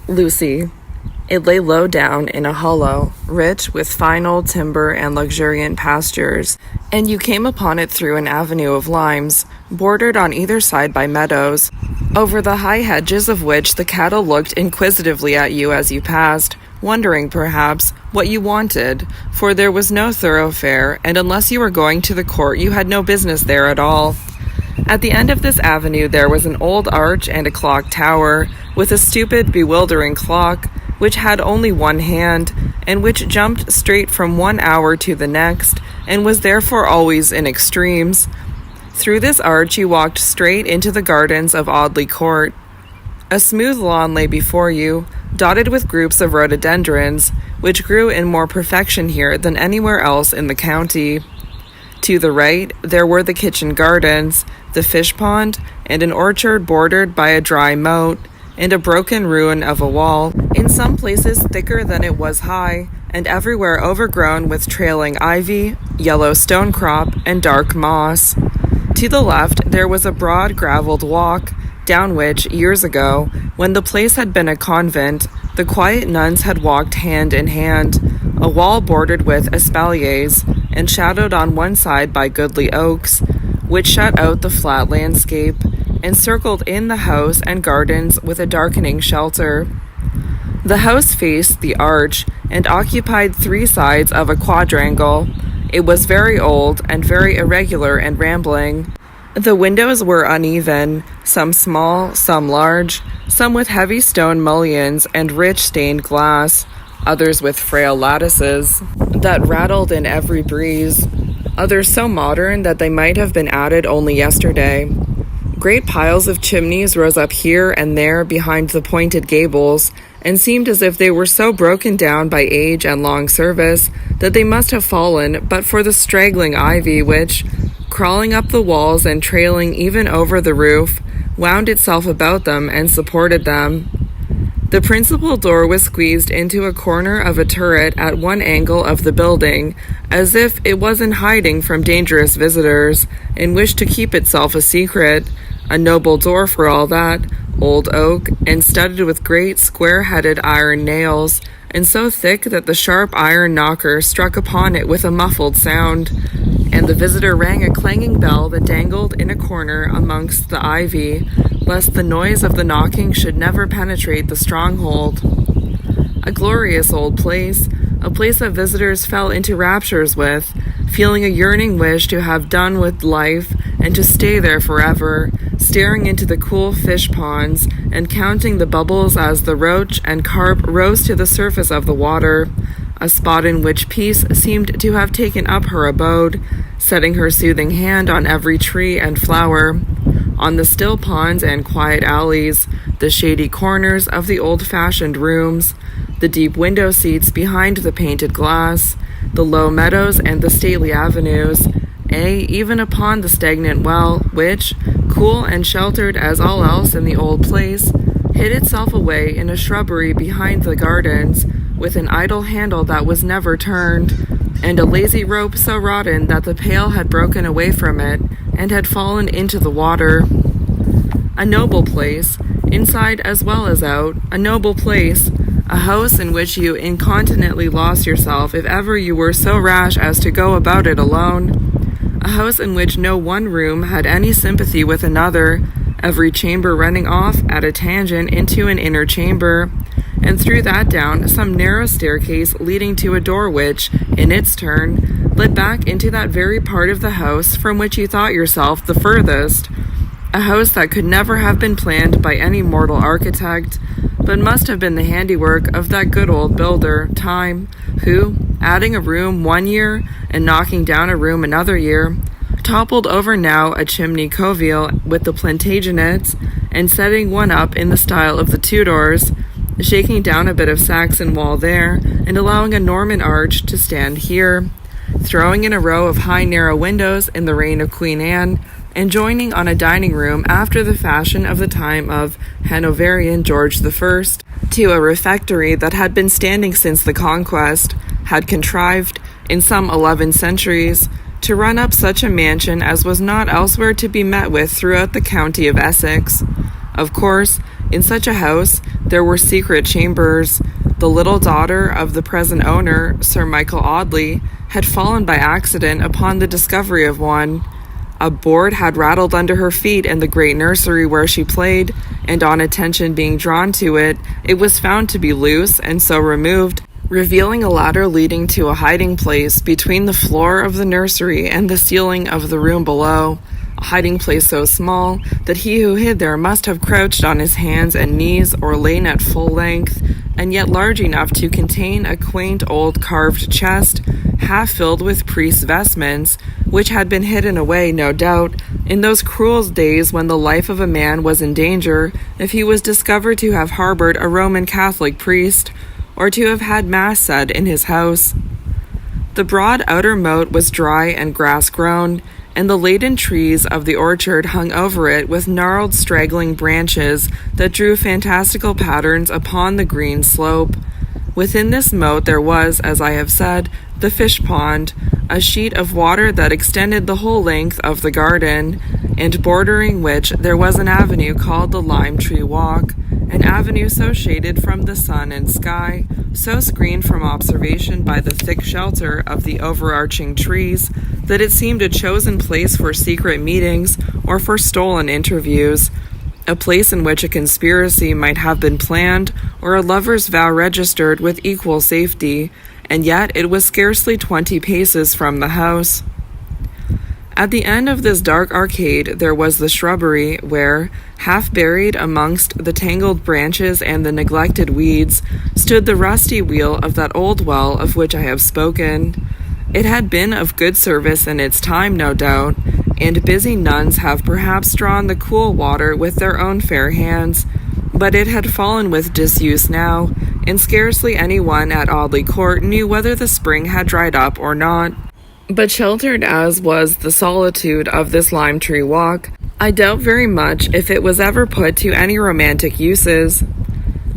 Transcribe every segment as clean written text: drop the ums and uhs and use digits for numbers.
Lucy. It lay low down in a hollow, rich with fine old timber and luxuriant pastures, and you came upon it through an avenue of limes, bordered on either side by meadows, over the high hedges of which the cattle looked inquisitively at you as you passed, wondering, perhaps, what you wanted, for there was no thoroughfare, and unless you were going to the court you had no business there at all. At the end of this avenue there was an old arch and a clock tower, with a stupid, bewildering clock, which had only one hand, and which jumped straight from 1 hour to the next, and was therefore always in extremes. Through this arch you walked straight into the gardens of Audley Court. A smooth lawn lay before you, dotted with groups of rhododendrons, which grew in more perfection here than anywhere else in the county. To the right, there were the kitchen gardens, the fish pond, and an orchard bordered by a dry moat, and a broken ruin of a wall, in some places thicker than it was high, and everywhere overgrown with trailing ivy, yellow stonecrop, and dark moss. To the left, there was a broad gravelled walk, down which, years ago, when the place had been a convent, the quiet nuns had walked hand in hand, a wall bordered with espaliers, and shadowed on one side by goodly oaks, which shut out the flat landscape, and circled in the house and gardens with a darkening shelter. The house faced the arch, and occupied 3 sides of a quadrangle. It was very old, and very irregular and rambling. The windows were uneven, some small, some large, some with heavy stone mullions and rich stained glass, others with frail lattices that rattled in every breeze, others so modern that they might have been added only yesterday. Great piles of chimneys rose up here and there behind the pointed gables, and seemed as if they were so broken down by age and long service that they must have fallen but for the straggling ivy which, crawling up the walls and trailing even over the roof, wound itself about them and supported them. The principal door was squeezed into a corner of a turret at one angle of the building, as if it was in hiding from dangerous visitors, and wished to keep itself a secret. A noble door for all that, old oak, and studded with great square-headed iron nails, and so thick that the sharp iron knocker struck upon it with a muffled sound, and the visitor rang a clanging bell that dangled in a corner amongst the ivy, lest the noise of the knocking should never penetrate the stronghold. A glorious old place, a place that visitors fell into raptures with, feeling a yearning wish to have done with life and to stay there forever, staring into the cool fish ponds and counting the bubbles as the roach and carp rose to the surface of the water, a spot in which peace seemed to have taken up her abode, setting her soothing hand on every tree and flower, on the still ponds and quiet alleys, the shady corners of the old-fashioned rooms, the deep window seats behind the painted glass, the low meadows and the stately avenues, even upon the stagnant well, which, cool and sheltered as all else in the old place, hid itself away in a shrubbery behind the gardens, with an idle handle that was never turned, and a lazy rope so rotten that the pail had broken away from it, and had fallen into the water. A noble place, inside as well as out, a noble place, a house in which you incontinently lost yourself if ever you were so rash as to go about it alone, a house in which no one room had any sympathy with another, every chamber running off at a tangent into an inner chamber, and through that down some narrow staircase leading to a door which, in its turn, led back into that very part of the house from which you thought yourself the furthest, a house that could never have been planned by any mortal architect, but must have been the handiwork of that good old builder, Time, who, adding a room 1 year and knocking down a room another year, toppled over now a chimney covial with the Plantagenets, and setting one up in the style of the Tudors, shaking down a bit of Saxon wall there, and allowing a Norman arch to stand here, throwing in a row of high narrow windows in the reign of Queen Anne, and joining on a dining room after the fashion of the time of Hanoverian George I, to a refectory that had been standing since the Conquest, had contrived, in some 11 centuries, to run up such a mansion as was not elsewhere to be met with throughout the county of Essex, Of course, in such a house, there were secret chambers. The little daughter of the present owner, Sir Michael Audley, had fallen by accident upon the discovery of one. A board had rattled under her feet in the great nursery where she played, and on attention being drawn to it, it was found to be loose and so removed, revealing a ladder leading to a hiding place between the floor of the nursery and the ceiling of the room below, a hiding place so small that he who hid there must have crouched on his hands and knees or lain at full length, and yet large enough to contain a quaint old carved chest, half filled with priest's vestments, which had been hidden away, no doubt, in those cruel days when the life of a man was in danger if he was discovered to have harbored a Roman Catholic priest, or to have had mass said in his house. The broad outer moat was dry and grass-grown, and the laden trees of the orchard hung over it with gnarled straggling branches that drew fantastical patterns upon the green slope. Within this moat there was, as I have said, the fish pond, a sheet of water that extended the whole length of the garden, and bordering which there was an avenue called the Lime Tree Walk, an avenue so shaded from the sun and sky, so screened from observation by the thick shelter of the overarching trees, that it seemed a chosen place for secret meetings or for stolen interviews, a place in which a conspiracy might have been planned or a lover's vow registered with equal safety, and yet it was scarcely 20 paces from the house. At the end of this dark arcade there was the shrubbery, where, half buried amongst the tangled branches and the neglected weeds, stood the rusty wheel of that old well of which I have spoken. It had been of good service in its time, no doubt, and busy nuns have perhaps drawn the cool water with their own fair hands, but it had fallen with disuse now, and scarcely anyone at Audley Court knew whether the spring had dried up or not. But sheltered as was the solitude of this lime tree walk, I doubt very much if it was ever put to any romantic uses.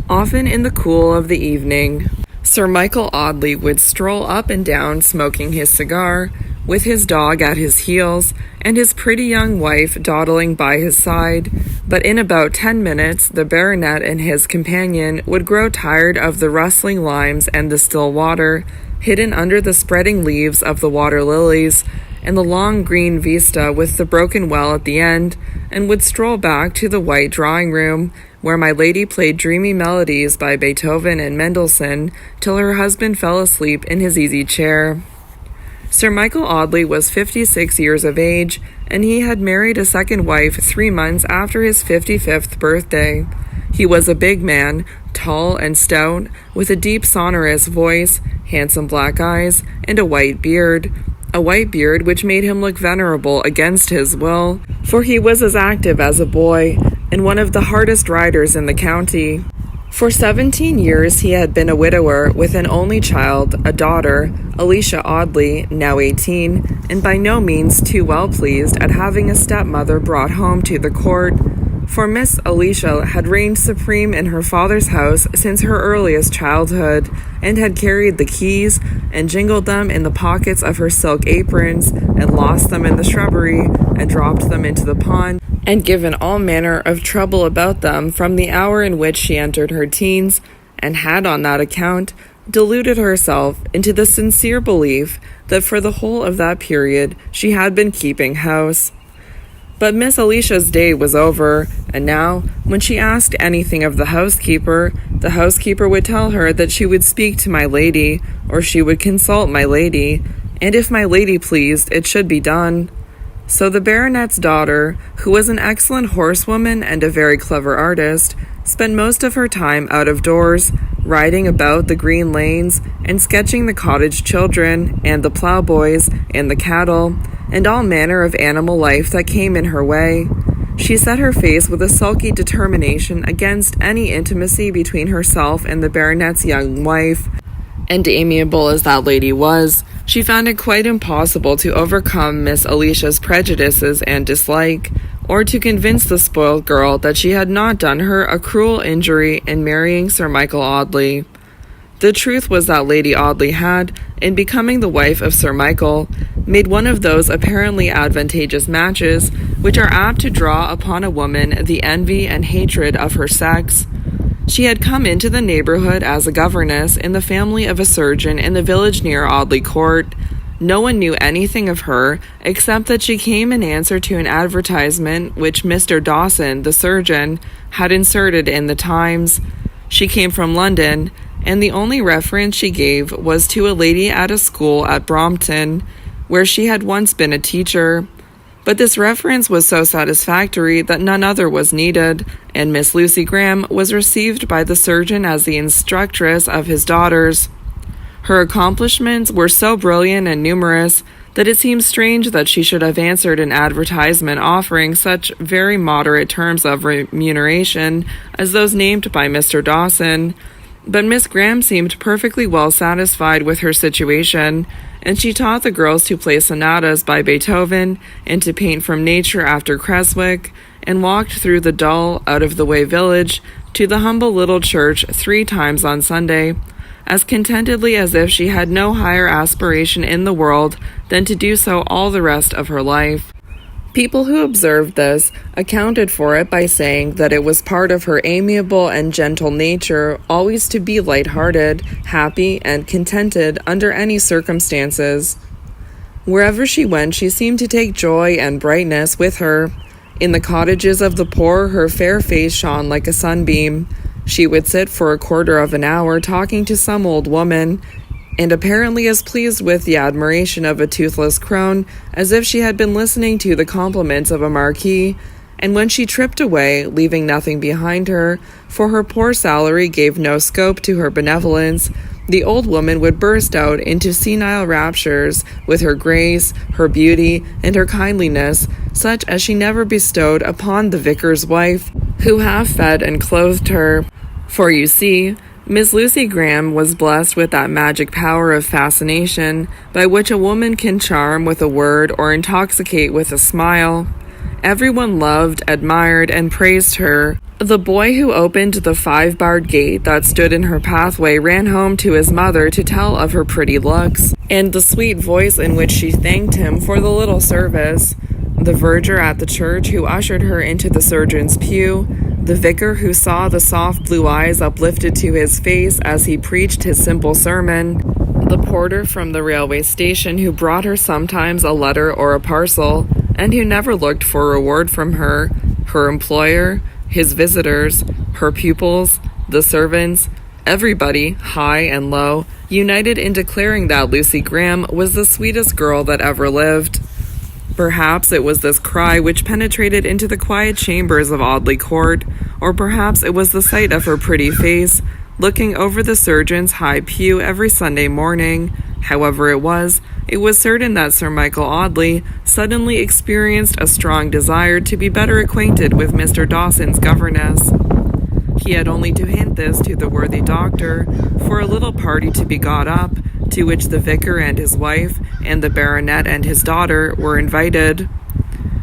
Often in the cool of the evening, Sir Michael Audley would stroll up and down smoking his cigar, with his dog at his heels, and his pretty young wife dawdling by his side, but in about 10 minutes the baronet and his companion would grow tired of the rustling limes and the still water, hidden under the spreading leaves of the water lilies, and the long green vista with the broken well at the end, and would stroll back to the white drawing-room, where my lady played dreamy melodies by Beethoven and Mendelssohn till her husband fell asleep in his easy chair. Sir Michael Audley was 56 years of age, and he had married a second wife 3 months after his 55th birthday. He was a big man, tall and stout, with a deep sonorous voice, handsome black eyes, and a white beard which made him look venerable against his will, for he was as active as a boy, and one of the hardest riders in the county. For 17 years he had been a widower with an only child, a daughter, Alicia Audley, now 18, and by no means too well pleased at having a stepmother brought home to the court, for Miss Alicia had reigned supreme in her father's house since her earliest childhood, and had carried the keys, and jingled them in the pockets of her silk aprons, and lost them in the shrubbery, and dropped them into the pond, and given all manner of trouble about them from the hour in which she entered her teens, and had on that account deluded herself into the sincere belief that for the whole of that period she had been keeping house. But Miss Alicia's day was over, and now, when she asked anything of the housekeeper would tell her that she would speak to my lady, or she would consult my lady, and if my lady pleased, it should be done. So the baronet's daughter, who was an excellent horsewoman and a very clever artist, spent most of her time out of doors, riding about the green lanes, and sketching the cottage children, and the ploughboys, and the cattle, and all manner of animal life that came in her way. She set her face with a sulky determination against any intimacy between herself and the baronet's young wife, and amiable as that lady was, she found it quite impossible to overcome Miss Alicia's prejudices and dislike, or to convince the spoiled girl that she had not done her a cruel injury in marrying Sir Michael Audley. The truth was that Lady Audley had, in becoming the wife of Sir Michael, made one of those apparently advantageous matches which are apt to draw upon a woman the envy and hatred of her sex. She had come into the neighborhood as a governess in the family of a surgeon in the village near Audley Court. No one knew anything of her, except that she came in answer to an advertisement which Mr. Dawson, the surgeon, had inserted in the Times. She came from London, and the only reference she gave was to a lady at a school at Brompton, where she had once been a teacher. But this reference was so satisfactory that none other was needed, and Miss Lucy Graham was received by the surgeon as the instructress of his daughters. Her accomplishments were so brilliant and numerous that it seems strange that she should have answered an advertisement offering such very moderate terms of remuneration as those named by Mr. Dawson. But Miss Graham seemed perfectly well satisfied with her situation, and she taught the girls to play sonatas by Beethoven and to paint from nature after Creswick, and walked through the dull, out-of-the-way village to the humble little church 3 times on Sunday, as contentedly as if she had no higher aspiration in the world than to do so all the rest of her life. People who observed this accounted for it by saying that it was part of her amiable and gentle nature always to be light-hearted, happy, and contented under any circumstances. Wherever she went, she seemed to take joy and brightness with her. In the cottages of the poor, her fair face shone like a sunbeam. She would sit for a quarter of an hour talking to some old woman, and apparently as pleased with the admiration of a toothless crone as if she had been listening to the compliments of a marquis. And when she tripped away, leaving nothing behind her, for her poor salary gave no scope to her benevolence, the old woman would burst out into senile raptures with her grace, her beauty, and her kindliness, such as she never bestowed upon the vicar's wife, who half fed and clothed her. For you see, Miss Lucy Graham was blessed with that magic power of fascination by which a woman can charm with a word or intoxicate with a smile. Everyone loved, admired, and praised her. The boy who opened the 5-barred gate that stood in her pathway ran home to his mother to tell of her pretty looks, and the sweet voice in which she thanked him for the little service. The verger at the church who ushered her into the surgeon's pew, the vicar who saw the soft blue eyes uplifted to his face as he preached his simple sermon, the porter from the railway station who brought her sometimes a letter or a parcel, and who never looked for reward from her, her employer, his visitors, her pupils, the servants, everybody, high and low, united in declaring that Lucy Graham was the sweetest girl that ever lived. Perhaps it was this cry which penetrated into the quiet chambers of Audley Court, or perhaps it was the sight of her pretty face, looking over the surgeon's high pew every Sunday morning. However it was certain that Sir Michael Audley suddenly experienced a strong desire to be better acquainted with Mr. Dawson's governess. He had only to hint this to the worthy doctor for a little party to be got up, to which the vicar and his wife, and the baronet and his daughter were invited.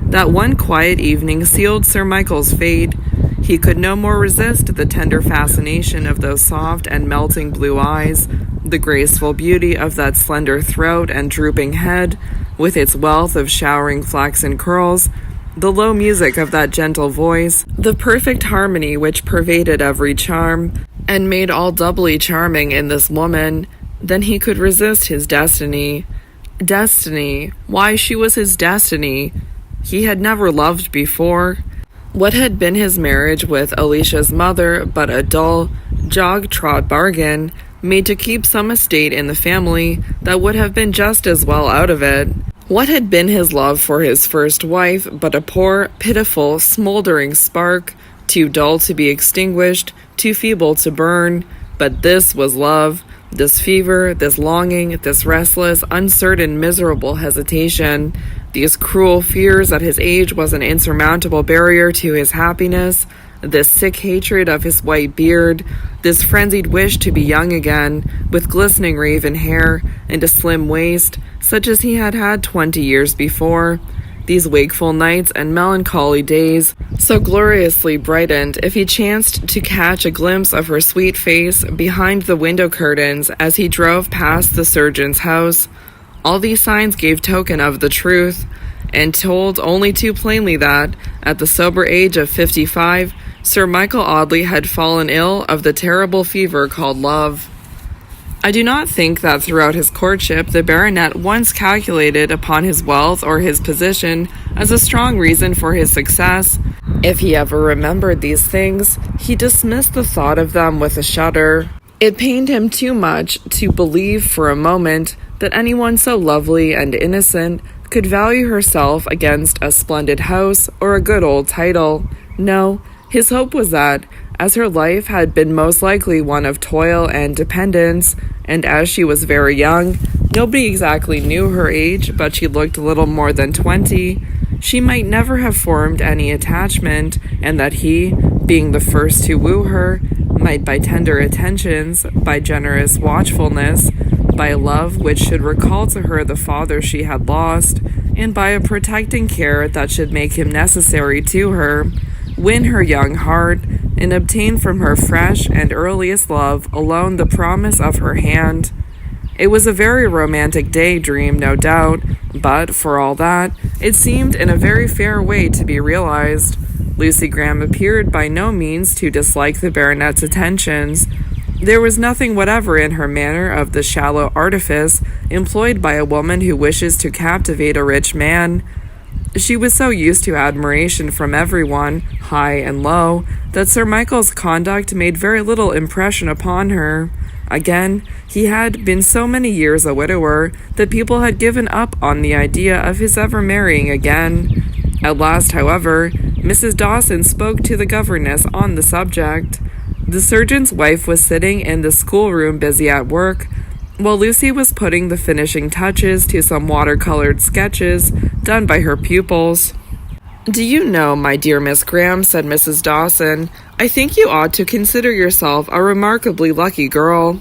That one quiet evening sealed Sir Michael's fate. He could no more resist the tender fascination of those soft and melting blue eyes, the graceful beauty of that slender throat and drooping head, with its wealth of showering flaxen curls, the low music of that gentle voice, the perfect harmony which pervaded every charm, and made all doubly charming in this woman, than he could resist his destiny. Destiny! Why, she was his destiny. He had never loved before. What had been his marriage with Alicia's mother but a dull, jog-trot bargain, made to keep some estate in the family that would have been just as well out of it? What had been his love for his first wife but a poor, pitiful, smoldering spark, too dull to be extinguished, too feeble to burn? But this was love, this fever, this longing, this restless, uncertain, miserable hesitation, these cruel fears that his age was an insurmountable barrier to his happiness, this sick hatred of his white beard, this frenzied wish to be young again, with glistening raven hair and a slim waist, such as he had had 20 years before. These wakeful nights and melancholy days, so gloriously brightened if he chanced to catch a glimpse of her sweet face behind the window curtains as he drove past the surgeon's house. All these signs gave token of the truth. and told only too plainly that, at the sober age of 55, Sir Michael Audley had fallen ill of the terrible fever called love. I do not think that throughout his courtship the baronet once calculated upon his wealth or his position as a strong reason for his success. If he ever remembered these things, he dismissed the thought of them with a shudder. It pained him too much to believe for a moment that anyone so lovely and innocent could value herself against a splendid house or a good old title. No, his hope was that, as her life had been most likely one of toil and dependence, and as she was very young, nobody exactly knew her age, but she looked little more than 20, she might never have formed any attachment, and that he, being the first to woo her, might by tender attentions, by generous watchfulness, by love which should recall to her the father she had lost, and by a protecting care that should make him necessary to her, win her young heart, and obtain from her fresh and earliest love alone the promise of her hand. It was a very romantic daydream, no doubt, but, for all that, it seemed in a very fair way to be realized. Lucy Graham appeared by no means to dislike the baronet's attentions. There was nothing whatever in her manner of the shallow artifice employed by a woman who wishes to captivate a rich man. She was so used to admiration from everyone, high and low, that Sir Michael's conduct made very little impression upon her. Again, he had been so many years a widower that people had given up on the idea of his ever marrying again. At last, however, Mrs. Dawson spoke to the governess on the subject. The surgeon's wife was sitting in the schoolroom busy at work, while Lucy was putting the finishing touches to some watercolored sketches done by her pupils. "Do you know, my dear Miss Graham," said Mrs. Dawson, "I think you ought to consider yourself a remarkably lucky girl."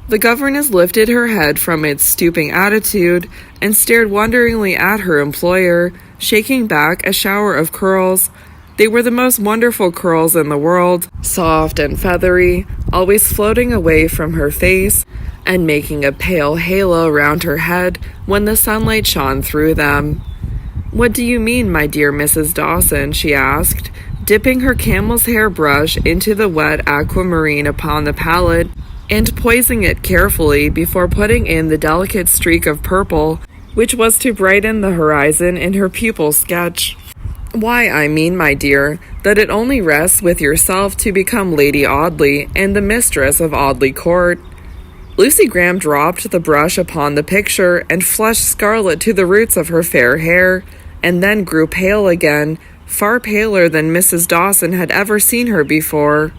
The governess lifted her head from its stooping attitude and stared wonderingly at her employer, shaking back a shower of curls. They were the most wonderful curls in the world, soft and feathery, always floating away from her face, and making a pale halo round her head when the sunlight shone through them. "What do you mean, my dear Mrs. Dawson?" she asked, dipping her camel's hair brush into the wet aquamarine upon the palette, and poising it carefully before putting in the delicate streak of purple, which was to brighten the horizon in her pupil's sketch. "Why, I mean, my dear, that it only rests with yourself to become Lady Audley and the mistress of Audley Court." Lucy Graham dropped the brush upon the picture and flushed scarlet to the roots of her fair hair, and then grew pale again, far paler than Mrs. Dawson had ever seen her before.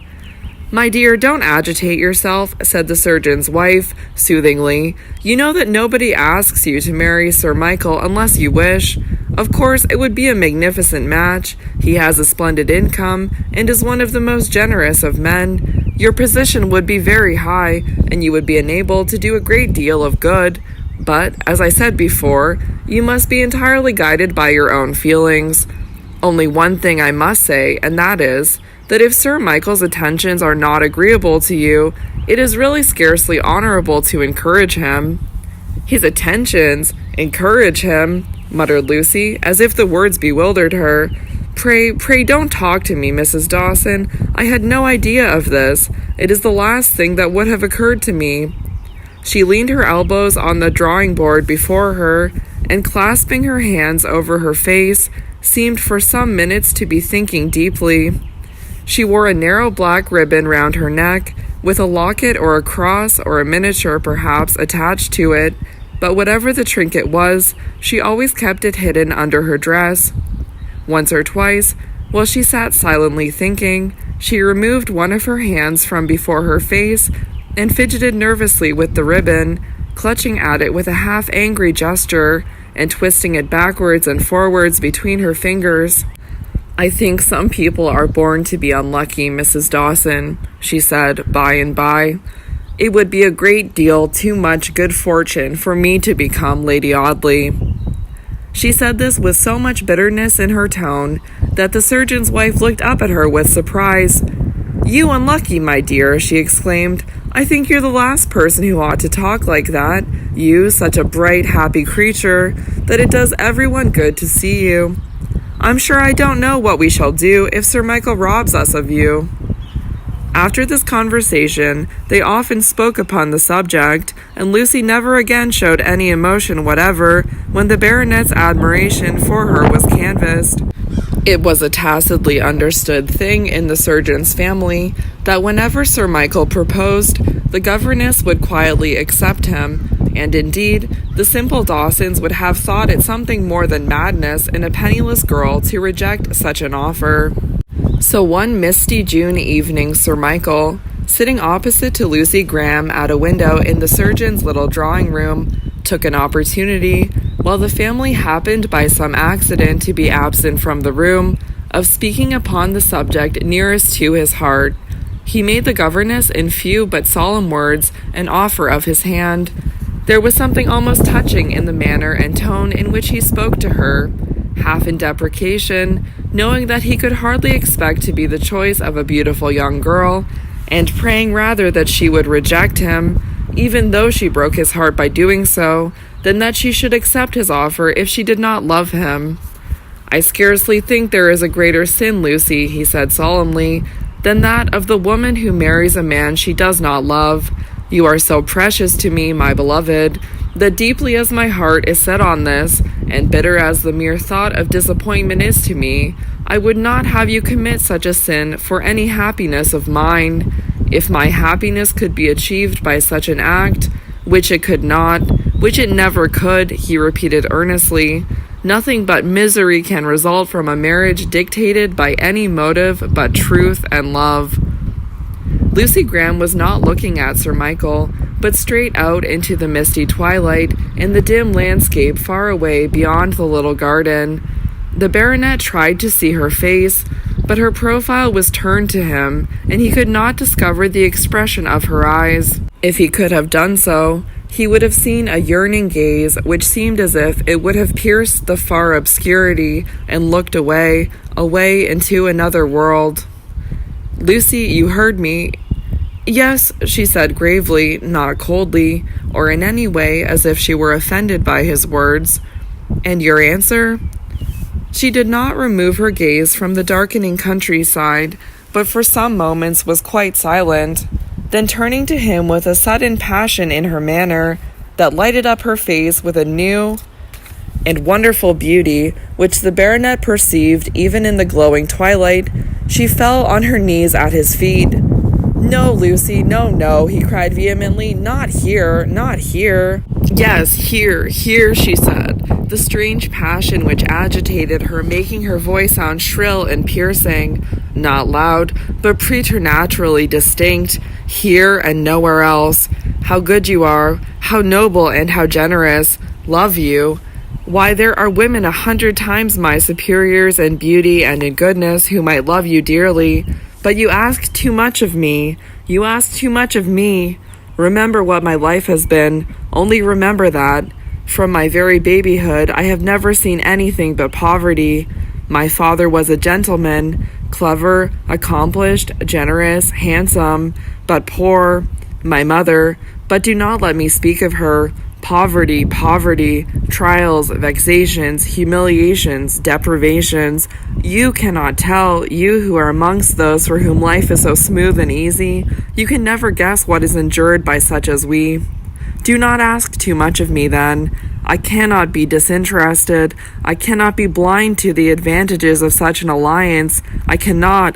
"My dear, don't agitate yourself," said the surgeon's wife, soothingly. "You know that nobody asks you to marry Sir Michael unless you wish. Of course, it would be a magnificent match. He has a splendid income, and is one of the most generous of men. Your position would be very high, and you would be enabled to do a great deal of good. But, as I said before, you must be entirely guided by your own feelings. Only one thing I must say, and that is, that if Sir Michael's attentions are not agreeable to you, it is really scarcely honorable to encourage him." "His attentions? Encourage him?" muttered Lucy, as if the words bewildered her. Pray don't talk to me, Mrs. Dawson. I had no idea of this. It is the last thing that would have occurred to me." She leaned her elbows on the drawing board before her, and clasping her hands over her face, seemed for some minutes to be thinking deeply. She wore a narrow black ribbon round her neck, with a locket or a cross or a miniature perhaps attached to it, but whatever the trinket was, she always kept it hidden under her dress. Once or twice, while she sat silently thinking, she removed one of her hands from before her face and fidgeted nervously with the ribbon, clutching at it with a half-angry gesture and twisting it backwards and forwards between her fingers. "I think some people are born to be unlucky, Mrs. Dawson," she said by and by. "It would be a great deal too much good fortune for me to become Lady Audley." She said this with so much bitterness in her tone that the surgeon's wife looked up at her with surprise. "You unlucky, my dear," she exclaimed. "I think you're the last person who ought to talk like that. You, such a bright, happy creature, that it does everyone good to see you. I'm sure I don't know what we shall do if Sir Michael robs us of you." After this conversation, they often spoke upon the subject, and Lucy never again showed any emotion whatever when the baronet's admiration for her was canvassed. It was a tacitly understood thing in the surgeon's family that whenever Sir Michael proposed, the governess would quietly accept him, and indeed, the simple Dawsons would have thought it something more than madness in a penniless girl to reject such an offer. So one misty June evening, Sir Michael, sitting opposite to Lucy Graham at a window in the surgeon's little drawing room, took an opportunity, while the family happened by some accident to be absent from the room, of speaking upon the subject nearest to his heart. He made the governess in few but solemn words an offer of his hand. There was something almost touching in the manner and tone in which he spoke to her, half in deprecation, knowing that he could hardly expect to be the choice of a beautiful young girl, and praying rather that she would reject him, even though she broke his heart by doing so, than that she should accept his offer if she did not love him. "I scarcely think there is a greater sin, Lucy," he said solemnly, "than that of the woman who marries a man she does not love. You are so precious to me, my beloved, that deeply as my heart is set on this, and bitter as the mere thought of disappointment is to me, I would not have you commit such a sin for any happiness of mine. If my happiness could be achieved by such an act, which it could not, which it never could," he repeated earnestly, "nothing but misery can result from a marriage dictated by any motive but truth and love." Lucy Graham was not looking at Sir Michael, but straight out into the misty twilight and the dim landscape far away beyond the little garden. The baronet tried to see her face, but her profile was turned to him, and he could not discover the expression of her eyes. If he could have done so, he would have seen a yearning gaze which seemed as if it would have pierced the far obscurity and looked away into another world. "Lucy, you heard me." "Yes," she said gravely, not coldly, or in any way as if she were offended by his words. "And your answer?" She did not remove her gaze from the darkening countryside, but for some moments was quite silent. Then turning to him with a sudden passion in her manner that lighted up her face with a new and wonderful beauty, which the baronet perceived even in the glowing twilight, she fell on her knees at his feet. "No, Lucy, no," he cried vehemently. "Not here, not here." "Yes, here," she said, the strange passion which agitated her making her voice sound shrill and piercing, not loud, but preternaturally distinct. "Here and nowhere else. How good you are, how noble and how generous. Love you. Why, there are women 100 times my superiors in beauty and in goodness who might love you dearly. But you ask too much of me. You ask too much of me. Remember what my life has been. Only remember that. From my very babyhood, I have never seen anything but poverty. My father was a gentleman, clever, accomplished, generous, handsome, but poor. My mother, but do not let me speak of her. Poverty, trials, vexations, humiliations, deprivations. You cannot tell, you who are amongst those for whom life is so smooth and easy. You can never guess what is endured by such as we. Do not ask too much of me then. I cannot be disinterested. I cannot be blind to the advantages of such an alliance. I cannot.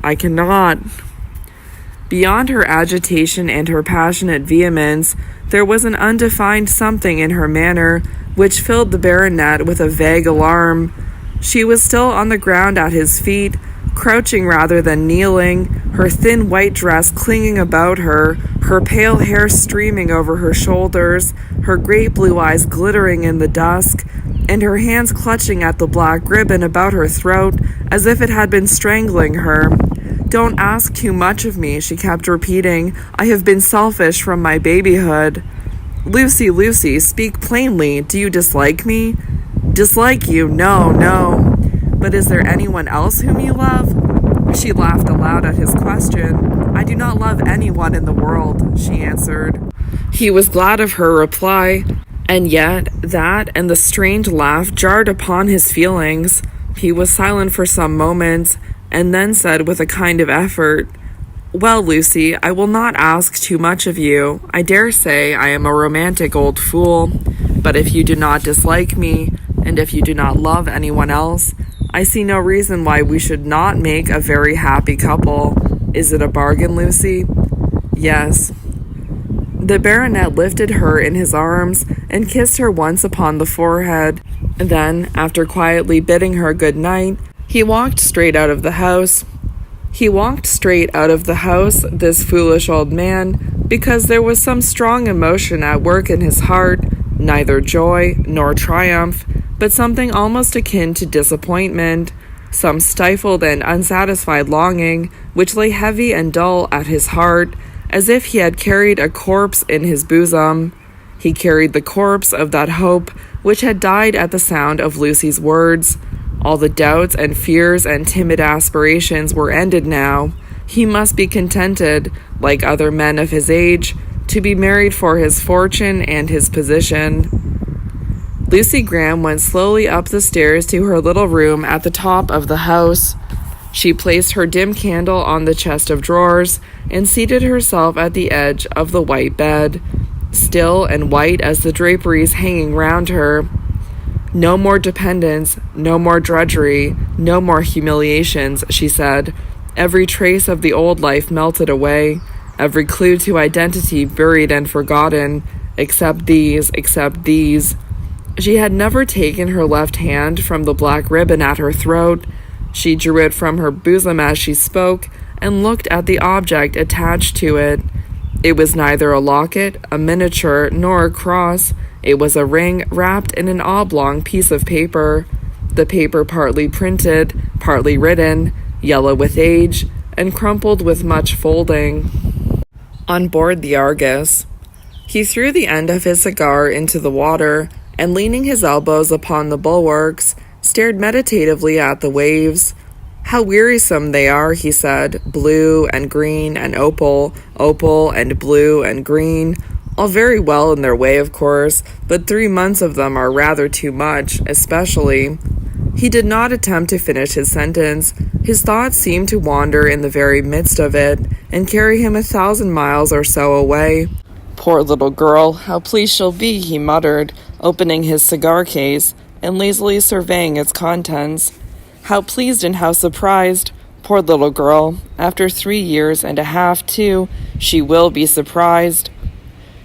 Beyond her agitation and her passionate vehemence, there was an undefined something in her manner which filled the baronet with a vague alarm. She was still on the ground at his feet, crouching rather than kneeling, her thin white dress clinging about her, her pale hair streaming over her shoulders, her great blue eyes glittering in the dusk, and her hands clutching at the black ribbon about her throat as if it had been strangling her. "Don't ask too much of me," she kept repeating. "I have been selfish from my babyhood." Lucy, speak plainly. Do you dislike me?" "Dislike you? No. But is there anyone else whom you love?" She laughed aloud at his question. "I do not love anyone in the world," she answered. He was glad of her reply, and yet that and the strained laugh jarred upon his feelings. He was silent for some moments, and then said with a kind of effort, "Well, Lucy, I will not ask too much of you. I dare say I am a romantic old fool, but if you do not dislike me, and if you do not love anyone else, I see no reason why we should not make a very happy couple. Is it a bargain, Lucy?" "Yes." The baronet lifted her in his arms and kissed her once upon the forehead. Then, after quietly bidding her good night, he walked straight out of the house. This foolish old man, because there was some strong emotion at work in his heart, neither joy nor triumph, but something almost akin to disappointment, some stifled and unsatisfied longing which lay heavy and dull at his heart, as if he had carried a corpse in his bosom. He carried the corpse of that hope which had died at the sound of Lucy's words. All the doubts and fears and timid aspirations were ended now. He must be contented, like other men of his age, to be married for his fortune and his position. Lucy Graham went slowly up the stairs to her little room at the top of the house. She placed her dim candle on the chest of drawers and seated herself at the edge of the white bed, still and white as the draperies hanging round her. "No more dependence, no more drudgery, no more humiliations," she said. Every trace of the old life melted away, every clue to identity buried and forgotten, except these. She had never taken her left hand from the black ribbon at her throat. She drew it from her bosom as she spoke, and looked at the object attached to it. It was neither a locket, a miniature, nor a cross. It was a ring wrapped in an oblong piece of paper, the paper partly printed, partly written, yellow with age, and crumpled with much folding. On board the Argus. He threw the end of his cigar into the water, and leaning his elbows upon the bulwarks, stared meditatively at the waves. "How wearisome they are," he said, "blue and green and opal and blue and green. All very well in their way, of course, but 3 months of them are rather too much, especially—" He did not attempt to finish his sentence. His thoughts seemed to wander in the very midst of it, and carry him 1,000 miles or so away. "Poor little girl, how pleased she'll be," he muttered, opening his cigar case and lazily surveying its contents. "How pleased and how surprised. Poor little girl. After 3 years and a half, too, she will be surprised."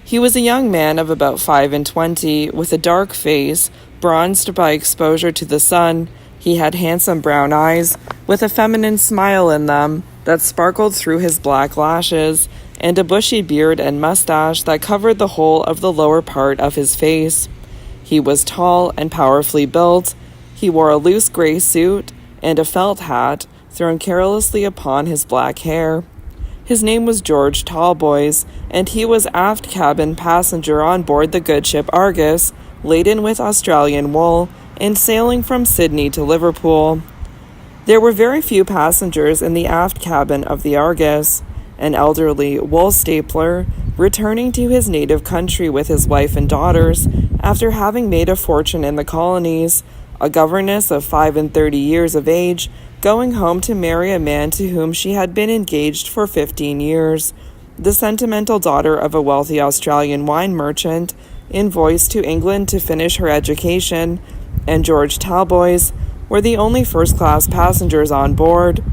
He was a young man of about 25, with a dark face, bronzed by exposure to the sun. He had handsome brown eyes, with a feminine smile in them, that sparkled through his black lashes, and a bushy beard and mustache that covered the whole of the lower part of his face. He was tall and powerfully built. He wore a loose gray suit and a felt hat thrown carelessly upon his black hair. His name was George Talboys, and he was aft cabin passenger on board the good ship Argus, laden with Australian wool, and sailing from Sydney to Liverpool. There were very few passengers in the aft cabin of the Argus. An elderly wool stapler, returning to his native country with his wife and daughters, after having made a fortune in the colonies, a governess of 35 years of age, going home to marry a man to whom she had been engaged for 15 years, the sentimental daughter of a wealthy Australian wine merchant, invoiced to England to finish her education, and George Talboys were the only first-class passengers on board.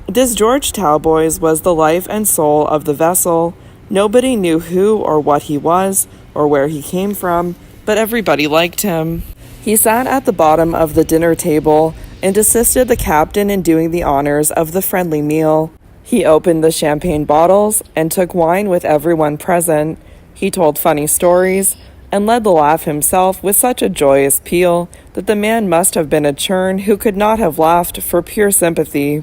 This George Talboys was the life and soul of the vessel. Nobody knew who or what he was, or where he came from, but everybody liked him. He sat at the bottom of the dinner table and assisted the captain in doing the honors of the friendly meal. He opened the champagne bottles and took wine with everyone present. He told funny stories and led the laugh himself with such a joyous peal that the man must have been a churn who could not have laughed for pure sympathy.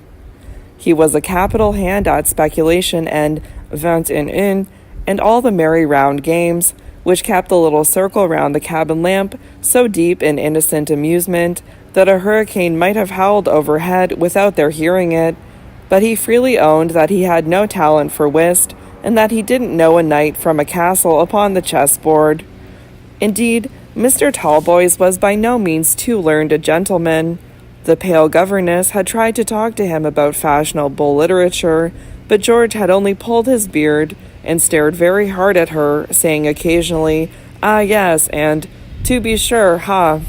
He was a capital hand at speculation and 21 and all the merry round games, which kept the little circle round the cabin lamp so deep in innocent amusement that a hurricane might have howled overhead without their hearing it. but he freely owned that he had no talent for whist, and that he didn't know a knight from a castle upon the chessboard. Indeed, Mr. Talboys was by no means too learned a gentleman. The pale governess had tried to talk to him about fashionable literature, but George had only pulled his beard and stared very hard at her, saying occasionally, "Ah, yes," and "To be sure, ha."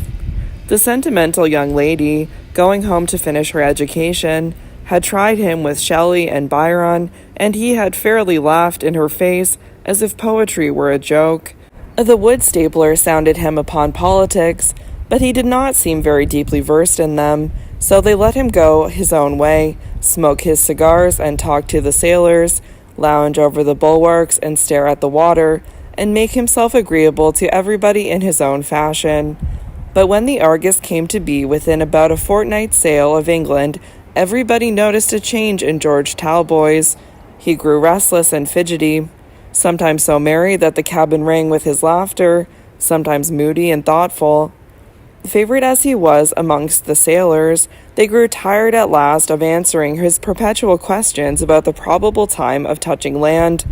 The sentimental young lady, going home to finish her education, had tried him with Shelley and Byron, and he had fairly laughed in her face as if poetry were a joke. The wood stapler sounded him upon politics, but he did not seem very deeply versed in them, so they let him go his own way, smoke his cigars and talk to the sailors, lounge over the bulwarks and stare at the water, and make himself agreeable to everybody in his own fashion. But when the Argus came to be within about a fortnight's sail of England, everybody noticed a change in George Talboys. He grew restless and fidgety, sometimes so merry that the cabin rang with his laughter, sometimes moody and thoughtful. Favourite as he was amongst the sailors, they grew tired at last of answering his perpetual questions about the probable time of touching land.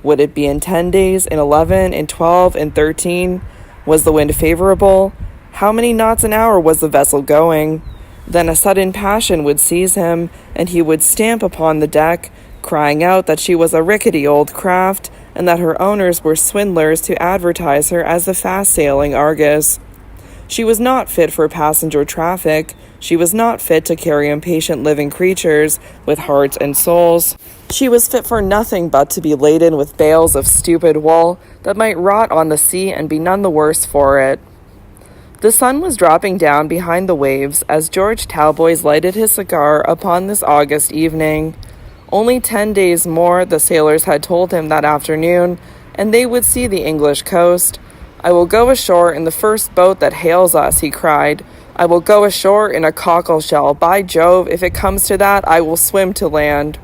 Would it be in 10 days, in 11, in 12, in 13? Was the wind favourable? How many knots an hour was the vessel going? Then a sudden passion would seize him, and he would stamp upon the deck, crying out that she was a rickety old craft, and that her owners were swindlers to advertise her as the fast-sailing Argus. She was not fit for passenger traffic. She was not fit to carry impatient living creatures with hearts and souls. She was fit for nothing but to be laden with bales of stupid wool that might rot on the sea and be none the worse for it. The sun was dropping down behind the waves as George Talboys lighted his cigar upon this August evening. Only 10 days more, the sailors had told him that afternoon, and they would see the English coast. "I will go ashore in the first boat that hails us," he cried. "I will go ashore in a cockle-shell. By Jove, if it comes to that, I will swim to land."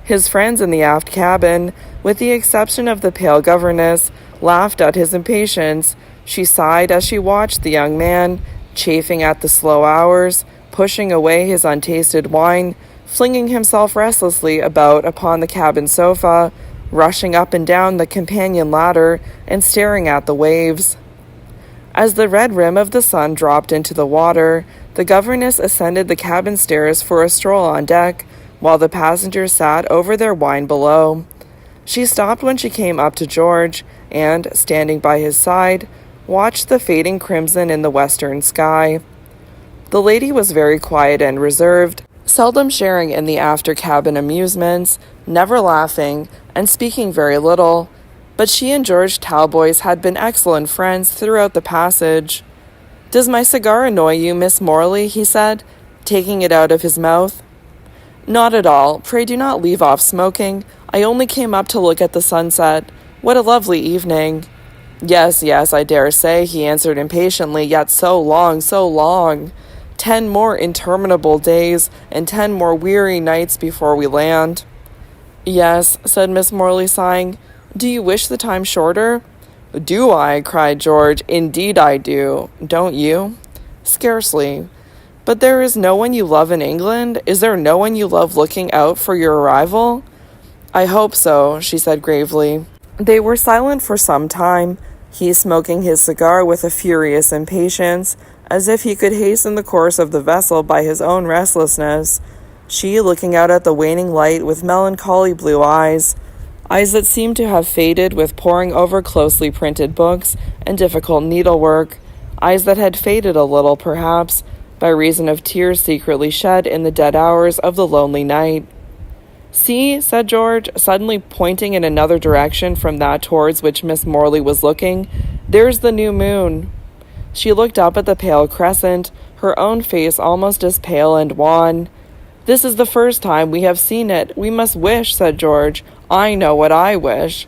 His friends in the aft cabin, with the exception of the pale governess, laughed at his impatience. She sighed as she watched the young man, chafing at the slow hours, pushing away his untasted wine, flinging himself restlessly about upon the cabin sofa, rushing up and down the companion ladder, and staring at the waves. As the red rim of the sun dropped into the water, the governess ascended the cabin stairs for a stroll on deck, while the passengers sat over their wine below. She stopped when she came up to George, and, standing by his side, watched the fading crimson in the western sky. The lady was very quiet and reserved, seldom sharing in the after-cabin amusements, never laughing, and speaking very little, but she and George Talboys had been excellent friends throughout the passage. "Does my cigar annoy you, Miss Morley?" he said, taking it out of his mouth. "Not at all. Pray do not leave off smoking. I only came up to look at the sunset. What a lovely evening." Yes, I dare say," he answered impatiently, "yet so long, so long. 10 more interminable days, and 10 more weary nights before we land." "Yes," said Miss Morley, sighing. "Do you wish the time shorter?" "Do I?" cried George. "Indeed I do. Don't you?" "Scarcely. But there is no one you love in England? Is there no one you love looking out for your arrival?" "I hope so," she said gravely. They were silent for some time, he smoking his cigar with a furious impatience, as if he could hasten the course of the vessel by his own restlessness, she looking out at the waning light with melancholy blue eyes that seemed to have faded with poring over closely printed books and difficult needlework, eyes that had faded a little, perhaps, by reason of tears secretly shed in the dead hours of the lonely night. "See," said George, suddenly pointing in another direction from that towards which Miss Morley was looking, "there's the new moon." She looked up at the pale crescent, her own face almost as pale and wan. "This is the first time we have seen it. We must wish," said George. "I know what I wish."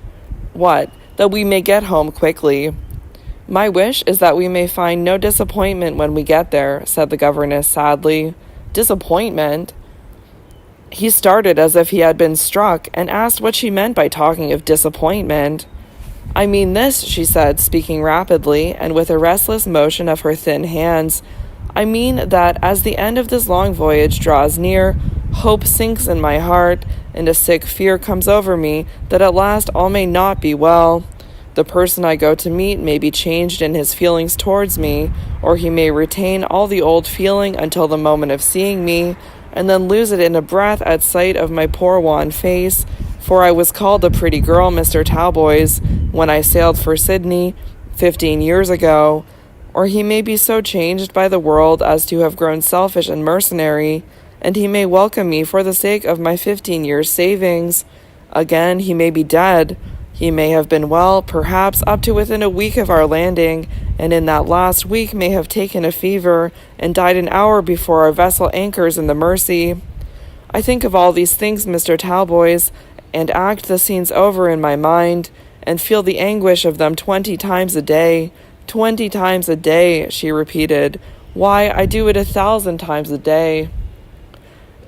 "What?" "That we may get home quickly." "My wish is that we may find no disappointment when we get there," said the governess sadly. "Disappointment?" He started as if he had been struck, and asked what she meant by talking of disappointment. "I mean this," she said, speaking rapidly, and with a restless motion of her thin hands. "I mean that as the end of this long voyage draws near, Hope sinks in my heart, and a sick fear comes over me that at last all may not be well. The person I go to meet may be changed in his feelings towards me, or he may retain all the old feeling until the moment of seeing me, and then lose it in a breath at sight of my poor wan face, for I was called a pretty girl, Mr. Talboys, when I sailed for Sydney 15 years ago. Or he may be so changed by the world as to have grown selfish and mercenary, and he may welcome me for the sake of my 15 years' savings. Again, he may be dead. He may have been well, perhaps up to within a week of our landing, and in that last week may have taken a fever and died an hour before our vessel anchors in the Mersey. I think of all these things, Mr. Talboys, and act the scenes over in my mind, and feel the anguish of them 20 times a day. 20 times a day, she repeated. Why, I do it 1,000 times a day.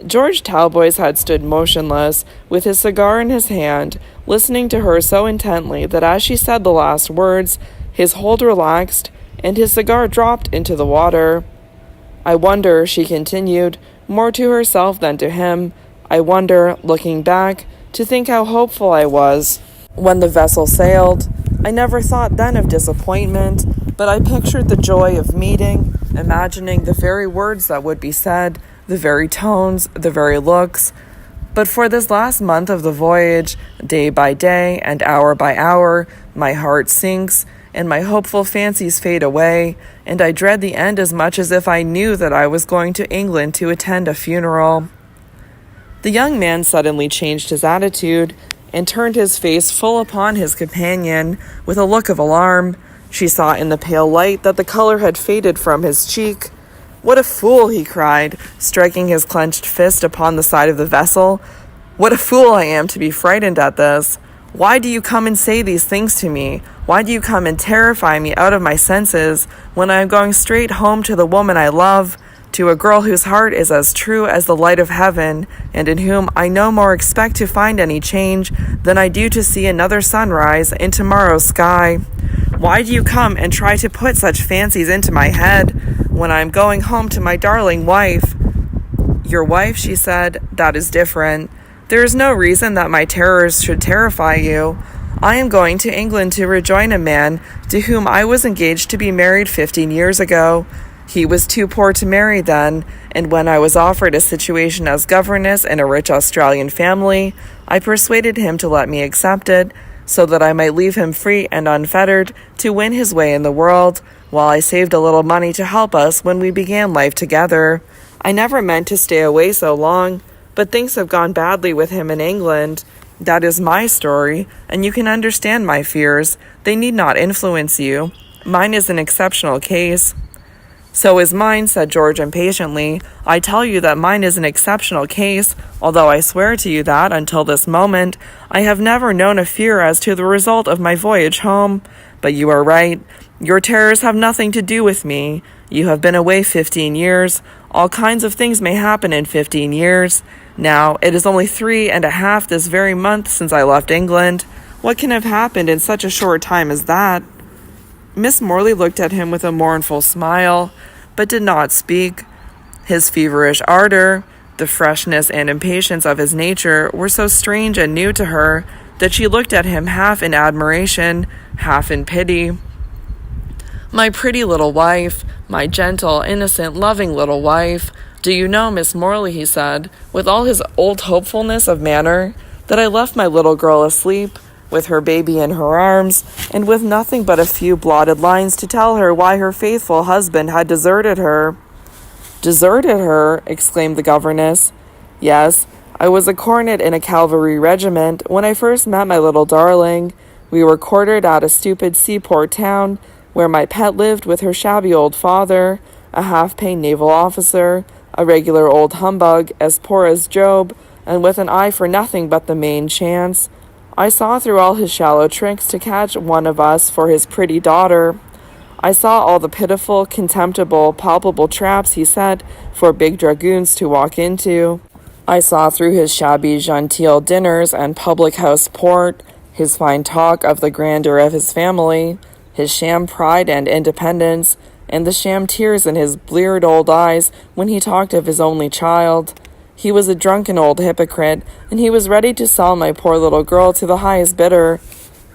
George Talboys had stood motionless, with his cigar in his hand, listening to her so intently that as she said the last words, his hold relaxed, and his cigar dropped into the water. I wonder, she continued, more to herself than to him, I wonder, looking back, to think how hopeful I was when the vessel sailed. I never thought then of disappointment, but I pictured the joy of meeting, imagining the very words that would be said, the very tones, the very looks. But for this last month of the voyage, day by day and hour by hour, my heart sinks, and my hopeful fancies fade away, and I dread the end as much as if I knew that I was going to England to attend a funeral. The young man suddenly changed his attitude, and turned his face full upon his companion, with a look of alarm. She saw in the pale light that the color had faded from his cheek. "What a fool!" he cried, striking his clenched fist upon the side of the vessel. "What a fool I am to be frightened at this! Why do you come and say these things to me? Why do you come and terrify me out of my senses, when I am going straight home to the woman I love, to a girl whose heart is as true as the light of heaven, and in whom I no more expect to find any change than I do to see another sunrise in tomorrow's sky? Why do you come and try to put such fancies into my head, when I am going home to my darling wife?" "Your wife," she said, "that is different. There is no reason that my terrors should terrify you. I am going to England to rejoin a man to whom I was engaged to be married 15 years ago. He was too poor to marry then, and when I was offered a situation as governess in a rich Australian family, I persuaded him to let me accept it, so that I might leave him free and unfettered to win his way in the world, while I saved a little money to help us when we began life together. I never meant to stay away so long, but things have gone badly with him in England. That is my story, and you can understand my fears. They need not influence you. Mine is an exceptional case." "So is mine," said George impatiently. "I tell you that mine is an exceptional case, although I swear to you that, until this moment, I have never known a fear as to the result of my voyage home. But you are right. Your terrors have nothing to do with me. You have been away 15 years. All kinds of things may happen in 15 years. Now, it is only 3.5 this very month since I left England. What can have happened in such a short time as that?" Miss Morley looked at him with a mournful smile, but did not speak. His feverish ardor, the freshness and impatience of his nature were so strange and new to her that she looked at him half in admiration, half in pity. "My pretty little wife, my gentle, innocent, loving little wife. Do you know, Miss Morley," he said, with all his old hopefulness of manner, "that I left my little girl asleep, with her baby in her arms, and with nothing but a few blotted lines to tell her why her faithful husband had deserted her." "Deserted her?" exclaimed the governess. "Yes, I was a cornet in a cavalry regiment when I first met my little darling. We were quartered at a stupid seaport town, where my pet lived with her shabby old father, a half-pay naval officer, a regular old humbug, as poor as Job, and with an eye for nothing but the main chance. I saw through all his shallow tricks to catch one of us for his pretty daughter. I saw all the pitiful, contemptible, palpable traps he set for big dragoons to walk into. I saw through his shabby genteel dinners and public-house port, his fine talk of the grandeur of his family, his sham pride and independence, and the sham tears in his bleared old eyes when he talked of his only child. He was a drunken old hypocrite, and he was ready to sell my poor little girl to the highest bidder.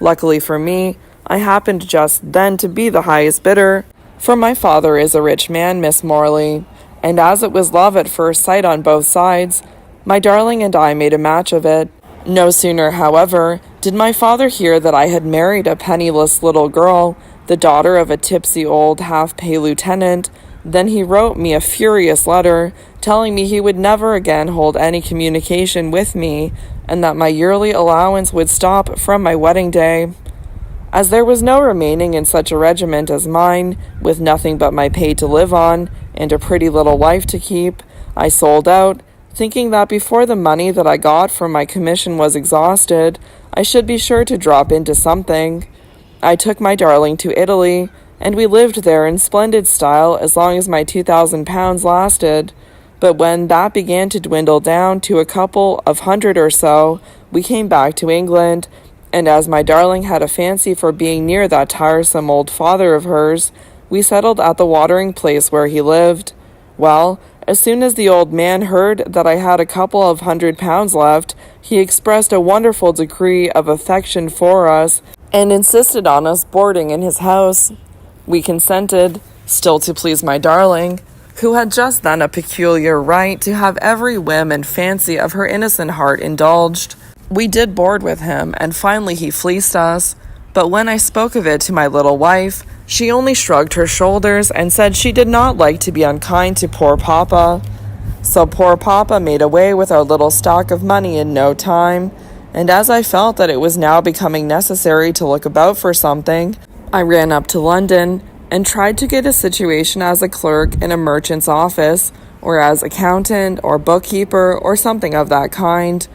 Luckily for me, I happened just then to be the highest bidder, for my father is a rich man, Miss Morley, and as it was love at first sight on both sides, my darling and I made a match of it. No sooner, however, did my father hear that I had married a penniless little girl, the daughter of a tipsy old half-pay lieutenant, than he wrote me a furious letter, telling me he would never again hold any communication with me, and that my yearly allowance would stop from my wedding day. As there was no remaining in such a regiment as mine, with nothing but my pay to live on, and a pretty little wife to keep, I sold out, thinking that before the money that I got from my commission was exhausted, I should be sure to drop into something. I took my darling to Italy, and we lived there in splendid style as long as my £2,000 lasted. But when that began to dwindle down to a couple of hundred or so, we came back to England, and as my darling had a fancy for being near that tiresome old father of hers, we settled at the watering place where he lived. Well, as soon as the old man heard that I had a couple of £100 left, he expressed a wonderful degree of affection for us, and insisted on us boarding in his house. We consented, still to please my darling, who had just then a peculiar right to have every whim and fancy of her innocent heart indulged. We did board with him, and finally he fleeced us, but when I spoke of it to my little wife, she only shrugged her shoulders and said she did not like to be unkind to poor papa. So poor papa made away with our little stock of money in no time, and as I felt that it was now becoming necessary to look about for something, I ran up to London and tried to get a situation as a clerk in a merchant's office, or as accountant or bookkeeper or something of that kind.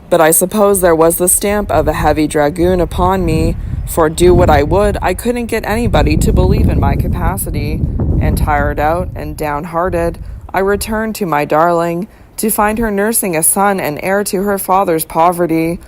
But I suppose there was the stamp of a heavy dragoon upon me, for do what I would, I couldn't get anybody to believe in my capacity, and tired out and downhearted, I returned to my darling, to find her nursing a son and heir to her father's poverty.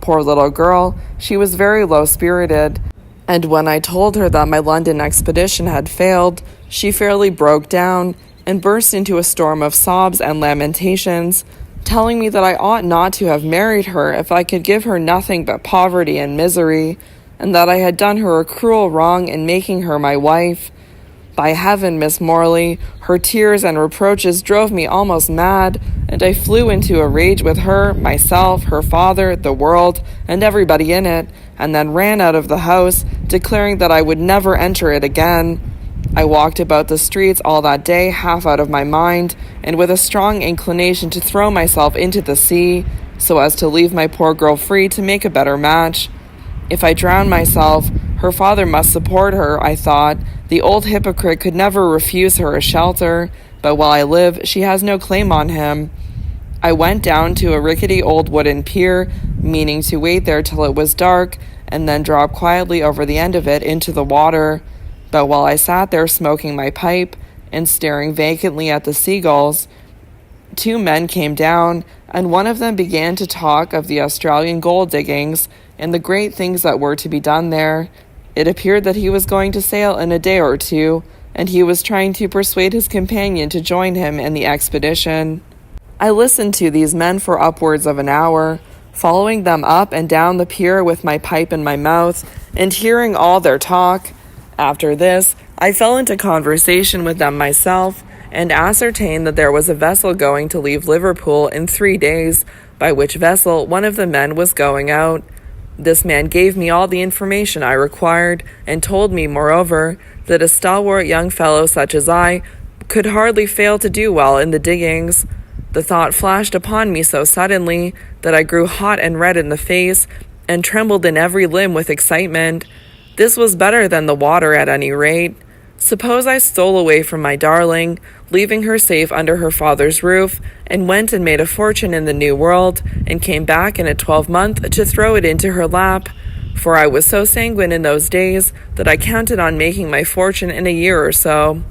Poor little girl, she was very low-spirited, and when I told her that my London expedition had failed, she fairly broke down and burst into a storm of sobs and lamentations, telling me that I ought not to have married her if I could give her nothing but poverty and misery, and that I had done her a cruel wrong in making her my wife. By heaven, Miss Morley, her tears and reproaches drove me almost mad, and I flew into a rage with her, myself, her father, the world, and everybody in it, and then ran out of the house, declaring that I would never enter it again. I walked about the streets all that day, half out of my mind, and with a strong inclination to throw myself into the sea, so as to leave my poor girl free to make a better match. If I drowned myself, her father must support her, I thought. The old hypocrite could never refuse her a shelter, but while I live, she has no claim on him. I went down to a rickety old wooden pier, meaning to wait there till it was dark, and then drop quietly over the end of it into the water. But while I sat there smoking my pipe and staring vacantly at the seagulls, 2 men came down, and one of them began to talk of the Australian gold diggings and the great things that were to be done there. It appeared that he was going to sail in a day or 2, and he was trying to persuade his companion to join him in the expedition. I listened to these men for upwards of an hour, following them up and down the pier with my pipe in my mouth, and hearing all their talk. After this, I fell into conversation with them myself, and ascertained that there was a vessel going to leave Liverpool in 3 days, by which vessel one of the men was going out. This man gave me all the information I required, and told me, moreover, that a stalwart young fellow such as I could hardly fail to do well in the diggings. The thought flashed upon me so suddenly that I grew hot and red in the face, and trembled in every limb with excitement. This was better than the water at any rate. Suppose I stole away from my darling, leaving her safe under her father's roof, and went and made a fortune in the New World, and came back in a 12-month to throw it into her lap, for I was so sanguine in those days that I counted on making my fortune in a year or so.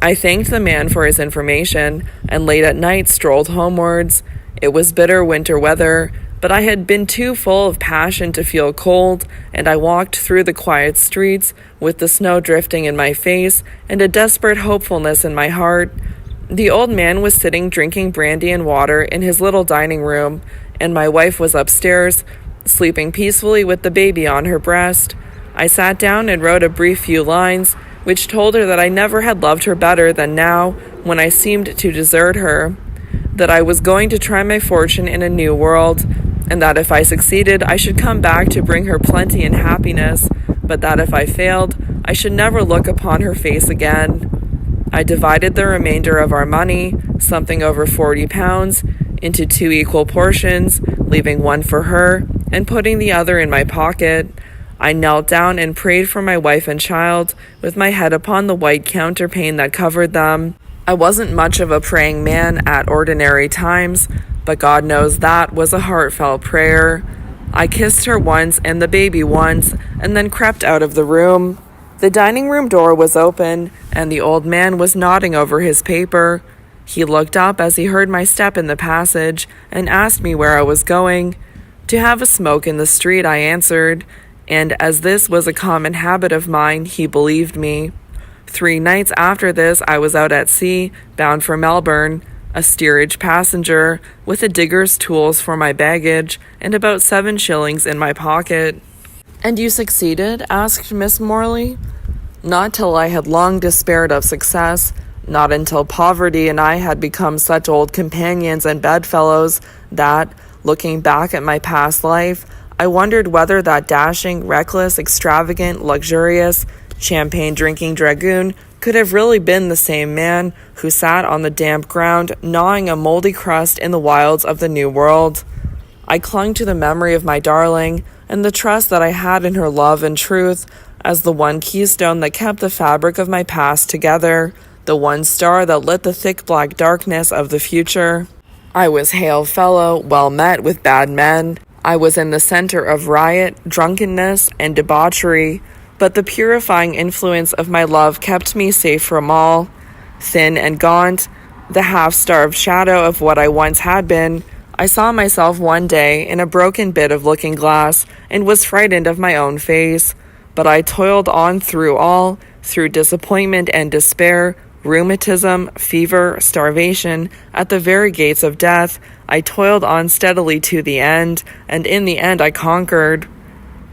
I thanked the man for his information, and late at night strolled homewards. It was bitter winter weather, but I had been too full of passion to feel cold, and I walked through the quiet streets with the snow drifting in my face and a desperate hopefulness in my heart. The old man was sitting drinking brandy and water in his little dining room, and my wife was upstairs, sleeping peacefully with the baby on her breast. I sat down and wrote a brief few lines, which told her that I never had loved her better than now, when I seemed to desert her, that I was going to try my fortune in a new world, and that if I succeeded, I should come back to bring her plenty and happiness, but that if I failed, I should never look upon her face again. I divided the remainder of our money, something over £40, into 2 equal portions, leaving one for her and putting the other in my pocket. I knelt down and prayed for my wife and child, with my head upon the white counterpane that covered them. I wasn't much of a praying man at ordinary times, but God knows that was a heartfelt prayer. I kissed her once and the baby once, and then crept out of the room. The dining room door was open, and the old man was nodding over his paper. He looked up as he heard my step in the passage, and asked me where I was going. To have a smoke in the street, I answered, and as this was a common habit of mine, he believed me. 3 nights after this, I was out at sea, bound for Melbourne, a steerage passenger, with a digger's tools for my baggage, and about 7 shillings in my pocket. "And you succeeded?" asked Miss Morley. "Not till I had long despaired of success, not until poverty and I had become such old companions and bedfellows that, looking back at my past life, I wondered whether that dashing, reckless, extravagant, luxurious, champagne-drinking dragoon could have really been the same man who sat on the damp ground gnawing a moldy crust in the wilds of the New World. I clung to the memory of my darling, and the trust that I had in her love and truth, as the one keystone that kept the fabric of my past together, the one star that lit the thick black darkness of the future. I was hail fellow, well met with bad men. I was in the center of riot, drunkenness, and debauchery, but the purifying influence of my love kept me safe from all. Thin and gaunt, the half-starved shadow of what I once had been, I saw myself one day in a broken bit of looking-glass, and was frightened of my own face. But I toiled on through all, through disappointment and despair, rheumatism, fever, starvation, at the very gates of death. I toiled on steadily to the end, and in the end I conquered.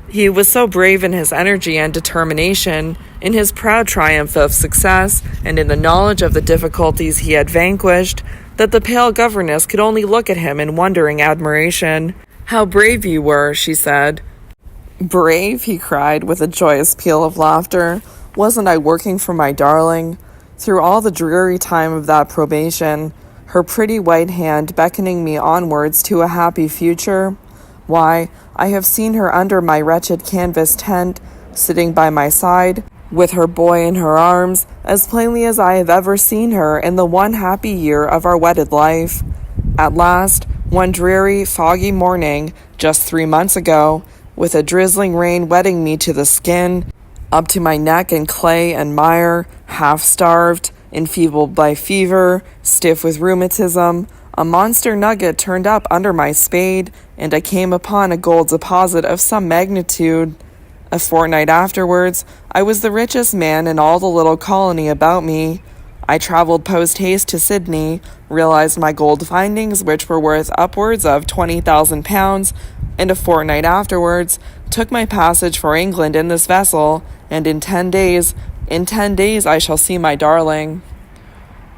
He was so brave in his energy and determination, in his proud triumph of success, and in the knowledge of the difficulties he had vanquished, that the pale governess could only look at him in wondering admiration. "How brave you were," she said. "Brave?" he cried, with a joyous peal of laughter. "Wasn't I working for my darling? Through all the dreary time of that probation, her pretty white hand beckoning me onwards to a happy future? Why, I have seen her under my wretched canvas tent, sitting by my side, with her boy in her arms, as plainly as I have ever seen her in the one happy year of our wedded life. At last, one dreary, foggy morning, just 3 months ago, with a drizzling rain wetting me to the skin, up to my neck in clay and mire, half-starved, enfeebled by fever, stiff with rheumatism, a monster nugget turned up under my spade, and I came upon a gold deposit of some magnitude. A fortnight afterwards, I was the richest man in all the little colony about me. I travelled post-haste to Sydney, realized my gold findings, which were worth upwards of £20,000, and a fortnight afterwards took my passage for England in this vessel, and in 10 days I shall see my darling."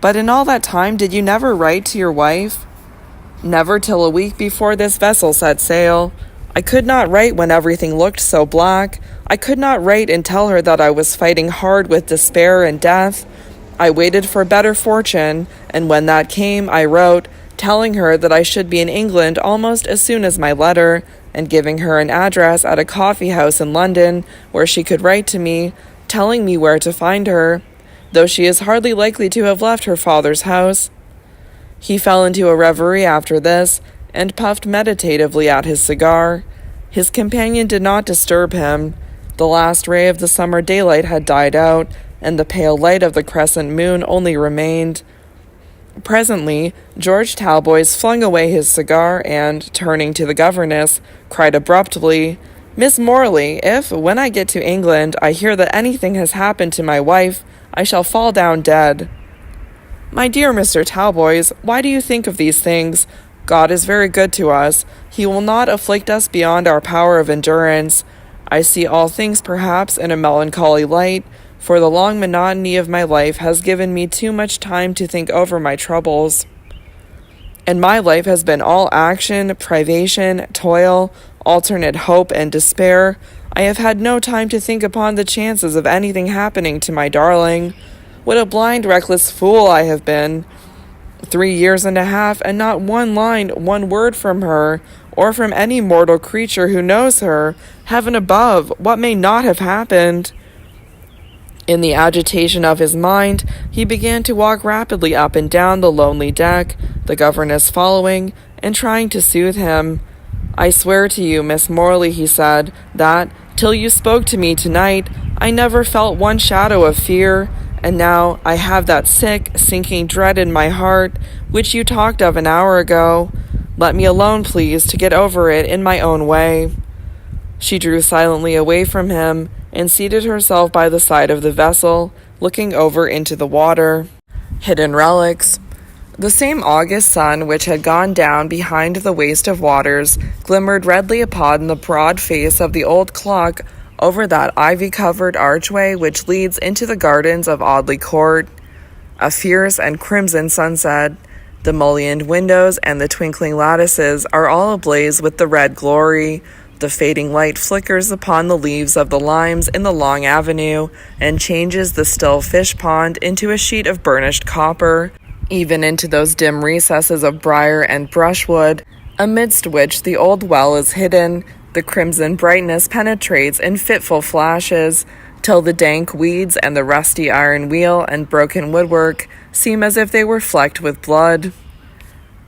"But in all that time did you never write to your wife?" "Never till a week before this vessel set sail. I could not write when everything looked so black. I could not write and tell her that I was fighting hard with despair and death. I waited for better fortune, and when that came, I wrote, telling her that I should be in England almost as soon as my letter, and giving her an address at a coffee house in London where she could write to me, telling me where to find her, though she is hardly likely to have left her father's house." He fell into a reverie after this, and puffed meditatively at his cigar. His companion did not disturb him. The last ray of the summer daylight had died out, and the pale light of the crescent moon only remained. Presently, George Talboys flung away his cigar and, turning to the governess, cried abruptly, "Miss Morley, if, when I get to England, I hear that anything has happened to my wife, I shall fall down dead." My dear Mr. Talboys, why do you think of these things? God is very good to us. He will not afflict us beyond our power of endurance. I see all things perhaps in a melancholy light, for the long monotony of my life has given me too much time to think over my troubles. And my life has been all action, privation, toil, alternate hope and despair. I have had no time to think upon the chances of anything happening to my darling. What a blind, reckless fool I have been. 3 years and a half, and not one line, one word from her, or from any mortal creature who knows her. Heaven above, what may not have happened? In the agitation of his mind, he began to walk rapidly up and down the lonely deck, the governess following, and trying to soothe him. I swear to you, Miss Morley, he said, that, till you spoke to me tonight, I never felt one shadow of fear, and now I have that sick, sinking dread in my heart, which you talked of an hour ago. Let me alone, please, to get over it in my own way. She drew silently away from him, and seated herself by the side of the vessel, looking over into the water. Hidden relics. The same August sun which had gone down behind the waste of waters glimmered redly upon the broad face of the old clock over that ivy-covered archway which leads into the gardens of Audley Court. A fierce and crimson sunset. The mullioned windows and the twinkling lattices are all ablaze with the red glory. The fading light flickers upon the leaves of the limes in the long avenue and changes the still fish pond into a sheet of burnished copper, even into those dim recesses of briar and brushwood, amidst which the old well is hidden. The crimson brightness penetrates in fitful flashes, till the dank weeds and the rusty iron wheel and broken woodwork seem as if they were flecked with blood.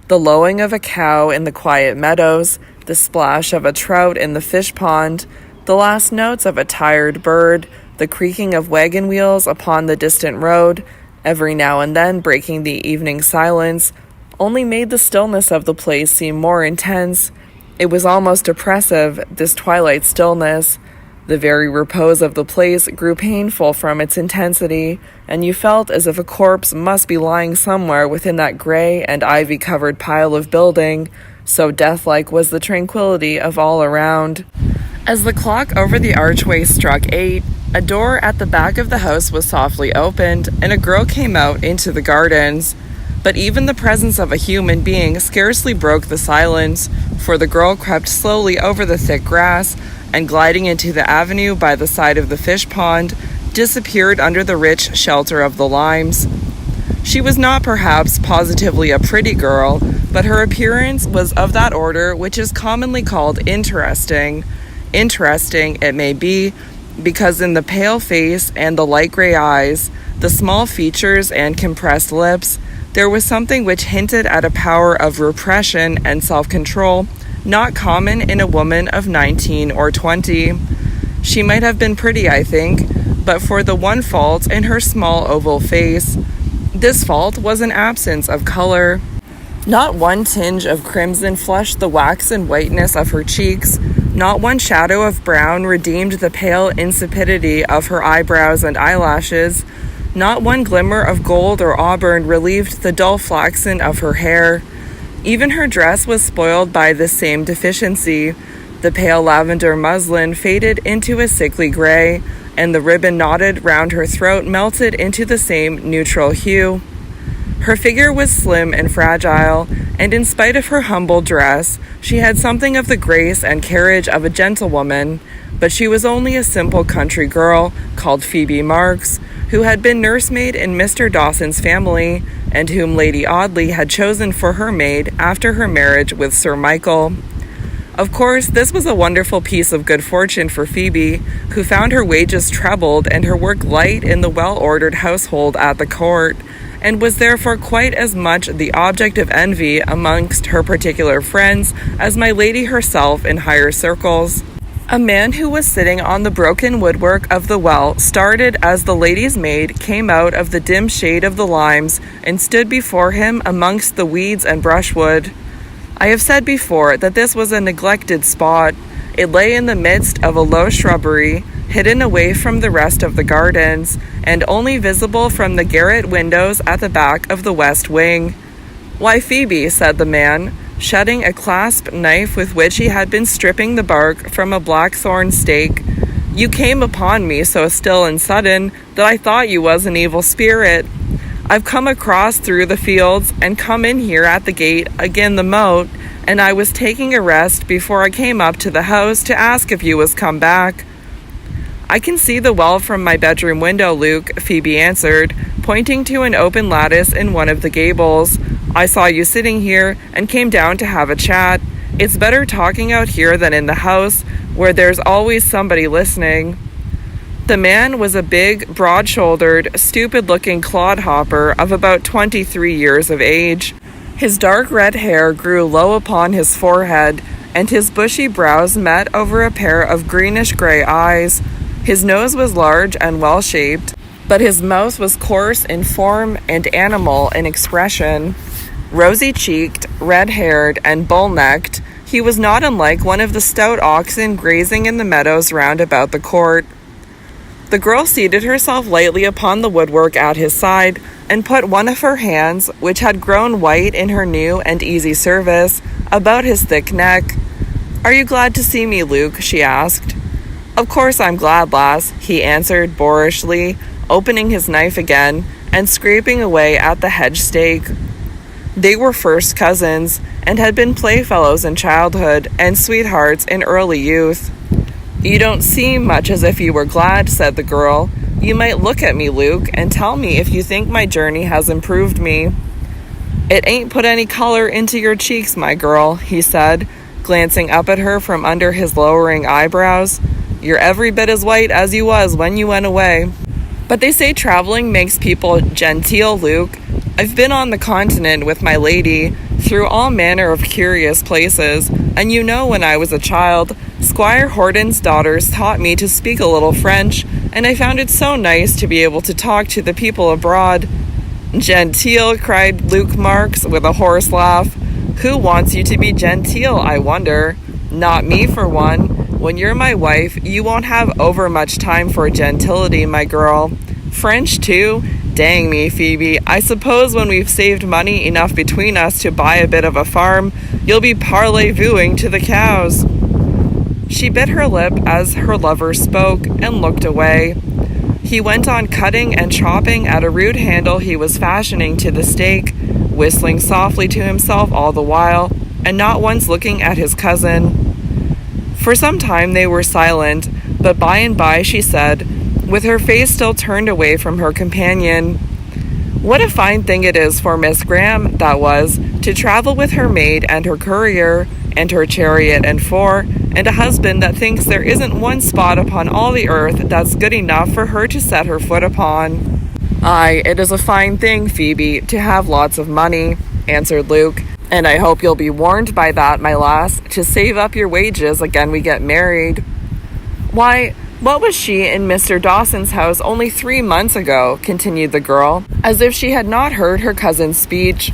The lowing of a cow in the quiet meadows, the splash of a trout in the fish pond, the last notes of a tired bird, the creaking of wagon wheels upon the distant road, every now and then breaking the evening silence, only made the stillness of the place seem more intense. It was almost oppressive, this twilight stillness. The very repose of the place grew painful from its intensity, and you felt as if a corpse must be lying somewhere within that gray and ivy-covered pile of building, so deathlike was the tranquility of all around. As the clock over the archway struck 8, a door at the back of the house was softly opened, and a girl came out into the gardens. But even the presence of a human being scarcely broke the silence, for the girl crept slowly over the thick grass, and gliding into the avenue by the side of the fish pond, disappeared under the rich shelter of the limes. She was not perhaps positively a pretty girl, but her appearance was of that order which is commonly called interesting. Interesting, it may be, because in the pale face and the light gray eyes, the small features and compressed lips, there was something which hinted at a power of repression and self-control not common in a woman of 19 or 20. She might have been pretty, I think, but for the one fault in her small oval face. This fault was an absence of color. Not one tinge of crimson flushed the waxen whiteness of her cheeks. Not one shadow of brown redeemed the pale insipidity of her eyebrows and eyelashes. Not one glimmer of gold or auburn relieved the dull flaxen of her hair. Even her dress was spoiled by the same deficiency. The pale lavender muslin faded into a sickly gray, and the ribbon knotted round her throat melted into the same neutral hue. Her figure was slim and fragile, and in spite of her humble dress, she had something of the grace and carriage of a gentlewoman, but she was only a simple country girl called Phoebe Marks, who had been nursemaid in Mr. Dawson's family, and whom Lady Audley had chosen for her maid after her marriage with Sir Michael. Of course, this was a wonderful piece of good fortune for Phoebe, who found her wages trebled and her work light in the well-ordered household at the court, and was therefore quite as much the object of envy amongst her particular friends as my lady herself in higher circles. A man who was sitting on the broken woodwork of the well started as the lady's maid came out of the dim shade of the limes and stood before him amongst the weeds and brushwood. I have said before that this was a neglected spot. It lay in the midst of a low shrubbery, hidden away from the rest of the gardens, and only visible from the garret windows at the back of the west wing. "Why, Phoebe," said the man, shutting a clasp knife with which he had been stripping the bark from a blackthorn stake, "you came upon me so still and sudden that I thought you was an evil spirit. I've come across through the fields and come in here at the gate agin the moat, and I was taking a rest before I came up to the house to ask if you was come back." "I can see the well from my bedroom window, Luke," Phoebe answered, pointing to an open lattice in one of the gables. "I saw you sitting here and came down to have a chat. It's better talking out here than in the house, where there's always somebody listening." The man was a big, broad-shouldered, stupid-looking clodhopper of about 23 years of age. His dark red hair grew low upon his forehead, and his bushy brows met over a pair of greenish-gray eyes. His nose was large and well-shaped, but his mouth was coarse in form and animal in expression. Rosy-cheeked, red-haired, and bull-necked, he was not unlike one of the stout oxen grazing in the meadows round about the court. The girl seated herself lightly upon the woodwork at his side, and put one of her hands, which had grown white in her new and easy service, about his thick neck. "Are you glad to see me, Luke?" she asked. "Of course I'm glad, lass," he answered boorishly, opening his knife again, and scraping away at the hedge stake. They were first cousins, and had been playfellows in childhood, and sweethearts in early youth. "You don't seem much as if you were glad," said the girl. "You might look at me, Luke, and tell me if you think my journey has improved me." "It ain't put any color into your cheeks, my girl," he said, glancing up at her from under his lowering eyebrows. "You're every bit as white as you was when you went away." "But they say traveling makes people genteel, Luke. I've been on the continent with my lady, through all manner of curious places, and you know when I was a child, Squire Horton's daughters taught me to speak a little French, and I found it so nice to be able to talk to the people abroad." "Genteel," cried Luke Marks with a hoarse laugh. "Who wants you to be genteel, I wonder? Not me, for one. When you're my wife, you won't have over much time for gentility, my girl. French, too? Dang me, Phoebe, I suppose when we've saved money enough between us to buy a bit of a farm, you'll be parlez-vousing to the cows." She bit her lip as her lover spoke, and looked away. He went on cutting and chopping at a rude handle he was fashioning to the stake, whistling softly to himself all the while, and not once looking at his cousin. For some time they were silent, but by and by she said, with her face still turned away from her companion, "What a fine thing it is for Miss Graham, that was, to travel with her maid and her courier, and her chariot and four, and a husband that thinks there isn't one spot upon all the earth that's good enough for her to set her foot upon." "Aye, it is a fine thing, Phoebe, to have lots of money," answered Luke, "and I hope you'll be warned by that, my lass, to save up your wages again we get married." "Why, what was she in Mr. Dawson's house only 3 months ago?" continued the girl, as if she had not heard her cousin's speech.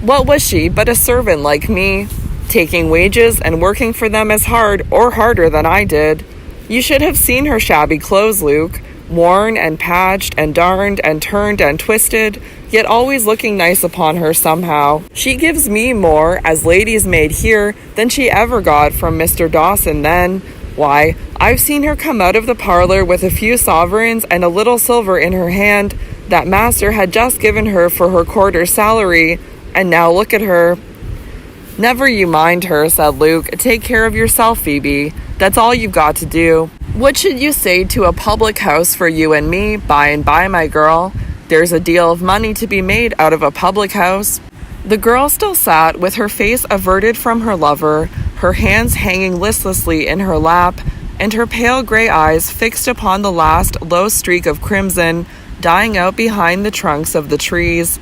"What was she but a servant like me, taking wages and working for them as hard or harder than I did? You should have seen her shabby clothes, Luke, worn and patched and darned and turned and twisted, yet always looking nice upon her somehow. She gives me more as lady's maid here than she ever got from Mr. Dawson then. Why, I've seen her come out of the parlor with a few sovereigns and a little silver in her hand that master had just given her for her quarter's salary, and now look at her." "Never you mind her," said Luke. "Take care of yourself, Phoebe. That's all you've got to do. What should you say to a public house for you and me by and by, my girl? There's a deal of money to be made out of a public house." The girl still sat with her face averted from her lover, her hands hanging listlessly in her lap, and her pale gray eyes fixed upon the last low streak of crimson dying out behind the trunks of the trees.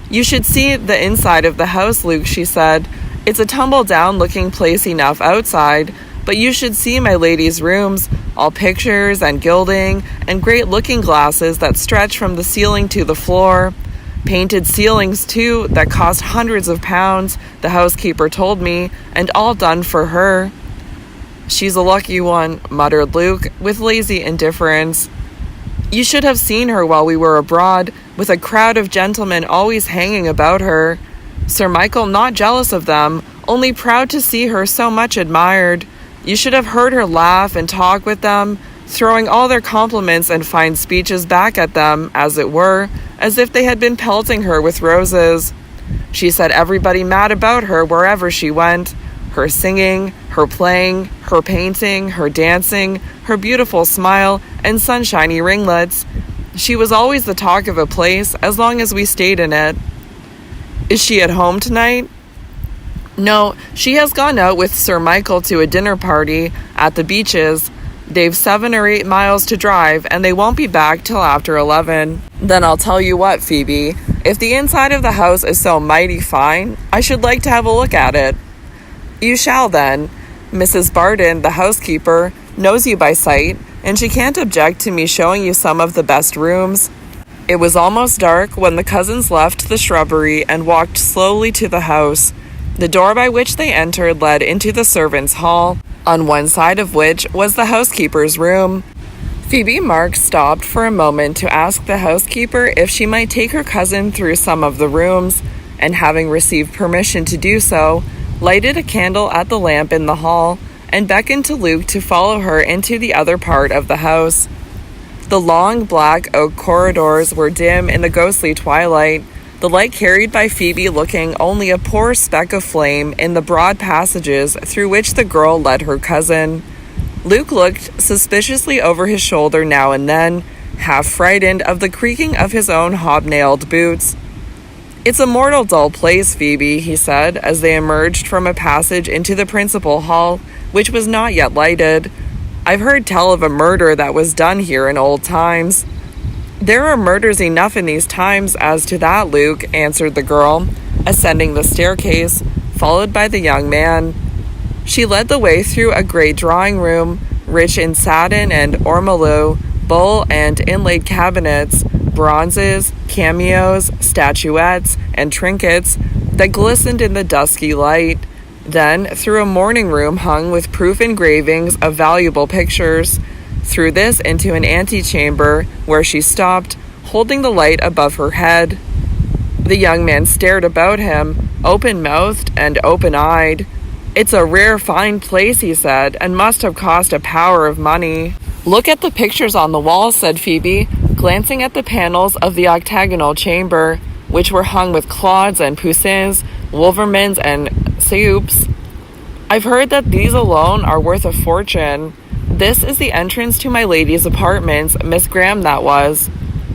"You should see the inside of the house, Luke," she said. "It's a tumble-down looking place enough outside, but you should see my lady's rooms, all pictures and gilding, and great looking-glasses that stretch from the ceiling to the floor. Painted ceilings, too, that cost hundreds of pounds, the housekeeper told me, and all done for her." "She's a lucky one," muttered Luke, with lazy indifference. "You should have seen her while we were abroad, with a crowd of gentlemen always hanging about her. Sir Michael not jealous of them, only proud to see her so much admired. You should have heard her laugh and talk with them, throwing all their compliments and fine speeches back at them, as it were, as if they had been pelting her with roses. She set everybody mad about her wherever she went. Her singing, her playing, her painting, her dancing, her beautiful smile, and sunshiny ringlets. She was always the talk of a place as long as we stayed in it." "Is she at home tonight?" "No, she has gone out with Sir Michael to a dinner party at the Beeches. They've 7 or 8 miles to drive, and they won't be back till after 11. "Then I'll tell you what, Phoebe, if the inside of the house is so mighty fine, I should like to have a look at it." "You shall, then. Mrs. Braddon, the housekeeper, knows you by sight, and she can't object to me showing you some of the best rooms." It was almost dark when the cousins left the shrubbery and walked slowly to the house. The door by which they entered led into the servants' hall, on one side of which was the housekeeper's room. Phoebe Marks stopped for a moment to ask the housekeeper if she might take her cousin through some of the rooms, and having received permission to do so, lighted a candle at the lamp in the hall, and beckoned to Luke to follow her into the other part of the house. The long black oak corridors were dim in the ghostly twilight, the light carried by Phoebe looking only a poor speck of flame in the broad passages through which the girl led her cousin. Luke looked suspiciously over his shoulder now and then, half frightened of the creaking of his own hobnailed boots. "It's a mortal dull place, Phoebe," he said, as they emerged from a passage into the principal hall, which was not yet lighted. "I've heard tell of a murder that was done here in old times." "There are murders enough in these times as to that, Luke," answered the girl, ascending the staircase, followed by the young man. She led the way through a great drawing-room, rich in satin and ormolu, buhl and inlaid cabinets, bronzes, cameos, statuettes, and trinkets that glistened in the dusky light. Then through a morning room hung with proof engravings of valuable pictures. Through this into an antechamber, where she stopped, holding the light above her head. The young man stared about him, open-mouthed and open-eyed. "It's a rare fine place," he said, "and must have cost a power of money." "Look at the pictures on the walls," said Phoebe, glancing at the panels of the octagonal chamber, which were hung with Claudes and Poussins, Wouvermans and Seups. "I've heard that these alone are worth a fortune. This is the entrance to my lady's apartments, Miss Graham that was."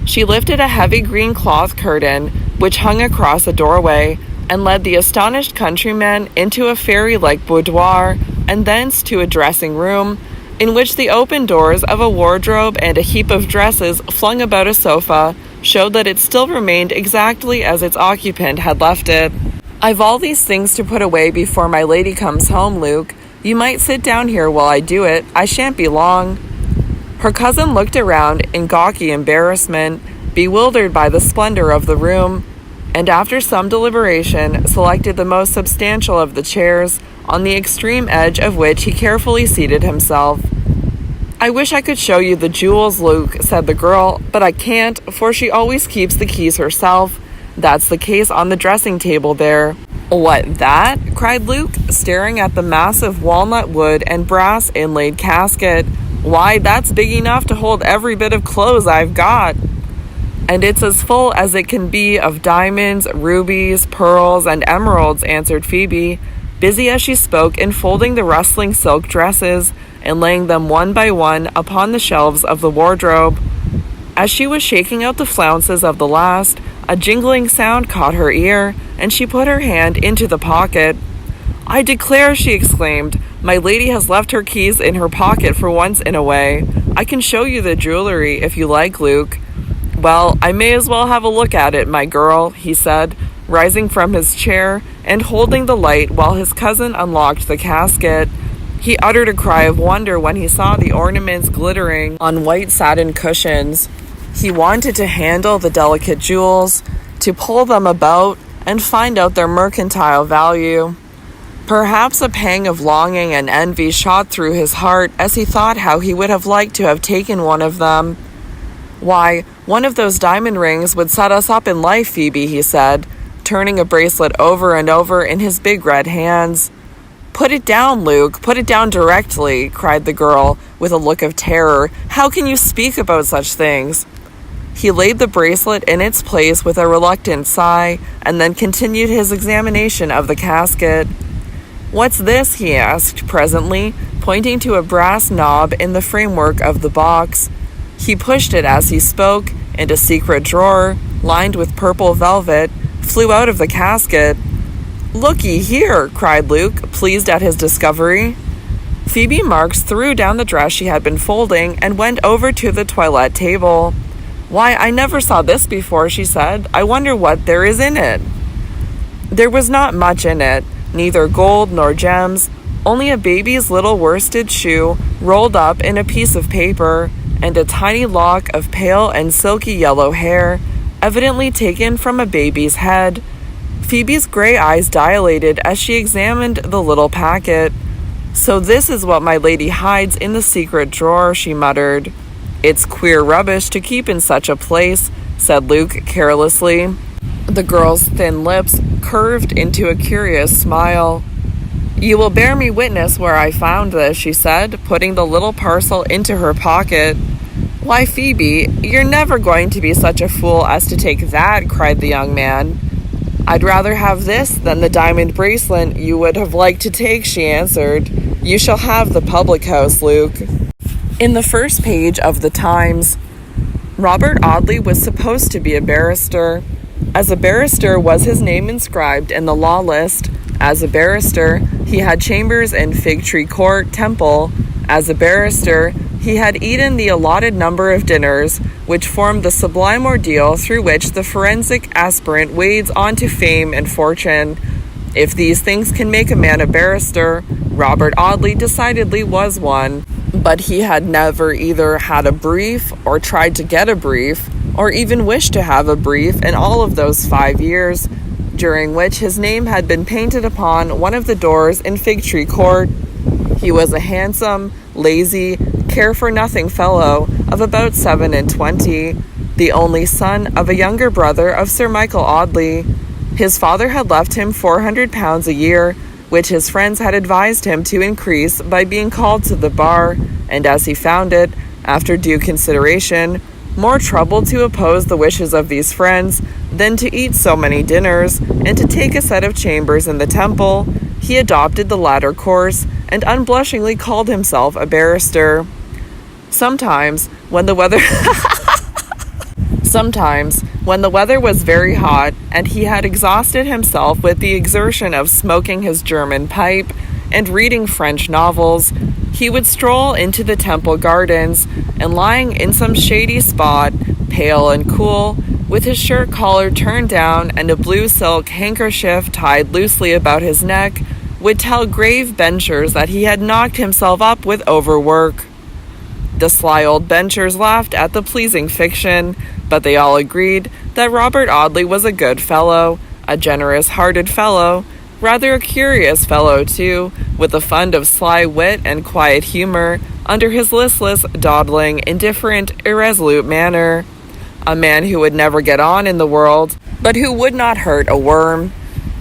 She lifted a heavy green cloth curtain, which hung across a doorway, and led the astonished countryman into a fairy-like boudoir, and thence to a dressing-room, in which the open doors of a wardrobe and a heap of dresses flung about a sofa showed that it still remained exactly as its occupant had left it. "I've all these things to put away before my lady comes home, Luke. You might sit down here while I do it. I shan't be long." Her cousin looked around in gawky embarrassment, bewildered by the splendor of the room, and after some deliberation selected the most substantial of the chairs, on the extreme edge of which he carefully seated himself. "I wish I could show you the jewels, Luke," said the girl, "but I can't, for she always keeps the keys herself. That's the case on the dressing table there." "What, that?" cried Luke, staring at the massive walnut wood and brass inlaid casket. "Why, that's big enough to hold every bit of clothes I've got." "And it's as full as it can be of diamonds, rubies, pearls, and emeralds," answered Phoebe, busy as she spoke in folding the rustling silk dresses and laying them one by one upon the shelves of the wardrobe. As she was shaking out the flounces of the last, a jingling sound caught her ear, and she put her hand into the pocket. "I declare," she exclaimed, "my lady has left her keys in her pocket for once in a way. I can show you the jewelry, if you like, Luke." "Well, I may as well have a look at it, my girl," he said, rising from his chair and holding the light while his cousin unlocked the casket. He uttered a cry of wonder when he saw the ornaments glittering on white satin cushions. He wanted to handle the delicate jewels, to pull them about and find out their mercantile value. Perhaps a pang of longing and envy shot through his heart as he thought how he would have liked to have taken one of them. "Why, one of those diamond rings would set us up in life, Phoebe," he said, turning a bracelet over and over in his big red hands. "Put it down, Luke, put it down directly," cried the girl, with a look of terror. "How can you speak about such things?" He laid the bracelet in its place with a reluctant sigh, and then continued his examination of the casket. "What's this?" he asked presently, pointing to a brass knob in the framework of the box. He pushed it as he spoke, and a secret drawer, lined with purple velvet, flew out of the casket. "Looky here," cried Luke, pleased at his discovery. Phoebe Marks threw down the dress she had been folding and went over to the toilette table. "Why, I never saw this before," she said. "I wonder what there is in it." There was not much in it, neither gold nor gems, only a baby's little worsted shoe rolled up in a piece of paper, and a tiny lock of pale and silky yellow hair, evidently taken from a baby's head. Phoebe's gray eyes dilated as she examined the little packet. "So this is what my lady hides in the secret drawer," she muttered. "It's queer rubbish to keep in such a place," said Luke carelessly. The girl's thin lips curved into a curious smile. "You will bear me witness where I found this," she said, putting the little parcel into her pocket. "Why, Phoebe, you're never going to be such a fool as to take that," cried the young man. "I'd rather have this than the diamond bracelet you would have liked to take," she answered. "You shall have the public house, Luke." In the first page of the Times, Robert Audley was supposed to be a barrister. As a barrister was his name inscribed in the law list. As a barrister, he had chambers in Fig Tree Court, Temple. As a barrister, he had eaten the allotted number of dinners, which formed the sublime ordeal through which the forensic aspirant wades on to fame and fortune. If these things can make a man a barrister, Robert Audley decidedly was one. But he had never either had a brief, or tried to get a brief, or even wished to have a brief in all of those 5 years, during which his name had been painted upon one of the doors in Fig Tree Court. He was a handsome, lazy, care-for-nothing fellow of about 27, the only son of a younger brother of Sir Michael Audley. His father had left him £400 a year, which his friends had advised him to increase by being called to the bar, and as he found it, after due consideration, more trouble to oppose the wishes of these friends than to eat so many dinners and to take a set of chambers in the Temple, he adopted the latter course and unblushingly called himself a barrister. Sometimes, when the weather was very hot and he had exhausted himself with the exertion of smoking his German pipe and reading French novels, he would stroll into the Temple gardens, and lying in some shady spot, pale and cool, with his shirt collar turned down and a blue silk handkerchief tied loosely about his neck, would tell grave benchers that he had knocked himself up with overwork. The sly old benchers laughed at the pleasing fiction, but they all agreed that Robert Audley was a good fellow, a generous-hearted fellow, rather a curious fellow, too, with a fund of sly wit and quiet humor under his listless, dawdling, indifferent, irresolute manner. A man who would never get on in the world, but who would not hurt a worm.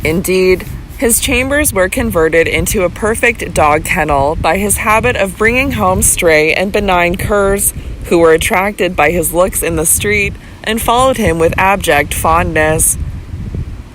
Indeed, his chambers were converted into a perfect dog kennel by his habit of bringing home stray and benign curs who were attracted by his looks in the street and followed him with abject fondness.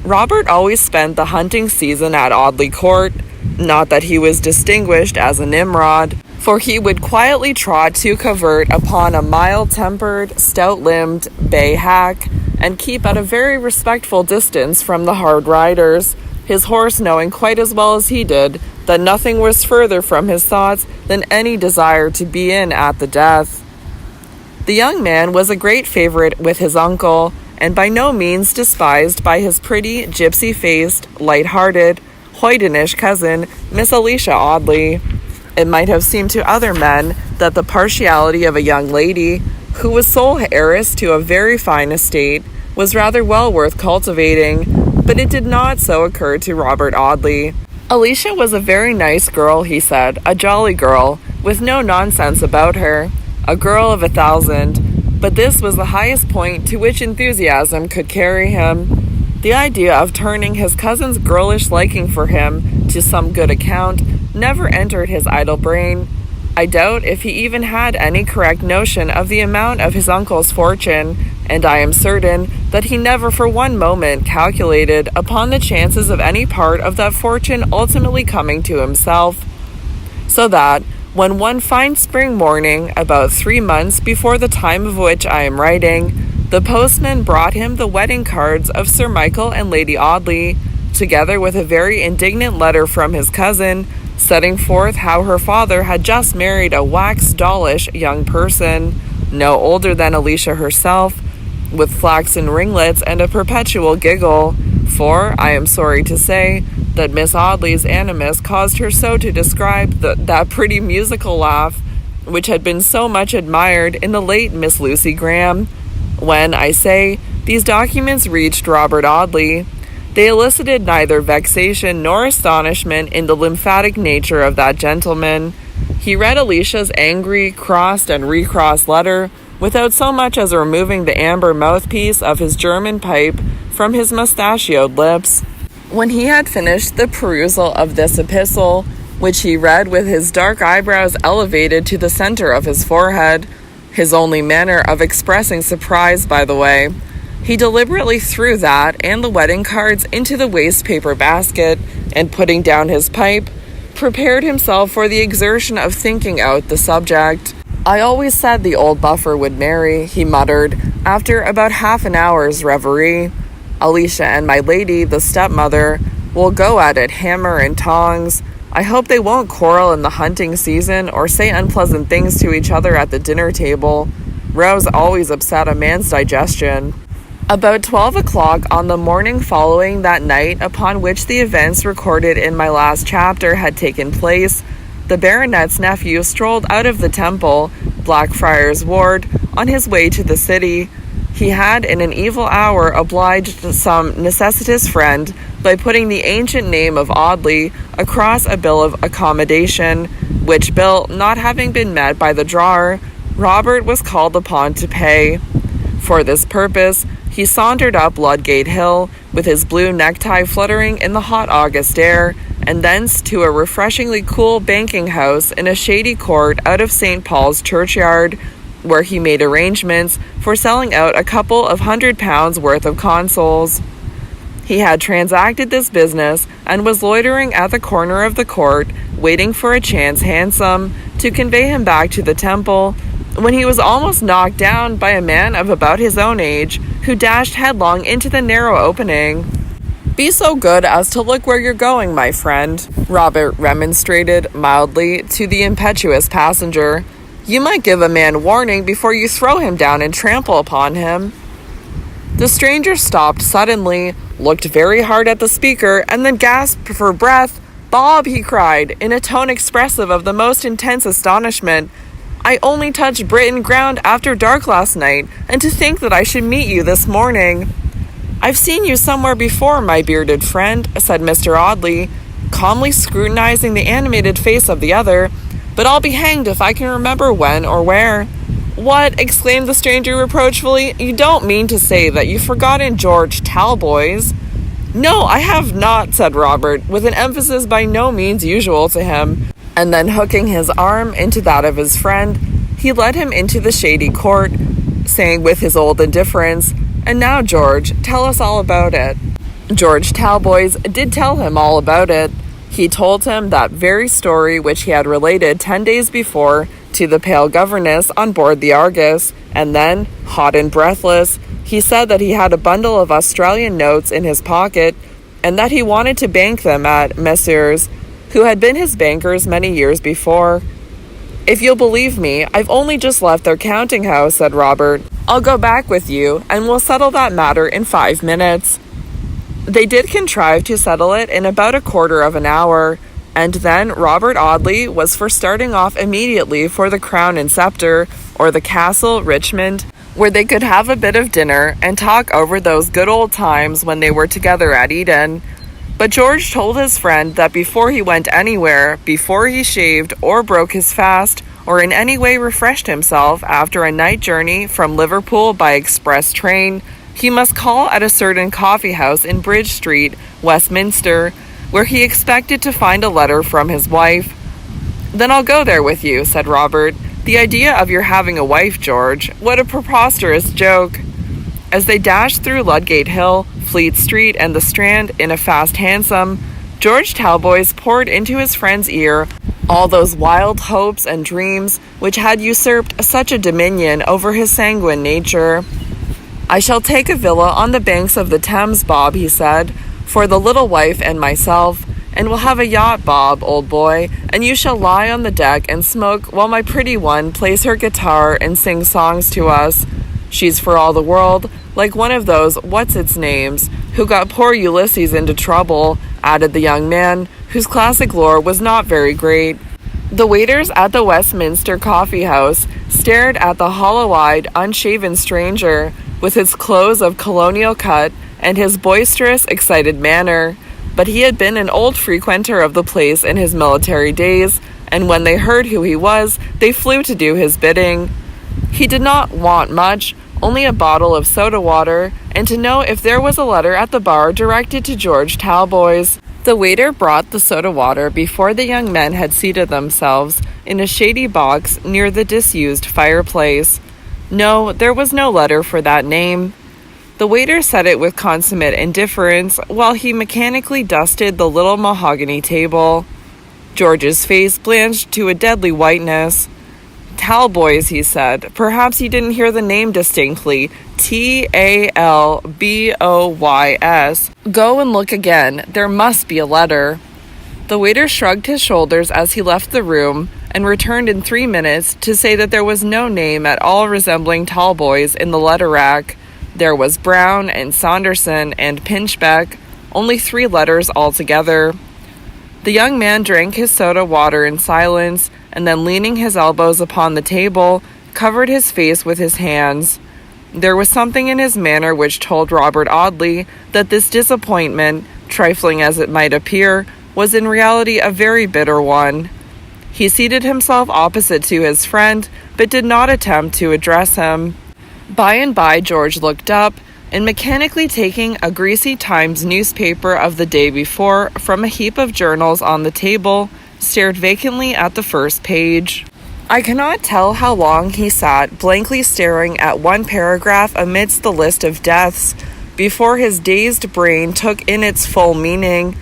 Robert always spent the hunting season at Audley Court, not that he was distinguished as a Nimrod, for he would quietly trot to covert upon a mild-tempered, stout-limbed bay hack, and keep at a very respectful distance from the hard riders, his horse knowing quite as well as he did that nothing was further from his thoughts than any desire to be in at the death. The young man was a great favorite with his uncle, and by no means despised by his pretty, gypsy-faced, light-hearted, hoydenish cousin, Miss Alicia Audley. It might have seemed to other men that the partiality of a young lady, who was sole heiress to a very fine estate, was rather well worth cultivating, but it did not so occur to Robert Audley. Alicia was a very nice girl, he said, a jolly girl, with no nonsense about her, a girl of 1,000, but this was the highest point to which enthusiasm could carry him. The idea of turning his cousin's girlish liking for him to some good account never entered his idle brain. I doubt if he even had any correct notion of the amount of his uncle's fortune, and I am certain that he never for one moment calculated upon the chances of any part of that fortune ultimately coming to himself. So that, when one fine spring morning, about 3 months before the time of which I am writing, the postman brought him the wedding cards of Sir Michael and Lady Audley, together with a very indignant letter from his cousin, setting forth how her father had just married a wax-dollish young person, no older than Alicia herself, with flaxen ringlets and a perpetual giggle, for, I am sorry to say, that Miss Audley's animus caused her so to describe that pretty musical laugh, which had been so much admired in the late Miss Lucy Graham. When, I say, these documents reached Robert Audley, they elicited neither vexation nor astonishment in the lymphatic nature of that gentleman. He read Alicia's angry, crossed and recrossed letter without so much as removing the amber mouthpiece of his German pipe from his mustachioed lips. When he had finished the perusal of this epistle, which he read with his dark eyebrows elevated to the center of his forehead, his only manner of expressing surprise, by the way, he deliberately threw that and the wedding cards into the waste paper basket, and putting down his pipe, prepared himself for the exertion of thinking out the subject. I always said the old buffer would marry, he muttered, after about half an hour's reverie. Alicia and my lady, the stepmother, will go at it hammer and tongs. I hope they won't quarrel in the hunting season or say unpleasant things to each other at the dinner table. Rows always upset a man's digestion. About 12 o'clock on the morning following that night upon which the events recorded in my last chapter had taken place, the baronet's nephew strolled out of the Temple, Blackfriars Ward, on his way to the city. He had in an evil hour obliged some necessitous friend by putting the ancient name of Audley across a bill of accommodation, which bill not having been met by the drawer, Robert was called upon to pay. For this purpose, he sauntered up Ludgate Hill, with his blue necktie fluttering in the hot August air, and thence to a refreshingly cool banking house in a shady court out of St. Paul's churchyard, where he made arrangements for selling out a couple of £100 worth of consols. He had transacted this business and was loitering at the corner of the court, waiting for a chance hansom to convey him back to the Temple, when he was almost knocked down by a man of about his own age, who dashed headlong into the narrow opening. "Be so good as to look where you're going, my friend," Robert remonstrated mildly to the impetuous passenger. "You might give a man warning before you throw him down and trample upon him." The stranger stopped suddenly, looked very hard at the speaker, and then gasped for breath. "Bob," he cried, in a tone expressive of the most intense astonishment, "I only touched Braddon ground after dark last night, and to think that I should meet you this morning." "I've seen you somewhere before, my bearded friend," said Mr. Audley, calmly scrutinizing the animated face of the other, "but I'll be hanged if I can remember when or where." "What?" exclaimed the stranger reproachfully. "You don't mean to say that you've forgotten George Talboys?" "No, I have not," said Robert, with an emphasis by no means usual to him, and then hooking his arm into that of his friend, he led him into the shady court, saying with his old indifference, "And now, George, tell us all about it." George Talboys did tell him all about it. He told him that very story which he had related 10 days before to the pale governess on board the Argus, and then, hot and breathless, he said that he had a bundle of Australian notes in his pocket, and that he wanted to bank them at Messrs., who had been his bankers many years before. "If you'll believe me, I've only just left their counting house," said Robert. "I'll go back with you, and we'll settle that matter in 5 minutes." They did contrive to settle it in about a quarter of an hour, and then Robert Audley was for starting off immediately for the Crown and Sceptre, or the Castle, Richmond, where they could have a bit of dinner and talk over those good old times when they were together at Eden. But George told his friend that before he went anywhere, before he shaved or broke his fast, or in any way refreshed himself after a night journey from Liverpool by express train, he must call at a certain coffee house in Bridge Street, Westminster, where he expected to find a letter from his wife. "Then I'll go there with you," said Robert. "The idea of your having a wife, George. What a preposterous joke." As they dashed through Ludgate Hill, Fleet Street, and the Strand in a fast hansom, George Talboys poured into his friend's ear all those wild hopes and dreams which had usurped such a dominion over his sanguine nature. "I shall take a villa on the banks of the Thames, Bob," he said, "for the little wife and myself, and we'll have a yacht, Bob, old boy, and you shall lie on the deck and smoke while my pretty one plays her guitar and sings songs to us. She's for all the world like one of those what's-its-names who got poor Ulysses into trouble," added the young man, whose classic lore was not very great. The waiters at the Westminster coffee house stared at the hollow-eyed, unshaven stranger, with his clothes of colonial cut and his boisterous, excited manner. But he had been an old frequenter of the place in his military days, and when they heard who he was, they flew to do his bidding. He did not want much, only a bottle of soda water, and to know if there was a letter at the bar directed to George Talboys. The waiter brought the soda water before the young men had seated themselves in a shady box near the disused fireplace. No, there was no letter for that name. The waiter said it with consummate indifference while he mechanically dusted the little mahogany table. George's face blanched to a deadly whiteness. "Talboys," he said. "Perhaps you didn't hear the name distinctly. Talboys. Go and look again. There must be a letter." The waiter shrugged his shoulders as he left the room and returned in 3 minutes to say that there was no name at all resembling Talboys in the letter rack. There was Brown and Saunderson and Pinchbeck, only 3 letters altogether. The young man drank his soda water in silence, and then leaning his elbows upon the table, covered his face with his hands. There was something in his manner which told Robert Audley that this disappointment, trifling as it might appear, was in reality a very bitter one. He seated himself opposite to his friend, but did not attempt to address him. By and by George looked up, and mechanically taking a greasy Times newspaper of the day before from a heap of journals on the table, stared vacantly at the first page. I cannot tell how long he sat blankly staring at one paragraph amidst the list of deaths before his dazed brain took in its full meaning,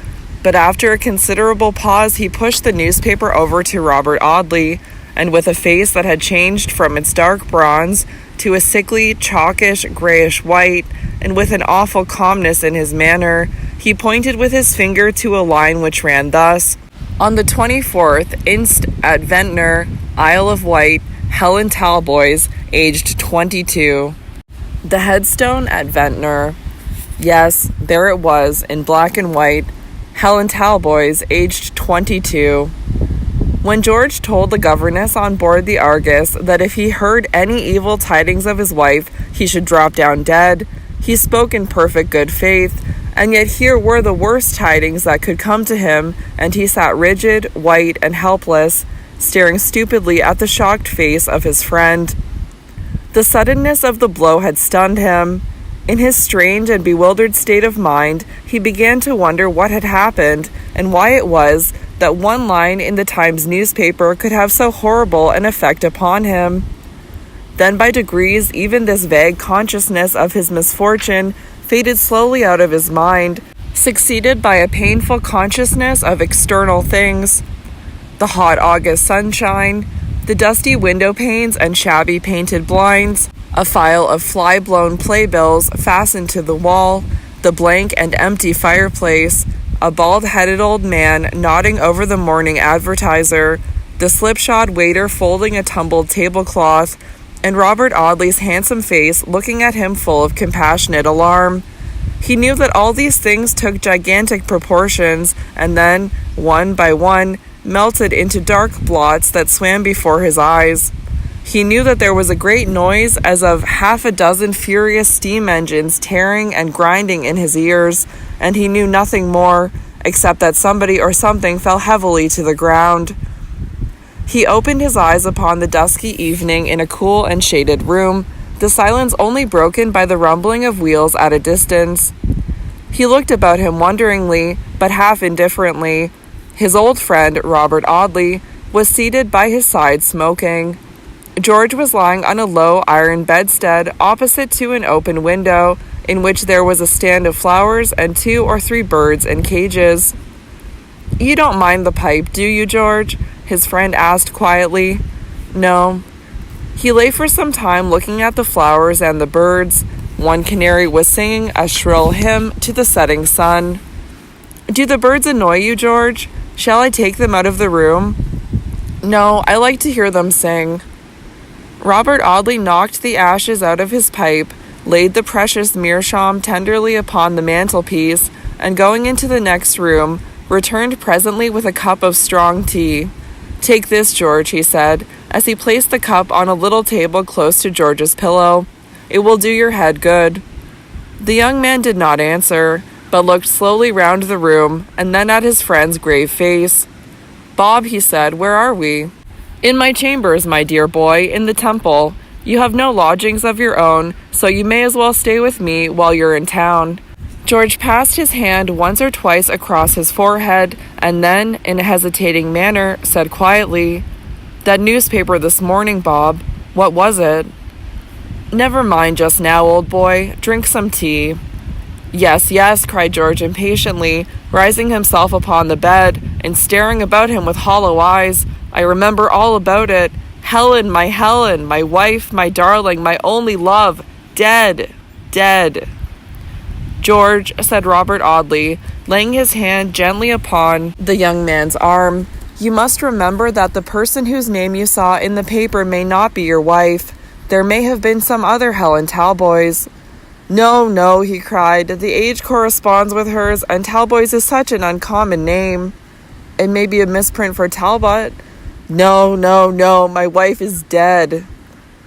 but after a considerable pause he pushed the newspaper over to Robert Audley, and with a face that had changed from its dark bronze to a sickly, chalkish, grayish white, and with an awful calmness in his manner, he pointed with his finger to a line which ran thus: "On the 24th inst. at Ventnor, Isle of Wight, Helen Talboys, aged 22. The headstone at Ventnor. Yes, there it was, in black and white. Helen Talboys, aged 22. When George told the governess on board the Argus that if he heard any evil tidings of his wife, he should drop down dead, he spoke in perfect good faith, and yet here were the worst tidings that could come to him, and he sat rigid, white, and helpless, staring stupidly at the shocked face of his friend. The suddenness of the blow had stunned him. In his strange and bewildered state of mind, he began to wonder what had happened, and why it was that one line in the Times newspaper could have so horrible an effect upon him. Then by degrees even this vague consciousness of his misfortune faded slowly out of his mind, succeeded by a painful consciousness of external things. The hot August sunshine, the dusty window panes and shabby painted blinds, a file of fly-blown playbills fastened to the wall, the blank and empty fireplace, a bald-headed old man nodding over the morning advertiser, the slipshod waiter folding a tumbled tablecloth, and Robert Audley's handsome face looking at him full of compassionate alarm. He knew that all these things took gigantic proportions, and then, one by one, melted into dark blots that swam before his eyes. He knew that there was a great noise as of half a dozen furious steam engines tearing and grinding in his ears, and he knew nothing more, except that somebody or something fell heavily to the ground. He opened his eyes upon the dusky evening in a cool and shaded room, the silence only broken by the rumbling of wheels at a distance. He looked about him wonderingly, but half indifferently. His old friend, Robert Audley, was seated by his side smoking. George was lying on a low iron bedstead opposite to an open window, in which there was a stand of flowers and 2 or 3 birds in cages. "You don't mind the pipe, do you, George?" his friend asked quietly. "No." He lay for some time looking at the flowers and the birds. One canary was singing a shrill hymn to the setting sun. "Do the birds annoy you, George? Shall I take them out of the room?" "No, I like to hear them sing." Robert Audley knocked the ashes out of his pipe, laid the precious meerschaum tenderly upon the mantelpiece, and going into the next room, returned presently with a cup of strong tea. "Take this, George," he said, as he placed the cup on a little table close to George's pillow. "It will do your head good." The young man did not answer, but looked slowly round the room, and then at his friend's grave face. "Bob," he said, "where are we?" "In my chambers, my dear boy, in the Temple. You have no lodgings of your own, so you may as well stay with me while you're in town." George passed his hand once or twice across his forehead, and then, in a hesitating manner, said quietly, "That newspaper this morning, Bob. What was it?" "Never mind just now, old boy. Drink some tea." "Yes, yes," cried George impatiently, rising himself upon the bed, and staring about him with hollow eyes. "I remember all about it. Helen, my wife, my darling, my only love, dead, dead." "George," said Robert Audley, laying his hand gently upon the young man's arm, "you must remember that the person whose name you saw in the paper may not be your wife. There may have been some other Helen Talboys." "No, no," he cried, "the age corresponds with hers, and Talboys is such an uncommon name." "It may be a misprint for Talbot." "No, no, no, my wife is dead."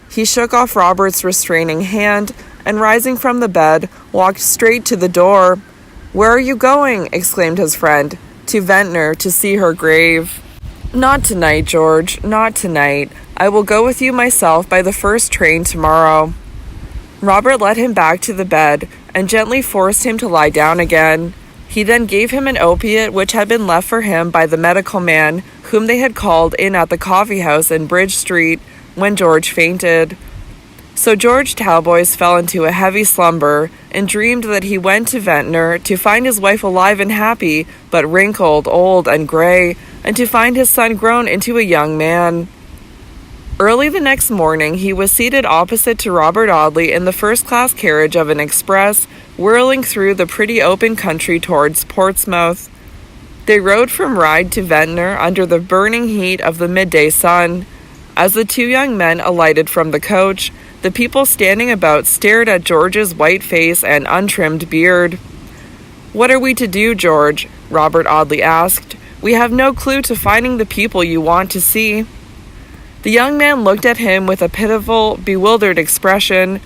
He shook off Robert's restraining hand, and rising from the bed, walked straight to the door. "Where are you going?" exclaimed his friend. "To Ventnor, to see her grave." "Not tonight, George, not tonight. I will go with you myself by the first train tomorrow." Robert led him back to the bed, and gently forced him to lie down again. He then gave him an opiate which had been left for him by the medical man whom they had called in at the coffee-house in Bridge Street when George fainted. So George Talboys fell into a heavy slumber, and dreamed that he went to Ventnor to find his wife alive and happy, but wrinkled, old, and gray, and to find his son grown into a young man. Early the next morning he was seated opposite to Robert Audley in the first-class carriage of an express, whirling through the pretty open country towards Portsmouth. They rode from Ryde to Ventnor under the burning heat of the midday sun. As the 2 young men alighted from the coach, the people standing about stared at George's white face and untrimmed beard. "What are we to do, George?" Robert Audley asked. "We have no clue to finding the people you want to see." The young man looked at him with a pitiful, bewildered expression.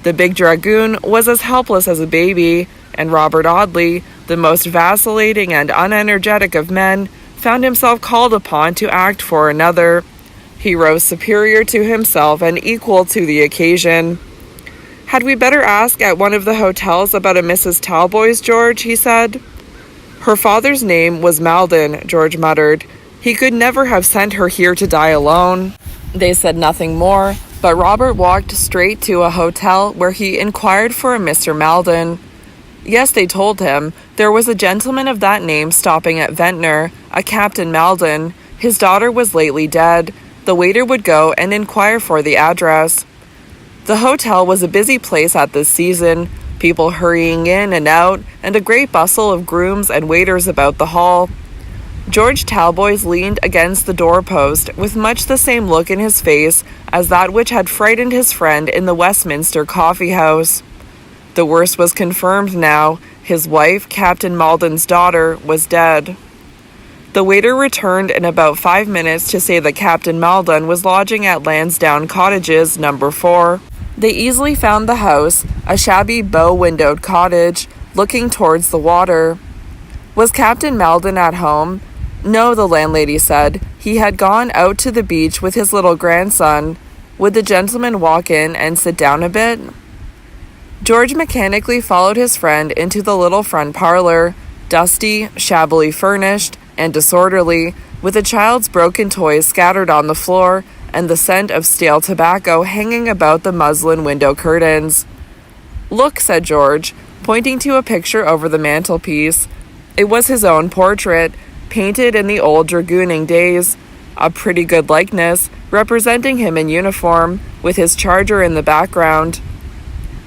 The big dragoon was as helpless as a baby, and Robert Audley, the most vacillating and unenergetic of men, found himself called upon to act for another. He rose superior to himself and equal to the occasion. "Had we better ask at one of the hotels about a Mrs. Talboys, George?" he said. "Her father's name was Maldon," George muttered. "He could never have sent her here to die alone." They said nothing more, but Robert walked straight to a hotel where he inquired for a Mr. Maldon. Yes, they told him, there was a gentleman of that name stopping at Ventnor, a Captain Maldon. His daughter was lately dead. The waiter would go and inquire for the address. The hotel was a busy place at this season, people hurrying in and out, and a great bustle of grooms and waiters about the hall. George Talboys leaned against the doorpost with much the same look in his face as that which had frightened his friend in the Westminster coffee-house. The worst was confirmed now. His wife, Captain Maldon's daughter, was dead. The waiter returned in about 5 minutes to say that Captain Maldon was lodging at Lansdowne Cottages, number 4. They easily found the house, a shabby bow-windowed cottage, looking towards the water. Was Captain Maldon at home? No, the landlady said. He had gone out to the beach with his little grandson. Would the gentleman walk in and sit down a bit? George mechanically followed his friend into the little front parlor, dusty, shabbily furnished, and disorderly, with a child's broken toys scattered on the floor and the scent of stale tobacco hanging about the muslin window curtains. "Look," said George, pointing to a picture over the mantelpiece. It was his own portrait, painted in the old dragooning days, a pretty good likeness, representing him in uniform, with his charger in the background.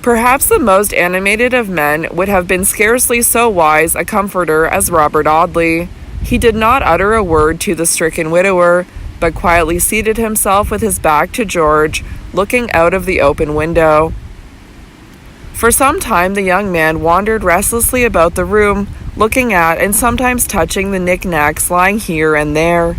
Perhaps the most animated of men would have been scarcely so wise a comforter as Robert Audley. He did not utter a word to the stricken widower, but quietly seated himself with his back to George, looking out of the open window. For some time the young man wandered restlessly about the room, looking at and sometimes touching the knick-knacks lying here and there.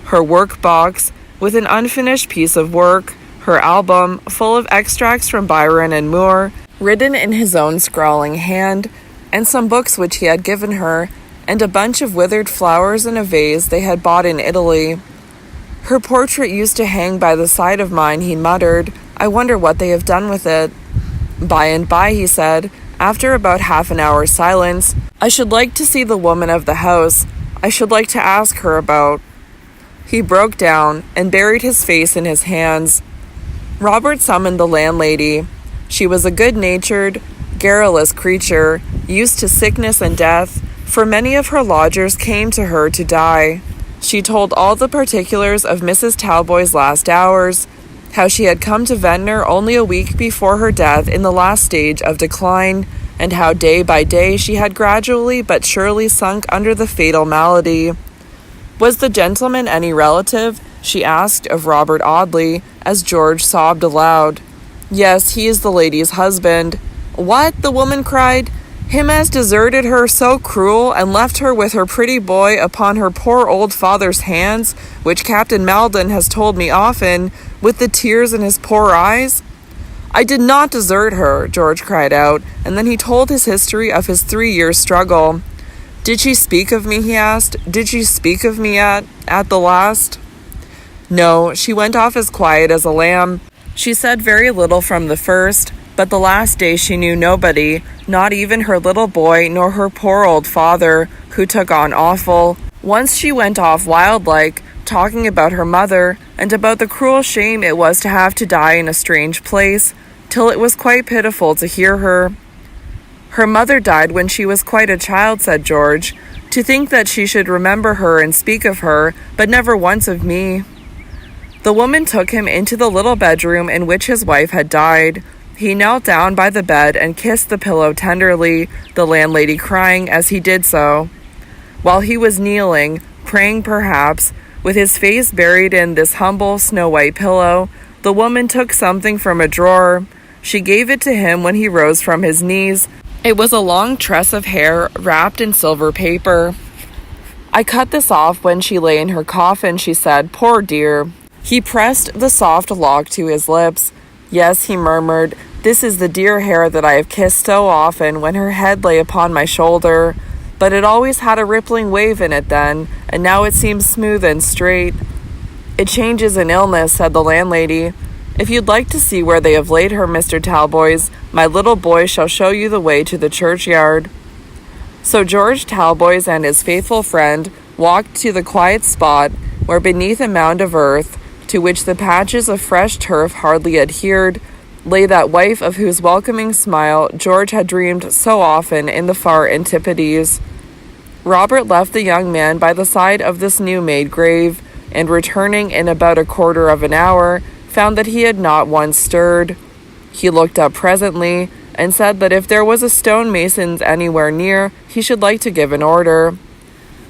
Her work-box, with an unfinished piece of work, her album, full of extracts from Byron and Moore, written in his own scrawling hand, and some books which he had given her, and a bunch of withered flowers in a vase they had bought in Italy. "Her portrait used to hang by the side of mine," he muttered. "I wonder what they have done with it." "By and by," he said, after about half an hour's silence, "I should like to see the woman of the house. I should like to ask her about—" He broke down and buried his face in his hands. Robert summoned the landlady. She was a good-natured, garrulous creature, used to sickness and death, for many of her lodgers came to her to die. She told all the particulars of Mrs. Talboys' last hours, how she had come to Ventnor only a week before her death in the last stage of decline, and how day by day she had gradually but surely sunk under the fatal malady. Was the gentleman any relative? She asked of Robert Audley, as George sobbed aloud. "Yes, he is the lady's husband." "What?" the woman cried. "Him as deserted her so cruel, and left her with her pretty boy upon her poor old father's hands, which Captain Maldon has told me often, with the tears in his poor eyes?" "I did not desert her," George cried out, and then he told his history of his 3 years' struggle. "Did she speak of me?" he asked. "Did she speak of me at the last?" "No, she went off as quiet as a lamb. She said very little from the first, but the last day she knew nobody, not even her little boy nor her poor old father, who took on awful. Once she went off wild-like, talking about her mother, and about the cruel shame it was to have to die in a strange place, till it was quite pitiful to hear her." "Her mother died when she was quite a child," said George. "To think that she should remember her and speak of her, but never once of me." The woman took him into the little bedroom in which his wife had died. He knelt down by the bed and kissed the pillow tenderly, the landlady crying as he did so. While he was kneeling, praying perhaps, with his face buried in this humble snow-white pillow, the woman took something from a drawer. She gave it to him when he rose from his knees. It was a long tress of hair wrapped in silver paper. "I cut this off when she lay in her coffin," she said. "Poor dear." He pressed the soft lock to his lips. "Yes," he murmured, "this is the dear hair that I have kissed so often when her head lay upon my shoulder. But it always had a rippling wave in it then, and now it seems smooth and straight." "It changes in illness," said the landlady. "If you'd like to see where they have laid her, Mr. Talboys, my little boy shall show you the way to the churchyard." So George Talboys and his faithful friend walked to the quiet spot where, beneath a mound of earth, to which the patches of fresh turf hardly adhered, lay that wife of whose welcoming smile George had dreamed so often in the far antipodes. Robert left the young man by the side of this new-made grave, and returning in about a quarter of an hour, found that he had not once stirred. He looked up presently, and said that if there was a stonemason's anywhere near, he should like to give an order.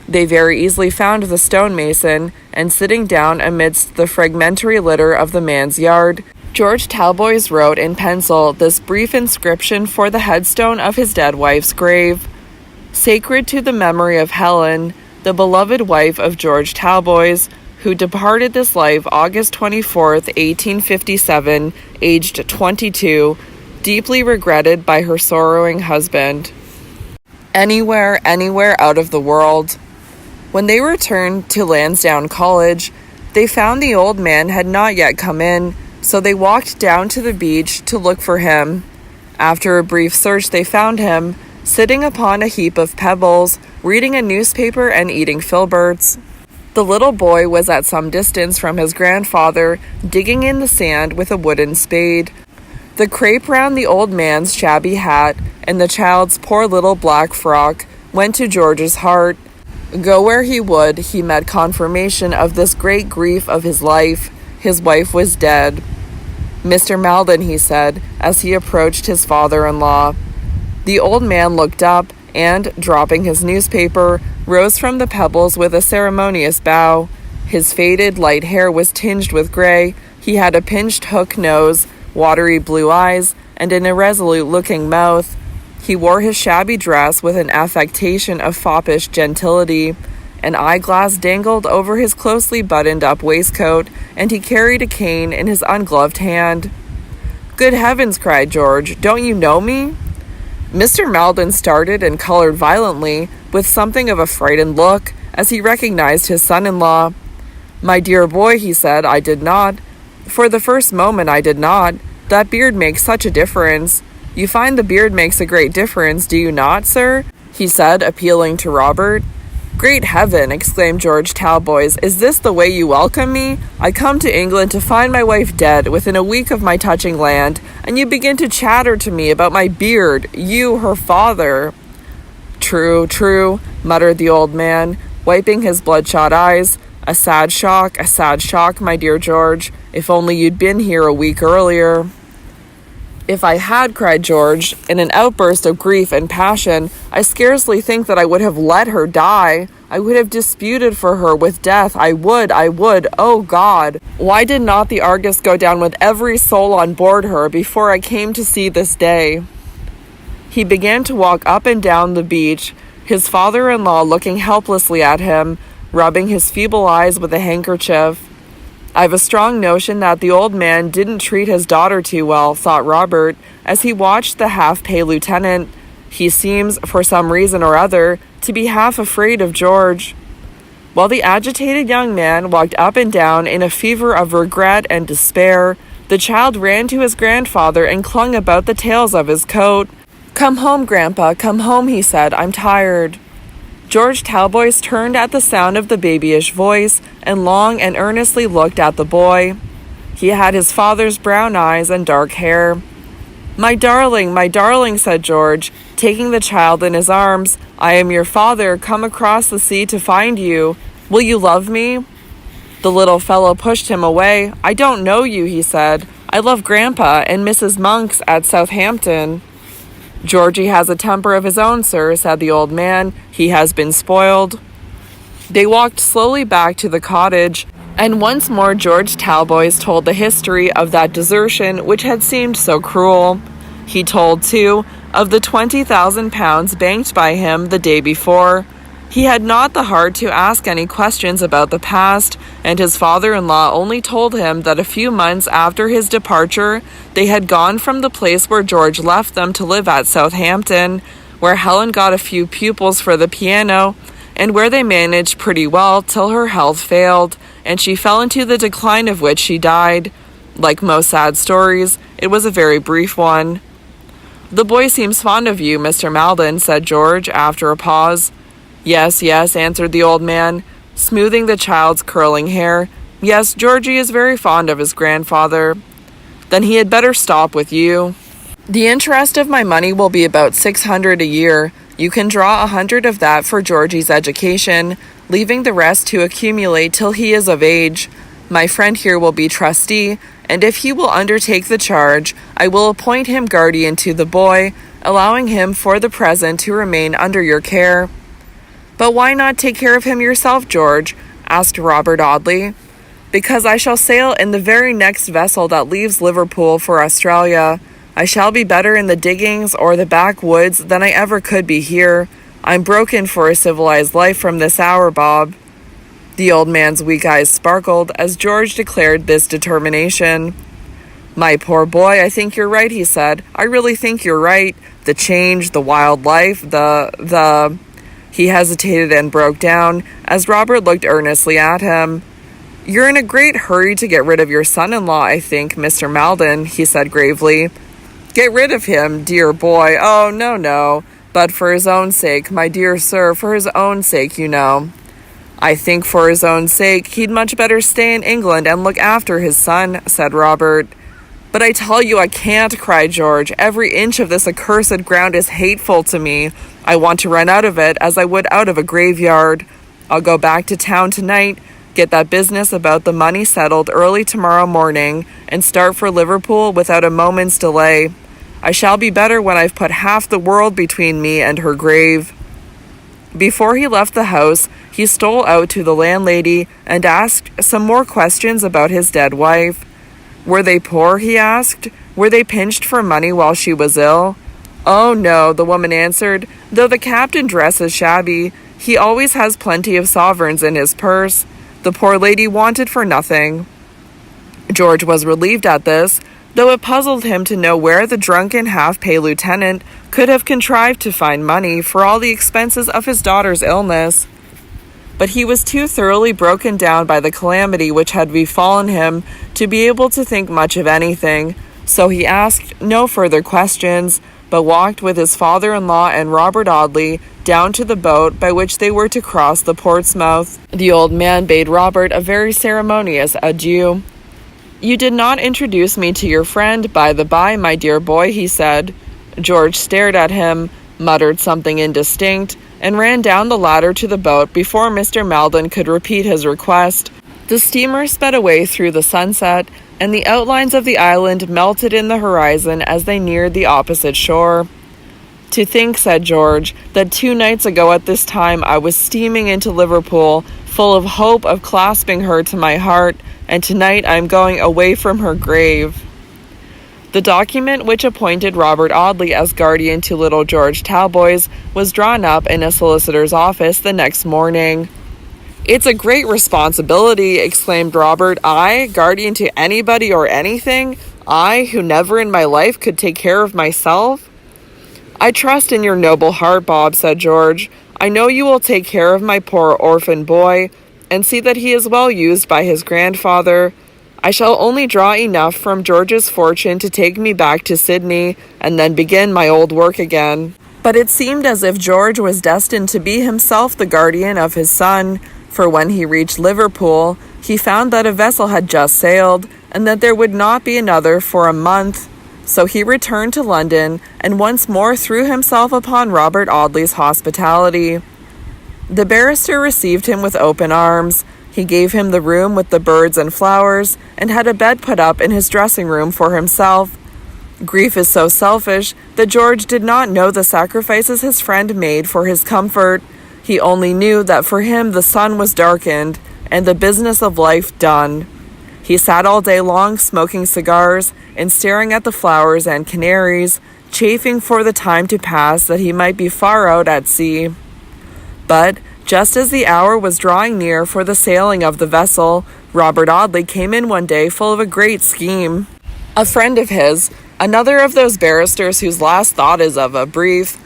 They very easily found the stonemason, and sitting down amidst the fragmentary litter of the man's yard, George Talboys wrote in pencil this brief inscription for the headstone of his dead wife's grave: "Sacred to the memory of Helen, the beloved wife of George Talboys, who departed this life August 24th, 1857, aged 22, deeply regretted by her sorrowing husband. Anywhere, anywhere out of the world. When they returned to Lansdowne College, they found the old man had not yet come in, so they walked down to the beach to look for him. After a brief search, they found him, sitting upon a heap of pebbles, reading a newspaper and eating filberts. The little boy was at some distance from his grandfather, digging in the sand with a wooden spade. The crape round the old man's shabby hat and the child's poor little black frock went to George's heart. Go where he would, he met confirmation of this great grief of his life. His wife was dead. "Mr. Maldon," he said, as he approached his father-in-law. The old man looked up and, dropping his newspaper, rose from the pebbles with a ceremonious bow. His faded, light hair was tinged with gray. He had a pinched hook nose, watery blue eyes, and an irresolute-looking mouth. He wore his shabby dress with an affectation of foppish gentility. An eyeglass dangled over his closely buttoned-up waistcoat, and he carried a cane in his ungloved hand. "Good heavens!" cried George. "Don't you know me?" Mr. Maldon started and colored violently, with something of a frightened look, as he recognized his son-in-law. "My dear boy," he said, "I did not. For the first moment I did not. That beard makes such a difference. You find the beard makes a great difference, do you not, sir?" he said, appealing to Robert. "Great heaven!" exclaimed George Talboys. "Is this the way you welcome me? I come to England to find my wife dead within a week of my touching land, and you begin to chatter to me about my beard, you, her father." "True, true," muttered the old man, wiping his bloodshot eyes. A sad shock, my dear George. If only you'd been here a week earlier." "If I had," cried George, in an outburst of grief and passion, "I scarcely think that I would have let her die. I would have disputed for her with death. I would. Oh, God! Why did not the Argus go down with every soul on board her before I came to see this day?" He began to walk up and down the beach, his father-in-law looking helplessly at him, rubbing his feeble eyes with a handkerchief. "I've a strong notion that the old man didn't treat his daughter too well," thought Robert, as he watched the half-pay lieutenant. "He seems, for some reason or other, to be half afraid of George." While the agitated young man walked up and down in a fever of regret and despair, the child ran to his grandfather and clung about the tails of his coat. "Come home, Grandpa, come home," he said. "I'm tired." George Talboys turned at the sound of the babyish voice and long and earnestly looked at the boy. He had his father's brown eyes and dark hair. my darling," said George, taking the child in his arms. "I am your father, come across the sea to find you. Will you love me?" The little fellow pushed him away. "I don't know you," he said. "I love Grandpa and Mrs. Monks at Southampton." "Georgie has a temper of his own, sir," said the old man. "He has been spoiled." They walked slowly back to the cottage, and once more George Talboys told the history of that desertion which had seemed so cruel. He told, too, of the £20,000 banked by him the day before. He had not the heart to ask any questions about the past, and his father-in-law only told him that a few months after his departure, they had gone from the place where George left them to live at Southampton, where Helen got a few pupils for the piano, and where they managed pretty well till her health failed, and she fell into the decline of which she died. Like most sad stories, it was a very brief one. "The boy seems fond of you, Mr. Maldon," said George, after a pause. Yes," answered the old man, smoothing the child's curling hair. "Yes, Georgie is very fond of his grandfather." "Then he had better stop with you." "The interest of my money will be about 600 a year. You can draw 100 of that for Georgie's education, leaving the rest to accumulate till he is of age. My friend here will be trustee, and if he will undertake the charge, I will appoint him guardian to the boy, allowing him for the present to remain under your care." "But why not take care of him yourself, George?" asked Robert Audley. "Because I shall sail in the very next vessel that leaves Liverpool for Australia. I shall be better in the diggings or the backwoods than I ever could be here. I'm broken for a civilized life from this hour, Bob." The old man's weak eyes sparkled as George declared this determination. "My poor boy, I think you're right," he said. "I really think you're right. The change, the wild life, the... He hesitated and broke down as Robert looked earnestly at him. "You're in a great hurry to get rid of your son-in-law, I think, Mr. Maldon," he said gravely. "Get rid of him, dear boy? Oh, no. But for his own sake, my dear sir, for his own sake, you know." "I think for his own sake, he'd much better stay in England and look after his son," said Robert. "But I tell you I can't," cried George. "Every inch of this accursed ground is hateful to me. I want to run out of it as I would out of a graveyard. I'll go back to town tonight, get that business about the money settled early tomorrow morning, and start for Liverpool without a moment's delay. I shall be better when I've put half the world between me and her grave." Before he left the house, he stole out to the landlady and asked some more questions about his dead wife. "Were they poor?" he asked. "Were they pinched for money while she was ill?" "Oh, no," the woman answered. "Though the captain dresses shabby, he always has plenty of sovereigns in his purse. The poor lady wanted for nothing." George was relieved at this, though it puzzled him to know where the drunken half-pay lieutenant could have contrived to find money for all the expenses of his daughter's illness. But he was too thoroughly broken down by the calamity which had befallen him to be able to think much of anything, so he asked no further questions, but walked with his father-in-law and Robert Audley down to the boat by which they were to cross the Portsmouth. The old man bade Robert a very ceremonious adieu. "You did not introduce me to your friend, by the by, my dear boy," he said. George stared at him, muttered something indistinct, and ran down the ladder to the boat before Mr. Maldon could repeat his request. The steamer sped away through the sunset, and the outlines of the island melted in the horizon as they neared the opposite shore. "To think," said George, "that 2 nights ago at this time I was steaming into Liverpool, full of hope of clasping her to my heart, and tonight I am going away from her grave." The document which appointed Robert Audley as guardian to little George Talboys was drawn up in a solicitor's office the next morning. "It's a great responsibility," exclaimed Robert. "I, guardian to anybody or anything? I, who never in my life could take care of myself?" "I trust in your noble heart, Bob," said George. "I know you will take care of my poor orphan boy, and see that he is well used by his grandfather. I shall only draw enough from George's fortune to take me back to Sydney, and then begin my old work again." But it seemed as if George was destined to be himself the guardian of his son, for when he reached Liverpool, he found that a vessel had just sailed, and that there would not be another for a month. So he returned to London, and once more threw himself upon Robert Audley's hospitality. The barrister received him with open arms. He gave him the room with the birds and flowers, and had a bed put up in his dressing room for himself. Grief is so selfish that George did not know the sacrifices his friend made for his comfort. He only knew that for him the sun was darkened, and the business of life done. He sat all day long smoking cigars, and staring at the flowers and canaries, chafing for the time to pass that he might be far out at sea. But just as the hour was drawing near for the sailing of the vessel, Robert Audley came in one day full of a great scheme. A friend of his, another of those barristers whose last thought is of a brief,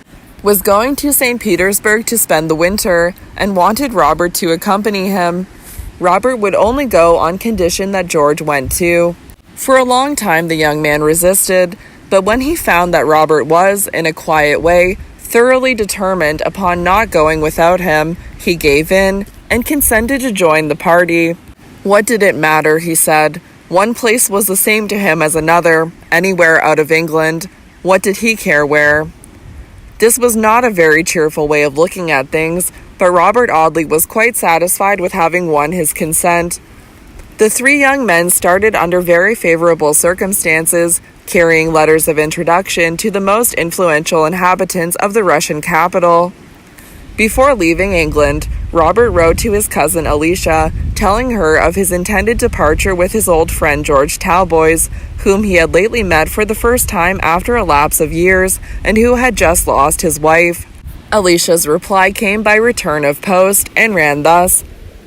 was going to St. Petersburg to spend the winter, and wanted Robert to accompany him. Robert would only go on condition that George went too. For a long time the young man resisted, but when he found that Robert was, in a quiet way, thoroughly determined upon not going without him, he gave in, and consented to join the party. What did it matter, he said. One place was the same to him as another, anywhere out of England. What did he care where? This was not a very cheerful way of looking at things, but Robert Audley was quite satisfied with having won his consent. The 3 young men started under very favorable circumstances, carrying letters of introduction to the most influential inhabitants of the Russian capital. Before leaving England, Robert wrote to his cousin Alicia, telling her of his intended departure with his old friend George Talboys, whom he had lately met for the first time after a lapse of years, and who had just lost his wife. Alicia's reply came by return of post and ran thus: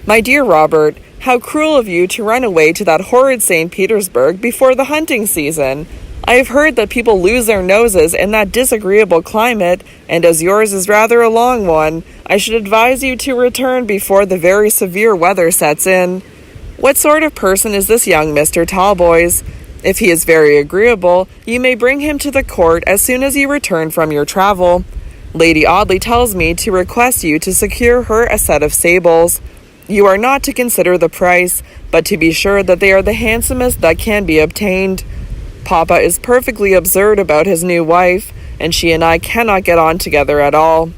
"My dear Robert, how cruel of you to run away to that horrid St. Petersburg before the hunting season. I have heard that people lose their noses in that disagreeable climate, and as yours is rather a long one, I should advise you to return before the very severe weather sets in. What sort of person is this young Mr. Talboys? If he is very agreeable, you may bring him to the court as soon as you return from your travel. Lady Audley tells me to request you to secure her a set of sables. You are not to consider the price, but to be sure that they are the handsomest that can be obtained. Papa is perfectly absurd about his new wife, and she and I cannot get on together at all.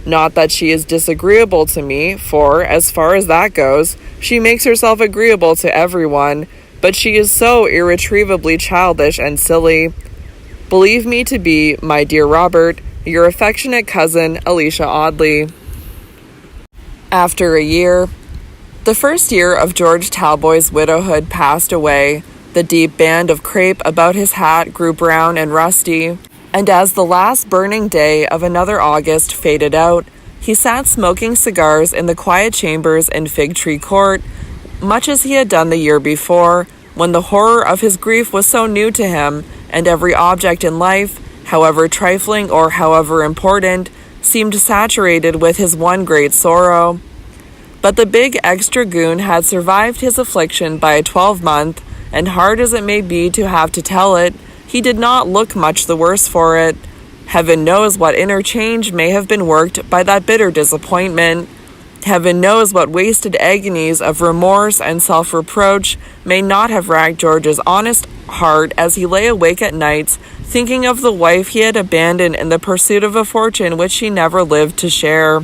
Not that she is disagreeable to me, for, as far as that goes, she makes herself agreeable to everyone, but she is so irretrievably childish and silly. Believe me to be, my dear Robert, your affectionate cousin, Alicia Audley." After a year. The first year of George Talboys' widowhood passed away. The deep band of crape about his hat grew brown and rusty, and as the last burning day of another August faded out, he sat smoking cigars in the quiet chambers in Fig Tree Court, much as he had done the year before, when the horror of his grief was so new to him, and every object in life, however trifling or however important, seemed saturated with his one great sorrow. But the big ex-dragoon had survived his affliction by a 12-month, and hard as it may be to have to tell it, he did not look much the worse for it. Heaven knows what inner change may have been worked by that bitter disappointment. Heaven knows what wasted agonies of remorse and self-reproach may not have racked George's honest heart as he lay awake at nights, thinking of the wife he had abandoned in the pursuit of a fortune which she never lived to share.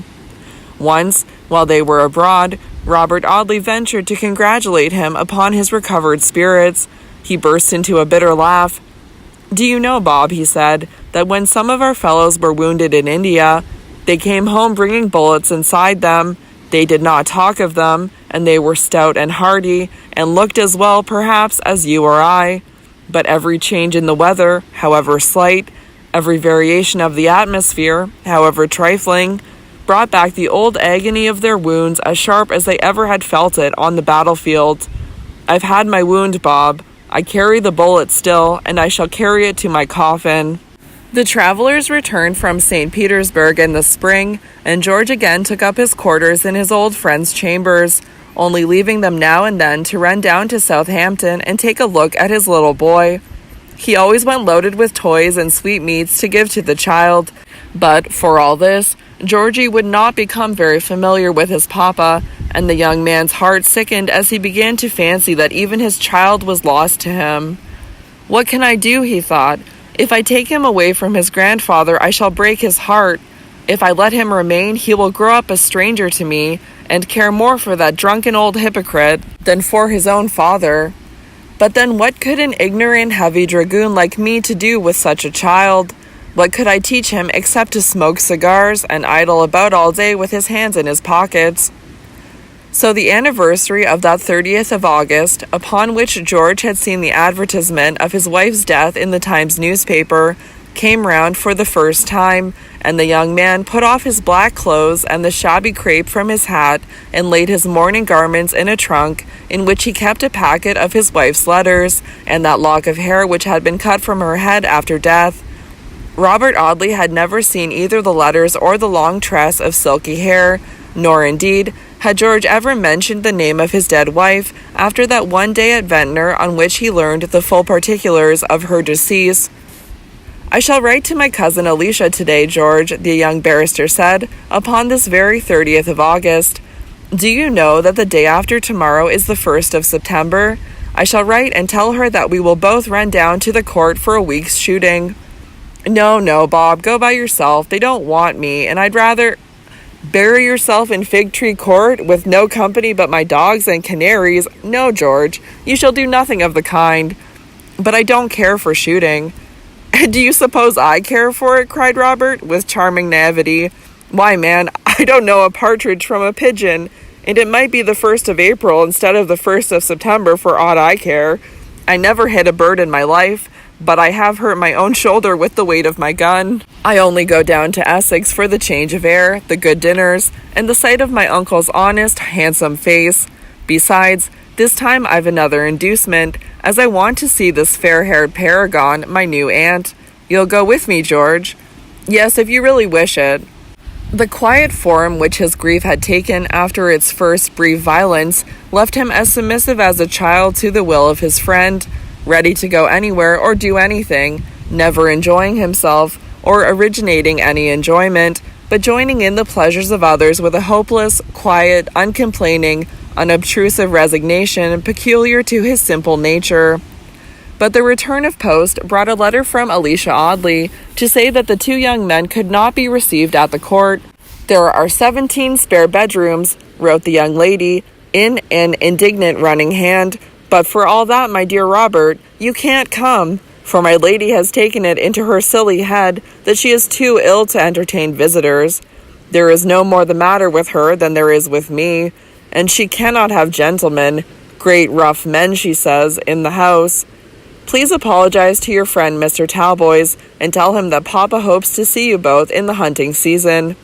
Once, while they were abroad, Robert Audley ventured to congratulate him upon his recovered spirits. He burst into a bitter laugh. "Do you know, Bob," he said, "that when some of our fellows were wounded in India, they came home bringing bullets inside them. They did not talk of them, and they were stout and hardy, and looked as well, perhaps, as you or I. But every change in the weather, however slight, every variation of the atmosphere, however trifling, brought back the old agony of their wounds as sharp as they ever had felt it on the battlefield. I've had my wound, Bob. I carry the bullet still, and I shall carry it to my coffin." The travelers returned from St. Petersburg in the spring, and George again took up his quarters in his old friend's chambers, only leaving them now and then to run down to Southampton and take a look at his little boy. He always went loaded with toys and sweetmeats to give to the child, but, for all this, Georgie would not become very familiar with his papa, and the young man's heart sickened as he began to fancy that even his child was lost to him. "What can I do?" he thought. "If I take him away from his grandfather, I shall break his heart. If I let him remain, he will grow up a stranger to me, and care more for that drunken old hypocrite than for his own father. But then what could an ignorant, heavy dragoon like me to do with such a child? What could I teach him except to smoke cigars and idle about all day with his hands in his pockets?" So the anniversary of that 30th of August, upon which George had seen the advertisement of his wife's death in the Times newspaper, came round for the first time, and the young man put off his black clothes and the shabby crape from his hat, and laid his mourning garments in a trunk, in which he kept a packet of his wife's letters, and that lock of hair which had been cut from her head after death. Robert Audley had never seen either the letters or the long tress of silky hair, nor, indeed, had George ever mentioned the name of his dead wife after that one day at Ventnor on which he learned the full particulars of her decease. "I shall write to my cousin Alicia today, George," the young barrister said, "upon this very 30th of August. Do you know that the day after tomorrow is the 1st of September? I shall write and tell her that we will both run down to the court for a week's shooting." No, Bob, go by yourself. They don't want me, and I'd rather—" "Bury yourself in Fig Tree Court, with no company but my dogs and canaries? No, George, you shall do nothing of the kind. But I don't care for shooting." "Do you suppose I care for it?" cried Robert, with charming naivety. "Why, man, I don't know a partridge from a pigeon, and it might be the 1st of April instead of the 1st of September for aught I care. I never hit a bird in my life, but I have hurt my own shoulder with the weight of my gun. I only go down to Essex for the change of air, the good dinners, and the sight of my uncle's honest, handsome face. Besides, this time I've another inducement, as I want to see this fair-haired paragon, my new aunt. You'll go with me, George? Yes, if you really wish it. The quiet form which his grief had taken after its first brief violence left him as submissive as a child to the will of his friend, ready to go anywhere or do anything, never enjoying himself or originating any enjoyment, but joining in the pleasures of others with a hopeless, quiet, uncomplaining, unobtrusive resignation peculiar to his simple nature. But the return of post brought a letter from Alicia Audley to say that the two young men could not be received at the court. There are 17 spare bedrooms, wrote the young lady, in an indignant running hand, but for all that, my dear Robert, you can't come, for my lady has taken it into her silly head that she is too ill to entertain visitors. There is no more the matter with her than there is with me, and she cannot have gentlemen, great rough men, she says, in the house. Please apologize to your friend Mr. Talboys, and tell him that Papa hopes to see you both in the hunting season.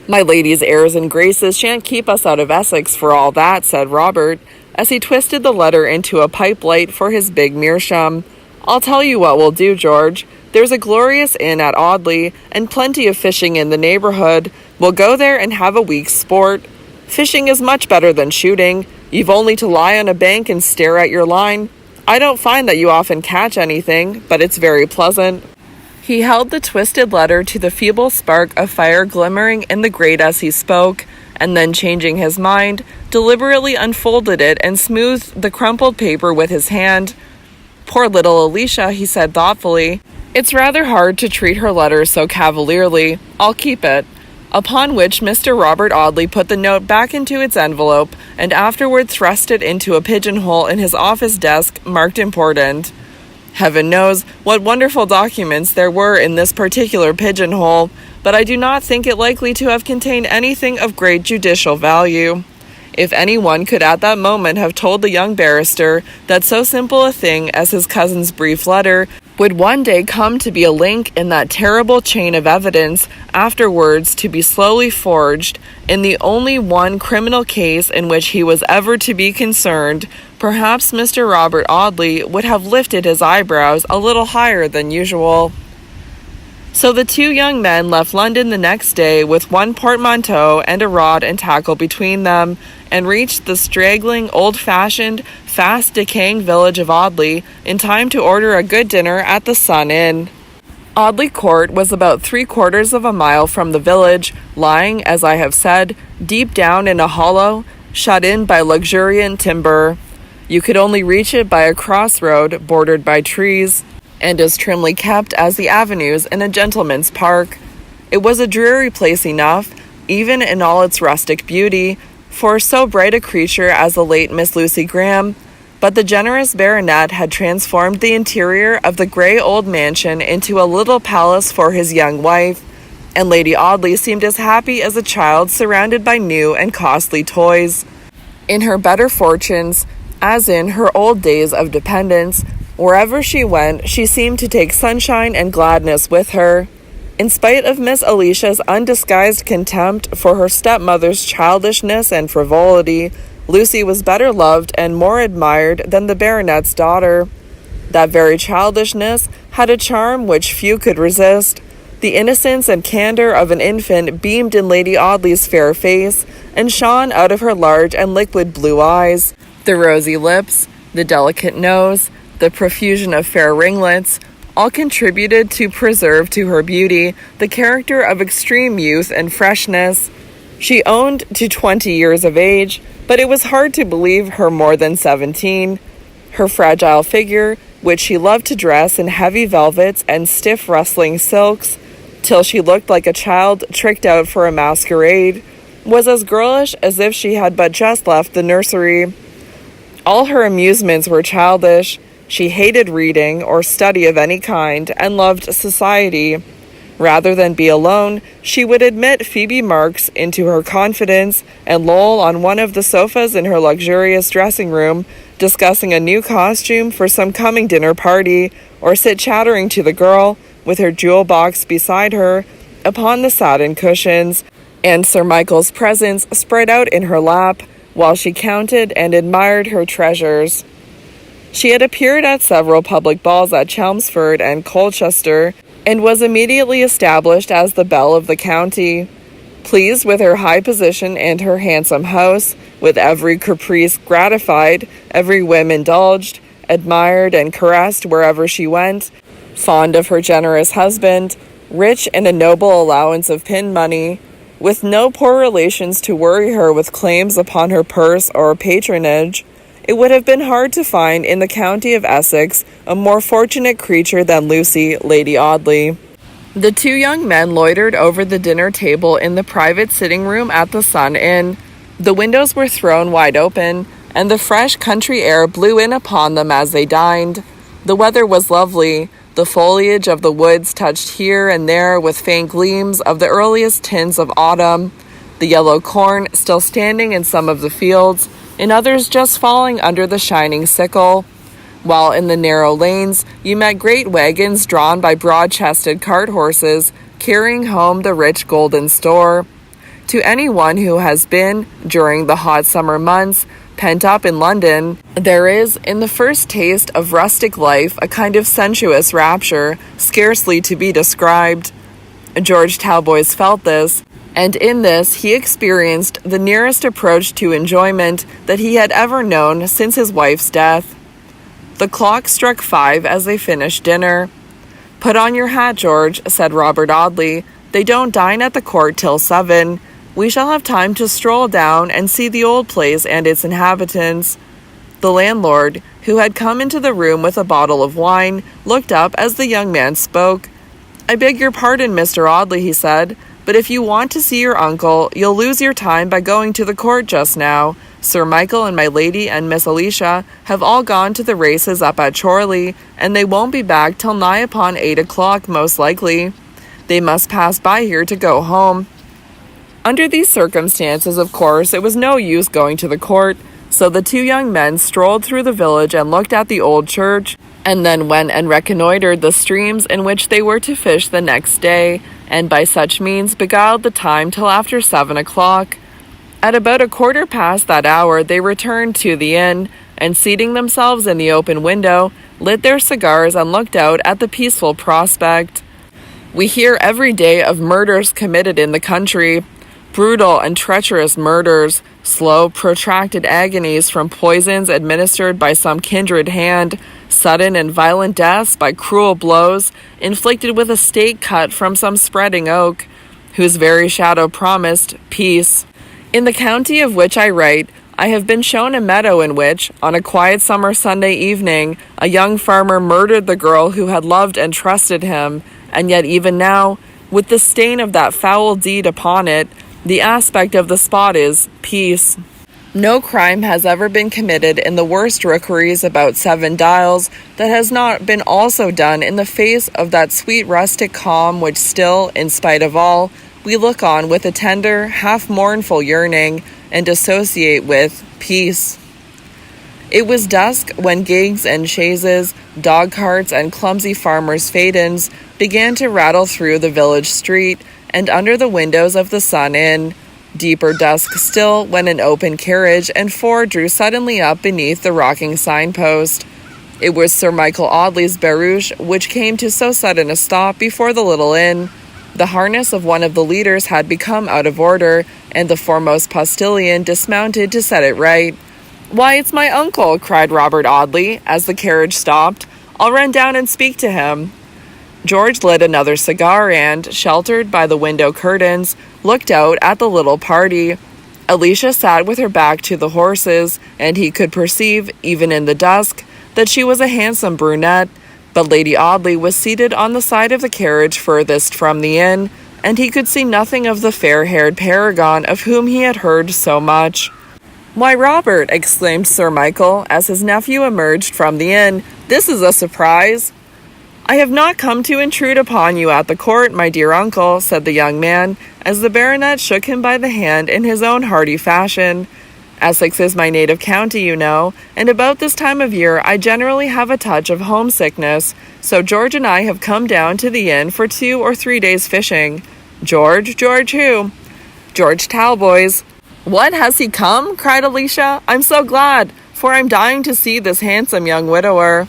My lady's airs and graces shan't keep us out of Essex for all that, said Robert, as he twisted the letter into a pipe light for his big meerschaum. I'll tell you what we'll do, George. There's a glorious inn at Audley, and plenty of fishing in the neighborhood. We'll go there and have a week's sport. Fishing is much better than shooting. You've only to lie on a bank and stare at your line. I don't find that you often catch anything, but it's very pleasant. He held the twisted letter to the feeble spark of fire glimmering in the grate as he spoke, and then changing his mind, deliberately unfolded it and smoothed the crumpled paper with his hand. Poor little Alicia, he said thoughtfully. It's rather hard to treat her letters so cavalierly. I'll keep it. Upon which Mr. Robert Audley put the note back into its envelope and afterward thrust it into a pigeonhole in his office desk marked important. Heaven knows what wonderful documents there were in this particular pigeonhole, but I do not think it likely to have contained anything of great judicial value. If anyone could at that moment have told the young barrister that so simple a thing as his cousin's brief letter would one day come to be a link in that terrible chain of evidence, afterwards to be slowly forged, in the only one criminal case in which he was ever to be concerned, perhaps Mr. Robert Audley would have lifted his eyebrows a little higher than usual. So the two young men left London the next day with one portmanteau and a rod and tackle between them, and reached the straggling, old-fashioned, fast-decaying village of Audley in time to order a good dinner at the Sun Inn. Audley Court was about 3/4 of a mile from the village, lying, as I have said, deep down in a hollow, shut in by luxuriant timber. You could only reach it by a crossroad bordered by trees, and as trimly kept as the avenues in a gentleman's park. It was a dreary place enough, even in all its rustic beauty, for so bright a creature as the late Miss Lucy Graham, but the generous baronet had transformed the interior of the grey old mansion into a little palace for his young wife, and Lady Audley seemed as happy as a child surrounded by new and costly toys. In her better fortunes, as in her old days of dependence, wherever she went, she seemed to take sunshine and gladness with her. In spite of Miss Alicia's undisguised contempt for her stepmother's childishness and frivolity, Lucy was better loved and more admired than the baronet's daughter. That very childishness had a charm which few could resist. The innocence and candor of an infant beamed in Lady Audley's fair face and shone out of her large and liquid blue eyes. The rosy lips, the delicate nose, the profusion of fair ringlets, all contributed to preserve to her beauty the character of extreme youth and freshness. She owned to 20 years of age, but it was hard to believe her more than 17. Her fragile figure, which she loved to dress in heavy velvets and stiff rustling silks, till she looked like a child tricked out for a masquerade, was as girlish as if she had but just left the nursery. All her amusements were childish. She hated reading or study of any kind, and loved society. Rather than be alone, she would admit Phoebe Marks into her confidence and loll on one of the sofas in her luxurious dressing room, discussing a new costume for some coming dinner party, or sit chattering to the girl, with her jewel box beside her, upon the satin cushions, and Sir Michael's presents spread out in her lap, while she counted and admired her treasures. She had appeared at several public balls at Chelmsford and Colchester, and was immediately established as the belle of the county. Pleased with her high position and her handsome house, with every caprice gratified, every whim indulged, admired and caressed wherever she went, fond of her generous husband, rich in a noble allowance of pin money, with no poor relations to worry her with claims upon her purse or patronage, it would have been hard to find in the county of Essex a more fortunate creature than Lucy, Lady Audley. The two young men loitered over the dinner table in the private sitting room at the Sun Inn. The windows were thrown wide open, and the fresh country air blew in upon them as they dined. The weather was lovely. The foliage of the woods touched here and there with faint gleams of the earliest tints of autumn, the yellow corn still standing in some of the fields, in others just falling under the shining sickle, while in the narrow lanes you met great wagons drawn by broad-chested cart horses, carrying home the rich golden store. To anyone who has been, during the hot summer months, pent up in London, there is, in the first taste of rustic life, a kind of sensuous rapture, scarcely to be described. George Talboys felt this, and in this he experienced the nearest approach to enjoyment that he had ever known since his wife's death. The clock struck 5 as they finished dinner. "Put on your hat, George," said Robert Audley. "They don't dine at the court till 7. We shall have time to stroll down and see the old place and its inhabitants." The landlord, who had come into the room with a bottle of wine, looked up as the young man spoke. "I beg your pardon, Mr. Audley," he said, "but if you want to see your uncle, you'll lose your time by going to the court just now. Sir Michael and my lady and Miss Alicia have all gone to the races up at Chorley, and they won't be back till nigh upon 8 o'clock, most likely. They must pass by here to go home." Under these circumstances, of course, it was no use going to the court, so the two young men strolled through the village and looked at the old church, and then went and reconnoitered the streams in which they were to fish the next day, and by such means beguiled the time till after 7 o'clock. At about 1/4 past that hour they returned to the inn, and seating themselves in the open window, lit their cigars and looked out at the peaceful prospect. We hear every day of murders committed in the country, brutal and treacherous murders, slow, protracted agonies from poisons administered by some kindred hand, sudden and violent deaths by cruel blows, inflicted with a stake cut from some spreading oak, whose very shadow promised peace. In the county of which I write, I have been shown a meadow in which, on a quiet summer Sunday evening, a young farmer murdered the girl who had loved and trusted him, and yet even now, with the stain of that foul deed upon it, the aspect of the spot is peace. No crime has ever been committed in the worst rookeries about 7 Dials that has not been also done in the face of that sweet rustic calm which still, in spite of all, we look on with a tender, half-mournful yearning, and associate with peace. It was dusk when gigs and chaises, dog-carts, and clumsy farmers' phaetons began to rattle through the village street, and under the windows of the Sun Inn. Deeper dusk still when an open carriage and 4 drew suddenly up beneath the rocking signpost. It was Sir Michael Audley's barouche which came to so sudden a stop before the little inn. The harness of one of the leaders had become out of order, and the foremost postilion dismounted to set it right. "Why, it's my uncle," cried Robert Audley, as the carriage stopped. "I'll run down and speak to him." George lit another cigar and, sheltered by the window curtains, looked out at the little party. Alicia sat with her back to the horses, and he could perceive, even in the dusk, that she was a handsome brunette, but Lady Audley was seated on the side of the carriage furthest from the inn, and he could see nothing of the fair-haired paragon of whom he had heard so much. "Why, Robert," exclaimed Sir Michael, as his nephew emerged from the inn, "this is a surprise." "I have not come to intrude upon you at the court, my dear uncle," said the young man, as the baronet shook him by the hand in his own hearty fashion. Essex is my native county, you know, and about this time of year I generally have a touch of homesickness, so George and I have come down to the inn for 2 or 3 days fishing. George who? George Talboys. What, has he come? Cried Alicia. I'm so glad, for I'm dying to see this handsome young widower.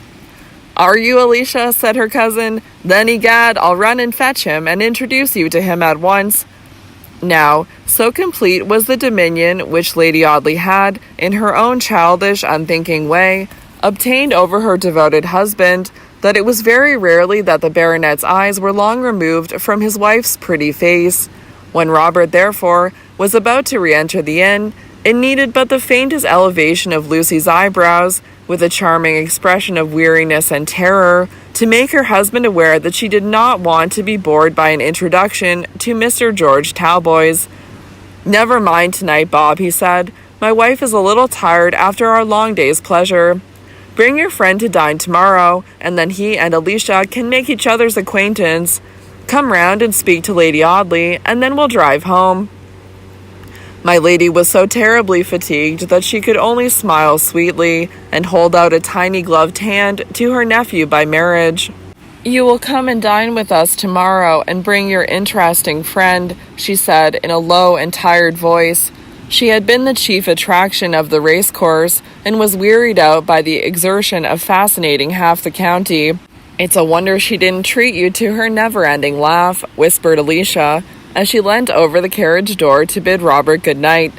Are you, Alicia? Said her cousin. Then egad, I'll run and fetch him and introduce you to him at once. Now, so complete was the dominion which Lady Audley had, in her own childish, unthinking way, obtained over her devoted husband, that it was very rarely that the baronet's eyes were long removed from his wife's pretty face. When Robert, therefore, was about to re-enter the inn, it needed but the faintest elevation of Lucy's eyebrows, with a charming expression of weariness and terror, to make her husband aware that she did not want to be bored by an introduction to Mr. George Talboys. Never mind tonight, Bob, he said. My wife is a little tired after our long day's pleasure. Bring your friend to dine tomorrow, and then he and Alicia can make each other's acquaintance. Come round and speak to Lady Audley, and then we'll drive home. My lady was so terribly fatigued that she could only smile sweetly and hold out a tiny gloved hand to her nephew by marriage. You will come and dine with us tomorrow and bring your interesting friend, she said in a low and tired voice. She had been the chief attraction of the racecourse and was wearied out by the exertion of fascinating half the county. It's a wonder she didn't treat you to her never-ending laugh, whispered Alicia, as she leant over the carriage door to bid Robert good night.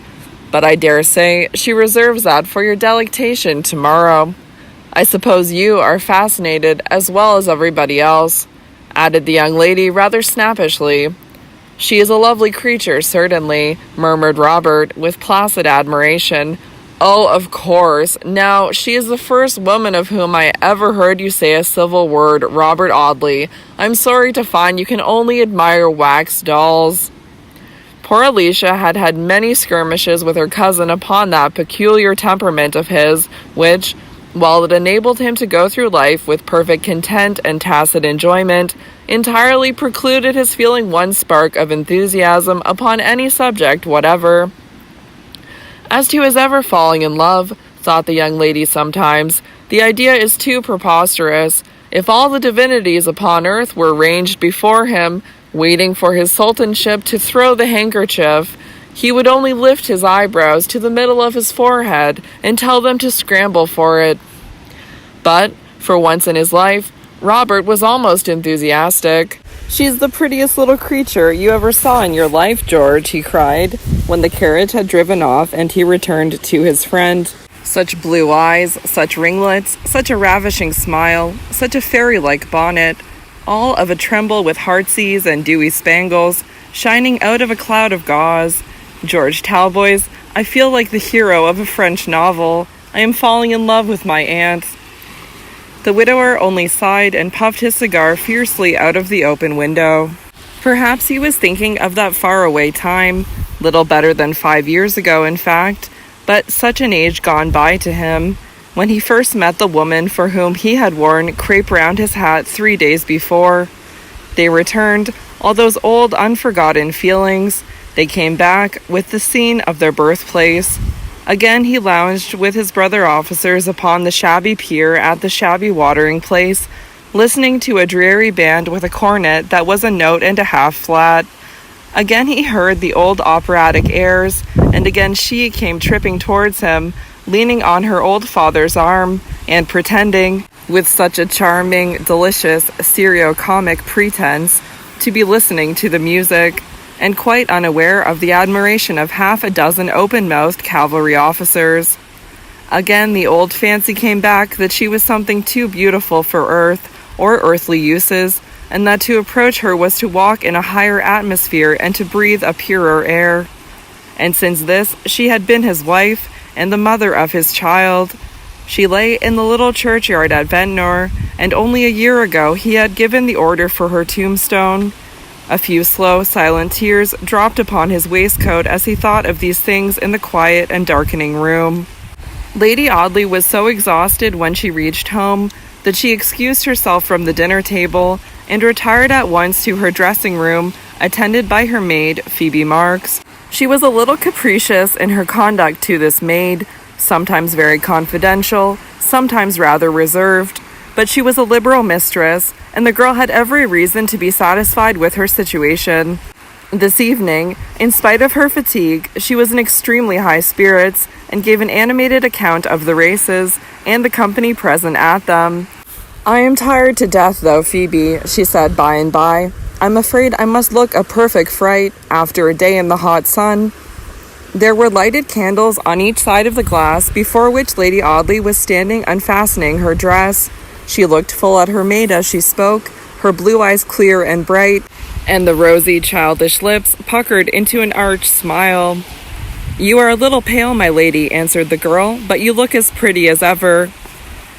But I dare say she reserves that for your delectation tomorrow. I suppose you are fascinated as well as everybody else, added the young lady rather snappishly. She is a lovely creature, certainly, murmured Robert with placid admiration. Oh, of course. Now, she is the first woman of whom I ever heard you say a civil word, Robert Audley. I'm sorry to find you can only admire wax dolls. Poor Alicia had had many skirmishes with her cousin upon that peculiar temperament of his, which, while it enabled him to go through life with perfect content and tacit enjoyment, entirely precluded his feeling one spark of enthusiasm upon any subject whatever. As to his ever falling in love, thought the young lady sometimes, the idea is too preposterous. If all the divinities upon earth were ranged before him, waiting for his sultanship to throw the handkerchief, he would only lift his eyebrows to the middle of his forehead and tell them to scramble for it. But, for once in his life, Robert was almost enthusiastic. She's the prettiest little creature you ever saw in your life, George, he cried, when the carriage had driven off and he returned to his friend. Such blue eyes, such ringlets, such a ravishing smile, such a fairy-like bonnet, all of a tremble with heartsease and dewy spangles, shining out of a cloud of gauze. George Talboys, I feel like the hero of a French novel. I am falling in love with my aunt. The widower only sighed and puffed his cigar fiercely out of the open window. Perhaps he was thinking of that faraway time, little better than 5 years ago, in fact, but such an age gone by to him, when he first met the woman for whom he had worn crape round his hat 3 days before. They returned, all those old unforgotten feelings. They came back with the scene of their birthplace. Again he lounged with his brother officers upon the shabby pier at the shabby watering place, listening to a dreary band with a cornet that was a note and a half flat. Again he heard the old operatic airs, and again she came tripping towards him, leaning on her old father's arm, and pretending, with such a charming, delicious, serio-comic pretense, to be listening to the music, and quite unaware of the admiration of half a dozen open-mouthed cavalry officers. Again the old fancy came back that she was something too beautiful for earth or earthly uses, and that to approach her was to walk in a higher atmosphere and to breathe a purer air. And since this, she had been his wife and the mother of his child. She lay in the little churchyard at Ventnor, and only a year ago he had given the order for her tombstone. A few slow, silent tears dropped upon his waistcoat as he thought of these things in the quiet and darkening room. Lady Audley was so exhausted when she reached home that she excused herself from the dinner table and retired at once to her dressing room, attended by her maid, Phoebe Marks. She was a little capricious in her conduct to this maid, sometimes very confidential, sometimes rather reserved, but she was a liberal mistress, and the girl had every reason to be satisfied with her situation. This evening, in spite of her fatigue, she was in extremely high spirits and gave an animated account of the races and the company present at them. "I am tired to death, though, Phoebe," she said by and by. "I'm afraid I must look a perfect fright after a day in the hot sun." There were lighted candles on each side of the glass before which Lady Audley was standing unfastening her dress. She looked full at her maid as she spoke, her blue eyes clear and bright, and the rosy, childish lips puckered into an arch smile. "You are a little pale, my lady," answered the girl, "but you look as pretty as ever."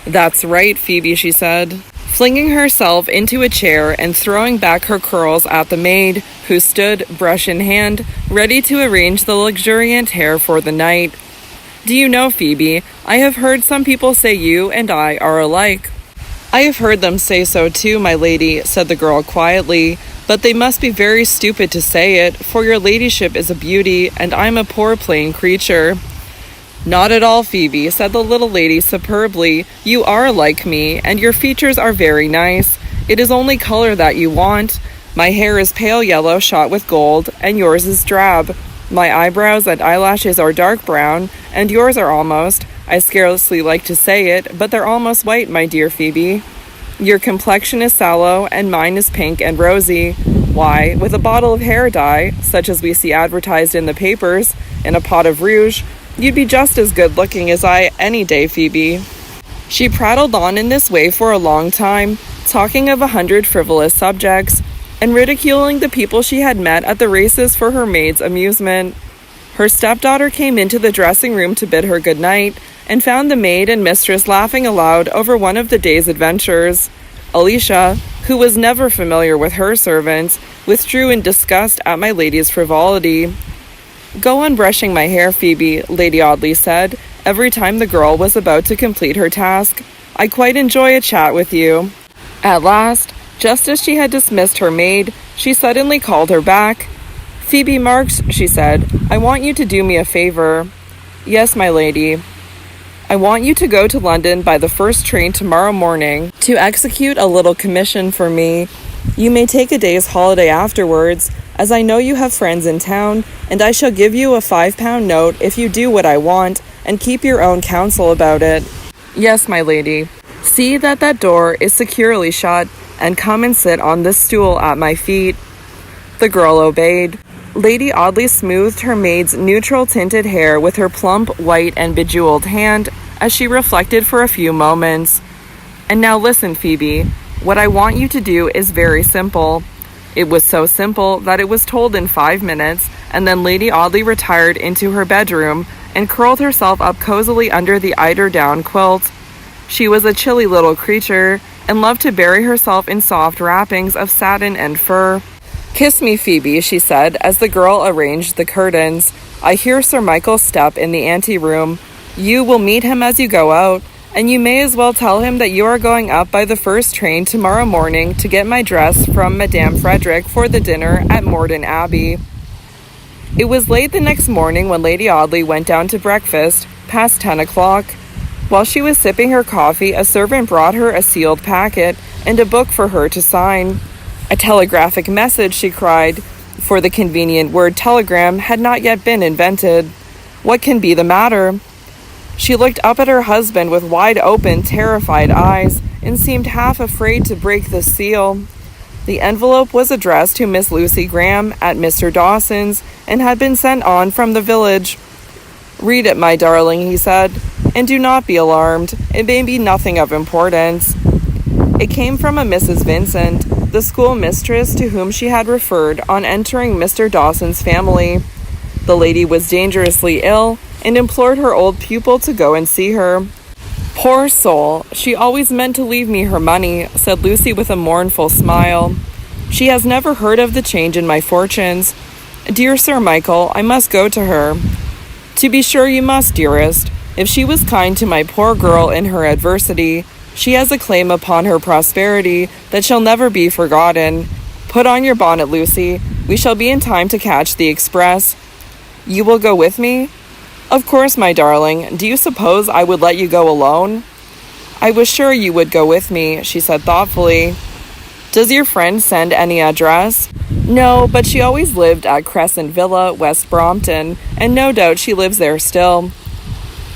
"That's right, Phoebe," she said, flinging herself into a chair and throwing back her curls at the maid, who stood, brush in hand, ready to arrange the luxuriant hair for the night. "Do you know, Phoebe, I have heard some people say you and I are alike." "I have heard them say so too, my lady," said the girl quietly, "but they must be very stupid to say it, for your ladyship is a beauty, and I'm a poor plain creature." "Not at all, Phoebe," said the little lady superbly. "You are like me, and your features are very nice. It is only color that you want. My hair is pale yellow shot with gold, and yours is drab. My eyebrows and eyelashes are dark brown, and yours are almost, I scarcely like to say it, but they're almost white, my dear Phoebe. Your complexion is sallow, and mine is pink and rosy. Why, with a bottle of hair dye, such as we see advertised in the papers, and a pot of rouge, you'd be just as good looking as I any day, Phoebe." She prattled on in this way for a long time, talking of 100 frivolous subjects, and ridiculing the people she had met at the races for her maid's amusement. Her stepdaughter came into the dressing room to bid her good night, and found the maid and mistress laughing aloud over one of the day's adventures. Alicia, who was never familiar with her servants, withdrew in disgust at my lady's frivolity. "Go on brushing my hair, Phoebe," Lady Audley said, every time the girl was about to complete her task. "I quite enjoy a chat with you." At last, just as she had dismissed her maid, she suddenly called her back. "Phoebe Marks," she said, "I want you to do me a favor." "Yes, my lady." "I want you to go to London by the first train tomorrow morning to execute a little commission for me. You may take a day's holiday afterwards, as I know you have friends in town, and I shall give you a £5 note if you do what I want, and keep your own counsel about it." "Yes, my lady." "See that that door is securely shut, and come and sit on this stool at my feet." The girl obeyed. Lady Audley smoothed her maid's neutral-tinted hair with her plump, white, and bejeweled hand as she reflected for a few moments. "And now listen, Phoebe. What I want you to do is very simple." It was so simple that it was told in 5 minutes, and then Lady Audley retired into her bedroom and curled herself up cozily under the eider-down quilt. She was a chilly little creature, and loved to bury herself in soft wrappings of satin and fur. "Kiss me, Phoebe," she said, as the girl arranged the curtains. "I hear Sir Michael's step in the ante-room. You will meet him as you go out, and you may as well tell him that you are going up by the first train tomorrow morning to get my dress from Madame Frederick for the dinner at Morden Abbey." It was late the next morning when Lady Audley went down to breakfast, past 10 o'clock. While she was sipping her coffee, a servant brought her a sealed packet and a book for her to sign. "A telegraphic message," she cried, for the convenient word telegram had not yet been invented. "What can be the matter?" She looked up at her husband with wide-open, terrified eyes, and seemed half afraid to break the seal. The envelope was addressed to Miss Lucy Graham at Mr. Dawson's, and had been sent on from the village. "Read it, my darling," he said, "and do not be alarmed. It may be nothing of importance." It came from a Mrs. Vincent, the school mistress to whom she had referred on entering Mr. Dawson's family. The lady was dangerously ill, and implored her old pupil to go and see her. "Poor soul, she always meant to leave me her money," said Lucy with a mournful smile. "She has never heard of the change in my fortunes. Dear Sir Michael, I must go to her." "To be sure you must, dearest. If she was kind to my poor girl in her adversity, she has a claim upon her prosperity that shall never be forgotten. Put on your bonnet, Lucy. We shall be in time to catch the express." You will go with me? Of course, my darling. Do you suppose I would let you go alone? I was sure you would go with me, she said thoughtfully. Does your friend send any address? No, but she always lived at Crescent Villa, West Brompton, and no doubt she lives there still.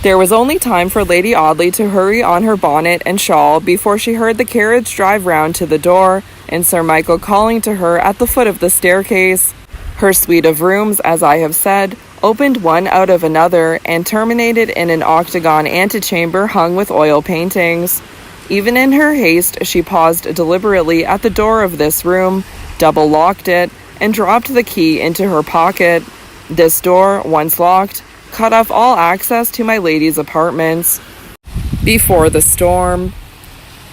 There was only time for Lady Audley to hurry on her bonnet and shawl before she heard the carriage drive round to the door, and Sir Michael calling to her at the foot of the staircase. Her suite of rooms, as I have said, opened one out of another and terminated in an octagon antechamber hung with oil paintings. Even in her haste, she paused deliberately at the door of this room, double-locked it, and dropped the key into her pocket. This door, once locked, cut off all access to my lady's apartments. Before the storm.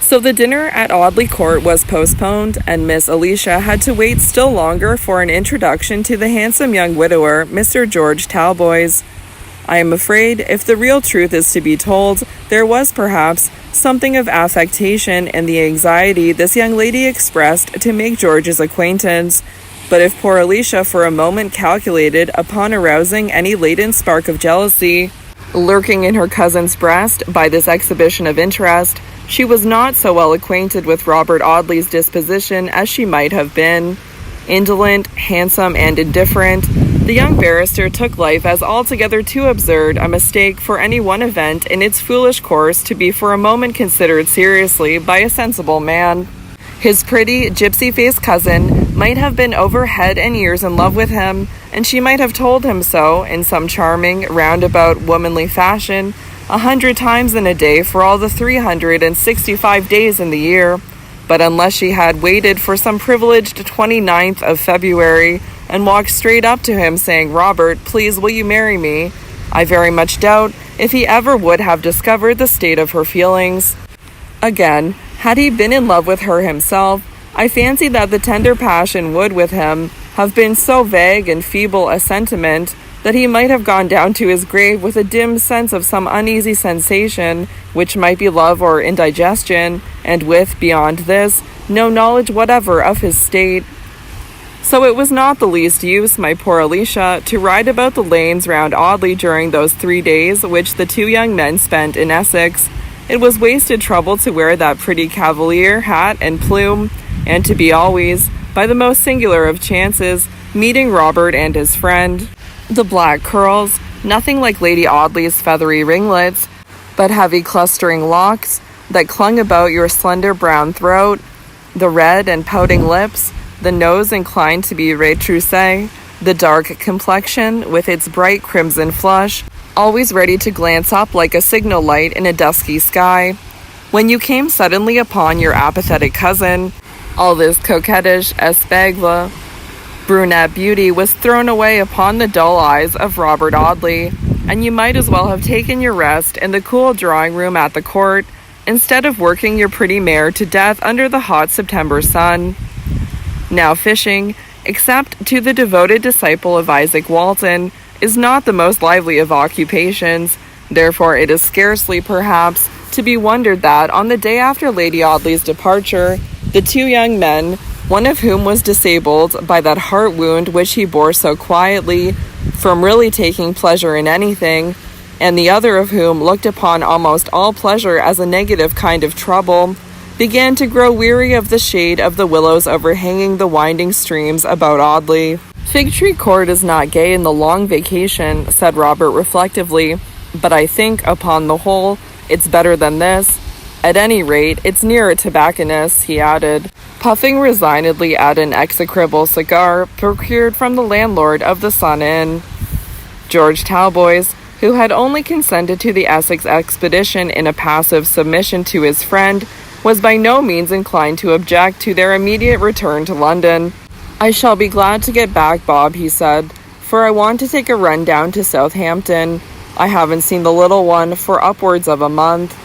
So the dinner at Audley Court was postponed, and Miss Alicia had to wait still longer for an introduction to the handsome young widower, Mr. George Talboys. I am afraid, if the real truth is to be told, there was perhaps something of affectation in the anxiety this young lady expressed to make George's acquaintance. But if poor Alicia for a moment calculated upon arousing any latent spark of jealousy lurking in her cousin's breast by this exhibition of interest, she was not so well acquainted with Robert Audley's disposition as she might have been. Indolent, handsome, and indifferent, the young barrister took life as altogether too absurd a mistake for any one event in its foolish course to be for a moment considered seriously by a sensible man. His pretty, gypsy-faced cousin might have been over head and ears in love with him, and she might have told him so in some charming, roundabout, womanly fashion 100 times in a day for all the 365 days in the year. But unless she had waited for some privileged 29th of February and walked straight up to him saying, "Robert, please will you marry me?" I very much doubt if he ever would have discovered the state of her feelings. Again, had he been in love with her himself, I fancy that the tender passion would, with him, have been so vague and feeble a sentiment that he might have gone down to his grave with a dim sense of some uneasy sensation, which might be love or indigestion, and with, beyond this, no knowledge whatever of his state. So it was not the least use, my poor Alicia, to ride about the lanes round Audley during those 3 days which the two young men spent in Essex. It was wasted trouble to wear that pretty cavalier hat and plume, and to be always, by the most singular of chances, meeting Robert and his friend. The black curls, nothing like Lady Audley's feathery ringlets, but heavy clustering locks that clung about your slender brown throat, the red and pouting lips, the nose inclined to be retroussé, the dark complexion with its bright crimson flush, always ready to glance up like a signal light in a dusky sky. When you came suddenly upon your apathetic cousin, all this coquettish espègle brunette beauty was thrown away upon the dull eyes of Robert Audley, and you might as well have taken your rest in the cool drawing-room at the court, instead of working your pretty mare to death under the hot September sun. Now fishing, except to the devoted disciple of Isaac Walton, is not the most lively of occupations. Therefore it is scarcely, perhaps, to be wondered that, on the day after Lady Audley's departure, the two young men, one of whom was disabled by that heart wound which he bore so quietly, from really taking pleasure in anything, and the other of whom looked upon almost all pleasure as a negative kind of trouble, began to grow weary of the shade of the willows overhanging the winding streams about Audley. Fig Tree Court is not gay in the long vacation, said Robert reflectively, but I think, upon the whole, it's better than this. At any rate, it's nearer tobacconist's, he added, puffing resignedly at an execrable cigar procured from the landlord of the Sun Inn. George Talboys, who had only consented to the Essex expedition in a passive submission to his friend, was by no means inclined to object to their immediate return to London. "I shall be glad to get back, Bob," he said, "for I want to take a run down to Southampton. I haven't seen the little one for upwards of a month."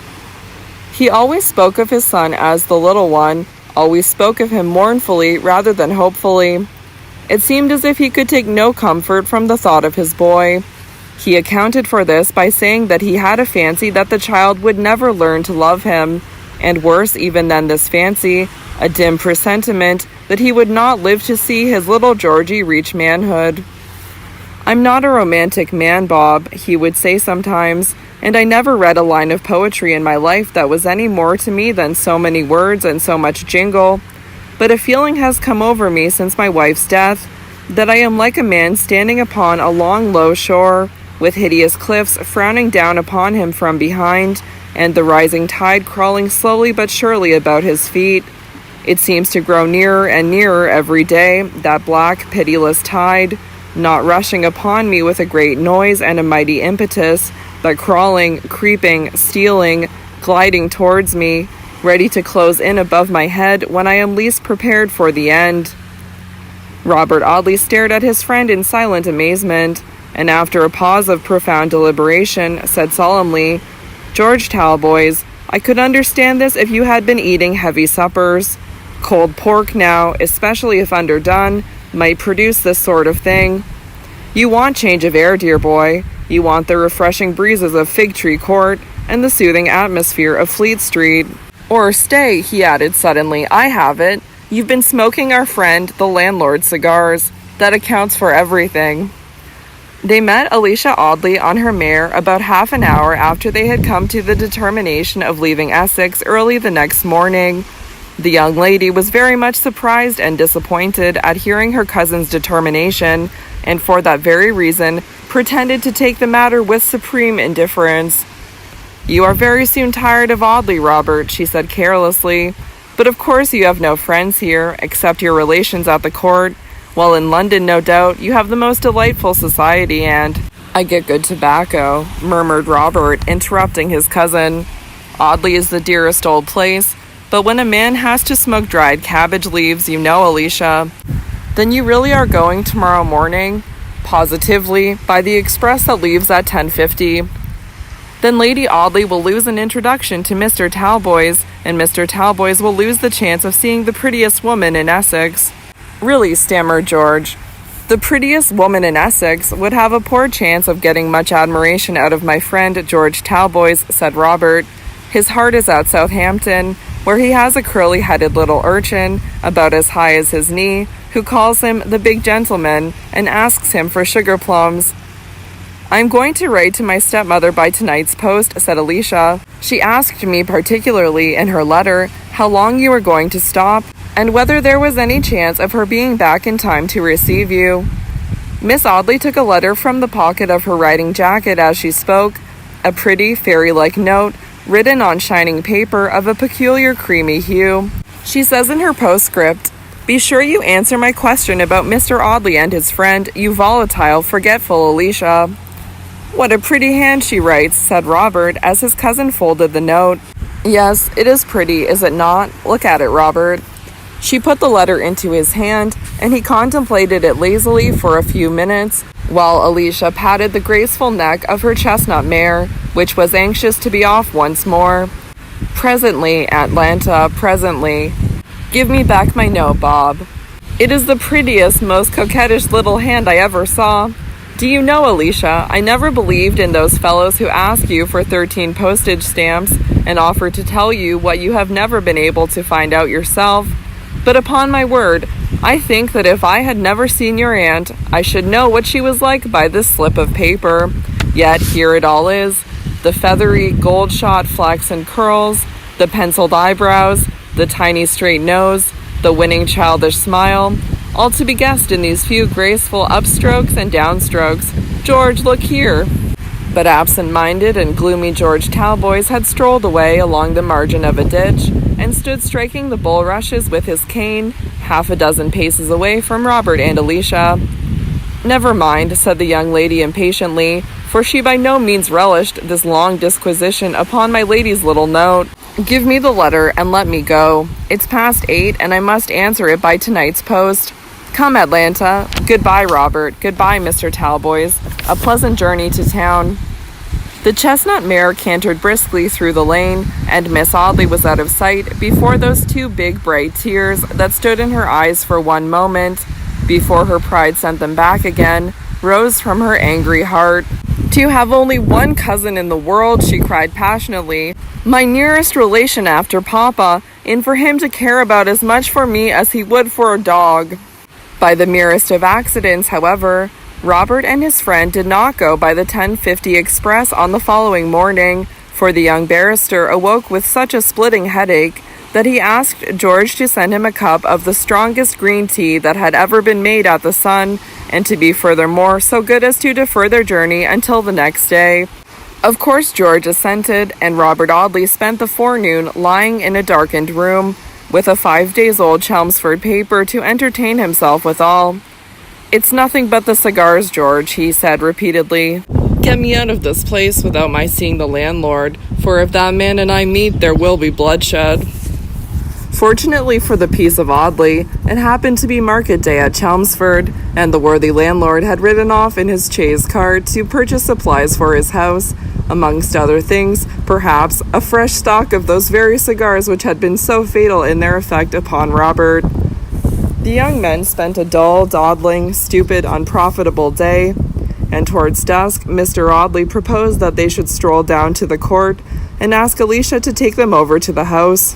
He always spoke of his son as the little one, always spoke of him mournfully rather than hopefully. It seemed as if he could take no comfort from the thought of his boy. He accounted for this by saying that he had a fancy that the child would never learn to love him, and worse even than this fancy, a dim presentiment that he would not live to see his little Georgie reach manhood. "I'm not a romantic man, Bob," he would say sometimes, "and I never read a line of poetry in my life that was any more to me than so many words and so much jingle. But a feeling has come over me since my wife's death, that I am like a man standing upon a long low shore, with hideous cliffs frowning down upon him from behind, and the rising tide crawling slowly but surely about his feet. It seems to grow nearer and nearer every day, that black, pitiless tide, not rushing upon me with a great noise and a mighty impetus, but crawling, creeping, stealing, gliding towards me, ready to close in above my head when I am least prepared for the end." Robert Audley stared at his friend in silent amazement, and after a pause of profound deliberation, said solemnly, "George Talboys, I could understand this if you had been eating heavy suppers. Cold pork now, especially if underdone, might produce this sort of thing. You want change of air, dear boy. You want the refreshing breezes of Fig Tree Court and the soothing atmosphere of Fleet Street. Or stay," he added suddenly, "I have it. You've been smoking our friend, the landlord's cigars. That accounts for everything." They met Alicia Audley on her mare about half an hour after they had come to the determination of leaving Essex early the next morning. The young lady was very much surprised and disappointed at hearing her cousin's determination, and for that very reason pretended to take the matter with supreme indifference. "You are very soon tired of Audley, Robert," she said carelessly, "but of course you have no friends here, except your relations at the court, while in London, no doubt, you have the most delightful society and—" "I get good tobacco," murmured Robert, interrupting his cousin. "Audley is the dearest old place, but when a man has to smoke dried cabbage leaves, you know, Alicia." "Then you really are going tomorrow morning?" "Positively, by the express that leaves at 10:50. "Then Lady Audley will lose an introduction to Mr. Talboys, and Mr. Talboys will lose the chance of seeing the prettiest woman in Essex." "Really," stammered George, "the prettiest woman in Essex would have a poor chance of getting much admiration out of my friend George Talboys," said Robert. "His heart is at Southampton, where he has a curly-headed little urchin, about as high as his knee, who calls him the big gentleman, and asks him for sugar plums." "I am going to write to my stepmother by tonight's post," said Alicia. "She asked me particularly in her letter how long you were going to stop, and whether there was any chance of her being back in time to receive you." Miss Audley took a letter from the pocket of her riding jacket as she spoke, a pretty, fairy-like note, written on shining paper of a peculiar creamy hue. She says in her postscript, "Be sure you answer my question about Mr. Audley and his friend, you volatile, forgetful Alicia." "What a pretty hand she writes," said Robert, as his cousin folded the note. "Yes, it is pretty, is it not? Look at it, Robert." She put the letter into his hand, and he contemplated it lazily for a few minutes, while Alicia patted the graceful neck of her chestnut mare, which was anxious to be off once more. "Presently, Atlanta, presently. Give me back my note, Bob. It is the prettiest, most coquettish little hand I ever saw. Do you know, Alicia, I never believed in those fellows who ask you for 13 postage stamps and offer to tell you what you have never been able to find out yourself. But upon my word, I think that if I had never seen your aunt, I should know what she was like by this slip of paper. Yet here it all is, the feathery, gold-shot flaxen curls, the penciled eyebrows, the tiny straight nose, the winning childish smile, all to be guessed in these few graceful upstrokes and downstrokes. George, look here." But absent-minded and gloomy George Talboys had strolled away along the margin of a ditch, and stood striking the bulrushes with his cane, half a dozen paces away from Robert and Alicia. "Never mind," said the young lady impatiently, for she by no means relished this long disquisition upon my lady's little note. "Give me the letter and let me go. It's past 8, and I must answer it by tonight's post. Come, Atlanta. Goodbye, Robert. Goodbye, Mr. Talboys. A pleasant journey to town." The chestnut mare cantered briskly through the lane, and Miss Audley was out of sight before those two big bright tears that stood in her eyes for one moment, before her pride sent them back again, rose from her angry heart. "To have only one cousin in the world," she cried passionately, "my nearest relation after Papa, and for him to care about as much for me as he would for a dog." By the merest of accidents, however, Robert and his friend did not go by the 10:50 express on the following morning, for the young barrister awoke with such a splitting headache that he asked George to send him a cup of the strongest green tea that had ever been made at the Sun, and to be furthermore so good as to defer their journey until the next day. Of course George assented, and Robert Audley spent the forenoon lying in a darkened room, with a 5-days-old Chelmsford paper to entertain himself withal. "It's nothing but the cigars, George," he said repeatedly. "Get me out of this place without my seeing the landlord, for if that man and I meet, there will be bloodshed." Fortunately for the peace of Audley, it happened to be market day at Chelmsford, and the worthy landlord had ridden off in his chaise cart to purchase supplies for his house, amongst other things, perhaps, a fresh stock of those very cigars which had been so fatal in their effect upon Robert. The young men spent a dull, dawdling, stupid, unprofitable day, and towards dusk Mr. Audley proposed that they should stroll down to the court and ask Alicia to take them over to the house.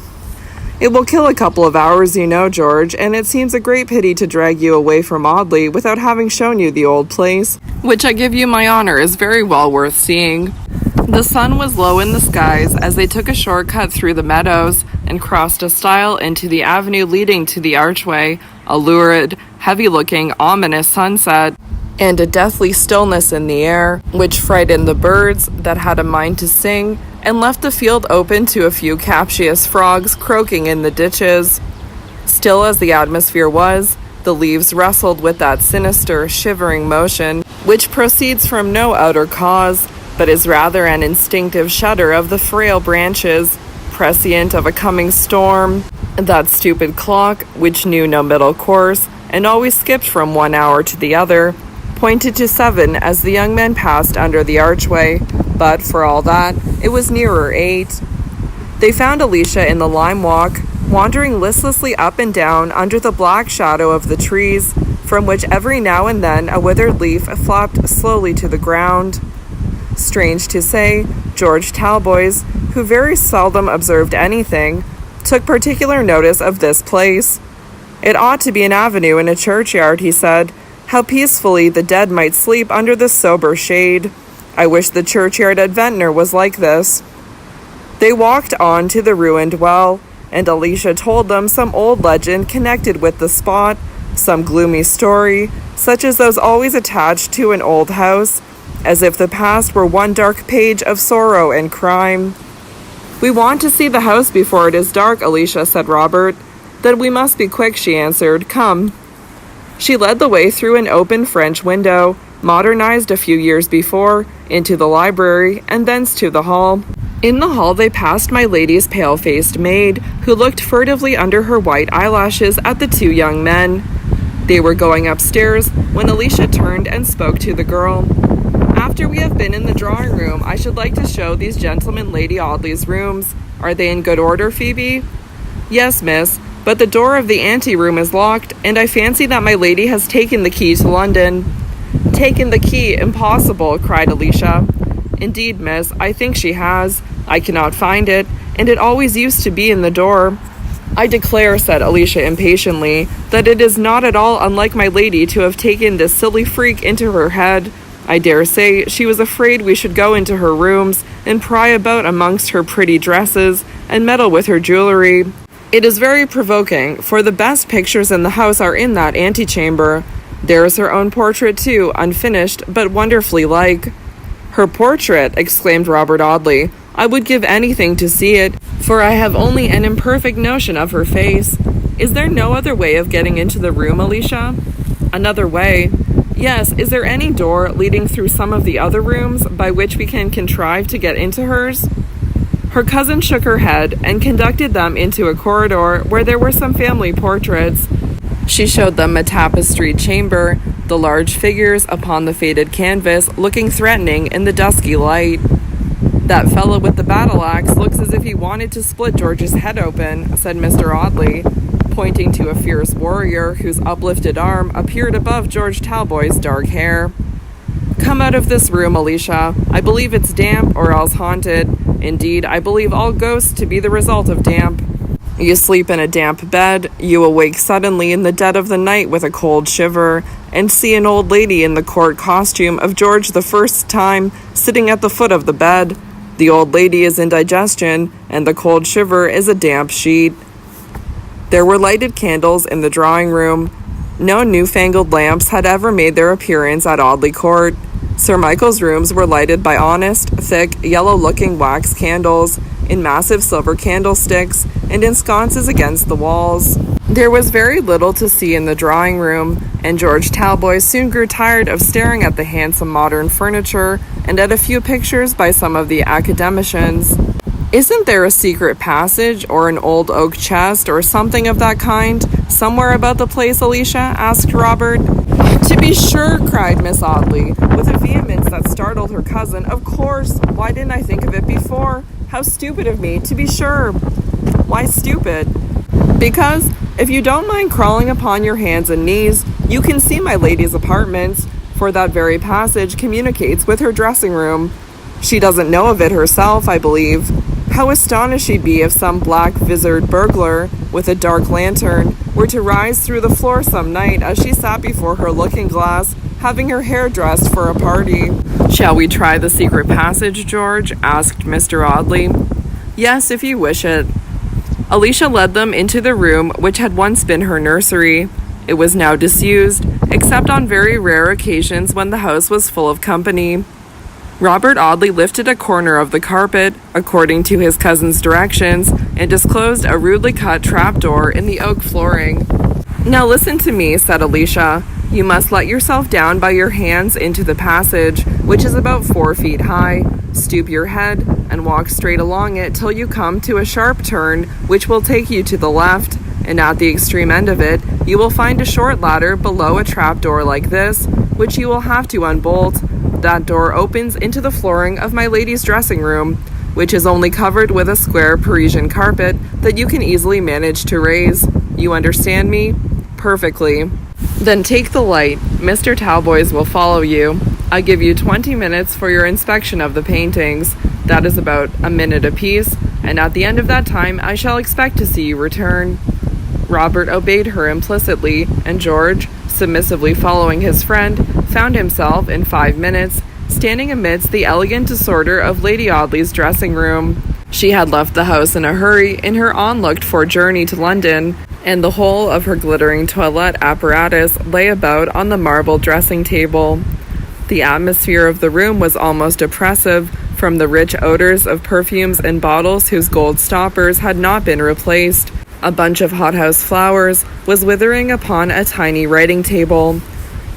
"It will kill a couple of hours, you know, George, and it seems a great pity to drag you away from Audley without having shown you the old place, which I give you my honor is very well worth seeing." The sun was low in the skies as they took a short cut through the meadows and crossed a stile into the avenue leading to the archway, a lurid, heavy-looking, ominous sunset, and a deathly stillness in the air, which frightened the birds that had a mind to sing, and left the field open to a few captious frogs croaking in the ditches. Still as the atmosphere was, the leaves rustled with that sinister, shivering motion, which proceeds from no outer cause, but is rather an instinctive shudder of the frail branches, prescient of a coming storm. That stupid clock, which knew no middle course, and always skipped from 1 hour to the other, pointed to 7 as the young men passed under the archway, but for all that, it was nearer 8. They found Alicia in the lime walk, wandering listlessly up and down under the black shadow of the trees, from which every now and then a withered leaf flopped slowly to the ground. Strange to say, George Talboys, who very seldom observed anything, took particular notice of this place. "It ought to be an avenue in a churchyard," he said. "How peacefully the dead might sleep under this sober shade. I wish the churchyard at Ventnor was like this." They walked on to the ruined well, and Alicia told them some old legend connected with the spot, some gloomy story, such as those always attached to an old house, as if the past were one dark page of sorrow and crime. "We want to see the house before it is dark," Alicia said Robert. "Then we must be quick," she answered. "Come." She led the way through an open French window, modernized a few years before, into the library, and thence to the hall. In the hall they passed my lady's pale-faced maid, who looked furtively under her white eyelashes at the 2 young men. They were going upstairs when Alicia turned and spoke to the girl. "After we have been in the drawing room, I should like to show these gentlemen Lady Audley's rooms. Are they in good order, Phoebe?" "Yes, miss, but the door of the ante-room is locked, and I fancy that my lady has taken the key to London." "Taken the key? Impossible!" cried Alicia. "Indeed, miss, I think she has. I cannot find it, and it always used to be in the door." "I declare," said Alicia impatiently, "that it is not at all unlike my lady to have taken this silly freak into her head. I dare say she was afraid we should go into her rooms and pry about amongst her pretty dresses and meddle with her jewellery. It is very provoking, for the best pictures in the house are in that antechamber. There is her own portrait too, unfinished, but wonderfully like." "Her portrait!" exclaimed Robert Audley. "I would give anything to see it, for I have only an imperfect notion of her face. Is there no other way of getting into the room, Alicia?" "Another way? Yes, is there any door leading through some of the other rooms by which we can contrive to get into hers?" Her cousin shook her head and conducted them into a corridor where there were some family portraits. She showed them a tapestried chamber, the large figures upon the faded canvas looking threatening in the dusky light. "That fellow with the battle-axe looks as if he wanted to split George's head open," said Mr. Audley, pointing to a fierce warrior whose uplifted arm appeared above George Talboys' dark hair. "Come out of this room, Alicia. I believe it's damp or else haunted. Indeed, I believe all ghosts to be the result of damp." You sleep in a damp bed, you awake suddenly in the dead of the night with a cold shiver, and see an old lady in the court costume of George the First's time sitting at the foot of the bed. The old lady is indigestion, and the cold shiver is a damp sheet. There were lighted candles in the drawing room. No newfangled lamps had ever made their appearance at Audley Court. Sir Michael's rooms were lighted by honest, thick, yellow-looking wax candles, in massive silver candlesticks, and in sconces against the walls. There was very little to see in the drawing room, and George Talboys soon grew tired of staring at the handsome modern furniture and at a few pictures by some of the academicians. "Isn't there a secret passage or an old oak chest or something of that kind somewhere about the place, Alicia?" asked Robert. "To be sure," cried Miss Audley, with a vehemence that startled her cousin. "Of course! Why didn't I think of it before? How stupid of me, to be sure!" "Why stupid?" "Because, if you don't mind crawling upon your hands and knees, you can see my lady's apartments, for that very passage communicates with her dressing room. She doesn't know of it herself, I believe. How astonished she'd be if some black-visored burglar, with a dark lantern, were to rise through the floor some night as she sat before her looking-glass, having her hair dressed for a party." "Shall we try the secret passage, George?" asked Mr. Audley. "Yes, if you wish it." Alicia led them into the room which had once been her nursery. It was now disused, except on very rare occasions when the house was full of company. Robert Audley lifted a corner of the carpet, according to his cousin's directions, and disclosed a rudely cut trapdoor in the oak flooring. "Now listen to me," said Alicia. "You must let yourself down by your hands into the passage, which is about 4 feet high. Stoop your head, and walk straight along it till you come to a sharp turn, which will take you to the left, and at the extreme end of it, you will find a short ladder below a trapdoor like this, which you will have to unbolt. That door opens into the flooring of my lady's dressing room, which is only covered with a square Parisian carpet that you can easily manage to raise. You understand me?" "Perfectly." "Then take the light. Mr. Talboys will follow you. I give you 20 minutes for your inspection of the paintings. That is about a minute apiece, and at the end of that time I shall expect to see you return." Robert obeyed her implicitly, and George, submissively following his friend, found himself, in 5 minutes, standing amidst the elegant disorder of Lady Audley's dressing room. She had left the house in a hurry in her unlooked-for journey to London, and the whole of her glittering toilette apparatus lay about on the marble dressing-table. The atmosphere of the room was almost oppressive, from the rich odors of perfumes and bottles whose gold stoppers had not been replaced. A bunch of hothouse flowers was withering upon a tiny writing table.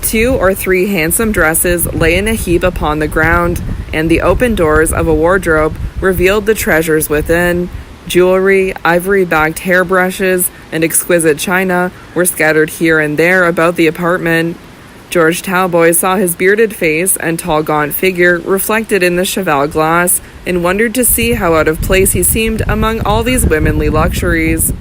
2 or 3 handsome dresses lay in a heap upon the ground, and the open doors of a wardrobe revealed the treasures within. Jewelry, ivory-backed hairbrushes, and exquisite china were scattered here and there about the apartment. George Talboys saw his bearded face and tall gaunt figure reflected in the cheval glass, and wondered to see how out of place he seemed among all these womanly luxuries.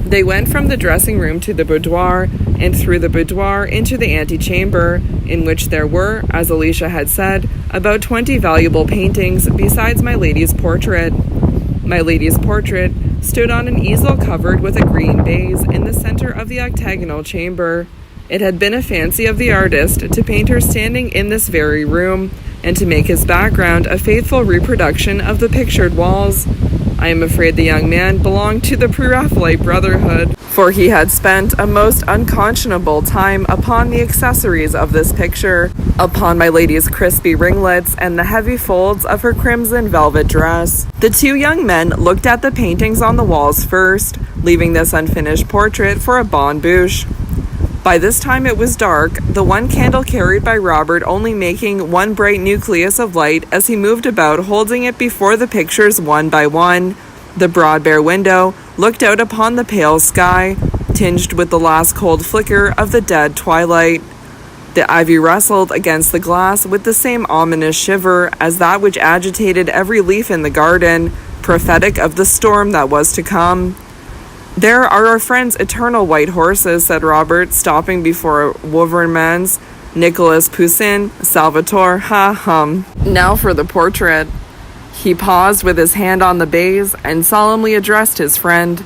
They went from the dressing room to the boudoir, and through the boudoir into the antechamber, in which there were, as Alicia had said, about 20 valuable paintings besides my lady's portrait. My lady's portrait stood on an easel covered with a green baize in the center of the octagonal chamber. It had been a fancy of the artist to paint her standing in this very room, and to make his background a faithful reproduction of the pictured walls. I am afraid the young man belonged to the Pre-Raphaelite Brotherhood, for he had spent a most unconscionable time upon the accessories of this picture, upon my lady's crispy ringlets and the heavy folds of her crimson velvet dress. The 2 young men looked at the paintings on the walls first, leaving this unfinished portrait for a bonne bouche. By this time it was dark, the one candle carried by Robert only making one bright nucleus of light as he moved about holding it before the pictures one by one. The broad bare window looked out upon the pale sky, tinged with the last cold flicker of the dead twilight. The ivy rustled against the glass with the same ominous shiver as that which agitated every leaf in the garden, prophetic of the storm that was to come. "There are our friend's eternal white horses," said Robert, stopping before Wouvermans, Nicolas Poussin, Salvator, ha-hum. "Now for the portrait." He paused with his hand on the baize and solemnly addressed his friend.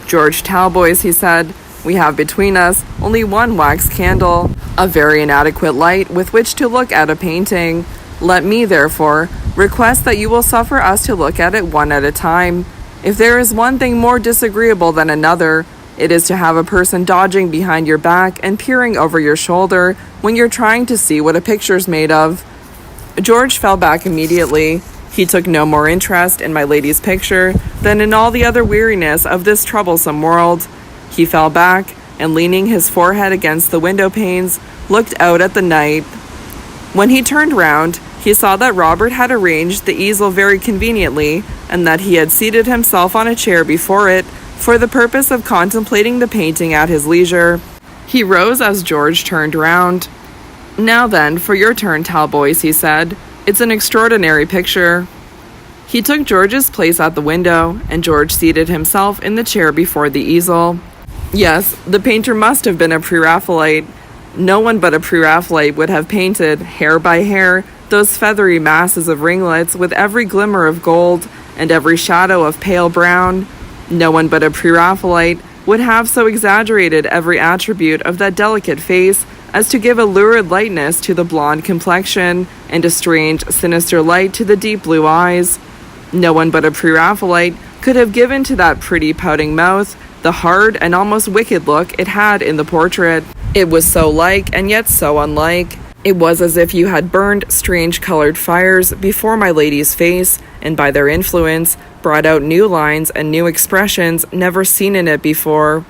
"George Talboys," he said, "we have between us only one wax candle, a very inadequate light with which to look at a painting. Let me, therefore, request that you will suffer us to look at it one at a time. If there is one thing more disagreeable than another, it is to have a person dodging behind your back and peering over your shoulder when you're trying to see what a picture's made of." George fell back immediately. He took no more interest in my lady's picture than in all the other weariness of this troublesome world. He fell back, and leaning his forehead against the window panes, looked out at the night. When he turned round, he saw that Robert had arranged the easel very conveniently, and that he had seated himself on a chair before it for the purpose of contemplating the painting at his leisure. He rose as George turned round. "Now then, for your turn, Talboys," he said. "It's an extraordinary picture." He took George's place at the window, and George seated himself in the chair before the easel. Yes, the painter must have been a pre-Raphaelite. No one but a pre-Raphaelite would have painted, hair by hair, those feathery masses of ringlets with every glimmer of gold and every shadow of pale brown. No one but a pre-Raphaelite would have so exaggerated every attribute of that delicate face as to give a lurid lightness to the blonde complexion and a strange, sinister light to the deep blue eyes. No one but a pre-Raphaelite could have given to that pretty pouting mouth the hard and almost wicked look it had in the portrait. It was so like and yet so unlike. It was as if you had burned strange colored fires before my lady's face, and by their influence brought out new lines and new expressions never seen in it before.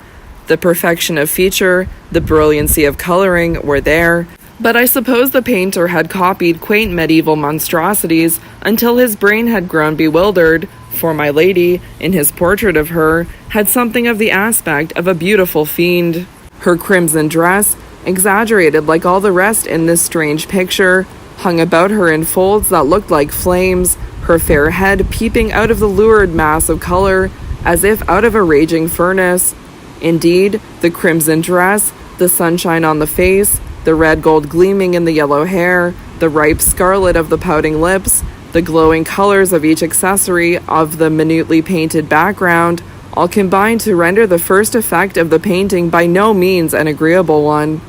The perfection of feature, the brilliancy of coloring were there, but I suppose the painter had copied quaint medieval monstrosities until his brain had grown bewildered, for my lady, in his portrait of her, had something of the aspect of a beautiful fiend. Her crimson dress, exaggerated like all the rest in this strange picture, hung about her in folds that looked like flames, her fair head peeping out of the lurid mass of color, as if out of a raging furnace. Indeed, the crimson dress, the sunshine on the face, the red gold gleaming in the yellow hair, the ripe scarlet of the pouting lips, the glowing colors of each accessory of the minutely painted background, all combined to render the first effect of the painting by no means an agreeable one.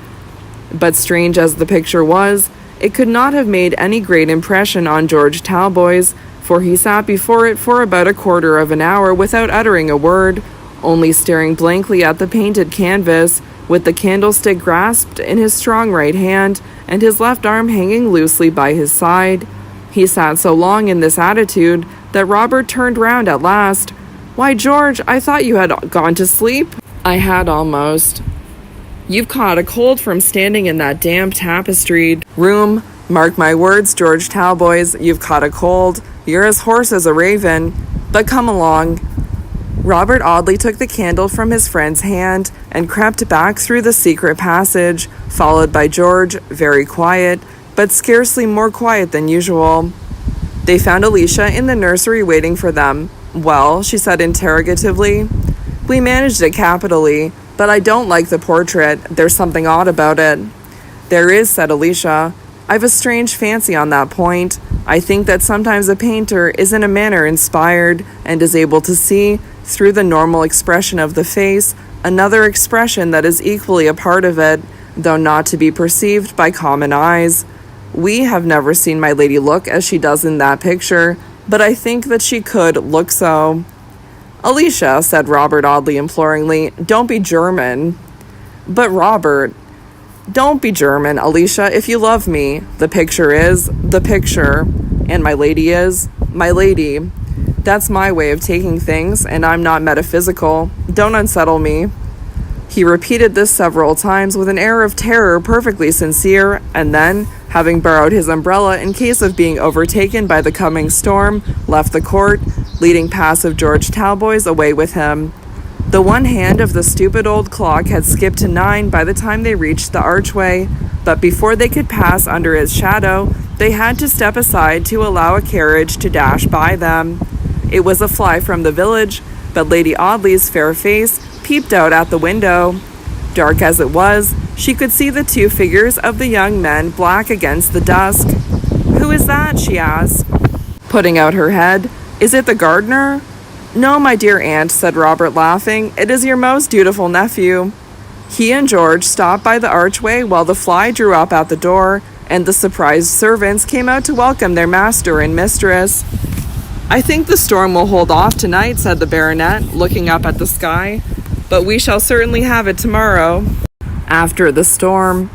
But strange as the picture was, it could not have made any great impression on George Talboys, for he sat before it for about a quarter of an hour without uttering a word, only staring blankly at the painted canvas, with the candlestick grasped in his strong right hand and his left arm hanging loosely by his side. He sat so long in this attitude that Robert turned round at last. "Why, George, I thought you had gone to sleep." "I had almost." "You've caught a cold from standing in that damp tapestried room. Mark my words, George Talboys, you've caught a cold. You're as hoarse as a raven. But come along." Robert Audley took the candle from his friend's hand and crept back through the secret passage, followed by George, very quiet, but scarcely more quiet than usual. They found Alicia in the nursery waiting for them. "Well," she said interrogatively. "We managed it capitally, but I don't like the portrait. There's something odd about it." "There is," said Alicia. "I've a strange fancy on that point. I think that sometimes a painter is in a manner inspired, and is able to see, through the normal expression of the face, another expression that is equally a part of it, though not to be perceived by common eyes. We have never seen my lady look as she does in that picture, but I think that she could look so." "Alicia," said Robert Audley imploringly, "don't be German." "But Robert—" "Don't be German, Alicia, if you love me. The picture is the picture, and my lady is my lady. That's my way of taking things, and I'm not metaphysical. Don't unsettle me." He repeated this several times with an air of terror perfectly sincere, and then, having borrowed his umbrella in case of being overtaken by the coming storm, left the court, leading passive George Talboys away with him. The one hand of the stupid old clock had skipped to 9 by the time they reached the archway, but before they could pass under its shadow, they had to step aside to allow a carriage to dash by them. It was a fly from the village, but Lady Audley's fair face peeped out at the window. Dark as it was, she could see the two figures of the young men black against the dusk. "Who is that?" she asked, putting out her head. "Is it the gardener?" "No, my dear aunt," said Robert, laughing. "It is your most dutiful nephew." He and George stopped by the archway while the fly drew up at the door, and the surprised servants came out to welcome their master and mistress. "I think the storm will hold off tonight," said the baronet, looking up at the sky, "but we shall certainly have it tomorrow." After the storm,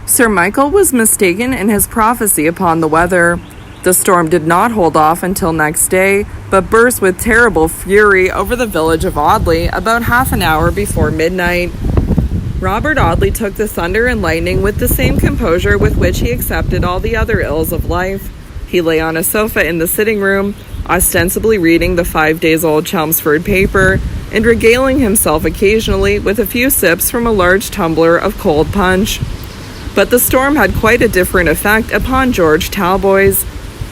Sir Michael was mistaken in his prophecy upon the weather. The storm did not hold off until next day, but burst with terrible fury over the village of Audley about half an hour before midnight. Robert Audley took the thunder and lightning with the same composure with which he accepted all the other ills of life. He lay on a sofa in the sitting room, ostensibly reading the 5-days-old Chelmsford paper, and regaling himself occasionally with a few sips from a large tumbler of cold punch. But the storm had quite a different effect upon George Talboys.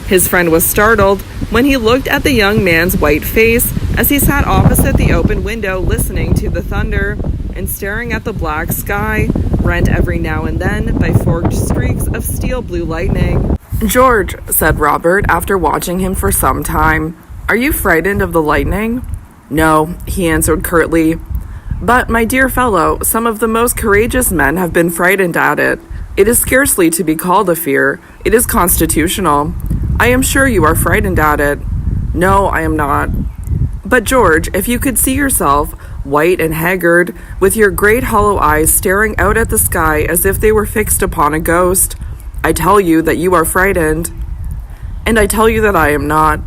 His friend was startled when he looked at the young man's white face as he sat opposite the open window listening to the thunder and staring at the black sky, rent every now and then by forked streaks of steel-blue lightning. "George," said Robert after watching him for some time, "are you frightened of the lightning?" "No," he answered curtly. "But, my dear fellow, some of the most courageous men have been frightened at it. It is scarcely to be called a fear. It is constitutional. I am sure you are frightened at it." "No, I am not." "But, George, if you could see yourself, white and haggard, with your great hollow eyes staring out at the sky as if they were fixed upon a ghost, I tell you that you are frightened." "And I tell you that I am not.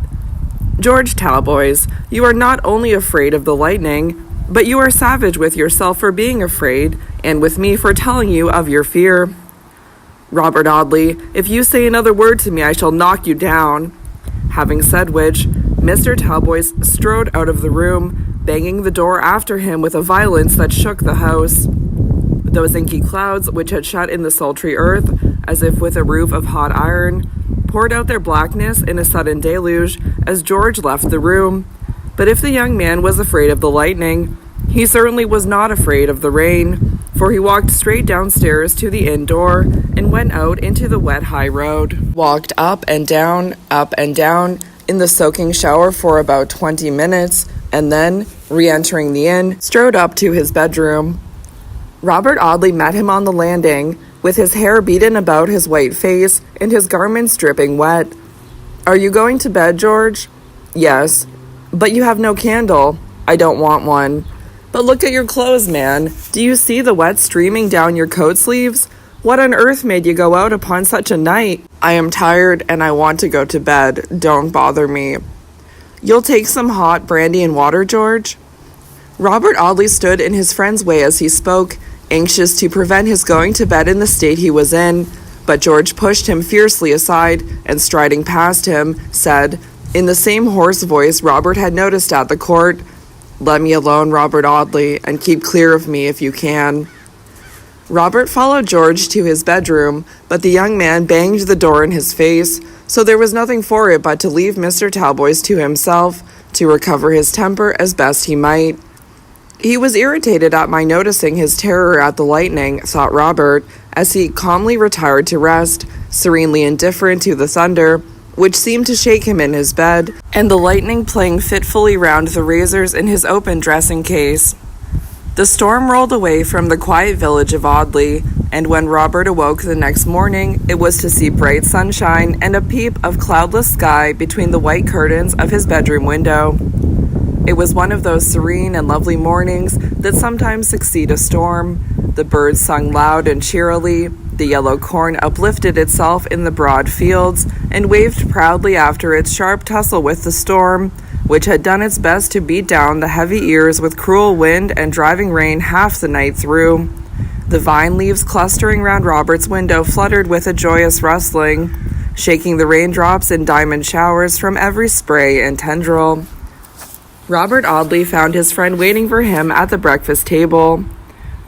George Talboys, you are not only afraid of the lightning, but you are savage with yourself for being afraid, and with me for telling you of your fear." "Robert Audley, if you say another word to me, I shall knock you down." Having said which, Mr. Talboys strode out of the room, banging the door after him with a violence that shook the house. Those inky clouds, which had shut in the sultry earth, as if with a roof of hot iron, poured out their blackness in a sudden deluge as George left the room. But if the young man was afraid of the lightning, he certainly was not afraid of the rain, for he walked straight downstairs to the inn door and went out into the wet high road, walked up and down in the soaking shower for about 20 minutes, and then, re-entering the inn, strode up to his bedroom. Robert Audley met him on the landing, with his hair beaten about his white face and his garments dripping wet. "Are you going to bed, George?" "Yes." "But you have no candle." "I don't want one." "But look at your clothes, man. Do you see the wet streaming down your coat sleeves? What on earth made you go out upon such a night?" "I am tired and I want to go to bed. Don't bother me." "You'll take some hot brandy and water, George?" Robert Audley stood in his friend's way as he spoke, anxious to prevent his going to bed in the state he was in, but George pushed him fiercely aside and, striding past him, said, in the same hoarse voice Robert had noticed at the court, "Let me alone, Robert Audley, and keep clear of me if you can." Robert followed George to his bedroom, but the young man banged the door in his face, so there was nothing for it but to leave Mr. Talboys to himself, to recover his temper as best he might. He was irritated at my noticing his terror at the lightning, thought Robert, as he calmly retired to rest, serenely indifferent to the thunder, which seemed to shake him in his bed, and the lightning playing fitfully round the razors in his open dressing-case. The storm rolled away from the quiet village of Audley, and when Robert awoke the next morning, it was to see bright sunshine and a peep of cloudless sky between the white curtains of his bedroom window. It was one of those serene and lovely mornings that sometimes succeed a storm. The birds sung loud and cheerily, the yellow corn uplifted itself in the broad fields and waved proudly after its sharp tussle with the storm, which had done its best to beat down the heavy ears with cruel wind and driving rain half the night through. The vine leaves clustering round Robert's window fluttered with a joyous rustling, shaking the raindrops in diamond showers from every spray and tendril. Robert Audley found his friend waiting for him at the breakfast table.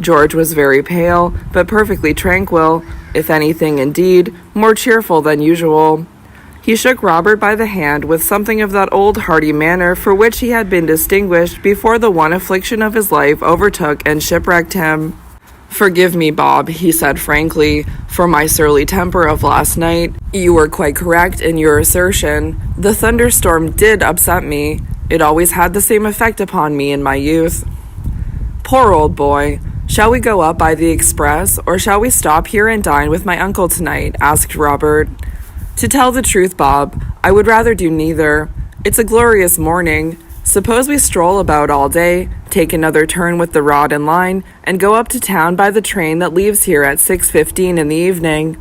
George was very pale, but perfectly tranquil, if anything, indeed, more cheerful than usual. He shook Robert by the hand with something of that old hearty manner for which he had been distinguished before the one affliction of his life overtook and shipwrecked him. "Forgive me, Bob," he said frankly, "for my surly temper of last night. You were quite correct in your assertion. The thunderstorm did upset me. It always had the same effect upon me in my youth." "Poor old boy. Shall we go up by the express, or shall we stop here and dine with my uncle tonight?" asked Robert. "To tell the truth, Bob, I would rather do neither. It's a glorious morning. Suppose we stroll about all day, take another turn with the rod and line, and go up to town by the train that leaves here at 6:15 in the evening."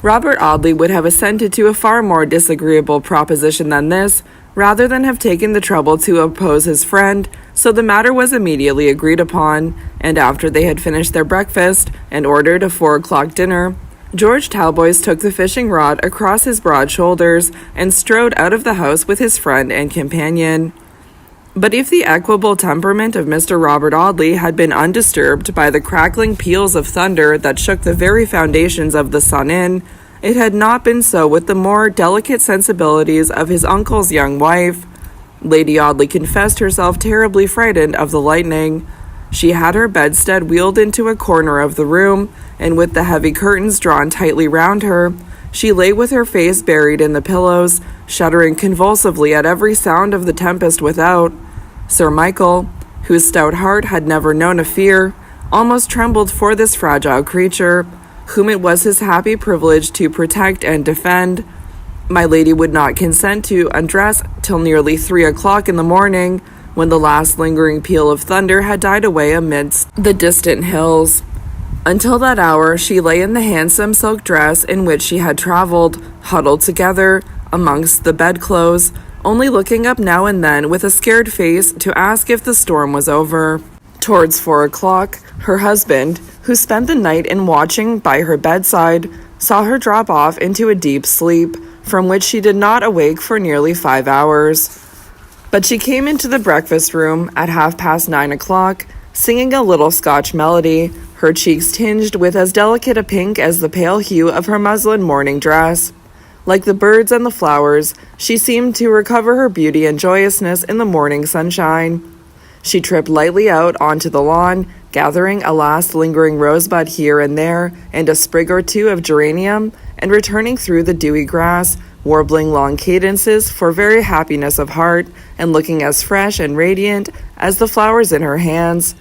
Robert Audley would have assented to a far more disagreeable proposition than this, rather than have taken the trouble to oppose his friend, so the matter was immediately agreed upon, and after they had finished their breakfast and ordered a 4 o'clock dinner, George Talboys took the fishing rod across his broad shoulders and strode out of the house with his friend and companion. But if the equable temperament of Mr. Robert Audley had been undisturbed by the crackling peals of thunder that shook the very foundations of the Sun Inn, it had not been so with the more delicate sensibilities of his uncle's young wife. Lady Audley confessed herself terribly frightened of the lightning. She had her bedstead wheeled into a corner of the room, and with the heavy curtains drawn tightly round her, she lay with her face buried in the pillows, shuddering convulsively at every sound of the tempest without. Sir Michael, whose stout heart had never known a fear, almost trembled for this fragile creature, whom it was his happy privilege to protect and defend. My lady would not consent to undress till nearly 3 o'clock in the morning, when the last lingering peal of thunder had died away amidst the distant hills. Until that hour she lay in the handsome silk dress in which she had travelled, huddled together amongst the bedclothes, only looking up now and then with a scared face to ask if the storm was over. Towards 4 o'clock, her husband, who spent the night in watching by her bedside, saw her drop off into a deep sleep, from which she did not awake for nearly 5 hours. But she came into the breakfast room at 9:30 o'clock, singing a little Scotch melody, her cheeks tinged with as delicate a pink as the pale hue of her muslin morning dress. Like the birds and the flowers, she seemed to recover her beauty and joyousness in the morning sunshine. She tripped lightly out onto the lawn, gathering a last lingering rosebud here and there, and a sprig or two of geranium, and returning through the dewy grass, warbling long cadences for very happiness of heart, and looking as fresh and radiant as the flowers in her hands.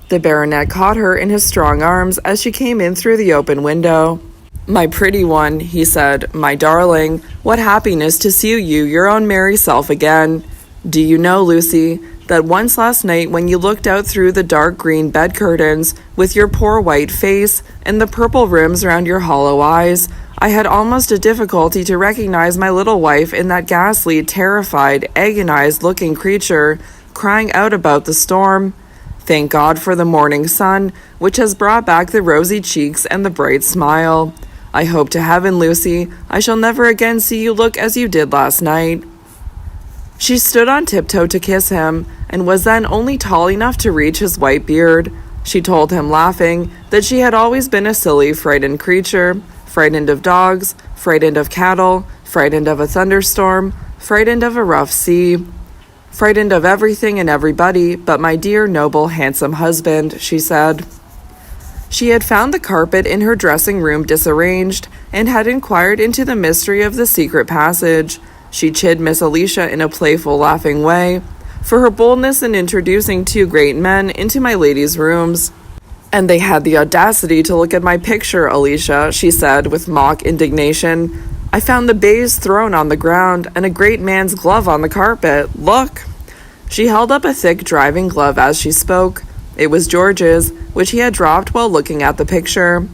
The baronet caught her in his strong arms as she came in through the open window. "My pretty one," he said, "my darling, what happiness to see you your own merry self again. Do you know, Lucy, that once last night when you looked out through the dark green bed curtains, with your poor white face and the purple rims round your hollow eyes, I had almost a difficulty to recognize my little wife in that ghastly, terrified, agonized-looking creature, crying out about the storm. Thank God for the morning sun, which has brought back the rosy cheeks and the bright smile. I hope to heaven, Lucy, I shall never again see you look as you did last night." She stood on tiptoe to kiss him, and was then only tall enough to reach his white beard. She told him, laughing, that she had always been a silly, frightened creature, frightened of dogs, frightened of cattle, frightened of a thunderstorm, frightened of a rough sea, frightened of everything and everybody but my dear, noble, handsome husband, she said. She had found the carpet in her dressing room disarranged, and had inquired into the mystery of the secret passage. She chid Miss Alicia in a playful, laughing way, for her boldness in introducing two great men into my lady's rooms. "And they had the audacity to look at my picture, Alicia," she said with mock indignation. "I found the baize thrown on the ground, and a great man's glove on the carpet. Look!" She held up a thick driving glove as she spoke. It was George's, which he had dropped while looking at the picture.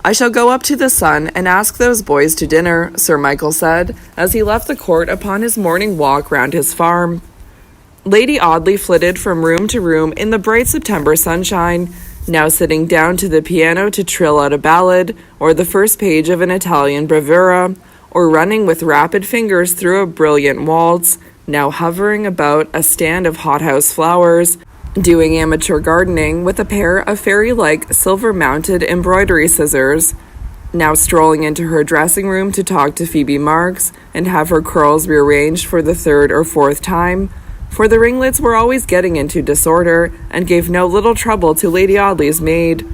"I shall go up to the Sun and ask those boys to dinner," Sir Michael said, as he left the court upon his morning walk round his farm. Lady Audley flitted from room to room in the bright September sunshine, now sitting down to the piano to trill out a ballad, or the first page of an Italian bravura, or running with rapid fingers through a brilliant waltz, now hovering about a stand of hothouse flowers, doing amateur gardening with a pair of fairy-like silver-mounted embroidery scissors, now strolling into her dressing room to talk to Phoebe Marks and have her curls rearranged for the third or fourth time, for the ringlets were always getting into disorder and gave no little trouble to Lady Audley's maid.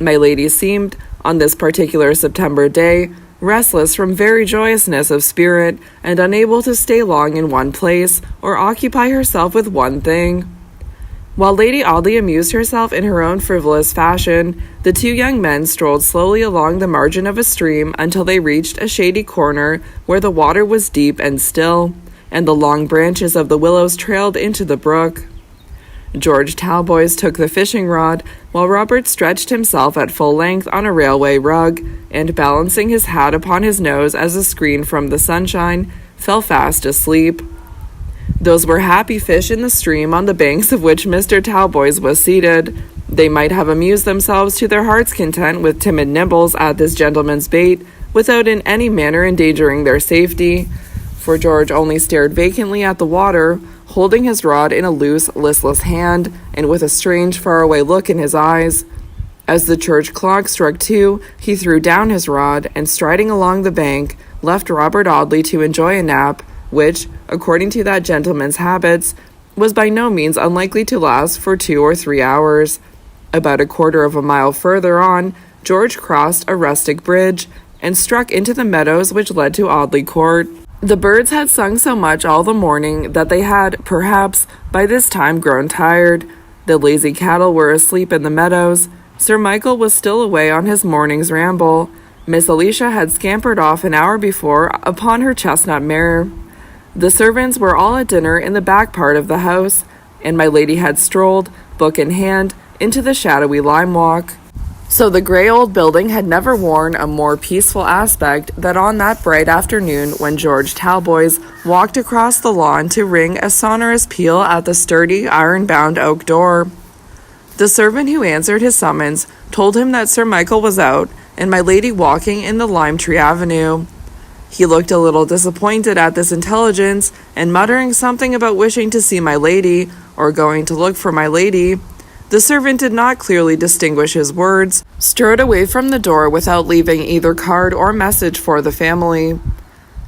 My lady seemed, on this particular September day, restless from very joyousness of spirit, and unable to stay long in one place or occupy herself with one thing. While Lady Audley amused herself in her own frivolous fashion, the two young men strolled slowly along the margin of a stream until they reached a shady corner where the water was deep and still, and the long branches of the willows trailed into the brook. George Talboys took the fishing rod, while Robert stretched himself at full length on a railway rug, and balancing his hat upon his nose as a screen from the sunshine, fell fast asleep. Those were happy fish in the stream on the banks of which Mr. Talboys was seated. They might have amused themselves to their heart's content with timid nibbles at this gentleman's bait, without in any manner endangering their safety, for George only stared vacantly at the water, holding his rod in a loose, listless hand, and with a strange, faraway look in his eyes. As the church clock struck 2, he threw down his rod, and striding along the bank, left Robert Audley to enjoy a nap, which, according to that gentleman's habits, was by no means unlikely to last for 2 or 3 hours. About a quarter of a mile further on, George crossed a rustic bridge, and struck into the meadows which led to Audley Court. The birds had sung so much all the morning that they had, perhaps, by this time grown tired. The lazy cattle were asleep in the meadows. Sir Michael was still away on his morning's ramble. Miss Alicia had scampered off an hour before upon her chestnut mare. The servants were all at dinner in the back part of the house, and my lady had strolled, book in hand, into the shadowy lime walk. So the gray old building had never worn a more peaceful aspect than on that bright afternoon when George Talboys walked across the lawn to ring a sonorous peal at the sturdy, iron-bound oak door. The servant who answered his summons told him that Sir Michael was out, and my lady walking in the lime tree avenue. He looked a little disappointed at this intelligence, and muttering something about wishing to see my lady, or going to look for my lady, the servant did not clearly distinguish his words, strode away from the door without leaving either card or message for the family.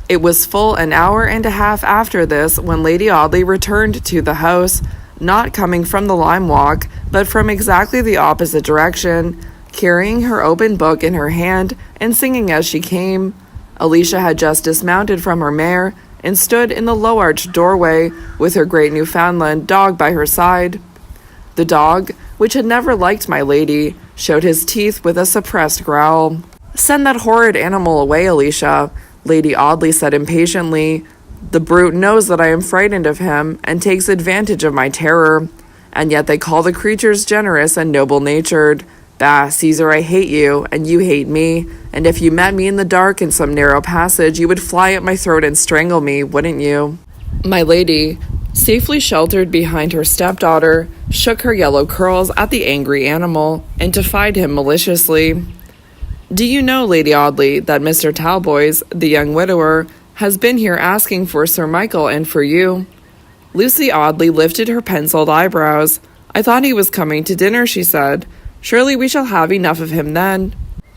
It was full an hour and a half after this when Lady Audley returned to the house, not coming from the lime walk, but from exactly the opposite direction, carrying her open book in her hand and singing as she came. Alicia had just dismounted from her mare and stood in the low-arched doorway with her great Newfoundland dog by her side. The dog, which had never liked my lady, showed his teeth with a suppressed growl. "Send that horrid animal away, Alicia," Lady Audley said impatiently. "The brute knows that I am frightened of him, and takes advantage of my terror. And yet they call the creatures generous and noble-natured. Bah, Caesar, I hate you, and you hate me, and if you met me in the dark in some narrow passage, you would fly at my throat and strangle me, wouldn't you?" My lady, safely sheltered behind her stepdaughter, shook her yellow curls at the angry animal, and defied him maliciously. "Do you know, Lady Audley, that Mr. Talboys, the young widower, has been here asking for Sir Michael and for you?" Lucy Audley lifted her penciled eyebrows. "I thought he was coming to dinner," she said. "Surely we shall have enough of him then."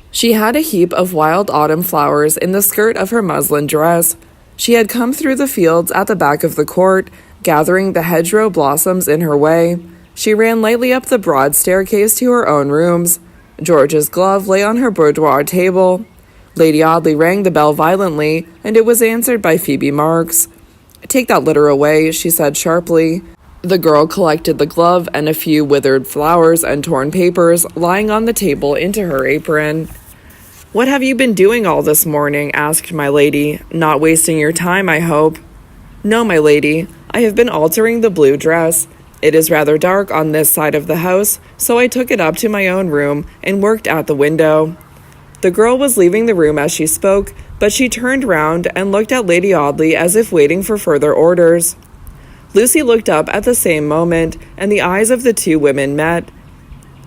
She had a heap of wild autumn flowers in the skirt of her muslin dress. She had come through the fields at the back of the court, gathering the hedgerow blossoms in her way. She ran lightly up the broad staircase to her own rooms. George's glove lay on her boudoir table. Lady Audley rang the bell violently, and it was answered by Phoebe Marks. "Take that litter away," she said sharply. The girl collected the glove and a few withered flowers and torn papers lying on the table into her apron. "What have you been doing all this morning?" asked my lady. "Not wasting your time, I hope." "No, my lady. I have been altering the blue dress. It is rather dark on this side of the house, so I took it up to my own room and worked at the window." The girl was leaving the room as she spoke, but she turned round and looked at Lady Audley as if waiting for further orders. Lucy looked up at the same moment, and the eyes of the two women met.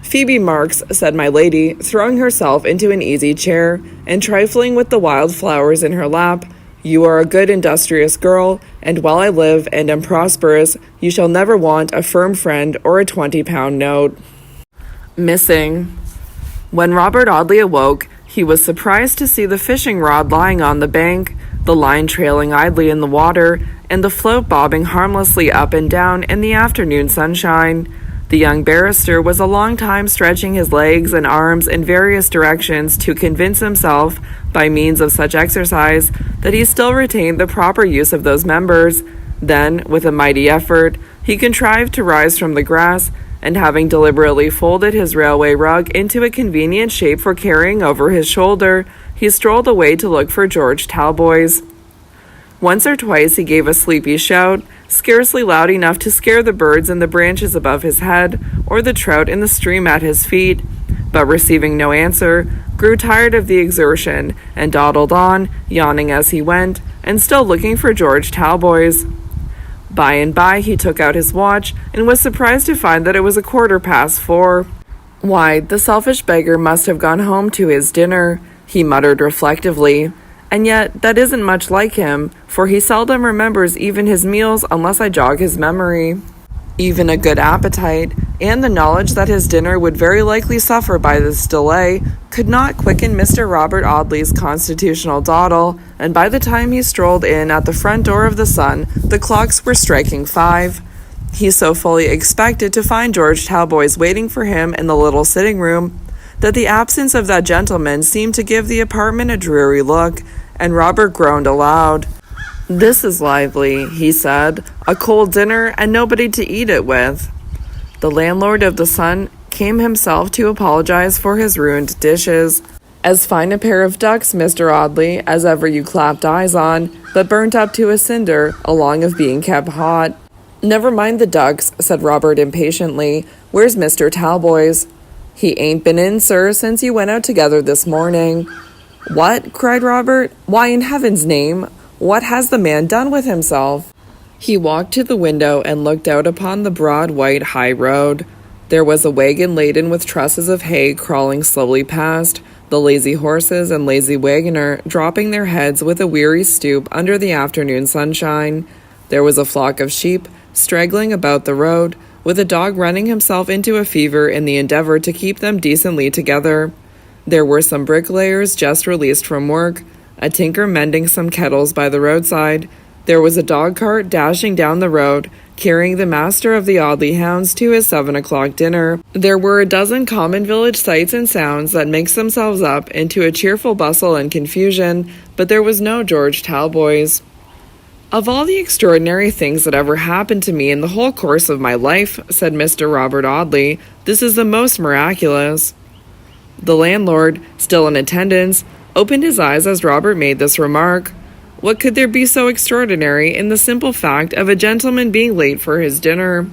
"Phoebe Marks," said my lady, throwing herself into an easy chair, and trifling with the wild flowers in her lap, "you are a good industrious girl, and while I live and am prosperous, you shall never want a firm friend or a 20-pound note." Missing. When Robert Audley awoke, he was surprised to see the fishing rod lying on the bank, the line trailing idly in the water, and the float bobbing harmlessly up and down in the afternoon sunshine. The young barrister was a long time stretching his legs and arms in various directions to convince himself, by means of such exercise, that he still retained the proper use of those members. Then, with a mighty effort, he contrived to rise from the grass, and having deliberately folded his railway rug into a convenient shape for carrying over his shoulder, he strolled away to look for George Talboys. Once or twice he gave a sleepy shout, scarcely loud enough to scare the birds in the branches above his head or the trout in the stream at his feet, but receiving no answer, grew tired of the exertion and dawdled on, yawning as he went, and still looking for George Talboys. By and by he took out his watch and was surprised to find that it was 4:15. Why, the selfish beggar must have gone home to his dinner, he muttered reflectively. And yet, that isn't much like him, for he seldom remembers even his meals unless I jog his memory. Even a good appetite, and the knowledge that his dinner would very likely suffer by this delay, could not quicken Mr. Robert Audley's constitutional dawdle, and by the time he strolled in at the front door of the Sun, the clocks were striking 5. He so fully expected to find George Talboys waiting for him in the little sitting room, that the absence of that gentleman seemed to give the apartment a dreary look, and Robert groaned aloud. "This is lively," he said, "a cold dinner and nobody to eat it with." The landlord of the Sun came himself to apologize for his ruined dishes. "As fine a pair of ducks, Mr. Audley, as ever you clapped eyes on, but burnt up to a cinder, along of being kept hot." "Never mind the ducks," said Robert impatiently. "Where's Mr. Talboys?" "He ain't been in, sir, since you went out together this morning." "What?" cried Robert. "Why, in heaven's name, what has the man done with himself?" He walked to the window and looked out upon the broad white high road. There was a wagon laden with trusses of hay crawling slowly past, the lazy horses and lazy wagoner dropping their heads with a weary stoop under the afternoon sunshine. There was a flock of sheep straggling about the road, with a dog running himself into a fever in the endeavor to keep them decently together. There were some bricklayers just released from work, a tinker mending some kettles by the roadside. There was a dog cart dashing down the road, carrying the master of the Audley hounds to his 7 o'clock dinner. There were a dozen common village sights and sounds that mixed themselves up into a cheerful bustle and confusion, but there was no George Talboys. "Of all the extraordinary things that ever happened to me in the whole course of my life," said Mr. Robert Audley, "this is the most miraculous." The landlord, still in attendance, opened his eyes as Robert made this remark. What could there be so extraordinary in the simple fact of a gentleman being late for his dinner?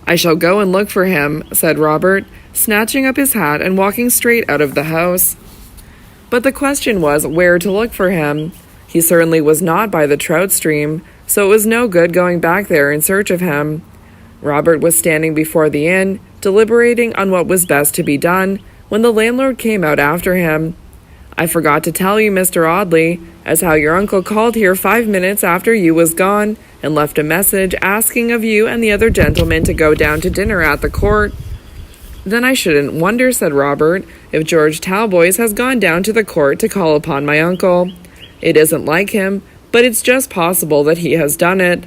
"I shall go and look for him," said Robert, snatching up his hat and walking straight out of the house. But the question was where to look for him. He certainly was not by the trout stream, so it was no good going back there in search of him. Robert was standing before the inn, deliberating on what was best to be done, when the landlord came out after him. "I forgot to tell you, Mr. Audley, as how your uncle called here 5 minutes after you was gone, and left a message asking of you and the other gentlemen to go down to dinner at the court." "Then I shouldn't wonder," said Robert, "if George Talboys has gone down to the court to call upon my uncle. It isn't like him, but it's just possible that he has done it."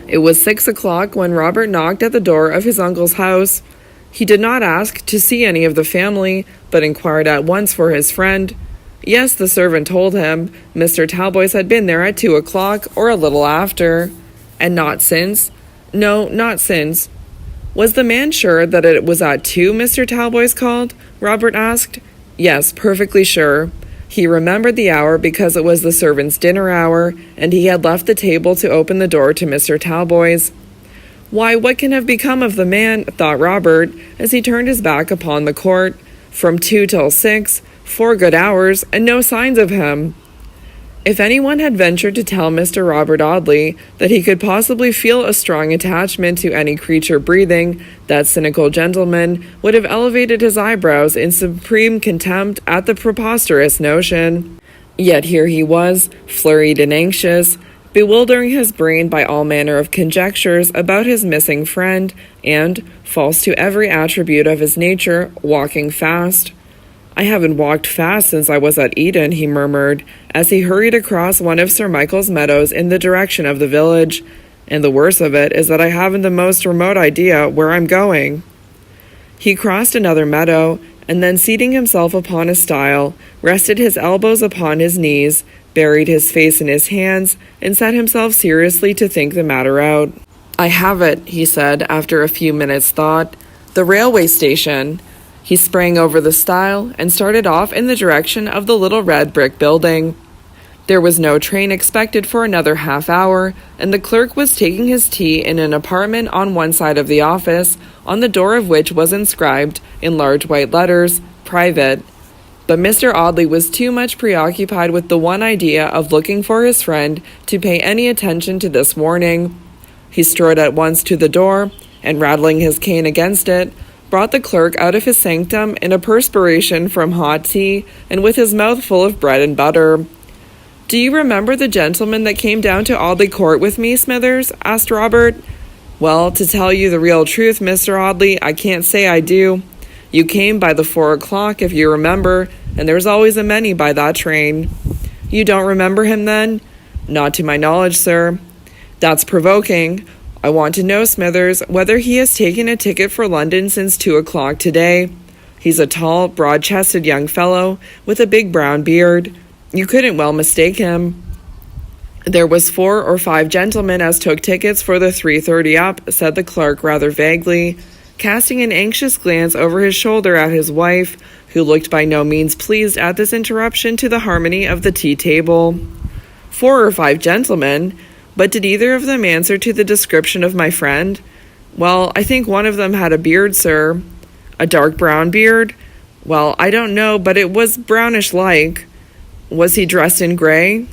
It was 6 o'clock when Robert knocked at the door of his uncle's house. He did not ask to see any of the family, but inquired at once for his friend. Yes, the servant told him, Mr. Talboys had been there at 2 o'clock, or a little after. "And not since?" "No, not since." "Was the man sure that it was at 2 Mr. Talboys called?" Robert asked. "Yes, perfectly sure. He remembered the hour because it was the servant's dinner hour, and he had left the table to open the door to Mr. Talboys." "Why, what can have become of the man?" thought Robert, as he turned his back upon the court. "From 2 till 6, 4 good hours, and no signs of him." If anyone had ventured to tell Mr. Robert Audley that he could possibly feel a strong attachment to any creature breathing, that cynical gentleman would have elevated his eyebrows in supreme contempt at the preposterous notion. Yet here he was, flurried and anxious, bewildering his brain by all manner of conjectures about his missing friend, and, false to every attribute of his nature, walking fast. "I haven't walked fast since I was at Eden," he murmured, as he hurried across one of Sir Michael's meadows in the direction of the village. and the worst of it is that I haven't the most remote idea where I'm going." He crossed another meadow, and then seating himself upon a stile, rested his elbows upon his knees, buried his face in his hands, and set himself seriously to think the matter out. "I have it," he said after a few minutes' thought. "The railway station." He sprang over the stile and started off in the direction of the little red brick building. There was no train expected for another half hour, and the clerk was taking his tea in an apartment on one side of the office, on the door of which was inscribed, in large white letters, "Private." But Mr. Audley was too much preoccupied with the one idea of looking for his friend to pay any attention to this warning. He strode at once to the door, and rattling his cane against it, brought the clerk out of his sanctum in a perspiration from hot tea and with his mouth full of bread and butter. "Do you remember the gentleman that came down to Audley Court with me, Smithers?" asked Robert. "Well, to tell you the real truth, Mr. Audley, I can't say I do. You came by the 4 o'clock, if you remember, and there's always a many by that train." "You don't remember him, then?" "Not to my knowledge, sir." "That's provoking. I want to know, Smithers, whether he has taken a ticket for London since 2 o'clock today. He's a tall, broad-chested young fellow, with a big brown beard. You couldn't well mistake him." "There was 4 or 5 gentlemen as took tickets for the 3:30 up," said the clerk rather vaguely, casting an anxious glance over his shoulder at his wife, who looked by no means pleased at this interruption to the harmony of the tea-table. "4 or 5 gentlemen? But did either of them answer to the description of my friend?" "Well, I think one of them had a beard, sir." "A dark brown beard?" "Well, I don't know, but it was brownish-like." "Was he dressed in grey?"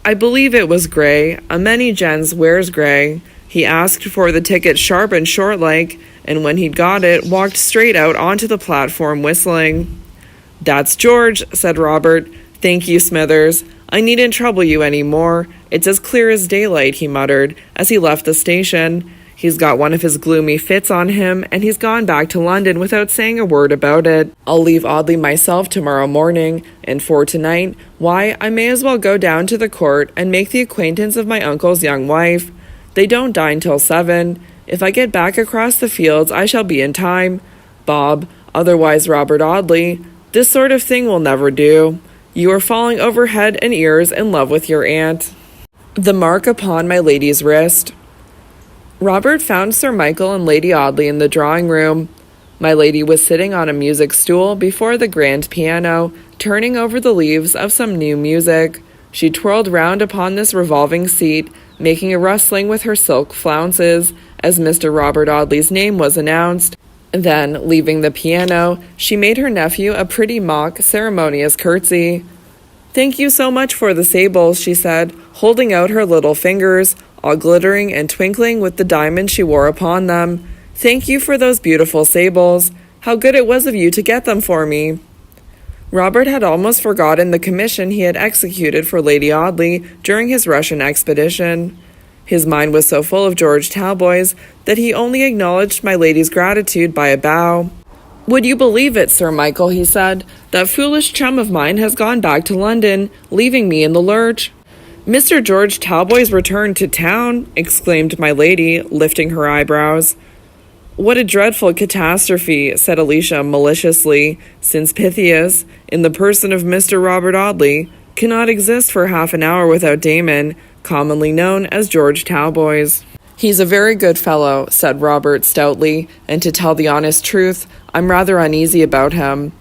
"I believe it was grey. A many gents wears grey. He asked for the ticket sharp and short-like, and when he'd got it, walked straight out onto the platform whistling." "That's George," said Robert. "Thank you, Smithers. I needn't trouble you any more. It's as clear as daylight," he muttered, as he left the station. "He's got one of his gloomy fits on him, and he's gone back to London without saying a word about it. I'll leave Audley myself tomorrow morning, and for tonight, why, I may as well go down to the court and make the acquaintance of my uncle's young wife. They don't dine till 7. If I get back across the fields, I shall be in time. Bob, otherwise Robert Audley, this sort of thing will never do. You are falling over head and ears in love with your aunt." The mark upon my lady's wrist. Robert found Sir Michael and Lady Audley in the drawing-room. My lady was sitting on a music stool before the grand piano, turning over the leaves of some new music. She twirled round upon this revolving seat, making a rustling with her silk flounces, as Mr. Robert Audley's name was announced. Then, leaving the piano, she made her nephew a pretty mock, ceremonious curtsy. "Thank you so much for the sables," she said, holding out her little fingers, all glittering and twinkling with the diamonds she wore upon them. "Thank you for those beautiful sables. How good it was of you to get them for me." Robert had almost forgotten the commission he had executed for Lady Audley during his Russian expedition. His mind was so full of George Talboys that he only acknowledged my lady's gratitude by a bow. "Would you believe it, Sir Michael," he said, "that foolish chum of mine has gone back to London, leaving me in the lurch?" "Mr. George Talboys returned to town!" exclaimed my lady, lifting her eyebrows. "What a dreadful catastrophe," said Alicia maliciously, "since Pythias, in the person of Mr. Robert Audley, cannot exist for half an hour without Damon, commonly known as George Talboys." "He's a very good fellow," said Robert stoutly, "and to tell the honest truth, I'm rather uneasy about him."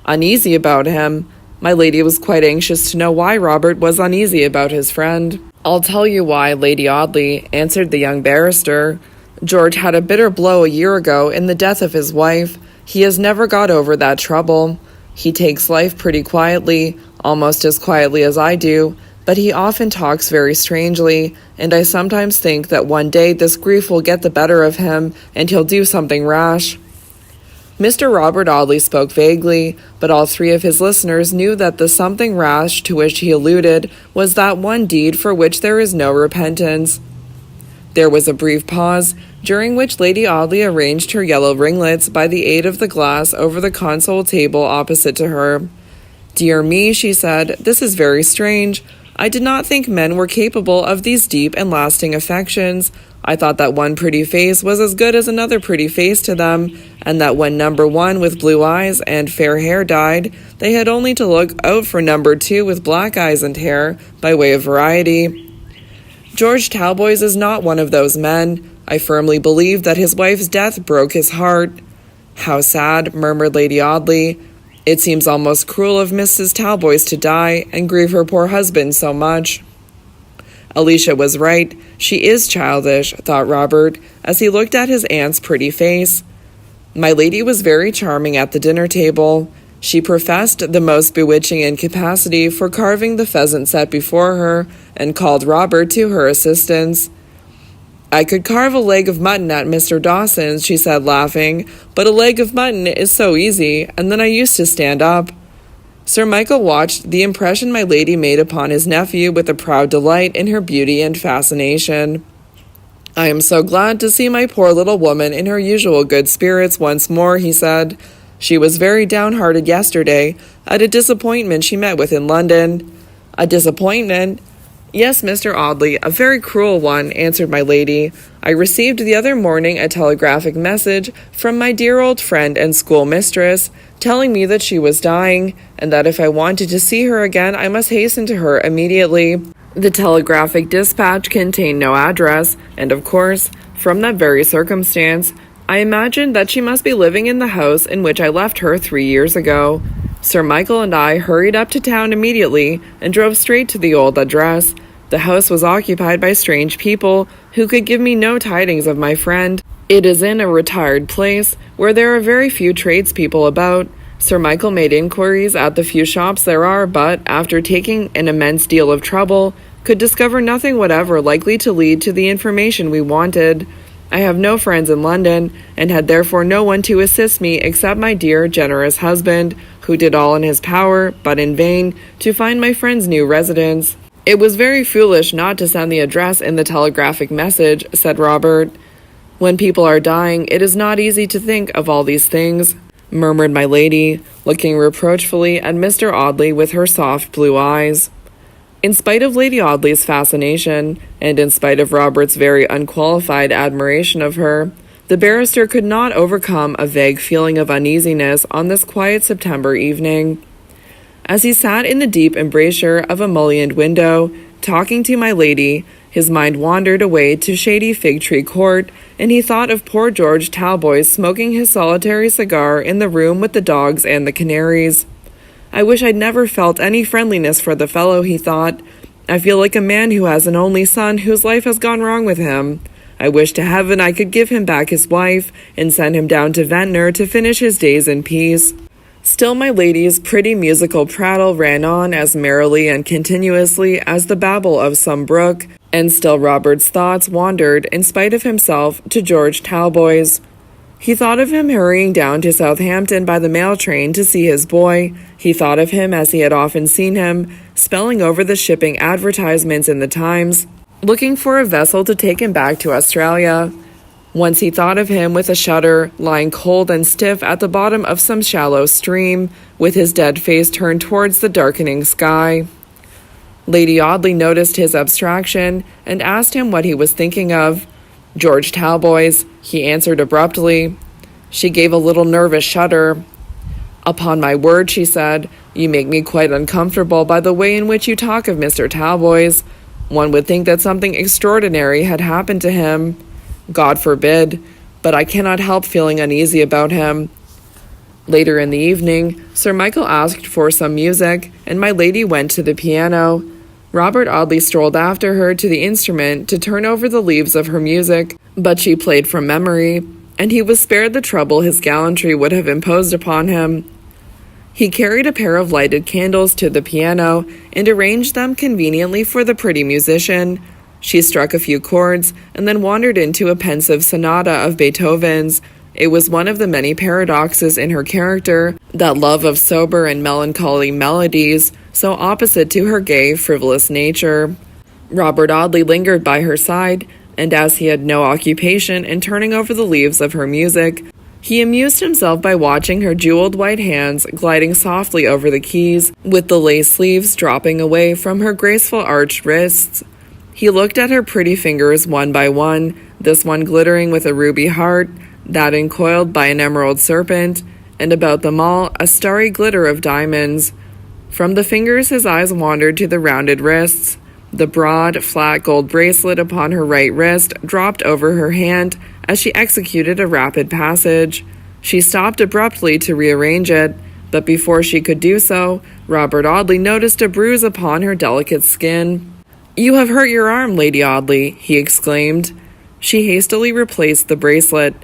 "Uneasy about him?" My lady was quite anxious to know why Robert was uneasy about his friend. "I'll tell you why, Lady Audley," answered the young barrister. "George had a bitter blow a year ago in the death of his wife. He has never got over that trouble. He takes life pretty quietly, almost as quietly as I do, but he often talks very strangely, and I sometimes think that one day this grief will get the better of him, and he'll do something rash." Mr. Robert Audley spoke vaguely, but all 3 of his listeners knew that the something rash to which he alluded was that one deed for which there is no repentance. There was a brief pause, during which Lady Audley arranged her yellow ringlets by the aid of the glass over the console table opposite to her. "Dear me," she said, "this is very strange. I did not think men were capable of these deep and lasting affections. I thought that one pretty face was as good as another pretty face to them, and that when number one with blue eyes and fair hair died, they had only to look out for number two with black eyes and hair, by way of variety. George Talboys is not one of those men. I firmly believe that his wife's death broke his heart. How sad, murmured Lady Audley. It seems almost cruel of Mrs. Talboys to die and grieve her poor husband so much. Alicia was right. She is childish, thought Robert, as he looked at his aunt's pretty face. My lady was very charming at the dinner table. She professed the most bewitching incapacity for carving the pheasant set before her, and called Robert to her assistance. I could carve a leg of mutton at Mr. Dawson's, she said, laughing, but a leg of mutton is so easy, and then I used to stand up. Sir Michael watched the impression my lady made upon his nephew with a proud delight in her beauty and fascination. I am so glad to see my poor little woman in her usual good spirits once more, he said. She was very downhearted yesterday at a disappointment she met with in London. A disappointment? Yes, Mr. Audley, a very cruel one, answered my lady. I received the other morning a telegraphic message from my dear old friend and schoolmistress, telling me that she was dying, and that if I wanted to see her again, I must hasten to her immediately. The telegraphic dispatch contained no address, and of course, from that very circumstance, I imagined that she must be living in the house in which I left her 3 years ago. Sir Michael and I hurried up to town immediately and drove straight to the old address. The house was occupied by strange people who could give me no tidings of my friend. It is in a retired place where there are very few tradespeople about. Sir Michael made inquiries at the few shops there are, but, after taking an immense deal of trouble, could discover nothing whatever likely to lead to the information we wanted. I have no friends in London, and had therefore no one to assist me except my dear, generous husband, who did all in his power, but in vain, to find my friend's new residence. It was very foolish not to send the address in the telegraphic message, said Robert. When people are dying, it is not easy to think of all these things, murmured my lady, looking reproachfully at Mr. Audley with her soft blue eyes. In spite of Lady Audley's fascination, and in spite of Robert's very unqualified admiration of her, the barrister could not overcome a vague feeling of uneasiness on this quiet September evening. As he sat in the deep embrasure of a mullioned window, talking to my lady, his mind wandered away to shady Fig Tree Court, and he thought of poor George Talboys smoking his solitary cigar in the room with the dogs and the canaries. I wish I'd never felt any friendliness for the fellow, he thought. I feel like a man who has an only son whose life has gone wrong with him. I wish to heaven I could give him back his wife and send him down to Ventnor to finish his days in peace. Still my lady's pretty musical prattle ran on as merrily and continuously as the babble of some brook, and still Robert's thoughts wandered, in spite of himself, to George Talboys. He thought of him hurrying down to Southampton by the mail train to see his boy. He thought of him as he had often seen him, spelling over the shipping advertisements in the Times, looking for a vessel to take him back to Australia. Once he thought of him with a shudder, lying cold and stiff at the bottom of some shallow stream, with his dead face turned towards the darkening sky. Lady Audley noticed his abstraction, and asked him what he was thinking of. George Talboys, he answered abruptly. She gave a little nervous shudder. Upon my word, she said, you make me quite uncomfortable by the way in which you talk of Mr. Talboys. One would think that something extraordinary had happened to him. God forbid, but I cannot help feeling uneasy about him. Later in the evening, Sir Michael asked for some music, and my lady went to the piano. Robert Audley strolled after her to the instrument to turn over the leaves of her music, but she played from memory, and he was spared the trouble his gallantry would have imposed upon him. He carried a pair of lighted candles to the piano and arranged them conveniently for the pretty musician. She struck a few chords and then wandered into a pensive sonata of Beethoven's. It was one of the many paradoxes in her character, that love of sober and melancholy melodies, so opposite to her gay, frivolous nature. Robert Audley lingered by her side, and as he had no occupation in turning over the leaves of her music, He amused himself by watching her jeweled white hands gliding softly over the keys, with the lace sleeves dropping away from her graceful arched wrists. He looked at her pretty fingers one by one, this one glittering with a ruby heart, that encoiled by an emerald serpent, and about them all a starry glitter of diamonds. From the fingers his eyes wandered to the rounded wrists. The broad, flat gold bracelet upon her right wrist dropped over her hand as she executed a rapid passage. She stopped abruptly to rearrange it, but before she could do so, Robert Audley noticed a bruise upon her delicate skin. "You have hurt your arm, Lady Audley," he exclaimed. She hastily replaced the bracelet.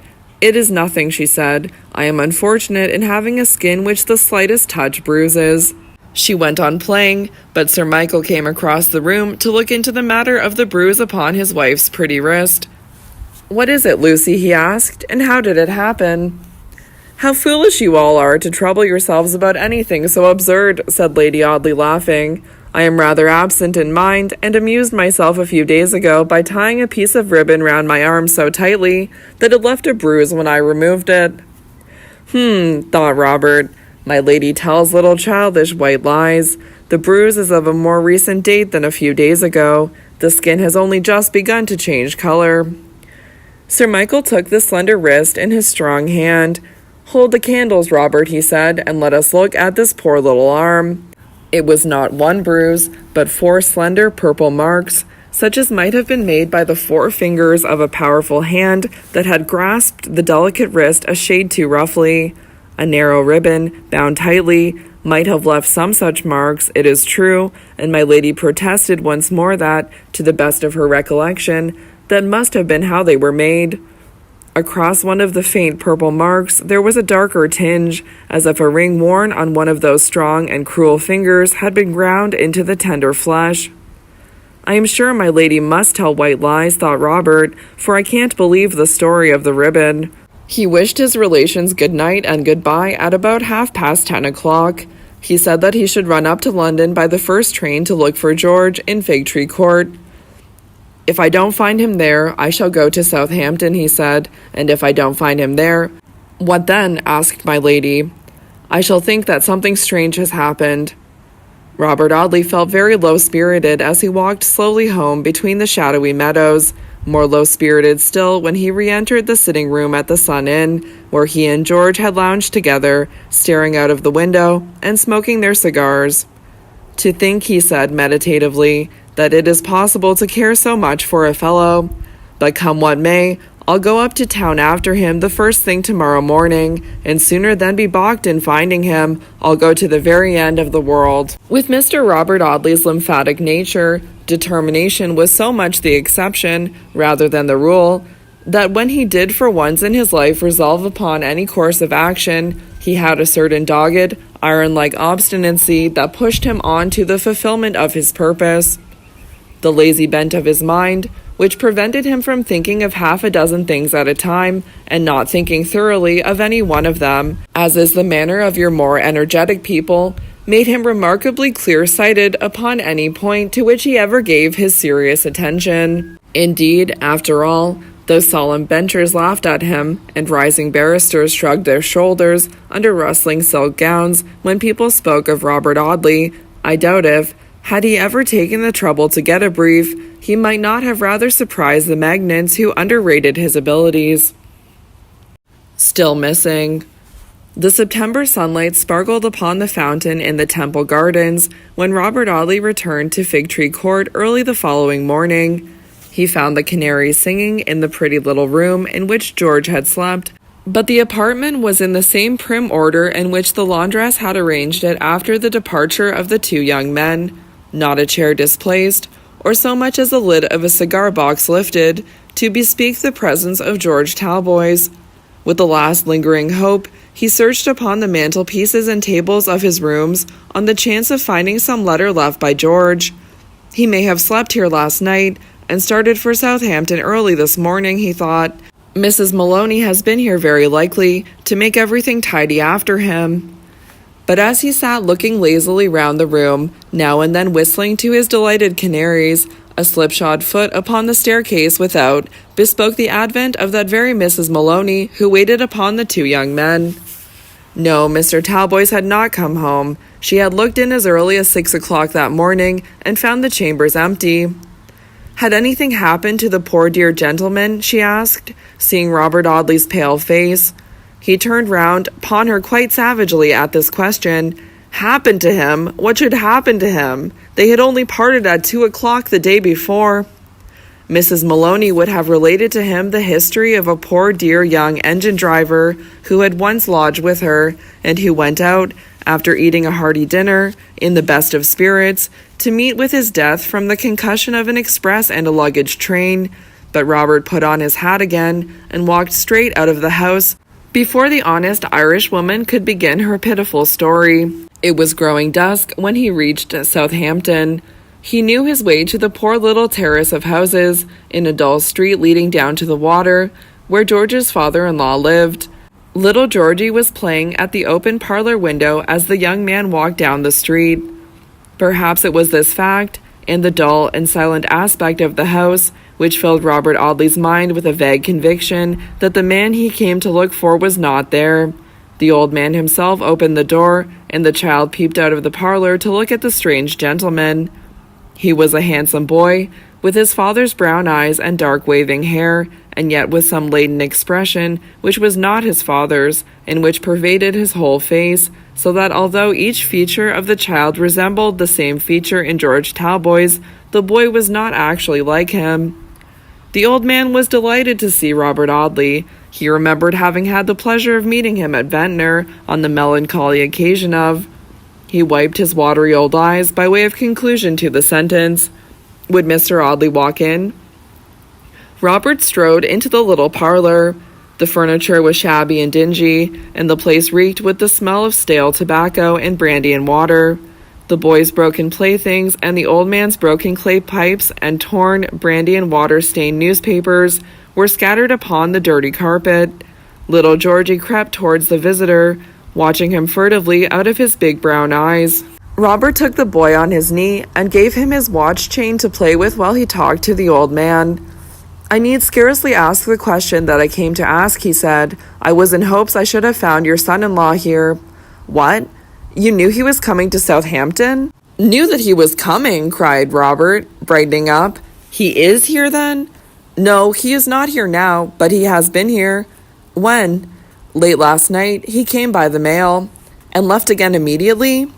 "It is nothing," she said. "I am unfortunate in having a skin which the slightest touch bruises." She went on playing, but Sir Michael came across the room to look into the matter of the bruise upon his wife's pretty wrist. "What is it, Lucy?" he asked, "and how did it happen?" "How foolish you all are to trouble yourselves about anything so absurd," said Lady Audley, laughing. "I am rather absent in mind, and amused myself a few days ago by tying a piece of ribbon round my arm so tightly that it left a bruise when I removed it." Thought Robert. "My lady tells little childish white lies. The bruise is of a more recent date than a few days ago. The skin has only just begun to change color." Sir Michael took the slender wrist in his strong hand. "Hold the candles, Robert," he said, "and let us look at this poor little arm." It was not one bruise, but 4 slender purple marks, such as might have been made by the 4 fingers of a powerful hand that had grasped the delicate wrist a shade too roughly. A narrow ribbon, bound tightly, might have left some such marks, it is true, and my lady protested once more that, to the best of her recollection, that must have been how they were made. Across one of the faint purple marks there was a darker tinge, as if a ring worn on one of those strong and cruel fingers had been ground into the tender flesh. "I am sure my lady must tell white lies," thought Robert, "for I can't believe the story of the ribbon." He wished his relations good night and goodbye at about 10:30 o'clock. He said that he should run up to London by the first train to look for George in Fig Tree Court. "If I don't find him there, I shall go to Southampton," he said, "and if I don't find him there—" "What then?" asked my lady. "I shall think that something strange has happened." Robert Audley felt very low-spirited as he walked slowly home between the shadowy meadows, more low-spirited still when he re-entered the sitting-room at the Sun Inn, where he and George had lounged together, staring out of the window and smoking their cigars. "To think," he said meditatively, "that it is possible to care so much for a fellow. But come what may, I'll go up to town after him the first thing tomorrow morning, and sooner than be balked in finding him, I'll go to the very end of the world." With Mr. Robert Audley's lymphatic nature, determination was so much the exception, rather than the rule, that when he did for once in his life resolve upon any course of action, he had a certain dogged, iron-like obstinacy that pushed him on to the fulfillment of his purpose. The lazy bent of his mind, which prevented him from thinking of 6 things at a time, and not thinking thoroughly of any one of them, as is the manner of your more energetic people, made him remarkably clear-sighted upon any point to which he ever gave his serious attention. Indeed, after all, though solemn benchers laughed at him, and rising barristers shrugged their shoulders under rustling silk gowns when people spoke of Robert Audley, I doubt if, had he ever taken the trouble to get a brief, he might not have rather surprised the magnates who underrated his abilities. Still missing. The September sunlight sparkled upon the fountain in the Temple Gardens when Robert Audley returned to Fig Tree Court early the following morning. He found the canaries singing in the pretty little room in which George had slept, but the apartment was in the same prim order in which the laundress had arranged it after the departure of the 2 young men. Not a chair displaced, or so much as the lid of a cigar-box lifted, to bespeak the presence of George Talboys. With the last lingering hope, he searched upon the mantelpieces and tables of his rooms on the chance of finding some letter left by George. He may have slept here last night, and started for Southampton early this morning, he thought. Mrs. Maloney has been here very likely, to make everything tidy after him. But as he sat looking lazily round the room, now and then whistling to his delighted canaries, A slipshod foot upon the staircase without bespoke the advent of that very Mrs. Maloney who waited upon the two young men. No, Mr. Talboys had not come home. She had looked in as early as 6 o'clock that morning and found the chambers empty. Had anything happened to the poor dear gentleman? She asked, seeing Robert Audley's pale face. He turned round upon her quite savagely at this question. Happened to him? What should happen to him? They had only parted at 2 o'clock the day before. Mrs. Maloney would have related to him the history of a poor dear young engine driver who had once lodged with her, and who went out, after eating a hearty dinner, in the best of spirits, to meet with his death from the concussion of an express and a luggage train. But Robert put on his hat again, and walked straight out of the house, before the honest Irish woman could begin her pitiful story. It was growing dusk when he reached Southampton. He knew his way to the poor little terrace of houses, in a dull street leading down to the water, where George's father-in-law lived. Little Georgie was playing at the open parlor window as the young man walked down the street. Perhaps it was this fact, and the dull and silent aspect of the house, which filled Robert Audley's mind with a vague conviction that the man he came to look for was not there. The old man himself opened the door, and the child peeped out of the parlor to look at the strange gentleman. He was a handsome boy, with his father's brown eyes and dark waving hair, and yet with some latent expression which was not his father's, and which pervaded his whole face, so that although each feature of the child resembled the same feature in George Talboys, the boy was not actually like him. The old man was delighted to see Robert Audley. He remembered having had the pleasure of meeting him at Ventnor on the melancholy occasion of. He wiped his watery old eyes by way of conclusion to the sentence. Would Mr. Audley walk in? Robert strode into the little parlor. The furniture was shabby and dingy, and the place reeked with the smell of stale tobacco and brandy and water. The boy's broken playthings and the old man's broken clay pipes and torn brandy and water-stained newspapers were scattered upon the dirty carpet. Little Georgie crept towards the visitor, watching him furtively out of his big brown eyes. Robert took the boy on his knee and gave him his watch chain to play with while he talked to the old man. I need scarcely ask the question that I came to ask, he said. I was in hopes I should have found your son-in-law here. What? You knew he was coming to Southampton? Knew that he was coming, cried Robert, brightening up. He is here, then? No, he is not here now, but he has been here. When? Late last night. He came by the mail. And left again immediately?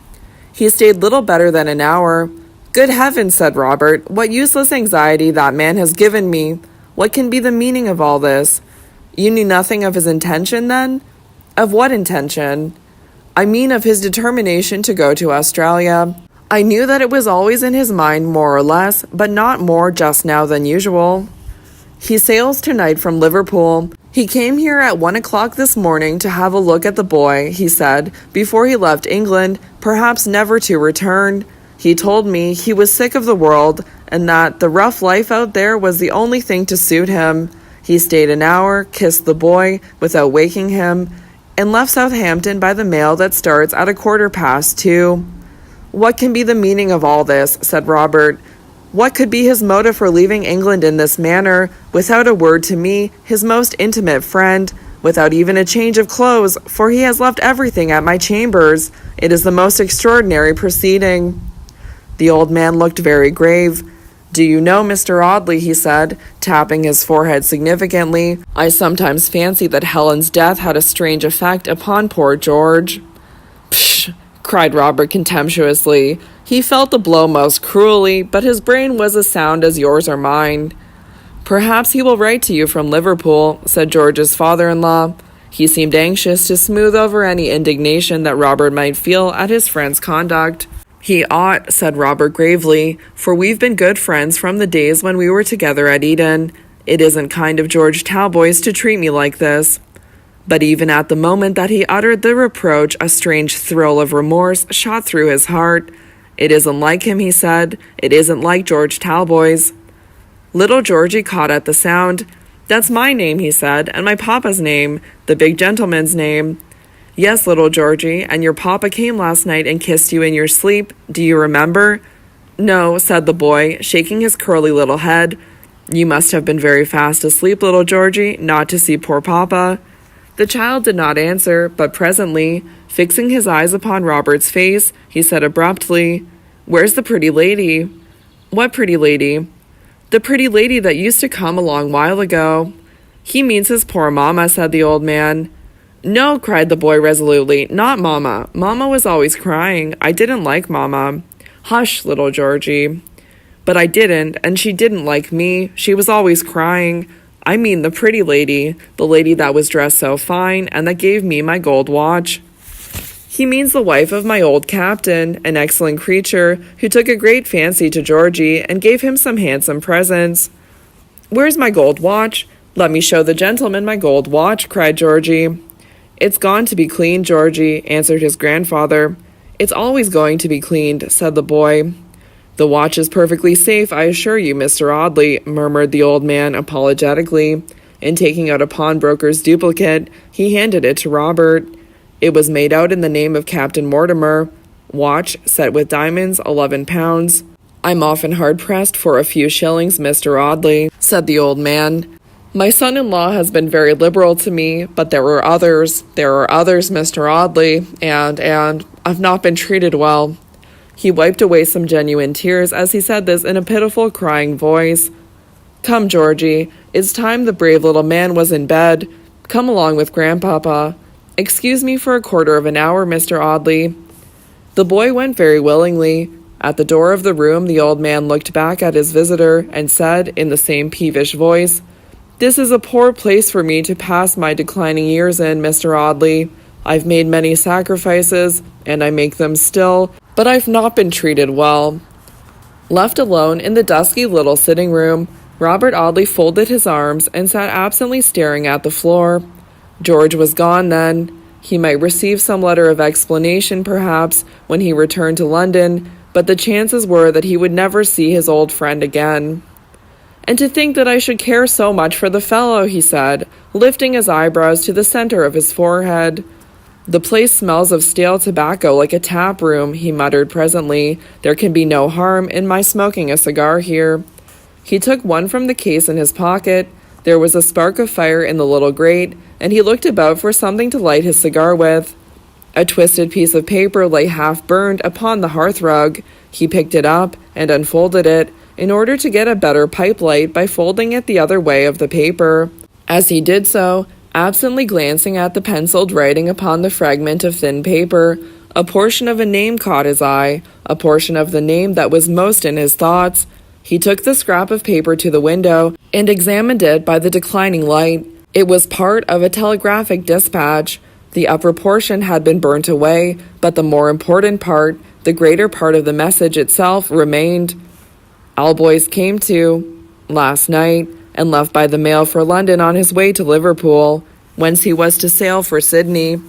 He stayed little better than an hour. Good heavens, said Robert, what useless anxiety that man has given me. What can be the meaning of all this? You knew nothing of his intention, then? Of what intention? I mean of his determination to go to Australia. I knew that it was always in his mind more or less, but not more just now than usual. He sails tonight from Liverpool. He came here at 1 o'clock this morning to have a look at the boy, he said, before he left England, perhaps never to return. He told me he was sick of the world, and that the rough life out there was the only thing to suit him. He stayed an hour, kissed the boy, without waking him, and left Southampton by the mail that starts at 2:15. What can be the meaning of all this? Said Robert. What could be his motive for leaving England in this manner, without a word to me, his most intimate friend, without even a change of clothes, for he has left everything at my chambers. It is the most extraordinary proceeding. The old man looked very grave. Do you know, Mr. Audley, he said, tapping his forehead significantly, I sometimes fancy that Helen's death had a strange effect upon poor George. Psh! Cried Robert contemptuously. He felt the blow most cruelly, but his brain was as sound as yours or mine. Perhaps he will write to you from Liverpool, said George's father-in-law. He seemed anxious to smooth over any indignation that Robert might feel at his friend's conduct. He ought, said Robert gravely, for we've been good friends from the days when we were together at Eton. It isn't kind of George Talboys to treat me like this. But even at the moment that he uttered the reproach, a strange thrill of remorse shot through his heart. It isn't like him, he said. It isn't like George Talboys. Little Georgie caught at the sound. That's my name, he said, and my papa's name, the big gentleman's name. Yes, little Georgie, and your papa came last night and kissed you in your sleep. Do you remember? "No," said the boy, shaking his curly little head. "You must have been very fast asleep, little Georgie, not to see poor Papa." The child did not answer, but presently, fixing his eyes upon Robert's face, he said abruptly, "Where's the pretty lady?" "What pretty lady?" "The pretty lady that used to come a long while ago." "He means his poor mamma," said the old man. "No," cried the boy resolutely, "not mamma. Mamma was always crying. I didn't like mamma." "Hush, little Georgie." "But I didn't, and she didn't like me. She was always crying. I mean the pretty lady, the lady that was dressed so fine, and that gave me my gold watch." "He means the wife of my old captain, an excellent creature, who took a great fancy to Georgie, and gave him some handsome presents." "Where's my gold watch? Let me show the gentleman my gold watch," cried Georgie. "It's gone to be cleaned, Georgie," answered his grandfather. "It's always going to be cleaned," said the boy. "The watch is perfectly safe, I assure you, Mr. Audley," murmured the old man apologetically, and taking out a pawnbroker's duplicate, he handed it to Robert. It was made out in the name of Captain Mortimer. "Watch, set with diamonds, 11 pounds. "I'm often hard-pressed for a few shillings, Mr. Audley," said the old man. "My son-in-law has been very liberal to me, but there are others, Mr. Audley, and I've not been treated well." He wiped away some genuine tears as he said this in a pitiful, crying voice. "Come, Georgie, it's time the brave little man was in bed. Come along with Grandpapa. Excuse me for a quarter of an hour, Mr. Audley." The boy went very willingly. At the door of the room, the old man looked back at his visitor and said, in the same peevish voice, "This is a poor place for me to pass my declining years in, Mr. Audley. I've made many sacrifices, and I make them still, but I've not been treated well." Left alone in the dusky little sitting room, Robert Audley folded his arms and sat absently staring at the floor. George was gone then. He might receive some letter of explanation, perhaps, when he returned to London, but the chances were that he would never see his old friend again. "And to think that I should care so much for the fellow," he said, lifting his eyebrows to the center of his forehead. "The place smells of stale tobacco like a tap room," he muttered presently. "There can be no harm in my smoking a cigar here." He took one from the case in his pocket. There was a spark of fire in the little grate, and he looked about for something to light his cigar with. A twisted piece of paper lay half-burned upon the hearthrug. He picked it up and unfolded it, in order to get a better pipe light by folding it the other way of the paper. As he did so, absently glancing at the penciled writing upon the fragment of thin paper, a portion of a name caught his eye, a portion of the name that was most in his thoughts. He took the scrap of paper to the window and examined it by the declining light. It was part of a telegraphic dispatch. The upper portion had been burnt away, but the more important part, the greater part of the message itself, remained. "Alboys came to last night, and left by the mail for London on his way to Liverpool, whence he was to sail for Sydney."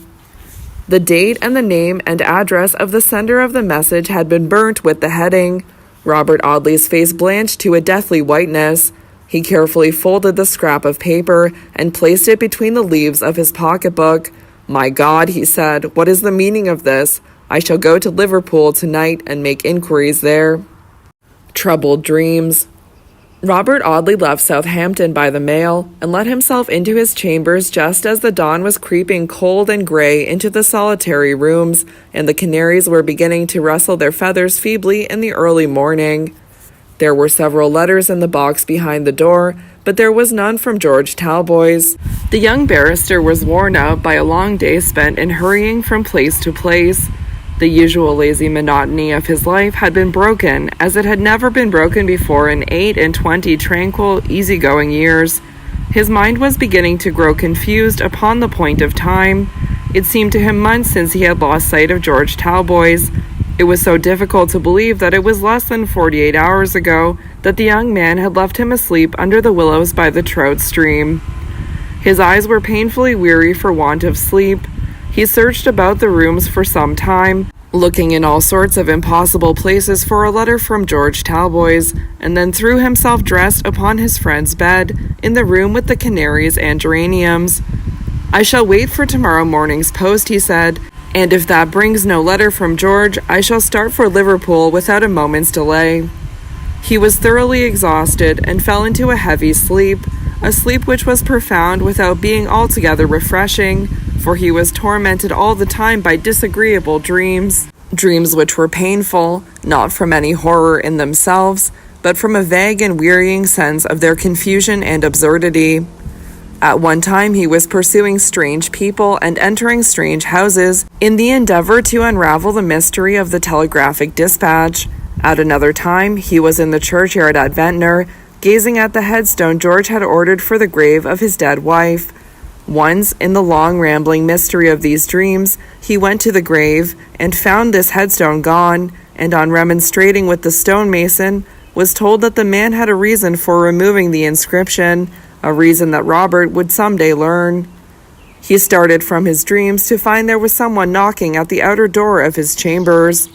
The date and the name and address of the sender of the message had been burnt with the heading. Robert Audley's face blanched to a deathly whiteness. He carefully folded the scrap of paper and placed it between the leaves of his pocketbook. "My God," he said, "what is the meaning of this? I shall go to Liverpool tonight and make inquiries there." Troubled dreams. Robert Audley left Southampton by the mail and let himself into his chambers just as the dawn was creeping cold and gray into the solitary rooms, and the canaries were beginning to rustle their feathers feebly in the early morning. There were several letters in the box behind the door, but there was none from George Talboys. The young barrister was worn out by a long day spent in hurrying from place to place. The usual lazy monotony of his life had been broken, as it had never been broken before in 28 tranquil, easy-going years. His mind was beginning to grow confused upon the point of time. It seemed to him months since he had lost sight of George Talboys. It was so difficult to believe that it was less than 48 hours ago that the young man had left him asleep under the willows by the trout stream. His eyes were painfully weary for want of sleep. He searched about the rooms for some time, looking in all sorts of impossible places for a letter from George Talboys, and then threw himself dressed upon his friend's bed in the room with the canaries and geraniums. "I shall wait for tomorrow morning's post," he said, And if that brings no letter from George, I shall start for Liverpool without a moment's delay." He was thoroughly exhausted and fell into a heavy sleep, a sleep which was profound without being altogether refreshing, for he was tormented all the time by disagreeable dreams. Dreams which were painful, not from any horror in themselves, but from a vague and wearying sense of their confusion and absurdity. At one time he was pursuing strange people and entering strange houses in the endeavor to unravel the mystery of the telegraphic dispatch. At another time he was in the churchyard at Ventnor, gazing at the headstone George had ordered for the grave of his dead wife. Once, in the long rambling mystery of these dreams, he went to the grave and found this headstone gone, and on remonstrating with the stonemason, was told that the man had a reason for removing the inscription, a reason that Robert would someday learn. He started from his dreams to find there was someone knocking at the outer door of his chambers.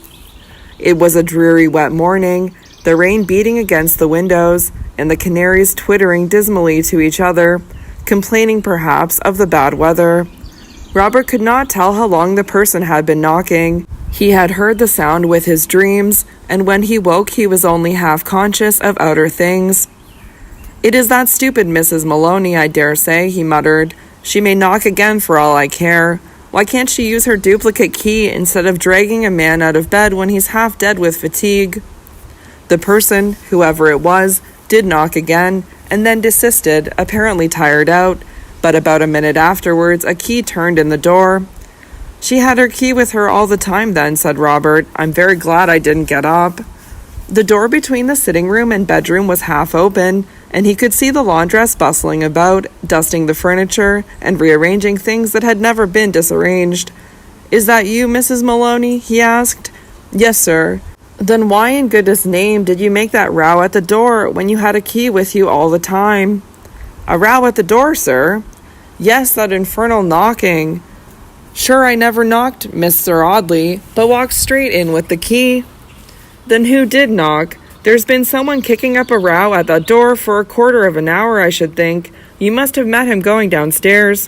It was a dreary wet morning, the rain beating against the windows, and the canaries twittering dismally to each other, complaining perhaps of the bad weather. Robert could not tell how long the person had been knocking. He had heard the sound with his dreams, and when he woke he was only half conscious of outer things. "It is that stupid Mrs. Maloney, I dare say," he muttered. "She may knock again for all I care. Why can't she use her duplicate key instead of dragging a man out of bed when he's half dead with fatigue?" The person, whoever it was, did knock again, and then desisted, apparently tired out, but about a minute afterwards a key turned in the door. "She had her key with her all the time then," said Robert. "I'm very glad I didn't get up." The door between the sitting room and bedroom was half open, and he could see the laundress bustling about, dusting the furniture, and rearranging things that had never been disarranged. "Is that you, Mrs. Maloney?" he asked. "Yes, sir." "Then why in goodness' name did you make that row at the door when you had a key with you all the time?" "A row at the door, sir?" "Yes, that infernal knocking." "Sure, I never knocked, Mr. Audley, but walked straight in with the key." "Then who did knock? There's been someone kicking up a row at that door for a quarter of an hour, I should think. You must have met him going downstairs."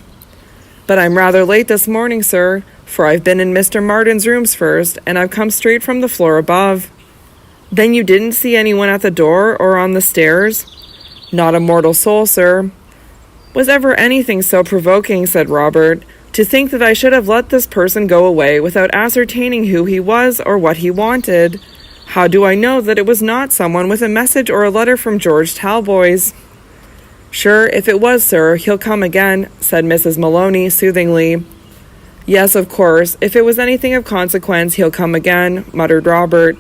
"But I'm rather late this morning, sir, for I've been in Mr. Martin's rooms first, and I've come straight from the floor above." "Then you didn't see anyone at the door or on the stairs?" "Not a mortal soul, sir." "Was ever anything so provoking," said Robert, "to think that I should have let this person go away without ascertaining who he was or what he wanted? How do I know that it was not someone with a message or a letter from George Talboys?" "Sure, if it was, sir, he'll come again," said Mrs. Maloney soothingly. "Yes, of course, if it was anything of consequence, he'll come again," muttered Robert.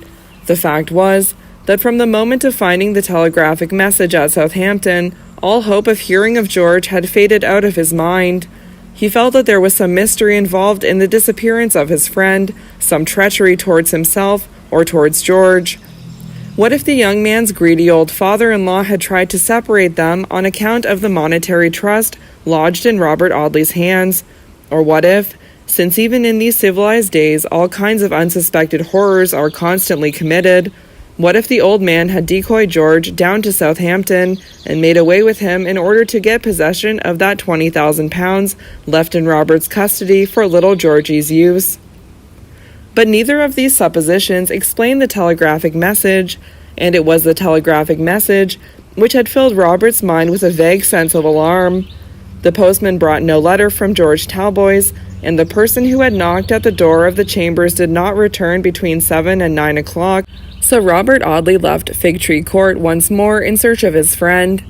The fact was that from the moment of finding the telegraphic message at Southampton, all hope of hearing of George had faded out of his mind. He felt that there was some mystery involved in the disappearance of his friend, some treachery towards himself or towards George. What if the young man's greedy old father-in-law had tried to separate them on account of the monetary trust lodged in Robert Audley's hands? Or what if, since even in these civilized days all kinds of unsuspected horrors are constantly committed, what if the old man had decoyed George down to Southampton and made away with him in order to get possession of that £20,000 left in Robert's custody for little Georgie's use? But neither of these suppositions explained the telegraphic message, and it was the telegraphic message which had filled Robert's mind with a vague sense of alarm. The postman brought no letter from George Talboys, and the person who had knocked at the door of the chambers did not return between 7 and 9 o'clock, so Robert Audley left Fig Tree Court once more in search of his friend.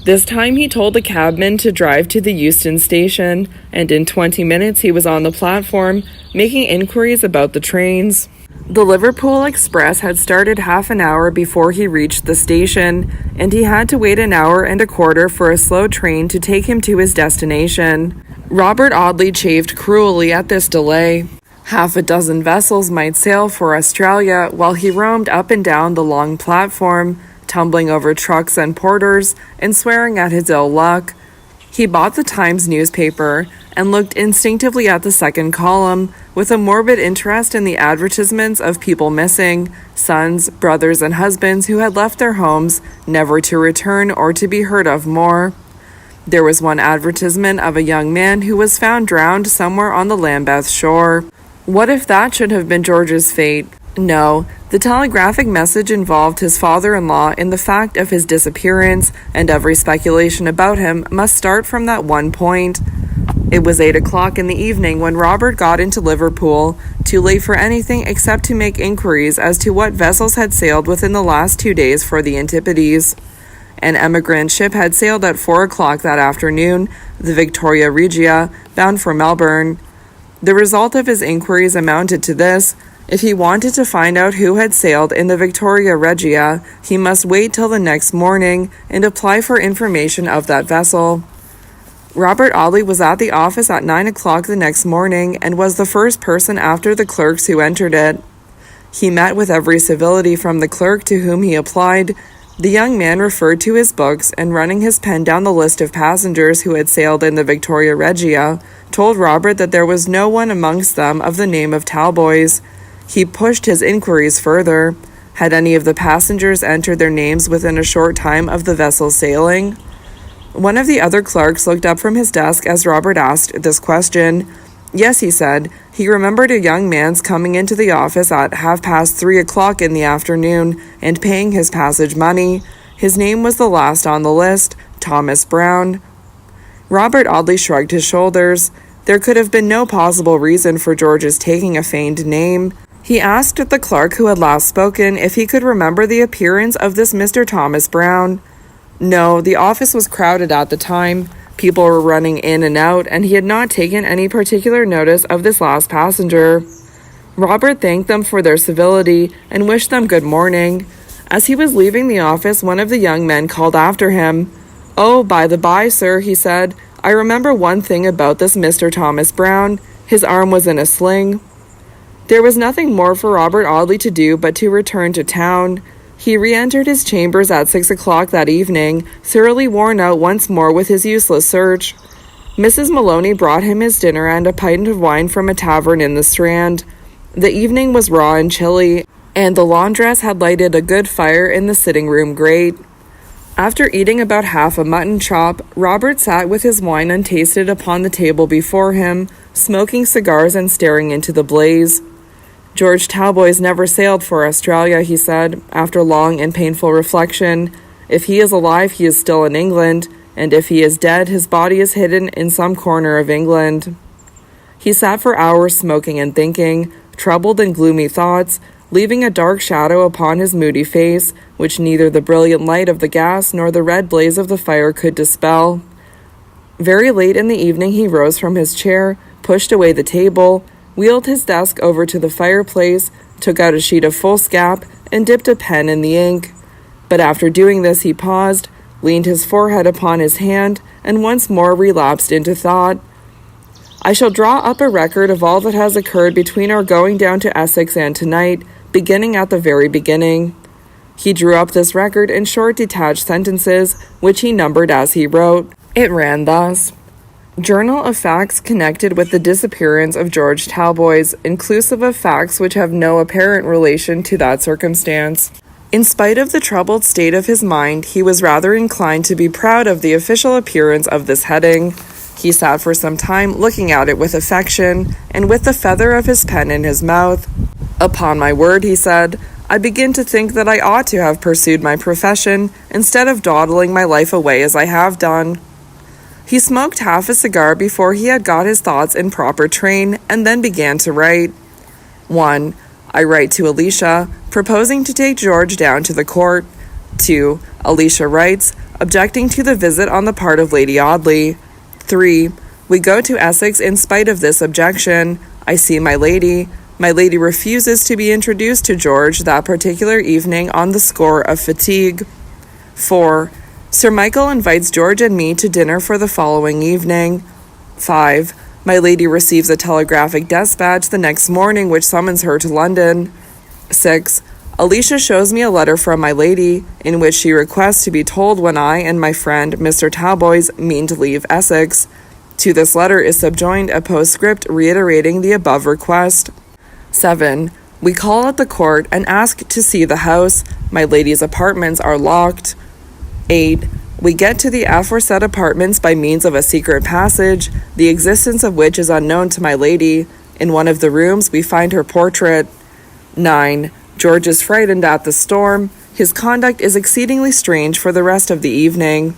This time he told the cabman to drive to the Euston station, and in 20 minutes he was on the platform, making inquiries about the trains. The Liverpool Express had started half an hour before he reached the station, and he had to wait an hour and a quarter for a slow train to take him to his destination. Robert Audley chafed cruelly at this delay. Half a dozen vessels might sail for Australia while he roamed up and down the long platform, tumbling over trucks and porters and swearing at his ill luck. He bought the Times newspaper and looked instinctively at the second column with a morbid interest in the advertisements of people missing, sons, brothers, and husbands who had left their homes never to return or to be heard of more. There was one advertisement of a young man who was found drowned somewhere on the Lambeth shore. What if that should have been George's fate? No, the telegraphic message involved his father-in-law in the fact of his disappearance, and every speculation about him must start from that one point. It was 8 o'clock in the evening when Robert got into Liverpool, too late for anything except to make inquiries as to what vessels had sailed within the last 2 days for the Antipodes. An emigrant ship had sailed at 4 o'clock that afternoon, the Victoria Regia, bound for Melbourne. The result of his inquiries amounted to this: if he wanted to find out who had sailed in the Victoria Regia, he must wait till the next morning and apply for information of that vessel. Robert Audley was at the office at 9 o'clock the next morning and was the first person after the clerks who entered it. He met with every civility from the clerk to whom he applied. The young man referred to his books and, running his pen down the list of passengers who had sailed in the Victoria Regia, told Robert that there was no one amongst them of the name of Talboys. He pushed his inquiries further. Had any of the passengers entered their names within a short time of the vessel's sailing? One of the other clerks looked up from his desk as Robert asked this question. Yes, he said. He remembered a young man's coming into the office at 3:30 o'clock in the afternoon and paying his passage money. His name was the last on the list, Thomas Brown. Robert Audley shrugged his shoulders. There could have been no possible reason for George's taking a feigned name. He asked the clerk who had last spoken if he could remember the appearance of this Mr. Thomas Brown. No, the office was crowded at the time. People were running in and out, and he had not taken any particular notice of this last passenger. Robert thanked them for their civility and wished them good morning. As he was leaving the office, one of the young men called after him. "Oh, by the by, sir," he said, "I remember one thing about this Mr. Thomas Brown. His arm was in a sling." There was nothing more for Robert Audley to do but to return to town. He re-entered his chambers at 6 o'clock that evening, thoroughly worn out once more with his useless search. Mrs. Maloney brought him his dinner and a pint of wine from a tavern in the Strand. The evening was raw and chilly, and the laundress had lighted a good fire in the sitting-room grate. After eating about half a mutton chop, Robert sat with his wine untasted upon the table before him, smoking cigars and staring into the blaze. "George Talboys never sailed for Australia," he said, after long and painful reflection. "If he is alive, he is still in England, and if he is dead, his body is hidden in some corner of England." He sat for hours smoking and thinking, troubled and gloomy thoughts, leaving a dark shadow upon his moody face, which neither the brilliant light of the gas nor the red blaze of the fire could dispel. Very late in the evening he rose from his chair, pushed away the table, wheeled his desk over to the fireplace, took out a sheet of foolscap, and dipped a pen in the ink. But after doing this he paused, leaned his forehead upon his hand, and once more relapsed into thought. "I shall draw up a record of all that has occurred between our going down to Essex and tonight, beginning at the very beginning." He drew up this record in short detached sentences, which he numbered as he wrote. It ran thus: Journal of facts connected with the disappearance of George Talboys, inclusive of facts which have no apparent relation to that circumstance. In spite of the troubled state of his mind, he was rather inclined to be proud of the official appearance of this heading. He sat for some time looking at it with affection, and with the feather of his pen in his mouth. "Upon my word," he said, "I begin to think that I ought to have pursued my profession, instead of dawdling my life away as I have done." He smoked half a cigar before he had got his thoughts in proper train, and then began to write. 1. I write to Alicia, proposing to take George down to the court. 2. Alicia writes, objecting to the visit on the part of Lady Audley. 3. We go to Essex in spite of this objection. I see my lady. My lady refuses to be introduced to George that particular evening on the score of fatigue. 4. Sir Michael invites George and me to dinner for the following evening. 5. My lady receives a telegraphic despatch the next morning which summons her to London. 6. Alicia shows me a letter from my lady, in which she requests to be told when I and my friend, Mr. Talboys, mean to leave Essex. To this letter is subjoined a postscript reiterating the above request. 7. We call at the court and ask to see the house. My lady's apartments are locked. 8. We get to the aforesaid apartments by means of a secret passage, the existence of which is unknown to my lady. In one of the rooms, we find her portrait. 9. George is frightened at the storm. His conduct is exceedingly strange for the rest of the evening.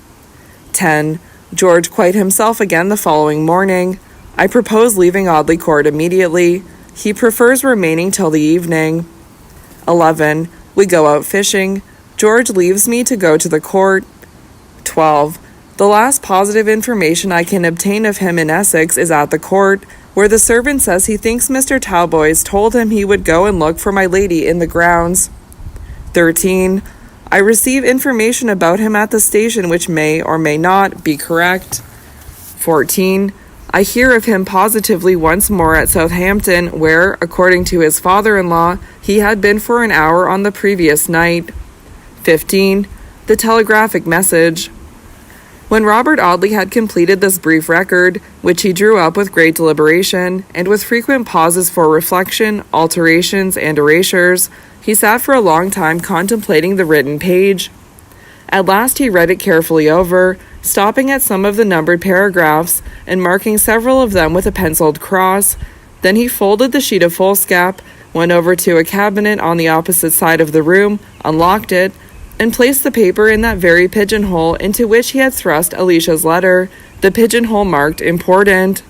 10. George quite himself again the following morning. I propose leaving Audley Court immediately. He prefers remaining till the evening. 11. We go out fishing. George leaves me to go to the court. 12. The last positive information I can obtain of him in Essex is at the court, where the servant says he thinks Mr. Talboys told him he would go and look for my lady in the grounds. 13. I receive information about him at the station which may or may not be correct. 14. I hear of him positively once more at Southampton, where, according to his father-in-law, he had been for an hour on the previous night. 15. The telegraphic message. When Robert Audley had completed this brief record, which he drew up with great deliberation, and with frequent pauses for reflection, alterations, and erasures, he sat for a long time contemplating the written page. At last he read it carefully over, stopping at some of the numbered paragraphs, and marking several of them with a penciled cross. Then he folded the sheet of foolscap, went over to a cabinet on the opposite side of the room, unlocked it, and placed the paper in that very pigeonhole into which he had thrust Alicia's letter, the pigeonhole marked important.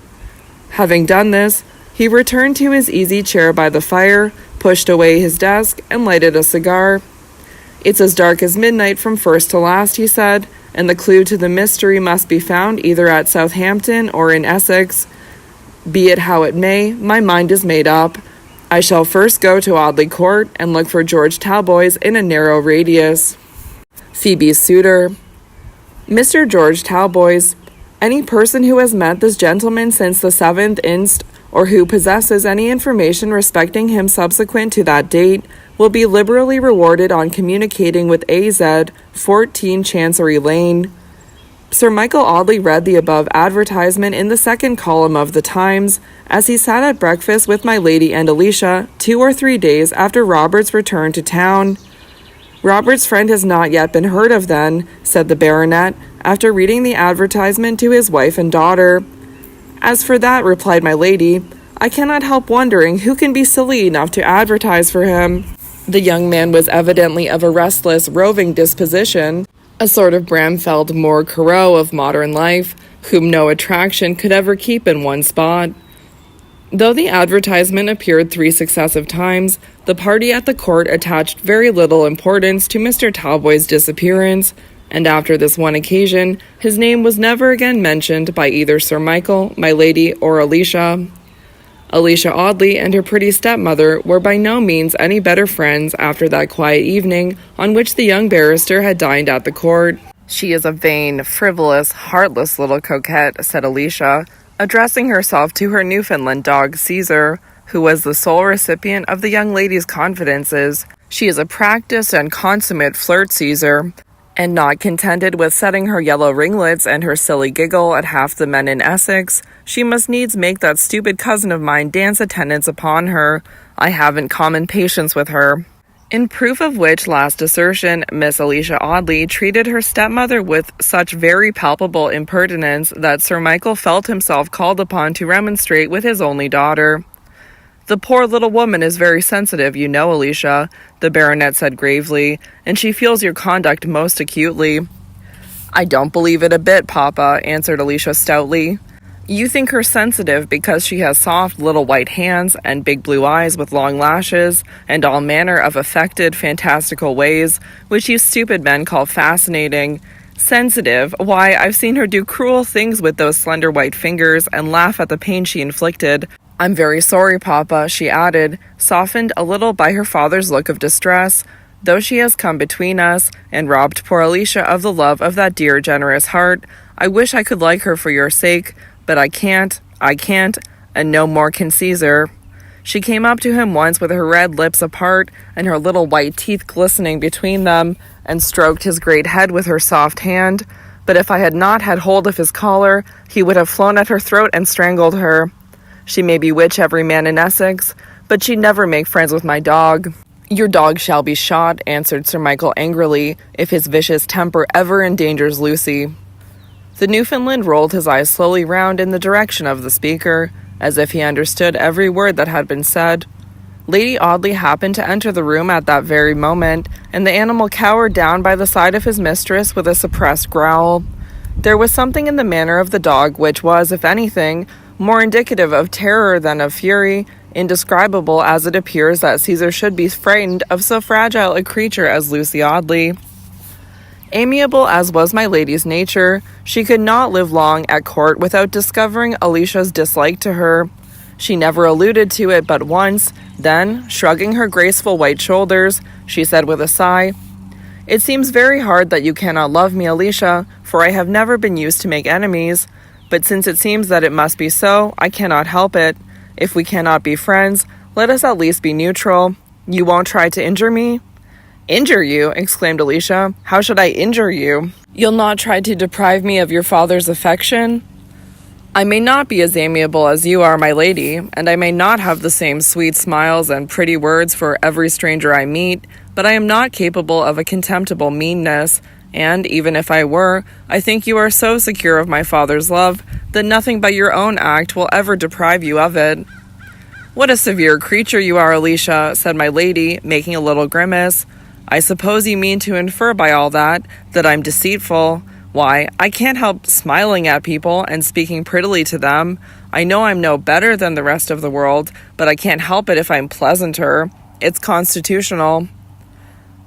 Having done this, he returned to his easy chair by the fire, pushed away his desk, and lighted a cigar. It's as dark as midnight from first to last, he said, and the clue to the mystery must be found either at Southampton or in Essex. Be it how it may, my mind is made up. I shall first go to Audley Court and look for George Talboys in a narrow radius. Phoebe's suitor. Mr. George Talboys. Any person who has met this gentleman since the 7th inst, or who possesses any information respecting him subsequent to that date, will be liberally rewarded on communicating with A.Z., 14 Chancery Lane. Sir Michael Audley read the above advertisement in the second column of the Times, as he sat at breakfast with my lady and Alicia 2 or 3 days after Robert's return to town. Robert's friend has not yet been heard of then, said the baronet, after reading the advertisement to his wife and daughter. As for that, replied my lady, I cannot help wondering who can be silly enough to advertise for him. The young man was evidently of a restless, roving disposition, a sort of Bramfeld Moore Corot of modern life, whom no attraction could ever keep in one spot. Though the advertisement appeared 3 successive times, the party at the court attached very little importance to Mr. Talboys' disappearance, and after this one occasion, his name was never again mentioned by either Sir Michael, my lady, or Alicia. Alicia Audley and her pretty stepmother were by no means any better friends after that quiet evening on which the young barrister had dined at the court. She is a vain, frivolous, heartless little coquette, said Alicia, addressing herself to her Newfoundland dog, Caesar, who was the sole recipient of the young lady's confidences. She is a practiced and consummate flirt, Caesar, and not contented with setting her yellow ringlets and her silly giggle at half the men in Essex, she must needs make that stupid cousin of mine dance attendance upon her. I haven't common patience with her. In proof of which last assertion, Miss Alicia Audley treated her stepmother with such very palpable impertinence that Sir Michael felt himself called upon to remonstrate with his only daughter. The poor little woman is very sensitive, you know, Alicia, the baronet said gravely, and she feels your conduct most acutely. I don't believe it a bit, Papa, answered Alicia stoutly. You think her sensitive because she has soft little white hands and big blue eyes with long lashes and all manner of affected, fantastical ways, which you stupid men call fascinating. Sensitive? Why, I've seen her do cruel things with those slender white fingers and laugh at the pain she inflicted. I'm very sorry, Papa, she added, softened a little by her father's look of distress, though she has come between us and robbed poor Alicia of the love of that dear, generous heart. I wish I could like her for your sake, but I can't, and no more can Caesar. She came up to him once with her red lips apart and her little white teeth glistening between them, and stroked his great head with her soft hand, but if I had not had hold of his collar, he would have flown at her throat and strangled her. She may bewitch every man in Essex, but she'd never make friends with my dog. Your dog shall be shot, answered Sir Michael angrily, if his vicious temper ever endangers Lucy. The Newfoundland rolled his eyes slowly round in the direction of the speaker, as if he understood every word that had been said. Lady Audley happened to enter the room at that very moment, and the animal cowered down by the side of his mistress with a suppressed growl. There was something in the manner of the dog which was, if anything, more indicative of terror than of fury, indescribable as it appears that Caesar should be frightened of so fragile a creature as Lucy Audley. Amiable as was my lady's nature, she could not live long at court without discovering Alicia's dislike to her. She never alluded to it but once, then, shrugging her graceful white shoulders, she said with a sigh, "It seems very hard that you cannot love me, Alicia, for I have never been used to make enemies. But since it seems that it must be so, I cannot help it. If we cannot be friends, let us at least be neutral. You won't try to injure me?" "Injure you?" exclaimed Alicia. "How should I injure you? You'll not try to deprive me of your father's affection?" "I may not be as amiable as you are, my lady, and I may not have the same sweet smiles and pretty words for every stranger I meet, but I am not capable of a contemptible meanness, and even if I were, I think you are so secure of my father's love that nothing but your own act will ever deprive you of it." "What a severe creature you are, Alicia," said my lady, making a little grimace. "I suppose you mean to infer by all that I'm deceitful. Why, I can't help smiling at people and speaking prettily to them. I know I'm no better than the rest of the world, but I can't help it if I'm pleasanter. It's constitutional."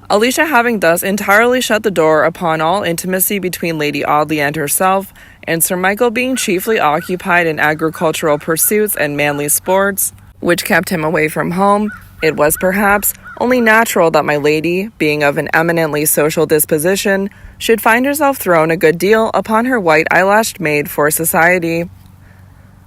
Alicia having thus entirely shut the door upon all intimacy between Lady Audley and herself, and Sir Michael being chiefly occupied in agricultural pursuits and manly sports, which kept him away from home, it was perhaps only natural that my lady, being of an eminently social disposition, should find herself thrown a good deal upon her white eyelashed maid for society.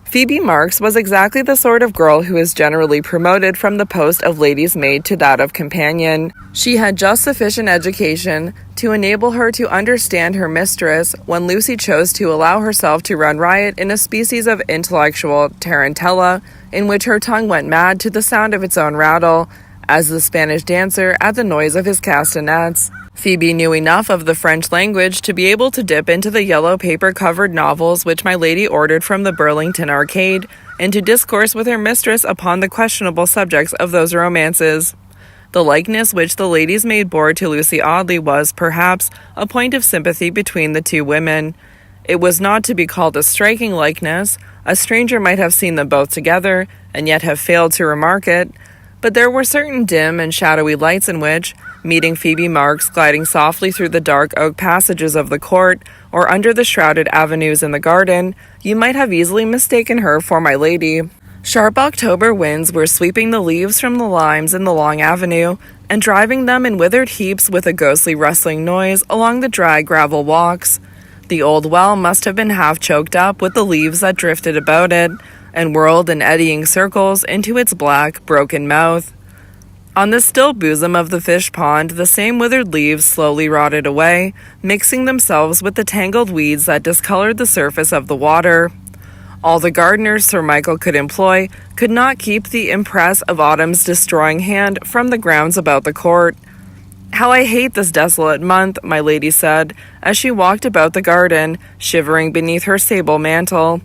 Phoebe Marks was exactly the sort of girl who is generally promoted from the post of lady's maid to that of companion. She had just sufficient education to enable her to understand her mistress when Lucy chose to allow herself to run riot in a species of intellectual tarantella, in which her tongue went mad to the sound of its own rattle, as the Spanish dancer at the noise of his castanets. Phoebe knew enough of the French language to be able to dip into the yellow paper-covered novels which my lady ordered from the Burlington Arcade, and to discourse with her mistress upon the questionable subjects of those romances. The likeness which the lady's maid bore to Lucy Audley was, perhaps, a point of sympathy between the two women. It was not to be called a striking likeness. A stranger might have seen them both together, and yet have failed to remark it, but there were certain dim and shadowy lights in which, meeting Phoebe Marks gliding softly through the dark oak passages of the court, or under the shrouded avenues in the garden, you might have easily mistaken her for my lady. Sharp October winds were sweeping the leaves from the limes in the long avenue, and driving them in withered heaps with a ghostly rustling noise along the dry gravel walks. The old well must have been half choked up with the leaves that drifted about it, and whirled in eddying circles into its black, broken mouth. On the still bosom of the fish pond, the same withered leaves slowly rotted away, mixing themselves with the tangled weeds that discolored the surface of the water. All the gardeners Sir Michael could employ could not keep the impress of autumn's destroying hand from the grounds about the court. "How I hate this desolate month," my lady said, as she walked about the garden, shivering beneath her sable mantle.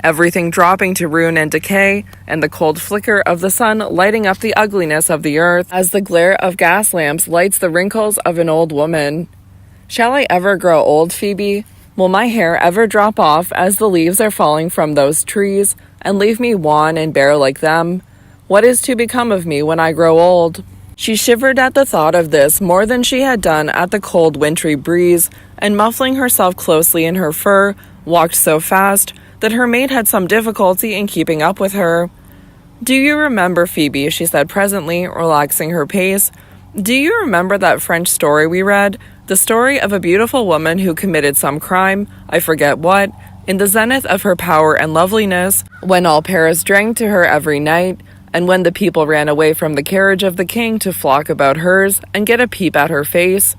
Everything dropping to ruin and decay, and the cold flicker of the sun lighting up the ugliness of the earth, as the glare of gas lamps lights the wrinkles of an old woman. Shall I ever grow old, Phoebe? Will my hair ever drop off as the leaves are falling from those trees, and leave me wan and bare like them? What is to become of me when I grow old? She shivered at the thought of this more than she had done at the cold wintry breeze, and muffling herself closely in her fur, walked so fast that her maid had some difficulty in keeping up with her. "Do you remember, Phoebe," she said presently, relaxing her pace, "do you remember that French story we read, the story of a beautiful woman who committed some crime, I forget what, in the zenith of her power and loveliness, when all Paris drank to her every night, and when the people ran away from the carriage of the king to flock about hers and get a peep at her face?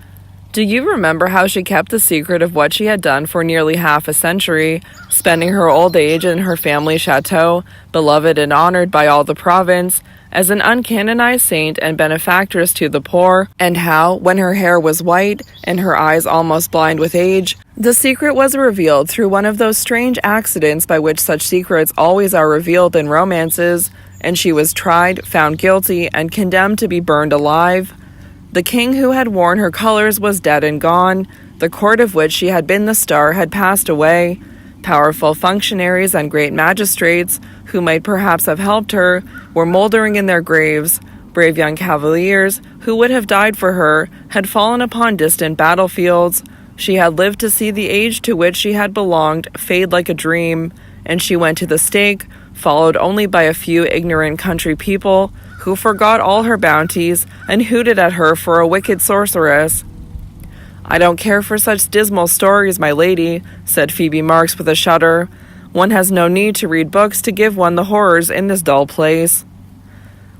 Do you remember how she kept the secret of what she had done for nearly half a century, spending her old age in her family chateau, beloved and honored by all the province, as an uncanonized saint and benefactress to the poor, and how, when her hair was white and her eyes almost blind with age, the secret was revealed through one of those strange accidents by which such secrets always are revealed in romances, and she was tried, found guilty, and condemned to be burned alive. The king who had worn her colors was dead and gone. The court of which she had been the star had passed away. Powerful functionaries and great magistrates, who might perhaps have helped her, were mouldering in their graves. Brave young cavaliers, who would have died for her, had fallen upon distant battlefields. She had lived to see the age to which she had belonged fade like a dream, and she went to the stake, followed only by a few ignorant country people, who forgot all her bounties and hooted at her for a wicked sorceress. "I don't care for such dismal stories, my lady," said Phoebe Marks with a shudder. "One has no need to read books to give one the horrors in this dull place."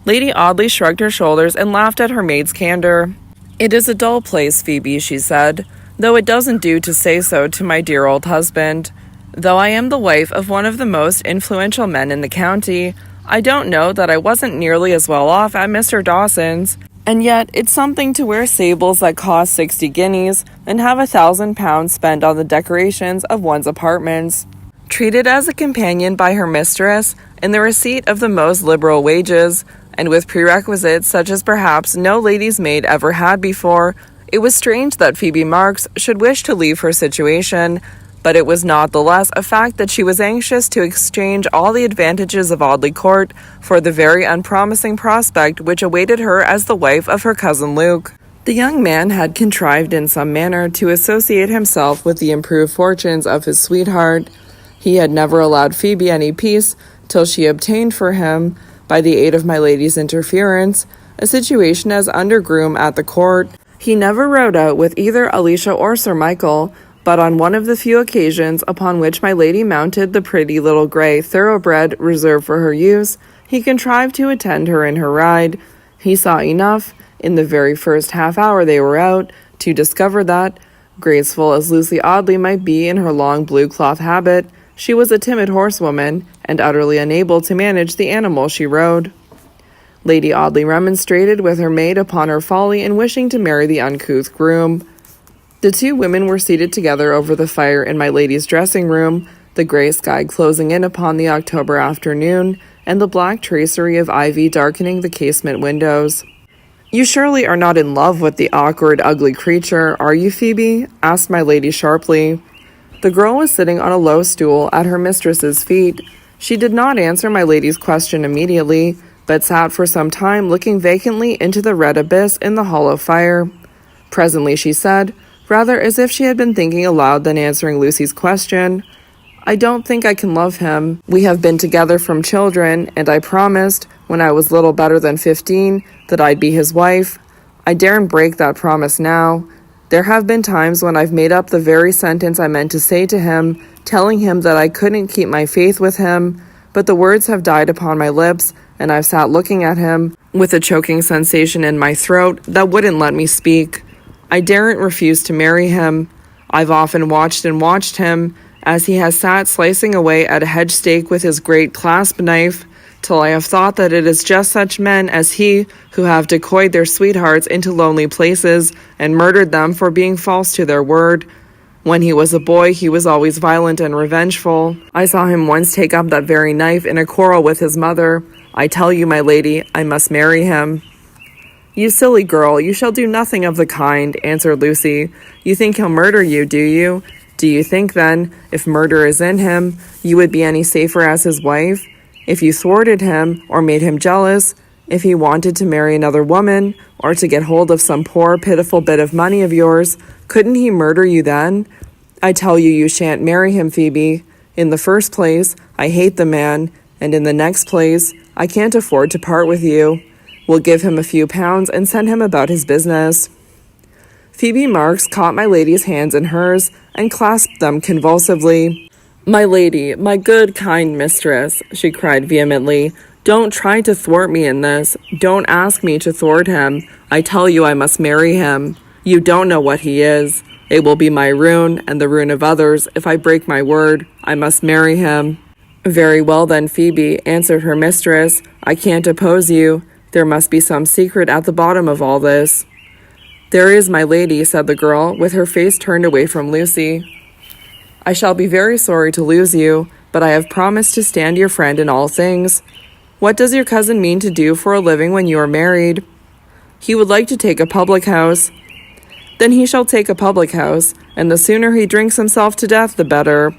Lady Audley shrugged her shoulders and laughed at her maid's candor. "It is a dull place, Phoebe," she said, "though it doesn't do to say so to my dear old husband. Though I am the wife of one of the most influential men in the county, I don't know that I wasn't nearly as well off at Mr. Dawson's. And yet, it's something to wear sables that cost 60 guineas and have £1,000 spent on the decorations of one's apartments. Treated as a companion by her mistress, in the receipt of the most liberal wages, and with prerequisites such as perhaps no lady's maid ever had before, it was strange that Phoebe Marks should wish to leave her situation, but it was not the less a fact that she was anxious to exchange all the advantages of Audley Court for the very unpromising prospect which awaited her as the wife of her cousin Luke. The young man had contrived in some manner to associate himself with the improved fortunes of his sweetheart. He had never allowed Phoebe any peace till she obtained for him, by the aid of my lady's interference, a situation as undergroom at the court. He never rode out with either Alicia or Sir Michael, but on one of the few occasions upon which my lady mounted the pretty little grey thoroughbred reserved for her use, he contrived to attend her in her ride. He saw enough, in the very first half-hour they were out, to discover that, graceful as Lucy Audley might be in her long blue cloth habit, she was a timid horsewoman, and utterly unable to manage the animal she rode. Lady Audley remonstrated with her maid upon her folly in wishing to marry the uncouth groom. The two women were seated together over the fire in my lady's dressing-room, the grey sky closing in upon the October afternoon, and the black tracery of ivy darkening the casement windows. "You surely are not in love with the awkward, ugly creature, are you, Phoebe?" asked my lady sharply. The girl was sitting on a low stool at her mistress's feet. She did not answer my lady's question immediately, but sat for some time looking vacantly into the red abyss in the hollow fire. Presently she said, rather as if she had been thinking aloud than answering Lucy's question, "I don't think I can love him. We have been together from children, and I promised, when I was little better than 15, that I'd be his wife. I daren't break that promise now. There have been times when I've made up the very sentence I meant to say to him, telling him that I couldn't keep my faith with him, but the words have died upon my lips, and I've sat looking at him, with a choking sensation in my throat that wouldn't let me speak. I daren't refuse to marry him. I've often watched and watched him, as he has sat slicing away at a hedge stake with his great clasp knife, till I have thought that it is just such men as he who have decoyed their sweethearts into lonely places and murdered them for being false to their word. When he was a boy, he was always violent and revengeful. I saw him once take up that very knife in a quarrel with his mother. I tell you, my lady, I must marry him." "You silly girl, you shall do nothing of the kind," answered Lucy. "You think he'll murder you, do you? Do you think, then, if murder is in him, you would be any safer as his wife? If you thwarted him, or made him jealous, if he wanted to marry another woman, or to get hold of some poor, pitiful bit of money of yours, couldn't he murder you then? I tell you, you shan't marry him, Phoebe. In the first place, I hate the man, and in the next place, I can't afford to part with you. We'll give him a few pounds and send him about his business." Phoebe Marks caught my lady's hands in hers and clasped them convulsively. "My lady, my good, kind mistress," she cried vehemently, "don't try to thwart me in this. Don't ask me to thwart him. I tell you I must marry him. You don't know what he is. It will be my ruin and the ruin of others if I break my word. I must marry him." "Very well then, Phoebe," answered her mistress. "I can't oppose you. There must be some secret at the bottom of all this." "There is, my lady," said the girl, with her face turned away from Lucy. "I shall be very sorry to lose you, but I have promised to stand your friend in all things. What does your cousin mean to do for a living when you are married?" "He would like to take a public house." "Then he shall take a public house, and the sooner he drinks himself to death, the better.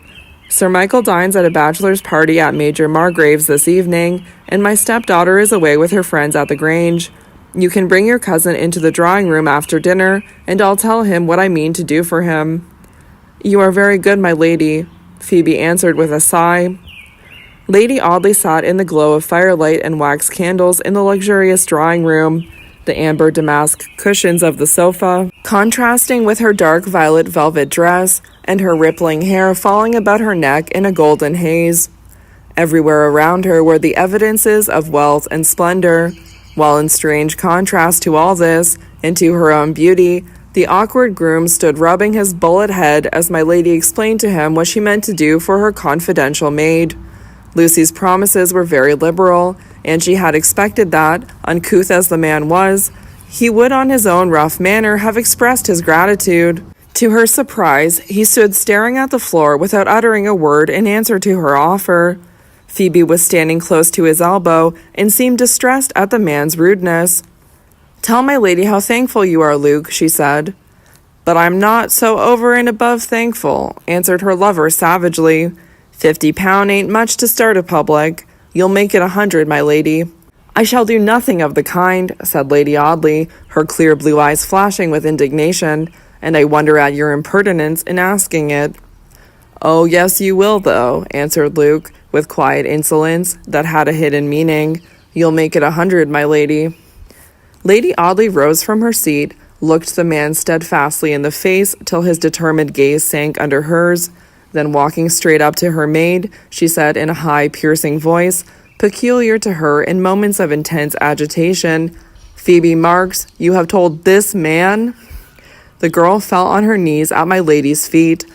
Sir Michael dines at a bachelor's party at Major Margrave's this evening, and my stepdaughter is away with her friends at the Grange. You can bring your cousin into the drawing-room after dinner, and I'll tell him what I mean to do for him." "You are very good, my lady," Phoebe answered with a sigh. Lady Audley sat in the glow of firelight and wax candles in the luxurious drawing-room, the amber damask cushions of the sofa contrasting with her dark violet velvet dress, and her rippling hair falling about her neck in a golden haze. Everywhere around her were the evidences of wealth and splendor, while in strange contrast to all this, and to her own beauty, the awkward groom stood rubbing his bullet head as my lady explained to him what she meant to do for her confidential maid. Lucy's promises were very liberal, and she had expected that, uncouth as the man was, he would on his own rough manner have expressed his gratitude. To her surprise, he stood staring at the floor without uttering a word in answer to her offer. Phoebe was standing close to his elbow and seemed distressed at the man's rudeness. "Tell my lady how thankful you are, Luke," she said. "But I'm not so over and above thankful," answered her lover savagely. £50 ain't much to start a public. You'll make it 100, my lady." "I shall do nothing of the kind," said Lady Audley, her clear blue eyes flashing with indignation, "and I wonder at your impertinence in asking it." "Oh, yes, you will, though," answered Luke, with quiet insolence that had a hidden meaning. "You'll make it 100, my lady." Lady Audley rose from her seat, looked the man steadfastly in the face till his determined gaze sank under hers. Then walking straight up to her maid, she said in a high, piercing voice, peculiar to her in moments of intense agitation, "Phoebe Marks, you have told this man?" The girl fell on her knees at my lady's feet.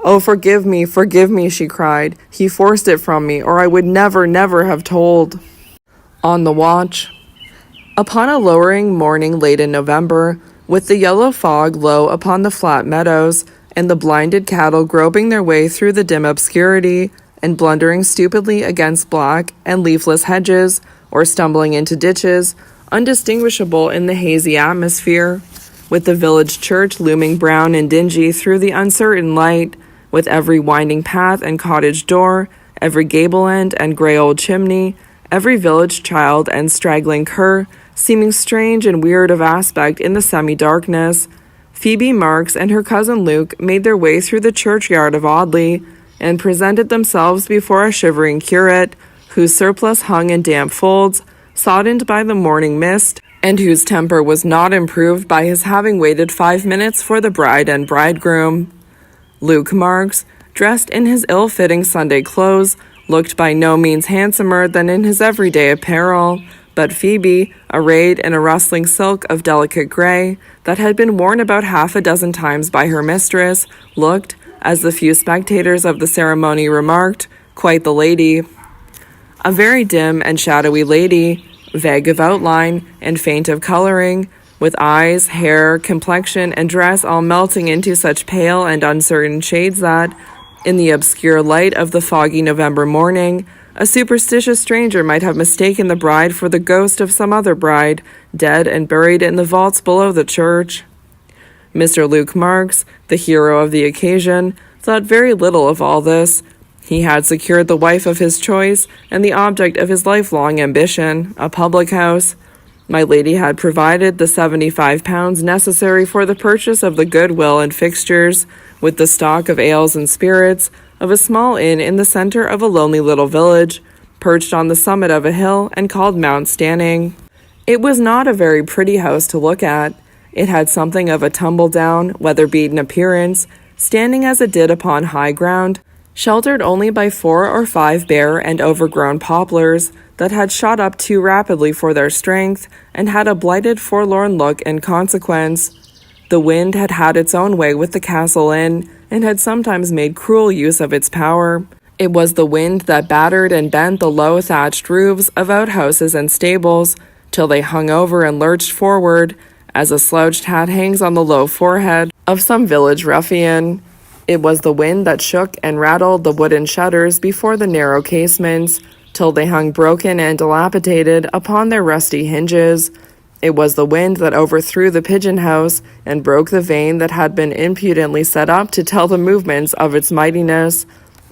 "Oh, forgive me, she cried. "He forced it from me, or I would never, never have told." On the watch. Upon a lowering morning late in November, with the yellow fog low upon the flat meadows, and the blinded cattle groping their way through the dim obscurity, and blundering stupidly against black and leafless hedges, or stumbling into ditches, undistinguishable in the hazy atmosphere, with the village church looming brown and dingy through the uncertain light, with every winding path and cottage door, every gable end and grey old chimney, every village child and straggling cur, seeming strange and weird of aspect in the semi-darkness, Phoebe Marks and her cousin Luke made their way through the churchyard of Audley, and presented themselves before a shivering curate, whose surplice hung in damp folds, soddened by the morning mist, and whose temper was not improved by his having waited 5 minutes for the bride and bridegroom. Luke Marks, dressed in his ill-fitting Sunday clothes, looked by no means handsomer than in his everyday apparel, but Phoebe, arrayed in a rustling silk of delicate grey that had been worn about half a dozen times by her mistress, looked, as the few spectators of the ceremony remarked, quite the lady. A very dim and shadowy lady, vague of outline and faint of colouring, with eyes, hair, complexion, and dress all melting into such pale and uncertain shades that, in the obscure light of the foggy November morning, a superstitious stranger might have mistaken the bride for the ghost of some other bride, dead and buried in the vaults below the church. Mr. Luke Marks, the hero of the occasion, thought very little of all this. He had secured the wife of his choice and the object of his lifelong ambition, a public house. My lady had provided the £75 necessary for the purchase of the goodwill and fixtures, with the stock of ales and spirits, of a small inn in the centre of a lonely little village, perched on the summit of a hill and called Mount Stanning. It was not a very pretty house to look at. It had something of a tumble-down, weather-beaten appearance, standing as it did upon high ground, sheltered only by 4 or 5 bare and overgrown poplars that had shot up too rapidly for their strength, and had a blighted, forlorn look in consequence. The wind had had its own way with the Castle Inn, and had sometimes made cruel use of its power, It was the wind that battered and bent the low thatched roofs of outhouses and stables, till they hung over and lurched forward, as a slouched hat hangs on the low forehead of some village ruffian. It was the wind that shook and rattled the wooden shutters before the narrow casements, till they hung broken and dilapidated upon their rusty hinges. It was the wind that overthrew the pigeon house and broke the vane that had been impudently set up to tell the movements of its mightiness.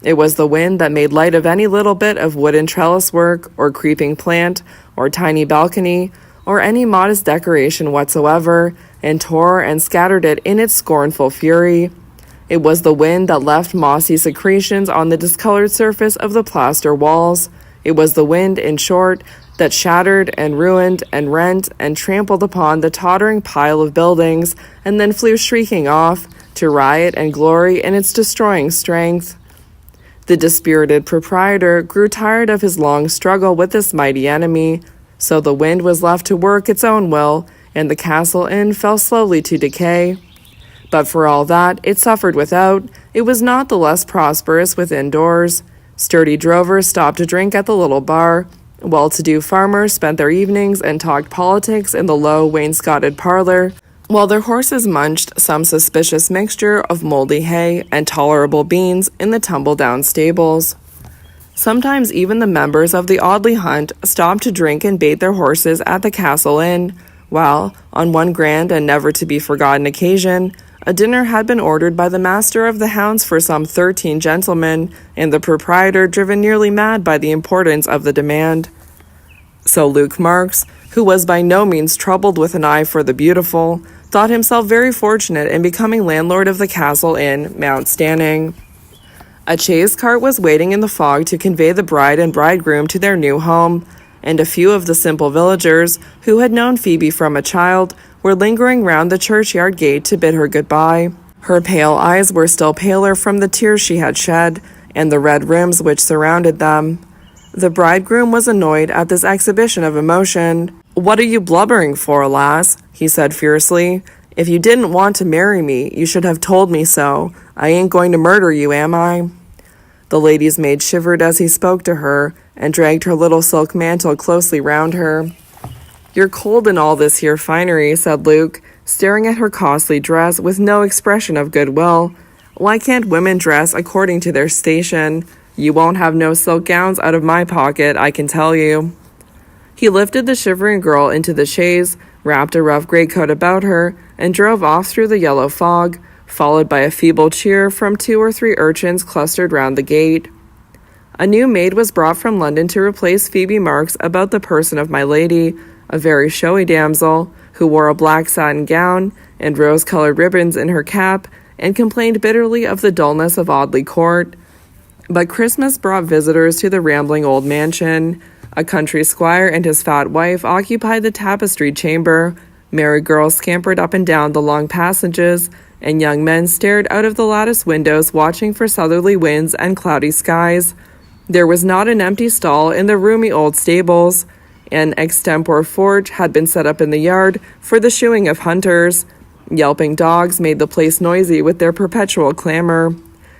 It was the wind that made light of any little bit of wooden trellis work, or creeping plant, or tiny balcony, or any modest decoration whatsoever, and tore and scattered it in its scornful fury. It was the wind that left mossy secretions on the discolored surface of the plaster walls. It was the wind, in short, that shattered and ruined and rent and trampled upon the tottering pile of buildings, and then flew shrieking off, to riot and glory in its destroying strength. The dispirited proprietor grew tired of his long struggle with this mighty enemy, so the wind was left to work its own will, and the Castle Inn fell slowly to decay. But for all that it suffered without, it was not the less prosperous within doors. Sturdy drovers stopped to drink at the little bar. Well-to-do farmers spent their evenings and talked politics in the low wainscoted parlor, while their horses munched some suspicious mixture of moldy hay and tolerable beans in the tumble-down stables. Sometimes even the members of the Audley hunt stopped to drink and bait their horses at the Castle Inn, while, on one grand and never-to-be-forgotten occasion, a dinner had been ordered by the master of the hounds for some 13 gentlemen, and the proprietor driven nearly mad by the importance of the demand. So Luke Marks, who was by no means troubled with an eye for the beautiful, thought himself very fortunate in becoming landlord of the Castle Inn, Mount Stanning. A chaise cart was waiting in the fog to convey the bride and bridegroom to their new home, and a few of the simple villagers, who had known Phoebe from a child, were lingering round the churchyard gate to bid her goodbye. Her pale eyes were still paler from the tears she had shed, and the red rims which surrounded them. The bridegroom was annoyed at this exhibition of emotion. "What are you blubbering for, lass?" he said fiercely. "If you didn't want to marry me, you should have told me so. I ain't going to murder you, am I?" The lady's maid shivered as he spoke to her, and dragged her little silk mantle closely round her. "You're cold in all this here finery," said Luke, staring at her costly dress with no expression of goodwill. "Why can't women dress according to their station? You won't have no silk gowns out of my pocket, I can tell you." He lifted the shivering girl into the chaise, wrapped a rough greatcoat about her, and drove off through the yellow fog, followed by a feeble cheer from 2 or 3 urchins clustered round the gate. A new maid was brought from London to replace Phoebe Marks about the person of my lady, a very showy damsel, who wore a black satin gown and rose-colored ribbons in her cap, and complained bitterly of the dullness of Audley Court. But Christmas brought visitors to the rambling old mansion. A country squire and his fat wife occupied the tapestried chamber. Merry girls scampered up and down the long passages, and young men stared out of the lattice windows watching for southerly winds and cloudy skies. There was not an empty stall in the roomy old stables. An extempore forge had been set up in the yard for the shoeing of hunters. Yelping dogs made the place noisy with their perpetual clamor.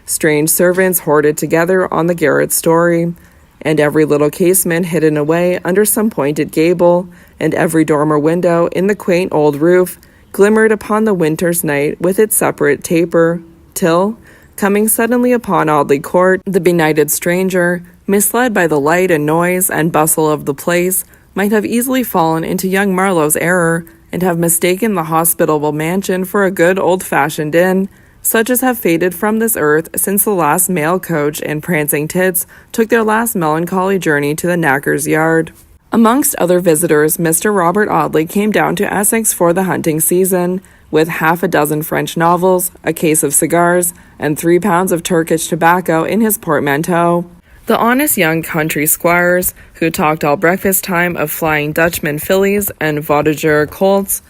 Strange servants hoarded together on the garret story, and every little casement hidden away under some pointed gable, and every dormer window in the quaint old roof glimmered upon the winter's night with its separate taper, till, coming suddenly upon Audley Court, the benighted stranger, misled by the light and noise and bustle of the place, might have easily fallen into young Marlowe's error, and have mistaken the hospitable mansion for a good old-fashioned inn, such as have faded from this earth since the last mail coach and prancing tits took their last melancholy journey to the knacker's yard. Amongst other visitors, Mr. Robert Audley came down to Essex for the hunting season, with 6 French novels, a case of cigars, and 3 pounds of Turkish tobacco in his portmanteau. The honest young country squires, who talked all breakfast time of Flying Dutchman fillies and Vaudreuil colts,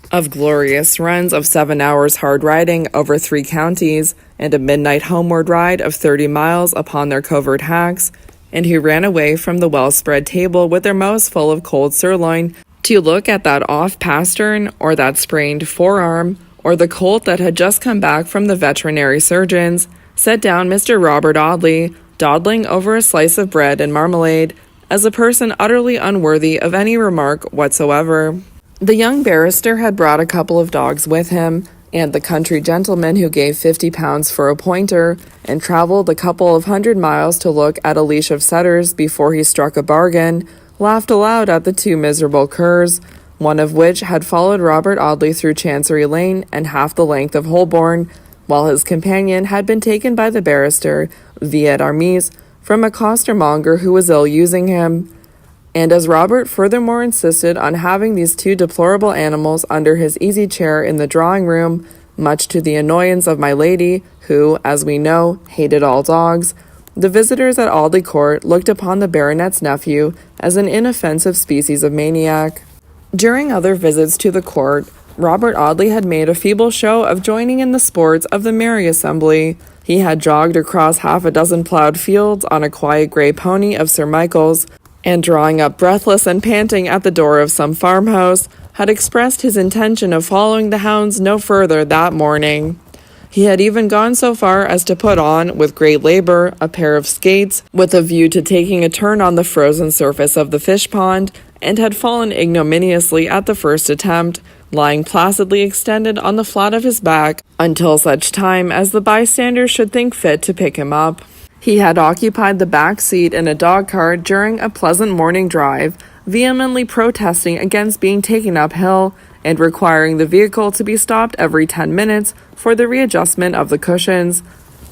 of glorious runs of 7 hours hard riding over 3 counties, and a midnight homeward ride of 30 miles upon their covert hacks, and who ran away from the well-spread table with their mouths full of cold sirloin to look at that off-pastern or that sprained forearm, or the colt that had just come back from the veterinary surgeon's, set down Mr. Robert Audley, dawdling over a slice of bread and marmalade, as a person utterly unworthy of any remark whatsoever. The young barrister had brought a couple of dogs with him, and the country gentleman who gave £50 for a pointer and travelled a couple of 100 miles to look at a leash of setters before he struck a bargain, laughed aloud at the two miserable curs, one of which had followed Robert Audley through Chancery Lane and half the length of Holborn, while his companion had been taken by the barrister, viet armis, from a costermonger who was ill-using him. And as Robert furthermore insisted on having these two deplorable animals under his easy chair in the drawing-room, much to the annoyance of my lady, who, as we know, hated all dogs, the visitors at Audley Court looked upon the baronet's nephew as an inoffensive species of maniac. During other visits to the court, Robert Audley had made a feeble show of joining in the sports of the merry assembly. He had jogged across half a dozen ploughed fields on a quiet grey pony of Sir Michael's, and drawing up breathless and panting at the door of some farmhouse, had expressed his intention of following the hounds no further that morning. He had even gone so far as to put on, with great labour, a pair of skates, with a view to taking a turn on the frozen surface of the fish pond, and had fallen ignominiously at the first attempt, lying placidly extended on the flat of his back until such time as the bystanders should think fit to pick him up. He had occupied the back seat in a dog-cart during a pleasant morning drive, vehemently protesting against being taken uphill, and requiring the vehicle to be stopped every 10 minutes for the readjustment of the cushions.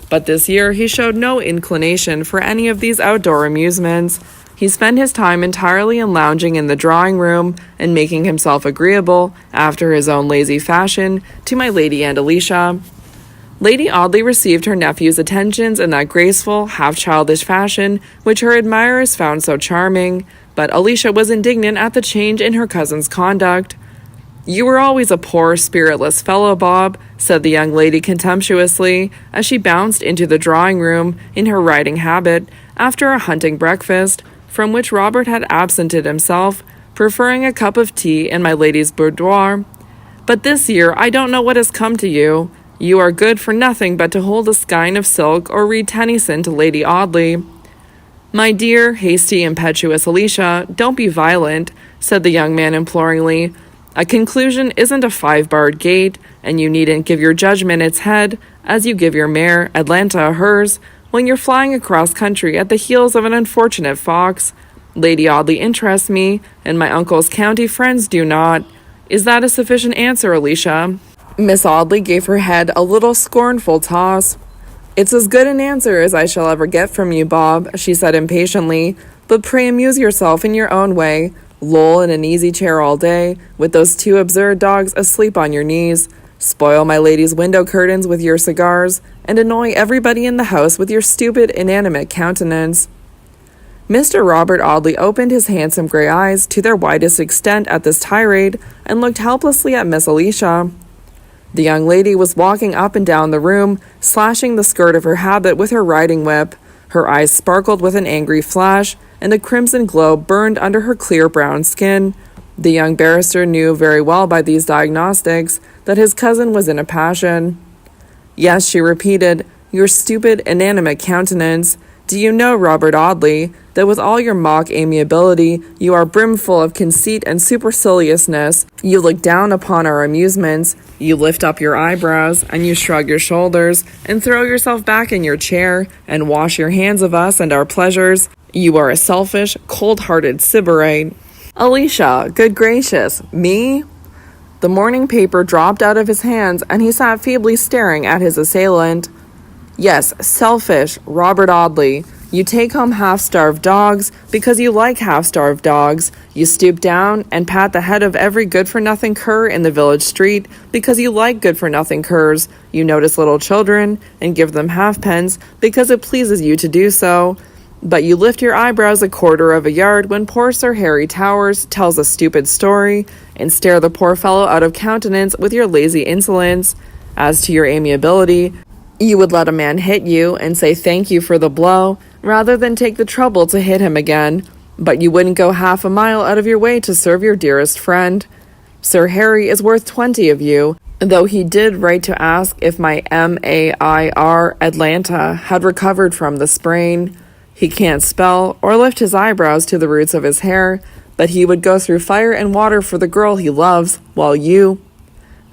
But this year he showed no inclination for any of these outdoor amusements. He spent his time entirely in lounging in the drawing-room and making himself agreeable, after his own lazy fashion, to my lady and Alicia. Lady Audley received her nephew's attentions in that graceful, half-childish fashion which her admirers found so charming, but Alicia was indignant at the change in her cousin's conduct. "You were always a poor, spiritless fellow, Bob," said the young lady contemptuously, as she bounced into the drawing-room in her riding habit after a hunting breakfast, from which Robert had absented himself, preferring a cup of tea in my lady's boudoir. "But this year I don't know what has come to you. You are good for nothing but to hold a skein of silk or read Tennyson to Lady Audley." "My dear, hasty, impetuous Alicia, don't be violent," said the young man imploringly. "A conclusion isn't a 5-barred gate, and you needn't give your judgment its head, as you give your mare, Atlanta, hers, when you're flying across country at the heels of an unfortunate fox. Lady Audley interests me, and my uncle's county friends do not. Is that a sufficient answer, Alicia?" Miss Audley gave her head a little scornful toss. "It's as good an answer as I shall ever get from you, Bob," she said impatiently, "but pray amuse yourself in your own way. Loll in an easy chair all day, with those two absurd dogs asleep on your knees. Spoil my lady's window curtains with your cigars, and annoy everybody in the house with your stupid, inanimate countenance." Mr. Robert Audley opened his handsome grey eyes to their widest extent at this tirade, and looked helplessly at Miss Alicia. The young lady was walking up and down the room, slashing the skirt of her habit with her riding whip. Her eyes sparkled with an angry flash, and a crimson glow burned under her clear brown skin. The young barrister knew very well by these diagnostics that his cousin was in a passion. "Yes," she repeated, "your stupid, inanimate countenance. Do you know, Robert Audley, that with all your mock amiability, you are brimful of conceit and superciliousness. You look down upon our amusements, you lift up your eyebrows, and you shrug your shoulders, and throw yourself back in your chair, and wash your hands of us and our pleasures. You are a selfish, cold-hearted sybarite." "Alicia, good gracious, me?" The morning paper dropped out of his hands, and he sat feebly staring at his assailant. "Yes, selfish, Robert Audley. You take home half-starved dogs because you like half-starved dogs. You stoop down and pat the head of every good-for-nothing cur in the village street because you like good-for-nothing curs. You notice little children and give them halfpence because it pleases you to do so. But you lift your eyebrows a quarter of a yard when poor Sir Harry Towers tells a stupid story, and stare the poor fellow out of countenance with your lazy insolence. As to your amiability, you would let a man hit you and say thank you for the blow, rather than take the trouble to hit him again, but you wouldn't go half a mile out of your way to serve your dearest friend. Sir Harry is worth 20 of you, though he did write to ask if my MAIR Atlanta had recovered from the sprain. He can't spell or lift his eyebrows to the roots of his hair, but he would go through fire and water for the girl he loves, while you...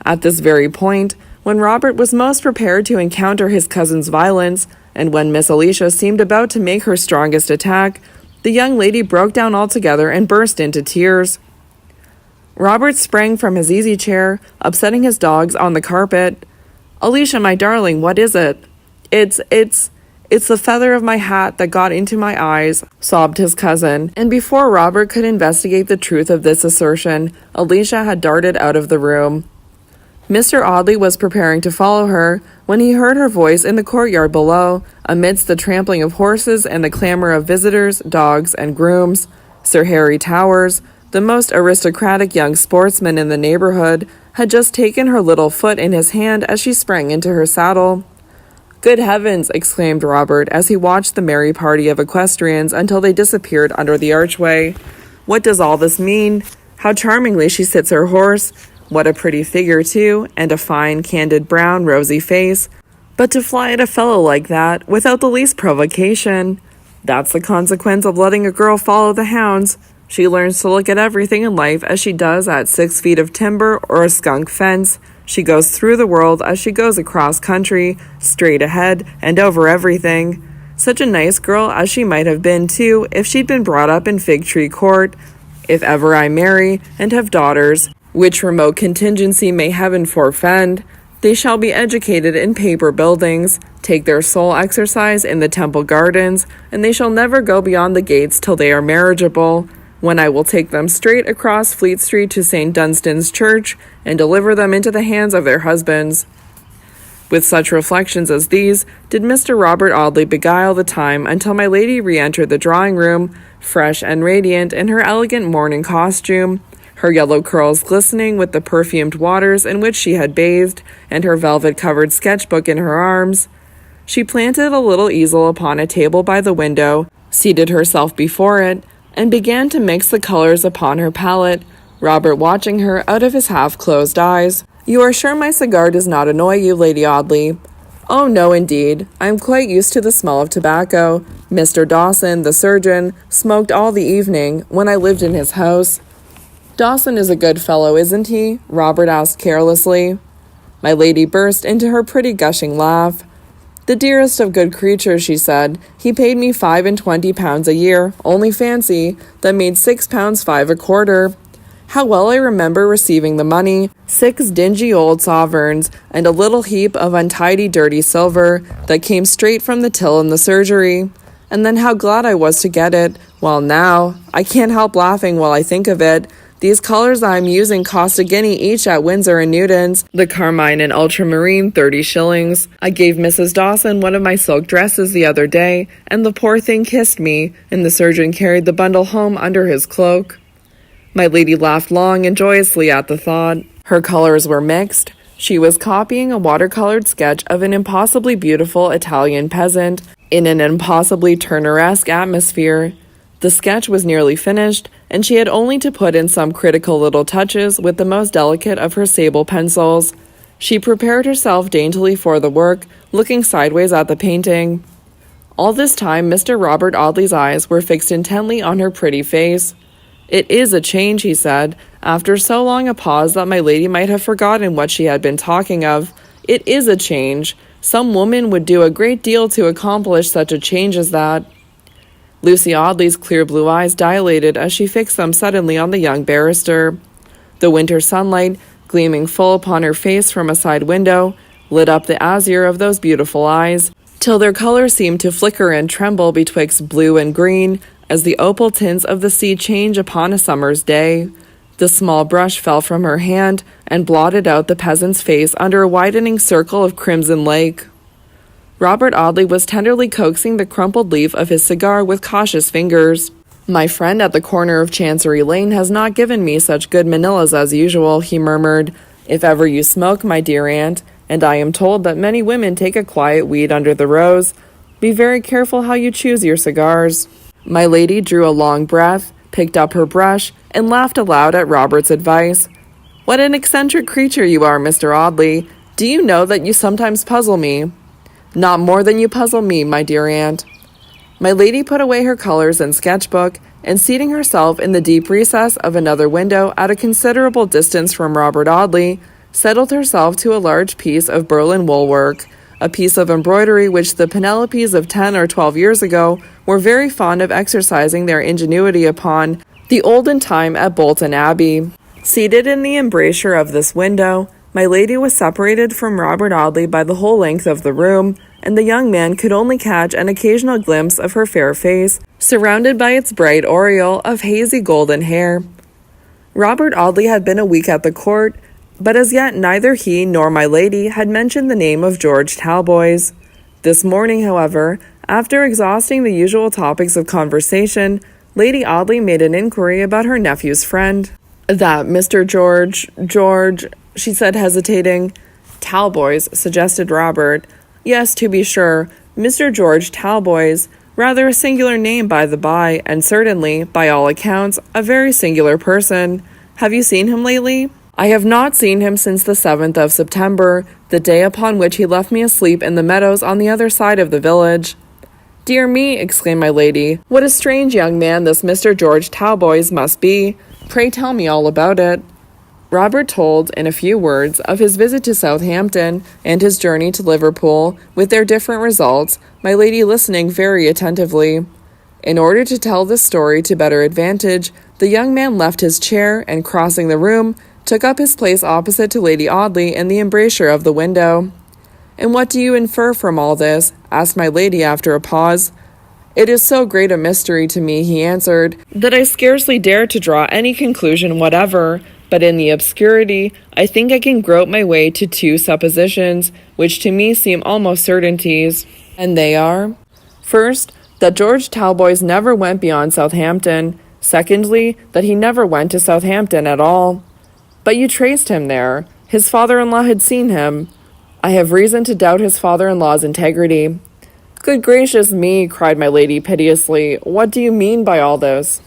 At this very point, when Robert was most prepared to encounter his cousin's violence, and when Miss Alicia seemed about to make her strongest attack, the young lady broke down altogether and burst into tears. Robert sprang from his easy chair, upsetting his dogs on the carpet. "Alicia, my darling, what is it?" It's the feather of my hat that got into my eyes," sobbed his cousin, and before Robert could investigate the truth of this assertion, Alicia had darted out of the room. Mr. Audley was preparing to follow her when he heard her voice in the courtyard below, amidst the trampling of horses and the clamor of visitors, dogs, and grooms. Sir Harry Towers, the most aristocratic young sportsman in the neighborhood, had just taken her little foot in his hand as she sprang into her saddle. "Good heavens!" exclaimed Robert as he watched the merry party of equestrians until they disappeared under the archway. "What does all this mean? How charmingly she sits her horse! What a pretty figure, too, and a fine, candid brown, rosy face. But to fly at a fellow like that, without the least provocation! That's the consequence of letting a girl follow the hounds. She learns to look at everything in life as she does at 6 feet of timber or a skunk fence. She goes through the world as she goes across country, straight ahead, and over everything. Such a nice girl as she might have been, too, if she'd been brought up in Fig Tree Court. If ever I marry and have daughters, which remote contingency may heaven forfend, they shall be educated in paper buildings, take their sole exercise in the temple gardens, and they shall never go beyond the gates till they are marriageable, when I will take them straight across Fleet Street to St. Dunstan's Church and deliver them into the hands of their husbands." With such reflections as these, did Mr. Robert Audley beguile the time until my lady re-entered the drawing-room, fresh and radiant in her elegant morning costume, her yellow curls glistening with the perfumed waters in which she had bathed, and her velvet-covered sketchbook in her arms. She planted a little easel upon a table by the window, seated herself before it, and began to mix the colors upon her palette, Robert watching her out of his half-closed eyes. "You are sure my cigar does not annoy you, Lady Audley?" "Oh, no, indeed. I am quite used to the smell of tobacco. Mr. Dawson, the surgeon, smoked all the evening when I lived in his house." "Dawson is a good fellow, isn't he?" Robert asked carelessly. My lady burst into her pretty gushing laugh. "The dearest of good creatures," she said. "He paid me £25 a year, only fancy, that made £6 5 a quarter. How well I remember receiving the money, 6 dingy old sovereigns, and a little heap of untidy dirty silver that came straight from the till in the surgery. And then how glad I was to get it. Well now, I can't help laughing while I think of it. These colors I am using cost a guinea each at Windsor and Newton's, the carmine and ultramarine 30 shillings. I gave Mrs. Dawson one of my silk dresses the other day, and the poor thing kissed me, and the surgeon carried the bundle home under his cloak." My lady laughed long and joyously at the thought. Her colors were mixed. She was copying a watercolored sketch of an impossibly beautiful Italian peasant in an impossibly Turneresque atmosphere. The sketch was nearly finished, and she had only to put in some critical little touches with the most delicate of her sable pencils. She prepared herself daintily for the work, looking sideways at the painting. All this time Mr. Robert Audley's eyes were fixed intently on her pretty face. "It is a change," he said, after so long a pause that my lady might have forgotten what she had been talking of. "It is a change. Some woman would do a great deal to accomplish such a change as that." Lucy Audley's clear blue eyes dilated as she fixed them suddenly on the young barrister. The winter sunlight, gleaming full upon her face from a side window, lit up the azure of those beautiful eyes, till their color seemed to flicker and tremble betwixt blue and green, as the opal tints of the sea change upon a summer's day. The small brush fell from her hand and blotted out the peasant's face under a widening circle of crimson lake. Robert Audley was tenderly coaxing the crumpled leaf of his cigar with cautious fingers. "My friend at the corner of Chancery Lane has not given me such good Manillas as usual," he murmured. "If ever you smoke, my dear aunt, and I am told that many women take a quiet weed under the rose, be very careful how you choose your cigars." My lady drew a long breath, picked up her brush, and laughed aloud at Robert's advice. What an eccentric creature you are, Mr. Audley. Do you know that you sometimes puzzle me? Not more than you puzzle me, my dear aunt. My lady put away her colors and sketchbook, and seating herself in the deep recess of another window at a considerable distance from Robert Audley, settled herself to a large piece of Berlin wool work, a piece of embroidery which the Penelopes of 10 or 12 years ago were very fond of exercising their ingenuity upon, the olden time at Bolton Abbey. Seated in the embrasure of this window, my lady was separated from Robert Audley by the whole length of the room, and the young man could only catch an occasional glimpse of her fair face, surrounded by its bright aureole of hazy golden hair. Robert Audley had been a week at the court, but as yet neither he nor my lady had mentioned the name of George Talboys. This morning, however, after exhausting the usual topics of conversation, Lady Audley made an inquiry about her nephew's friend. That Mr. George, she said, hesitating. Talboys, suggested Robert. Yes, to be sure, Mr. George Talboys, rather a singular name by the by, and certainly, by all accounts, a very singular person. Have you seen him lately? I have not seen him since the 7th of September, the day upon which he left me asleep in the meadows on the other side of the village. Dear me, exclaimed my lady, what a strange young man this Mr. George Talboys must be. Pray tell me all about it. Robert told, in a few words, of his visit to Southampton and his journey to Liverpool, with their different results, my lady listening very attentively. In order to tell this story to better advantage, the young man left his chair and, crossing the room, took up his place opposite to Lady Audley in the embrasure of the window. And what do you infer from all this? Asked my lady after a pause. It is so great a mystery to me, he answered, that I scarcely dare to draw any conclusion whatever, but in the obscurity, I think I can grope my way to two suppositions, which to me seem almost certainties. And they are, first, that George Talboys never went beyond Southampton, secondly, that he never went to Southampton at all. But you traced him there. His father-in-law had seen him. I have reason to doubt his father-in-law's integrity. Good gracious me, cried my lady piteously, what do you mean by all this?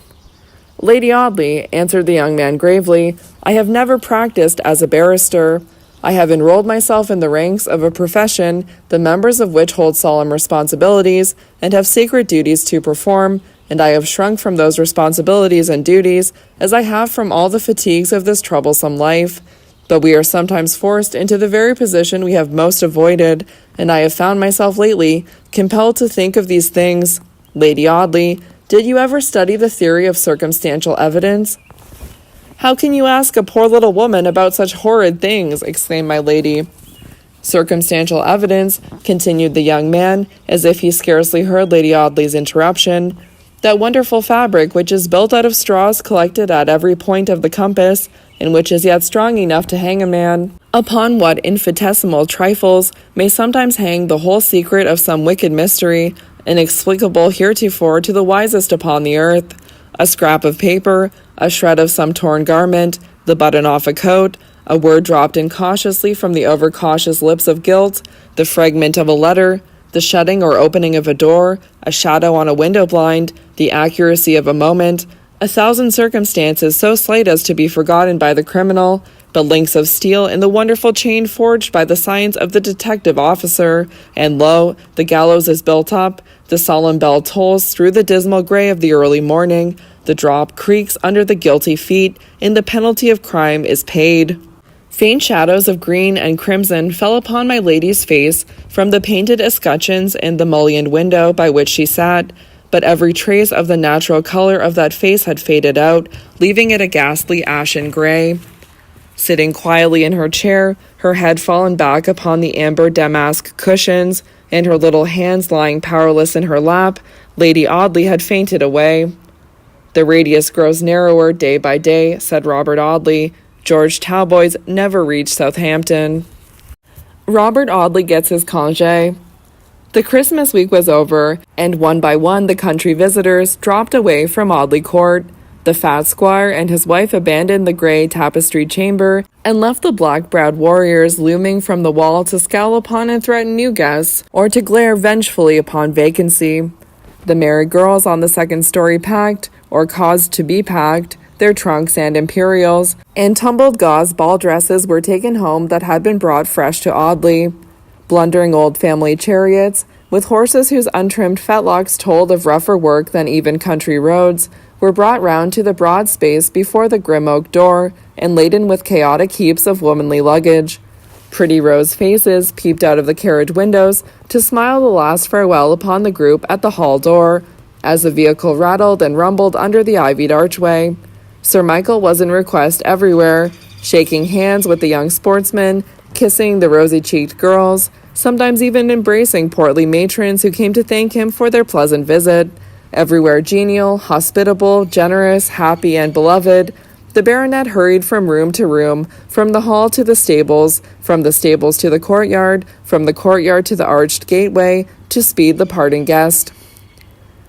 Lady Audley, answered the young man gravely, I have never practiced as a barrister. I have enrolled myself in the ranks of a profession, the members of which hold solemn responsibilities, and have sacred duties to perform, and I have shrunk from those responsibilities and duties, as I have from all the fatigues of this troublesome life. But we are sometimes forced into the very position we have most avoided, and I have found myself lately compelled to think of these things. Lady Audley, did you ever study the theory of circumstantial evidence? How can you ask a poor little woman about such horrid things? Exclaimed my lady. Circumstantial evidence, continued the young man, as if he scarcely heard Lady Audley's interruption, that wonderful fabric which is built out of straws collected at every point of the compass, and which is yet strong enough to hang a man. Upon what infinitesimal trifles may sometimes hang the whole secret of some wicked mystery, inexplicable heretofore to the wisest upon the earth. A scrap of paper, a shred of some torn garment, the button off a coat, a word dropped incautiously from the overcautious lips of guilt, the fragment of a letter, the shutting or opening of a door, a shadow on a window blind, the accuracy of a moment, 1,000 circumstances so slight as to be forgotten by the criminal, but links of steel in the wonderful chain forged by the science of the detective officer, and lo, the gallows is built up, the solemn bell tolls through the dismal gray of the early morning, the drop creaks under the guilty feet, and the penalty of crime is paid. Faint shadows of green and crimson fell upon my lady's face from the painted escutcheons in the mullioned window by which she sat, but every trace of the natural color of that face had faded out, leaving it a ghastly ashen gray. Sitting quietly in her chair, her head fallen back upon the amber damask cushions, and her little hands lying powerless in her lap, Lady Audley had fainted away. The radius grows narrower day by day, said Robert Audley. George Talboys never reached Southampton. Robert Audley gets his congé. The Christmas week was over, and one by one the country visitors dropped away from Audley Court. The fat squire and his wife abandoned the grey tapestried chamber and left the black-browed warriors looming from the wall to scowl upon and threaten new guests, or to glare vengefully upon vacancy. The merry girls on the second story packed, or caused to be packed, their trunks and imperials, and tumbled gauze ball dresses were taken home that had been brought fresh to Audley. Blundering old family chariots, with horses whose untrimmed fetlocks told of rougher work than even country roads, were brought round to the broad space before the grim oak door, and laden with chaotic heaps of womanly luggage. Pretty rose faces peeped out of the carriage windows to smile the last farewell upon the group at the hall door, as the vehicle rattled and rumbled under the ivied archway. Sir Michael was in request everywhere, shaking hands with the young sportsmen, kissing the rosy-cheeked girls, sometimes even embracing portly matrons who came to thank him for their pleasant visit. Everywhere genial, hospitable, generous, happy, and beloved, the baronet hurried from room to room, from the hall to the stables, from the stables to the courtyard, from the courtyard to the arched gateway, to speed the parting guest.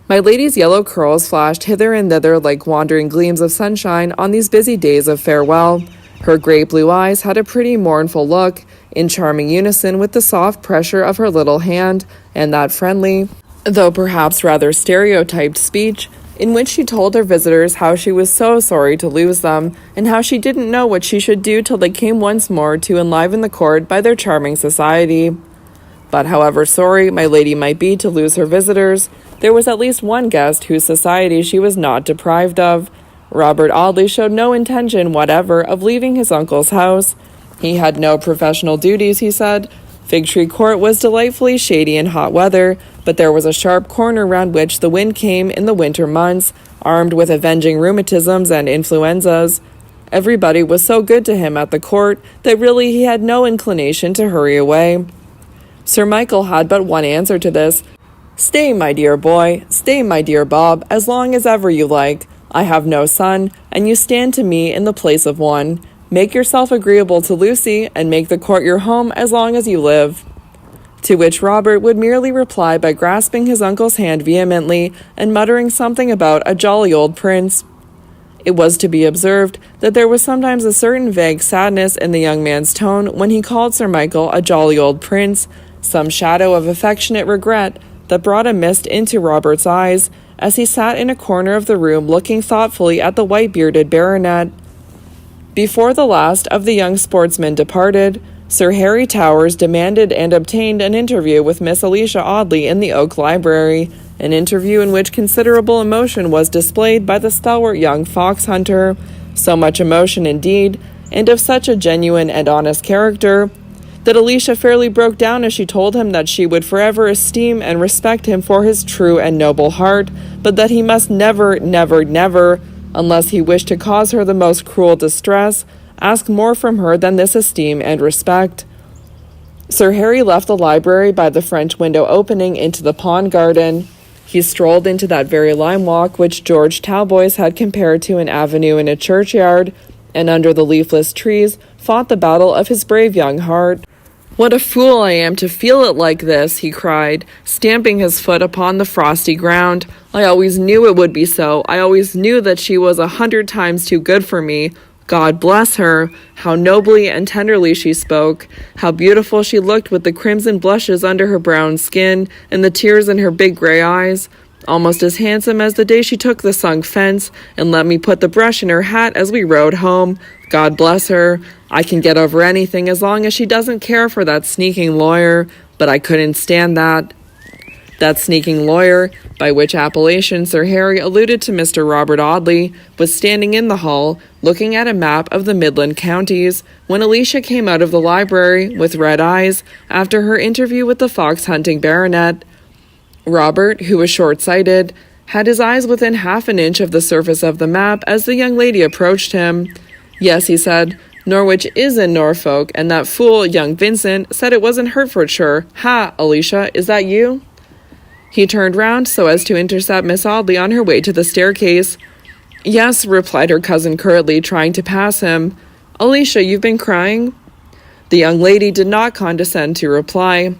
My lady's yellow curls flashed hither and thither like wandering gleams of sunshine on these busy days of farewell. Her great blue eyes had a pretty mournful look, in charming unison with the soft pressure of her little hand, and that friendly, though perhaps rather stereotyped speech, in which she told her visitors how she was so sorry to lose them, and how she didn't know what she should do till they came once more to enliven the court by their charming society. But however sorry my lady might be to lose her visitors, there was at least one guest whose society she was not deprived of. Robert Audley showed no intention whatever of leaving his uncle's house. He had no professional duties, he said. Fig Tree Court was delightfully shady in hot weather, but there was a sharp corner round which the wind came in the winter months, armed with avenging rheumatisms and influenzas. Everybody was so good to him at the court that really he had no inclination to hurry away. Sir Michael had but one answer to this. "Stay, my dear boy, stay, my dear Bob, as long as ever you like. I have no son, and you stand to me in the place of one. Make yourself agreeable to Lucy, and make the court your home as long as you live." To which Robert would merely reply by grasping his uncle's hand vehemently and muttering something about a jolly old prince. It was to be observed that there was sometimes a certain vague sadness in the young man's tone when he called Sir Michael a jolly old prince, some shadow of affectionate regret that brought a mist into Robert's eyes as he sat in a corner of the room looking thoughtfully at the white-bearded baronet. Before the last of the young sportsmen departed, Sir Harry Towers demanded and obtained an interview with Miss Alicia Audley in the Oak Library, an interview in which considerable emotion was displayed by the stalwart young fox hunter, so much emotion indeed, and of such a genuine and honest character, that Alicia fairly broke down as she told him that she would forever esteem and respect him for his true and noble heart, but that he must never, never, never, unless he wished to cause her the most cruel distress, ask more from her than this esteem and respect. Sir Harry left the library by the French window opening into the pond garden. He strolled into that very lime walk which George Talboys had compared to an avenue in a churchyard, and under the leafless trees fought the battle of his brave young heart. "What a fool I am to feel it like this," he cried, stamping his foot upon the frosty ground. "I always knew it would be so. I always knew that she was 100 times too good for me. God bless her! How nobly and tenderly she spoke. How beautiful she looked with the crimson blushes under her brown skin and the tears in her big gray eyes. Almost as handsome as the day she took the sunk fence and let me put the brush in her hat as we rode home. God bless her. I can get over anything as long as she doesn't care for that sneaking lawyer, but I couldn't stand that." That sneaking lawyer, by which appellation Sir Harry alluded to Mr. Robert Audley, was standing in the hall, looking at a map of the Midland counties, when Alicia came out of the library, with red eyes, after her interview with the fox-hunting baronet. Robert, who was short-sighted, had his eyes within half an inch of the surface of the map as the young lady approached him. "Yes," he said, "Norwich is in Norfolk, and that fool, young Vincent, said it was in Hertfordshire. Ha, Alicia, is that you?" He turned round so as to intercept Miss Audley on her way to the staircase. "Yes," replied her cousin curtly, trying to pass him. "Alicia, you've been crying?" The young lady did not condescend to reply.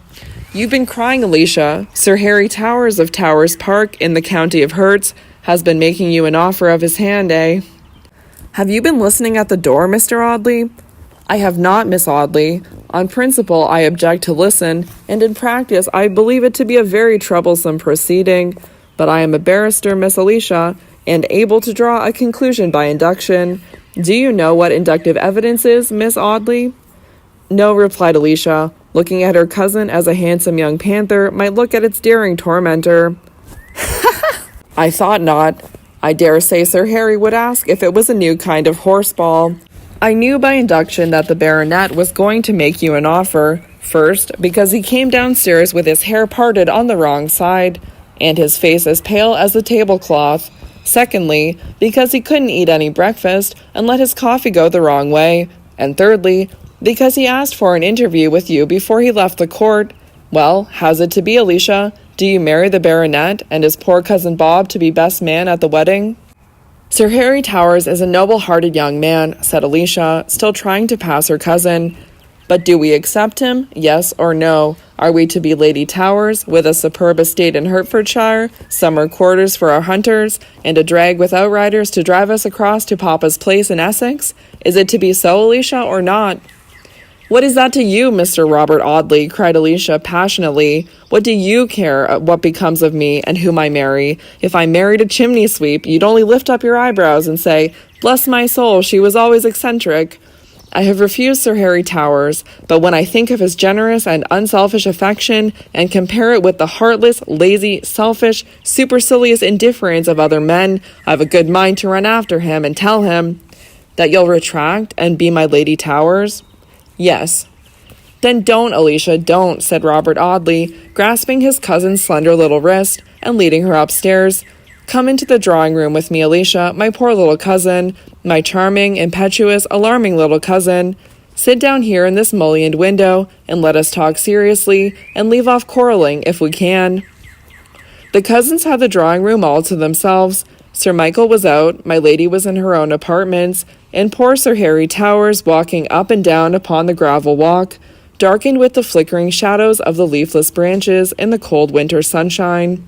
"You've been crying, Alicia. Sir Harry Towers of Towers Park, in the county of Herts, has been making you an offer of his hand, eh?" "Have you been listening at the door, Mr. Audley?" "I have not, Miss Audley. On principle, I object to listen, and in practice, I believe it to be a very troublesome proceeding. But I am a barrister, Miss Alicia, and able to draw a conclusion by induction. Do you know what inductive evidence is, Miss Audley? No, replied Alicia, looking at her cousin as a handsome young panther might look at its daring tormentor. I thought not. I dare say Sir Harry would ask if it was a new kind of horseball. I knew by induction that the baronet was going to make you an offer, first, because he came downstairs with his hair parted on the wrong side, and his face as pale as the tablecloth. Secondly, because he couldn't eat any breakfast and let his coffee go the wrong way. And thirdly, because he asked for an interview with you before he left the court. Well, how's it to be, Alicia? Do you marry the baronet and his poor cousin Bob to be best man at the wedding? Sir Harry Towers is a noble-hearted young man, said Alicia, still trying to pass her cousin. But do we accept him, yes or no? Are we to be Lady Towers, with a superb estate in Hertfordshire, summer quarters for our hunters, and a drag with outriders to drive us across to Papa's place in Essex? Is it to be so, Alicia, or not? What is that to you, Mr. Robert Audley? Cried Alicia passionately. What do you care what becomes of me and whom I marry? If I married a chimney sweep, you'd only lift up your eyebrows and say, "Bless my soul, she was always eccentric." I have refused Sir Harry Towers, but when I think of his generous and unselfish affection and compare it with the heartless, lazy, selfish, supercilious indifference of other men, I've a good mind to run after him and tell him that you'll retract and be my Lady Towers. Yes. Then don't, Alicia, don't, said Robert Audley, grasping his cousin's slender little wrist and leading her upstairs. Come into the drawing-room with me, Alicia, my poor little cousin, my charming, impetuous, alarming little cousin. Sit down here in this mullioned window, and let us talk seriously, and leave off quarreling if we can. The cousins had the drawing-room all to themselves. Sir Michael was out, my lady was in her own apartments, and poor Sir Harry Towers walking up and down upon the gravel walk, darkened with the flickering shadows of the leafless branches in the cold winter sunshine.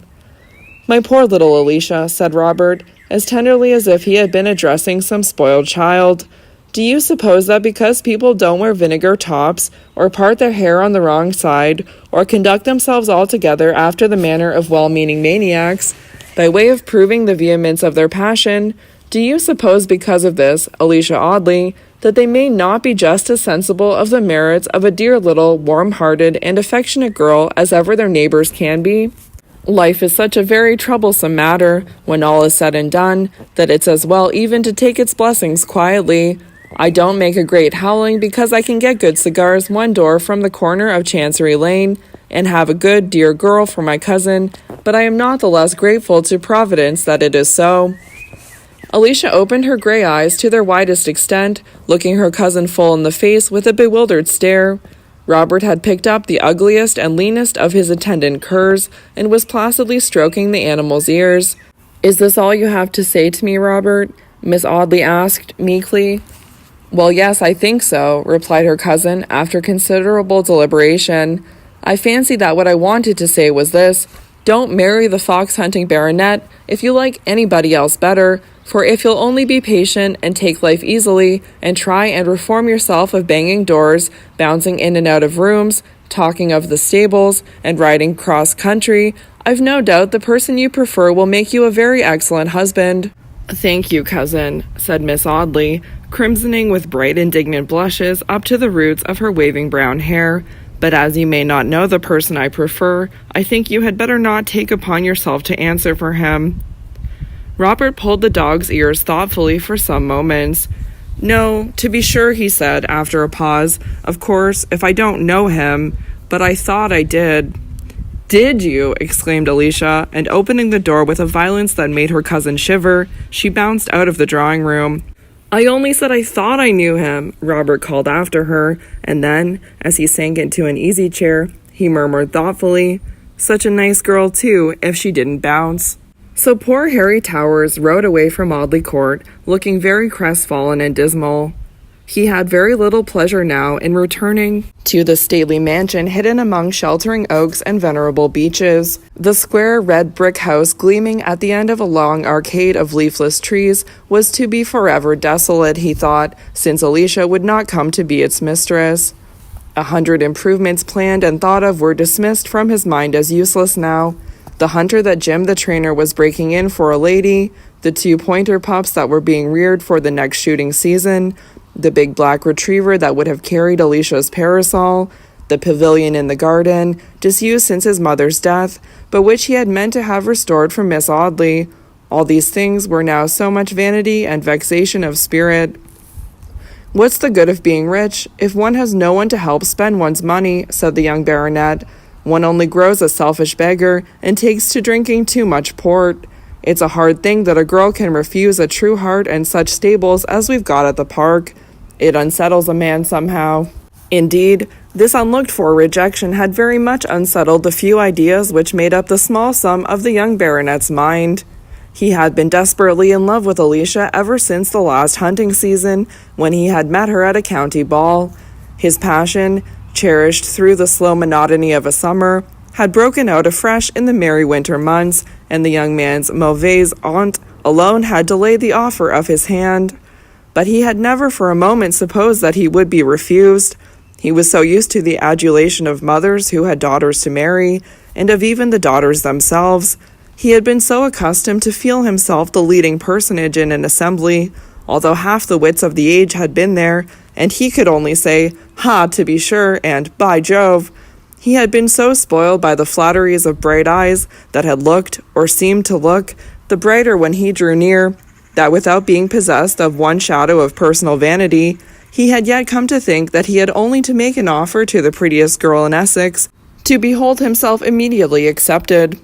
My poor little Alicia, said Robert, as tenderly as if he had been addressing some spoiled child. Do you suppose that because people don't wear vinegar tops, or part their hair on the wrong side, or conduct themselves altogether after the manner of well-meaning maniacs, by way of proving the vehemence of their passion, do you suppose because of this, Alicia Audley, that they may not be just as sensible of the merits of a dear little, warm-hearted, and affectionate girl as ever their neighbors can be? Life is such a very troublesome matter, when all is said and done, that it's as well even to take its blessings quietly. I don't make a great howling because I can get good cigars one door from the corner of Chancery Lane, and have a good, dear girl for my cousin, but I am not the less grateful to Providence that it is so. Alicia opened her gray eyes to their widest extent, looking her cousin full in the face with a bewildered stare. Robert had picked up the ugliest and leanest of his attendant curs, and was placidly stroking the animal's ears. "Is this all you have to say to me, Robert?" Miss Audley asked, meekly. "Well, yes, I think so," replied her cousin, after considerable deliberation. "I fancy that what I wanted to say was this. Don't marry the fox-hunting baronet if you like anybody else better, for if you'll only be patient and take life easily, and try and reform yourself of banging doors, bouncing in and out of rooms, talking of the stables, and riding cross-country, I've no doubt the person you prefer will make you a very excellent husband." "Thank you, cousin," said Miss Audley, crimsoning with bright indignant blushes up to the roots of her waving brown hair. "But as you may not know the person I prefer, I think you had better not take upon yourself to answer for him." Robert pulled the dog's ears thoughtfully for some moments. "No, to be sure," he said, after a pause. "Of course, if I don't know him, but I thought I did." "Did you?" exclaimed Alicia, and opening the door with a violence that made her cousin shiver, she bounced out of the drawing-room. "I only said I thought I knew him," Robert called after her, and then, as he sank into an easy-chair, he murmured thoughtfully, "Such a nice girl, too, if she didn't bounce." So poor Harry Towers rode away from Audley Court, looking very crestfallen and dismal. He had very little pleasure now in returning to the stately mansion hidden among sheltering oaks and venerable beeches. The square red brick house gleaming at the end of a long arcade of leafless trees was to be forever desolate, he thought, since Alicia would not come to be its mistress. 100 improvements planned and thought of were dismissed from his mind as useless now. The hunter that Jim the trainer was breaking in for a lady, the 2 pointer pups that were being reared for the next shooting season, the big black retriever that would have carried Alicia's parasol, the pavilion in the garden, disused since his mother's death, but which he had meant to have restored from Miss Audley. All these things were now so much vanity and vexation of spirit. "What's the good of being rich, if one has no one to help spend one's money?" said the young baronet. "One only grows a selfish beggar and takes to drinking too much port. It's a hard thing that a girl can refuse a true heart and such stables as we've got at the park. It unsettles a man somehow." Indeed, this unlooked-for rejection had very much unsettled the few ideas which made up the small sum of the young baronet's mind. He had been desperately in love with Alicia ever since the last hunting season, when he had met her at a county ball. His passion, cherished through the slow monotony of a summer, had broken out afresh in the merry winter months, and the young man's mauvaise honte alone had delayed the offer of his hand. But he had never for a moment supposed that he would be refused. He was so used to the adulation of mothers who had daughters to marry, and of even the daughters themselves. He had been so accustomed to feel himself the leading personage in an assembly, although half the wits of the age had been there, and he could only say, "Ha, to be sure," and "By Jove." He had been so spoiled by the flatteries of bright eyes that had looked, or seemed to look, the brighter when he drew near, that without being possessed of one shadow of personal vanity, he had yet come to think that he had only to make an offer to the prettiest girl in Essex, to behold himself immediately accepted.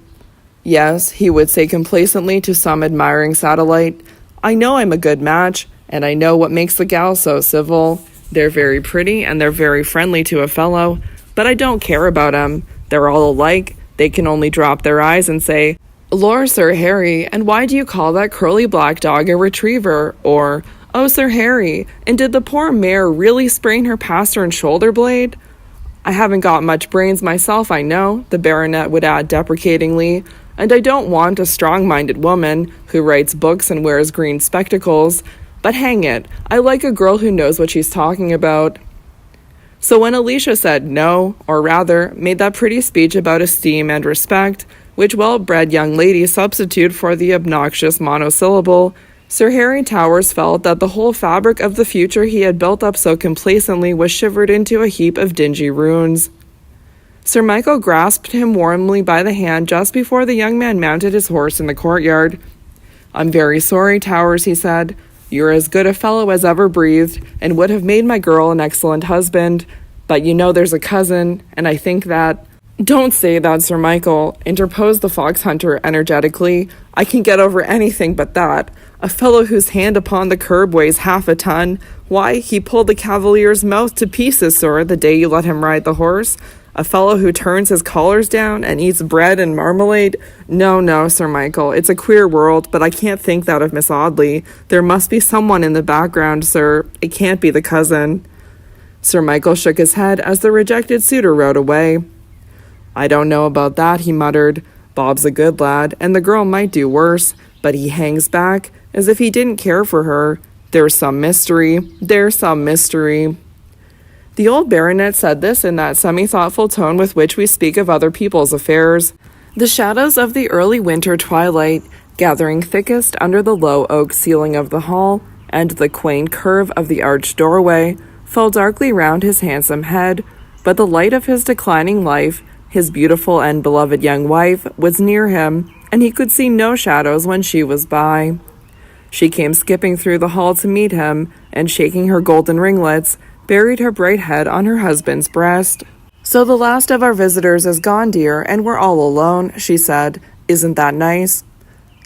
"Yes," he would say complacently to some admiring satellite, "I know I'm a good match, and I know what makes the gals so civil. They're very pretty, and they're very friendly to a fellow, but I don't care about 'em. They're all alike. They can only drop their eyes and say, 'Lor, Sir Harry, and why do you call that curly black dog a retriever?' Or, 'Oh, Sir Harry, and did the poor mare really sprain her pastern shoulder blade?' I haven't got much brains myself, I know," the baronet would add deprecatingly, "and I don't want a strong-minded woman who writes books and wears green spectacles, but hang it, I like a girl who knows what she's talking about." So when Alicia said no, or rather, made that pretty speech about esteem and respect, which well-bred young ladies substitute for the obnoxious monosyllable, Sir Harry Towers felt that the whole fabric of the future he had built up so complacently was shivered into a heap of dingy ruins. Sir Michael grasped him warmly by the hand just before the young man mounted his horse in the courtyard. "I'm very sorry, Towers," he said. "You're as good a fellow as ever breathed, and would have made my girl an excellent husband. But you know there's a cousin, and I think that—" "Don't say that, Sir Michael," interposed the fox hunter energetically. "I can get over anything but that. A fellow whose hand upon the curb weighs half a ton. Why, he pulled the cavalier's mouth to pieces, sir, the day you let him ride the horse. A fellow who turns his collars down and eats bread and marmalade. No, Sir Michael, it's a queer world, but I can't think that of Miss Audley. There must be someone in the background, sir. It can't be the cousin." Sir Michael shook his head as the rejected suitor rode away. "I don't know about that," he muttered. "Bob's a good lad, and the girl might do worse, but he hangs back as if he didn't care for her. There's some mystery. The old baronet said this in that semi-thoughtful tone with which we speak of other people's affairs. The shadows of the early winter twilight, gathering thickest under the low oak ceiling of the hall, and the quaint curve of the arched doorway, fell darkly round his handsome head, but the light of his declining life, his beautiful and beloved young wife, was near him, and he could see no shadows when she was by. She came skipping through the hall to meet him, and shaking her golden ringlets, buried her bright head on her husband's breast. "So the last of our visitors is gone, dear, and we're all alone," she said. "Isn't that nice?"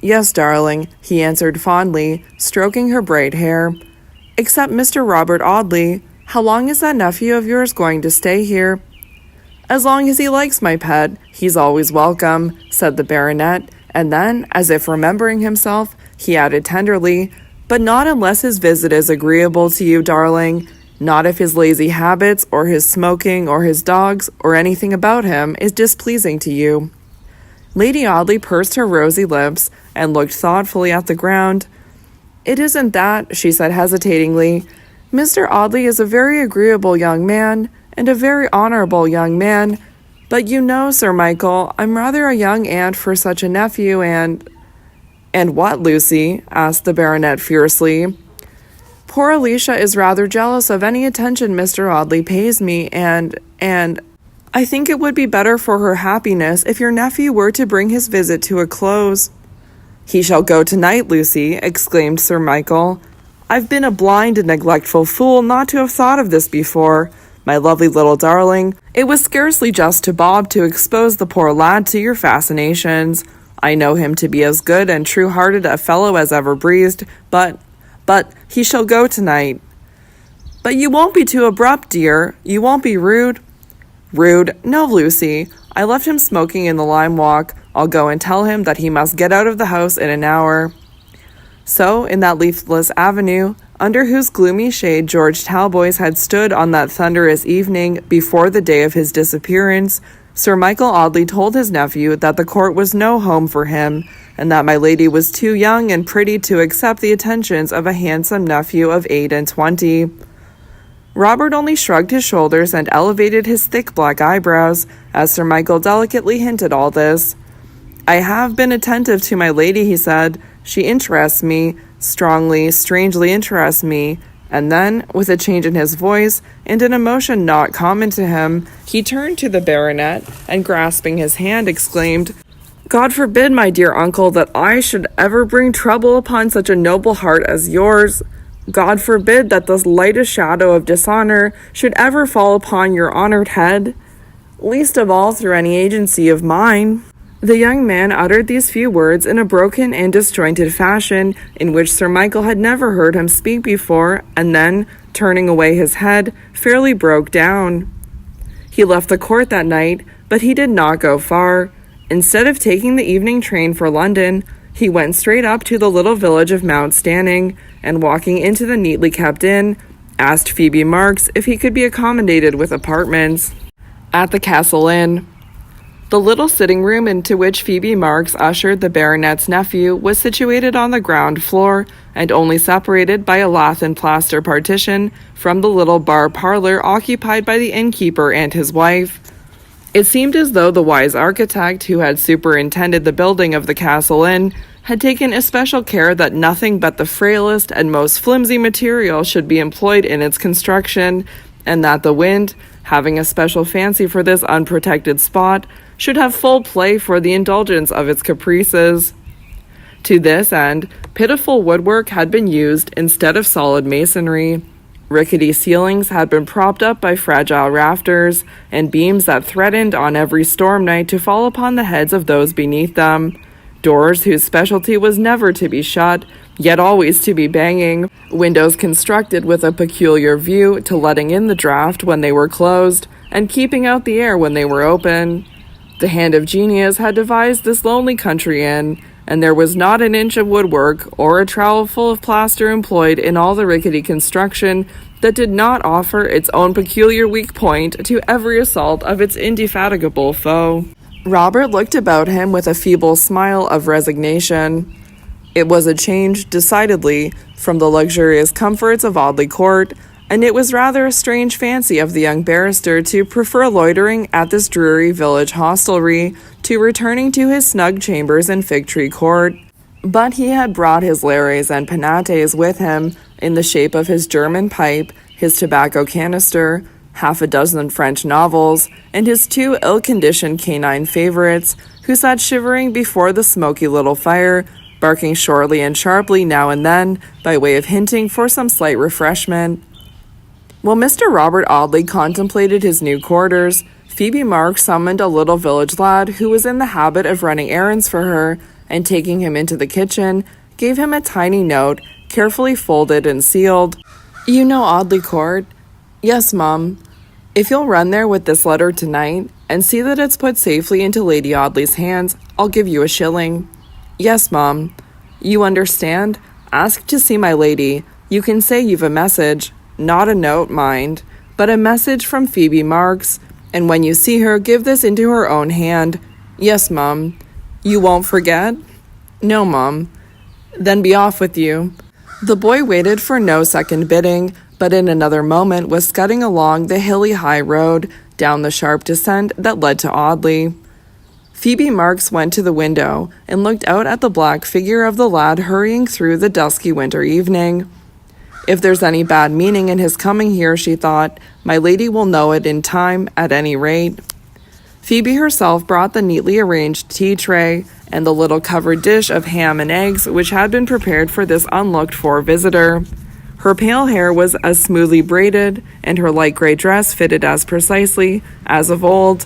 "Yes, darling," he answered fondly, stroking her bright hair. "Except Mr. Robert Audley. How long is that nephew of yours going to stay here?" "As long as he likes, my pet. He's always welcome," said the baronet, and then, as if remembering himself, he added tenderly, "But not unless his visit is agreeable to you, darling. Not if his lazy habits, or his smoking, or his dogs, or anything about him is displeasing to you." Lady Audley pursed her rosy lips and looked thoughtfully at the ground. "It isn't that," she said hesitatingly. "Mr. Audley is a very agreeable young man, and a very honorable young man. But you know, Sir Michael, I'm rather a young aunt for such a nephew, and—" "And what, Lucy?" asked the baronet fiercely. "Poor Alicia is rather jealous of any attention Mr. Audley pays me, and I think it would be better for her happiness if your nephew were to bring his visit to a close." "He shall go tonight, Lucy," exclaimed Sir Michael. "I've been a blind and neglectful fool not to have thought of this before. My lovely little darling, it was scarcely just to Bob to expose the poor lad to your fascinations. I know him to be as good and true-hearted a fellow as ever breathed, but he shall go tonight." "But you won't be too abrupt, dear? You won't be rude?" "Rude? No, Lucy. I left him smoking in the lime walk. I'll go and tell him that he must get out of the house in an hour." So, in that leafless avenue, under whose gloomy shade George Talboys had stood on that thunderous evening before the day of his disappearance, Sir Michael Audley told his nephew that the court was no home for him, and that my lady was too young and pretty to accept the attentions of a handsome nephew of 28. Robert only shrugged his shoulders and elevated his thick black eyebrows, as Sir Michael delicately hinted all this. "I have been attentive to my lady," he said. "She interests me, strongly, strangely interests me." And then, with a change in his voice, and an emotion not common to him, he turned to the baronet, and grasping his hand, exclaimed, "God forbid, my dear uncle, that I should ever bring trouble upon such a noble heart as yours. God forbid that the lightest shadow of dishonor should ever fall upon your honored head, least of all through any agency of mine." The young man uttered these few words in a broken and disjointed fashion in which Sir Michael had never heard him speak before, and then, turning away his head, fairly broke down. He left the court that night, but he did not go far. Instead of taking the evening train for London, he went straight up to the little village of Mount Stanning, and walking into the neatly kept inn, asked Phoebe Marks if he could be accommodated with apartments at the Castle Inn. The little sitting room into which Phoebe Marks ushered the baronet's nephew was situated on the ground floor, and only separated by a lath and plaster partition from the little bar parlor occupied by the innkeeper and his wife. It seemed as though the wise architect who had superintended the building of the Castle Inn had taken especial care that nothing but the frailest and most flimsy material should be employed in its construction, and that the wind, having a special fancy for this unprotected spot, should have full play for the indulgence of its caprices. To this end, pitiful woodwork had been used instead of solid masonry. Rickety ceilings had been propped up by fragile rafters, and beams that threatened on every storm night to fall upon the heads of those beneath them. Doors whose specialty was never to be shut, yet always to be banging. Windows constructed with a peculiar view to letting in the draught when they were closed, and keeping out the air when they were open. The hand of genius had devised this lonely country inn, and there was not an inch of woodwork or a trowelful of plaster employed in all the rickety construction that did not offer its own peculiar weak point to every assault of its indefatigable foe. Robert looked about him with a feeble smile of resignation. It was a change, decidedly, from the luxurious comforts of Audley Court, and it was rather a strange fancy of the young barrister to prefer loitering at this dreary village hostelry to returning to his snug chambers in Fig Tree Court. But he had brought his lares and penates with him in the shape of his German pipe, his tobacco canister, half a dozen French novels, and his 2 ill-conditioned canine favorites, who sat shivering before the smoky little fire, barking shortly and sharply now and then, by way of hinting for some slight refreshment. While Mr. Robert Audley contemplated his new quarters, Phoebe Marks summoned a little village lad who was in the habit of running errands for her, and taking him into the kitchen, gave him a tiny note, carefully folded and sealed. "You know Audley Court?" "Yes, Mum." "If you'll run there with this letter tonight, and see that it's put safely into Lady Audley's hands, I'll give you a shilling." "Yes, Mum." "You understand? Ask to see my lady. You can say you've a message. Not a note, mind, but a message from Phoebe Marks, and when you see her, give this into her own hand." "Yes, Mum." "You won't forget?" "No, Mum." "Then be off with you." The boy waited for no second bidding, but in another moment was scudding along the hilly high road, down the sharp descent that led to Audley. Phoebe Marks went to the window and looked out at the black figure of the lad hurrying through the dusky winter evening. If there's any bad meaning in his coming here, she thought, my lady will know it in time, at any rate. Phoebe herself brought the neatly arranged tea tray and the little covered dish of ham and eggs which had been prepared for this unlooked-for visitor. Her pale hair was as smoothly braided, and her light gray dress fitted as precisely as of old.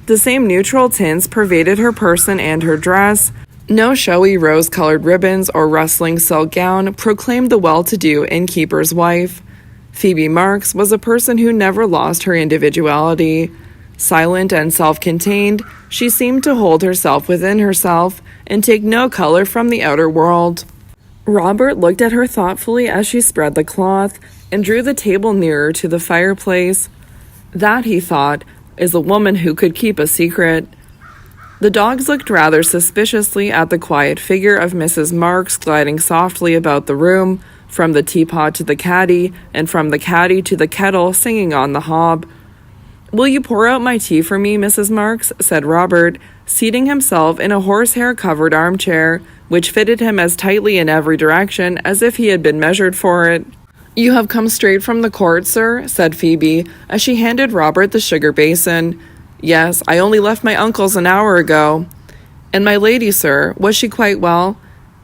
The same neutral tints pervaded her person and her dress. No showy rose-colored ribbons or rustling silk gown proclaimed the well-to-do innkeeper's wife. Phoebe Marks was a person who never lost her individuality. Silent and self-contained, she seemed to hold herself within herself and take no color from the outer world. Robert looked at her thoughtfully as she spread the cloth and drew the table nearer to the fireplace. That, he thought, is a woman who could keep a secret. The dogs looked rather suspiciously at the quiet figure of Mrs. Marks gliding softly about the room, from the teapot to the caddy, and from the caddy to the kettle singing on the hob. "Will you pour out my tea for me, Mrs. Marks?" said Robert, seating himself in a horsehair-covered armchair, which fitted him as tightly in every direction as if he had been measured for it. "You have come straight from the court, sir?" said Phoebe, as she handed Robert the sugar basin. "Yes, I only left my uncle's an hour ago." "And my lady, sir, was she quite well?"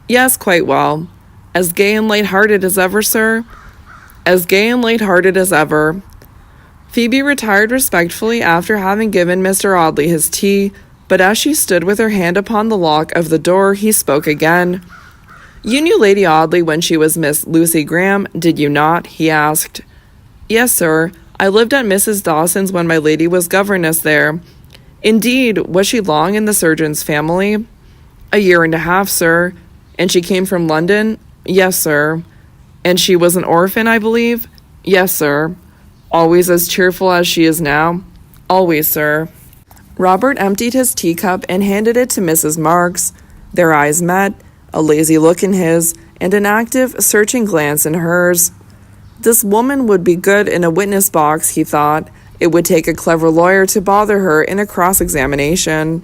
"Yes, quite well." "As gay and light-hearted as ever, sir?" "As gay and light-hearted as ever." Phoebe retired respectfully after having given Mr. Audley his tea, but as she stood with her hand upon the lock of the door, he spoke again. "You knew Lady Audley when she was Miss Lucy Graham, did you not?" he asked. "Yes, sir. I lived at Mrs. Dawson's when my lady was governess there." "Indeed, was she long in the surgeon's family?" "A year and a half, sir." "And she came from London?" "Yes, sir." "And she was an orphan, I believe?" "Yes, sir." "Always as cheerful as she is now?" "Always, sir." Robert emptied his teacup and handed it to Mrs. Marks. Their eyes met, a lazy look in his, and an active, searching glance in hers. This woman would be good in a witness box, he thought. It would take a clever lawyer to bother her in a cross-examination.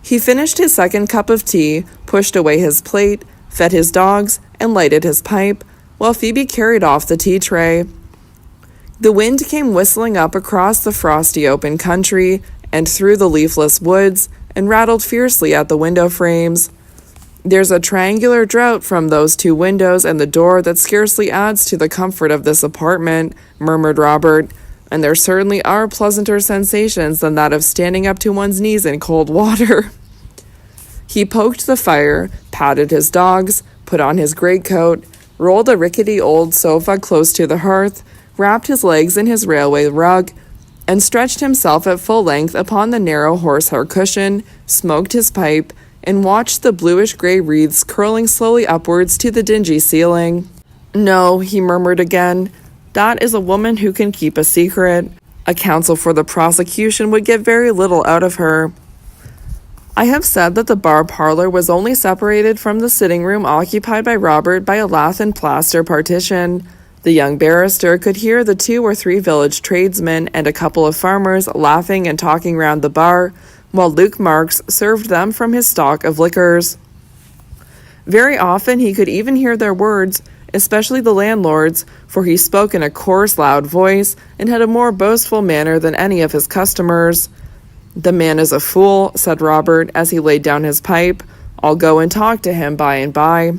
He finished his second cup of tea, pushed away his plate, fed his dogs, and lighted his pipe, while Phoebe carried off the tea tray. The wind came whistling up across the frosty open country and through the leafless woods, and rattled fiercely at the window frames. "There's a triangular draught from those two windows and the door that scarcely adds to the comfort of this apartment," murmured Robert, "and there certainly are pleasanter sensations than that of standing up to one's knees in cold water." He poked the fire, patted his dogs, put on his greatcoat, rolled a rickety old sofa close to the hearth, wrapped his legs in his railway rug, and stretched himself at full length upon the narrow horsehair cushion, smoked his pipe, and watched the bluish-gray wreaths curling slowly upwards to the dingy ceiling. "No," he murmured again, "that is a woman who can keep a secret. A counsel for the prosecution would get very little out of her." I have said that the bar parlor was only separated from the sitting room occupied by Robert by a lath and plaster partition. The young barrister could hear the 2 or 3 village tradesmen and a couple of farmers laughing and talking round the bar, while Luke Marks served them from his stock of liquors. Very often he could even hear their words, especially the landlord's, for he spoke in a coarse, loud voice, and had a more boastful manner than any of his customers. "The man is a fool," said Robert, as he laid down his pipe. "I'll go and talk to him by and by."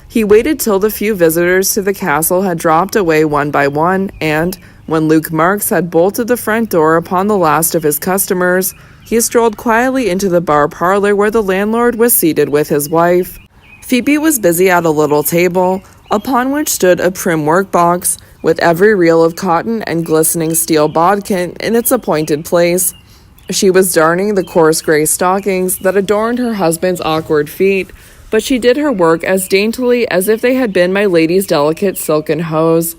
He waited till the few visitors to the castle had dropped away one by one, and, when Luke Marks had bolted the front door upon the last of his customers, he strolled quietly into the bar parlor where the landlord was seated with his wife. Phoebe was busy at a little table, upon which stood a prim workbox, with every reel of cotton and glistening steel bodkin in its appointed place. She was darning the coarse gray stockings that adorned her husband's awkward feet, but she did her work as daintily as if they had been my lady's delicate silken hose.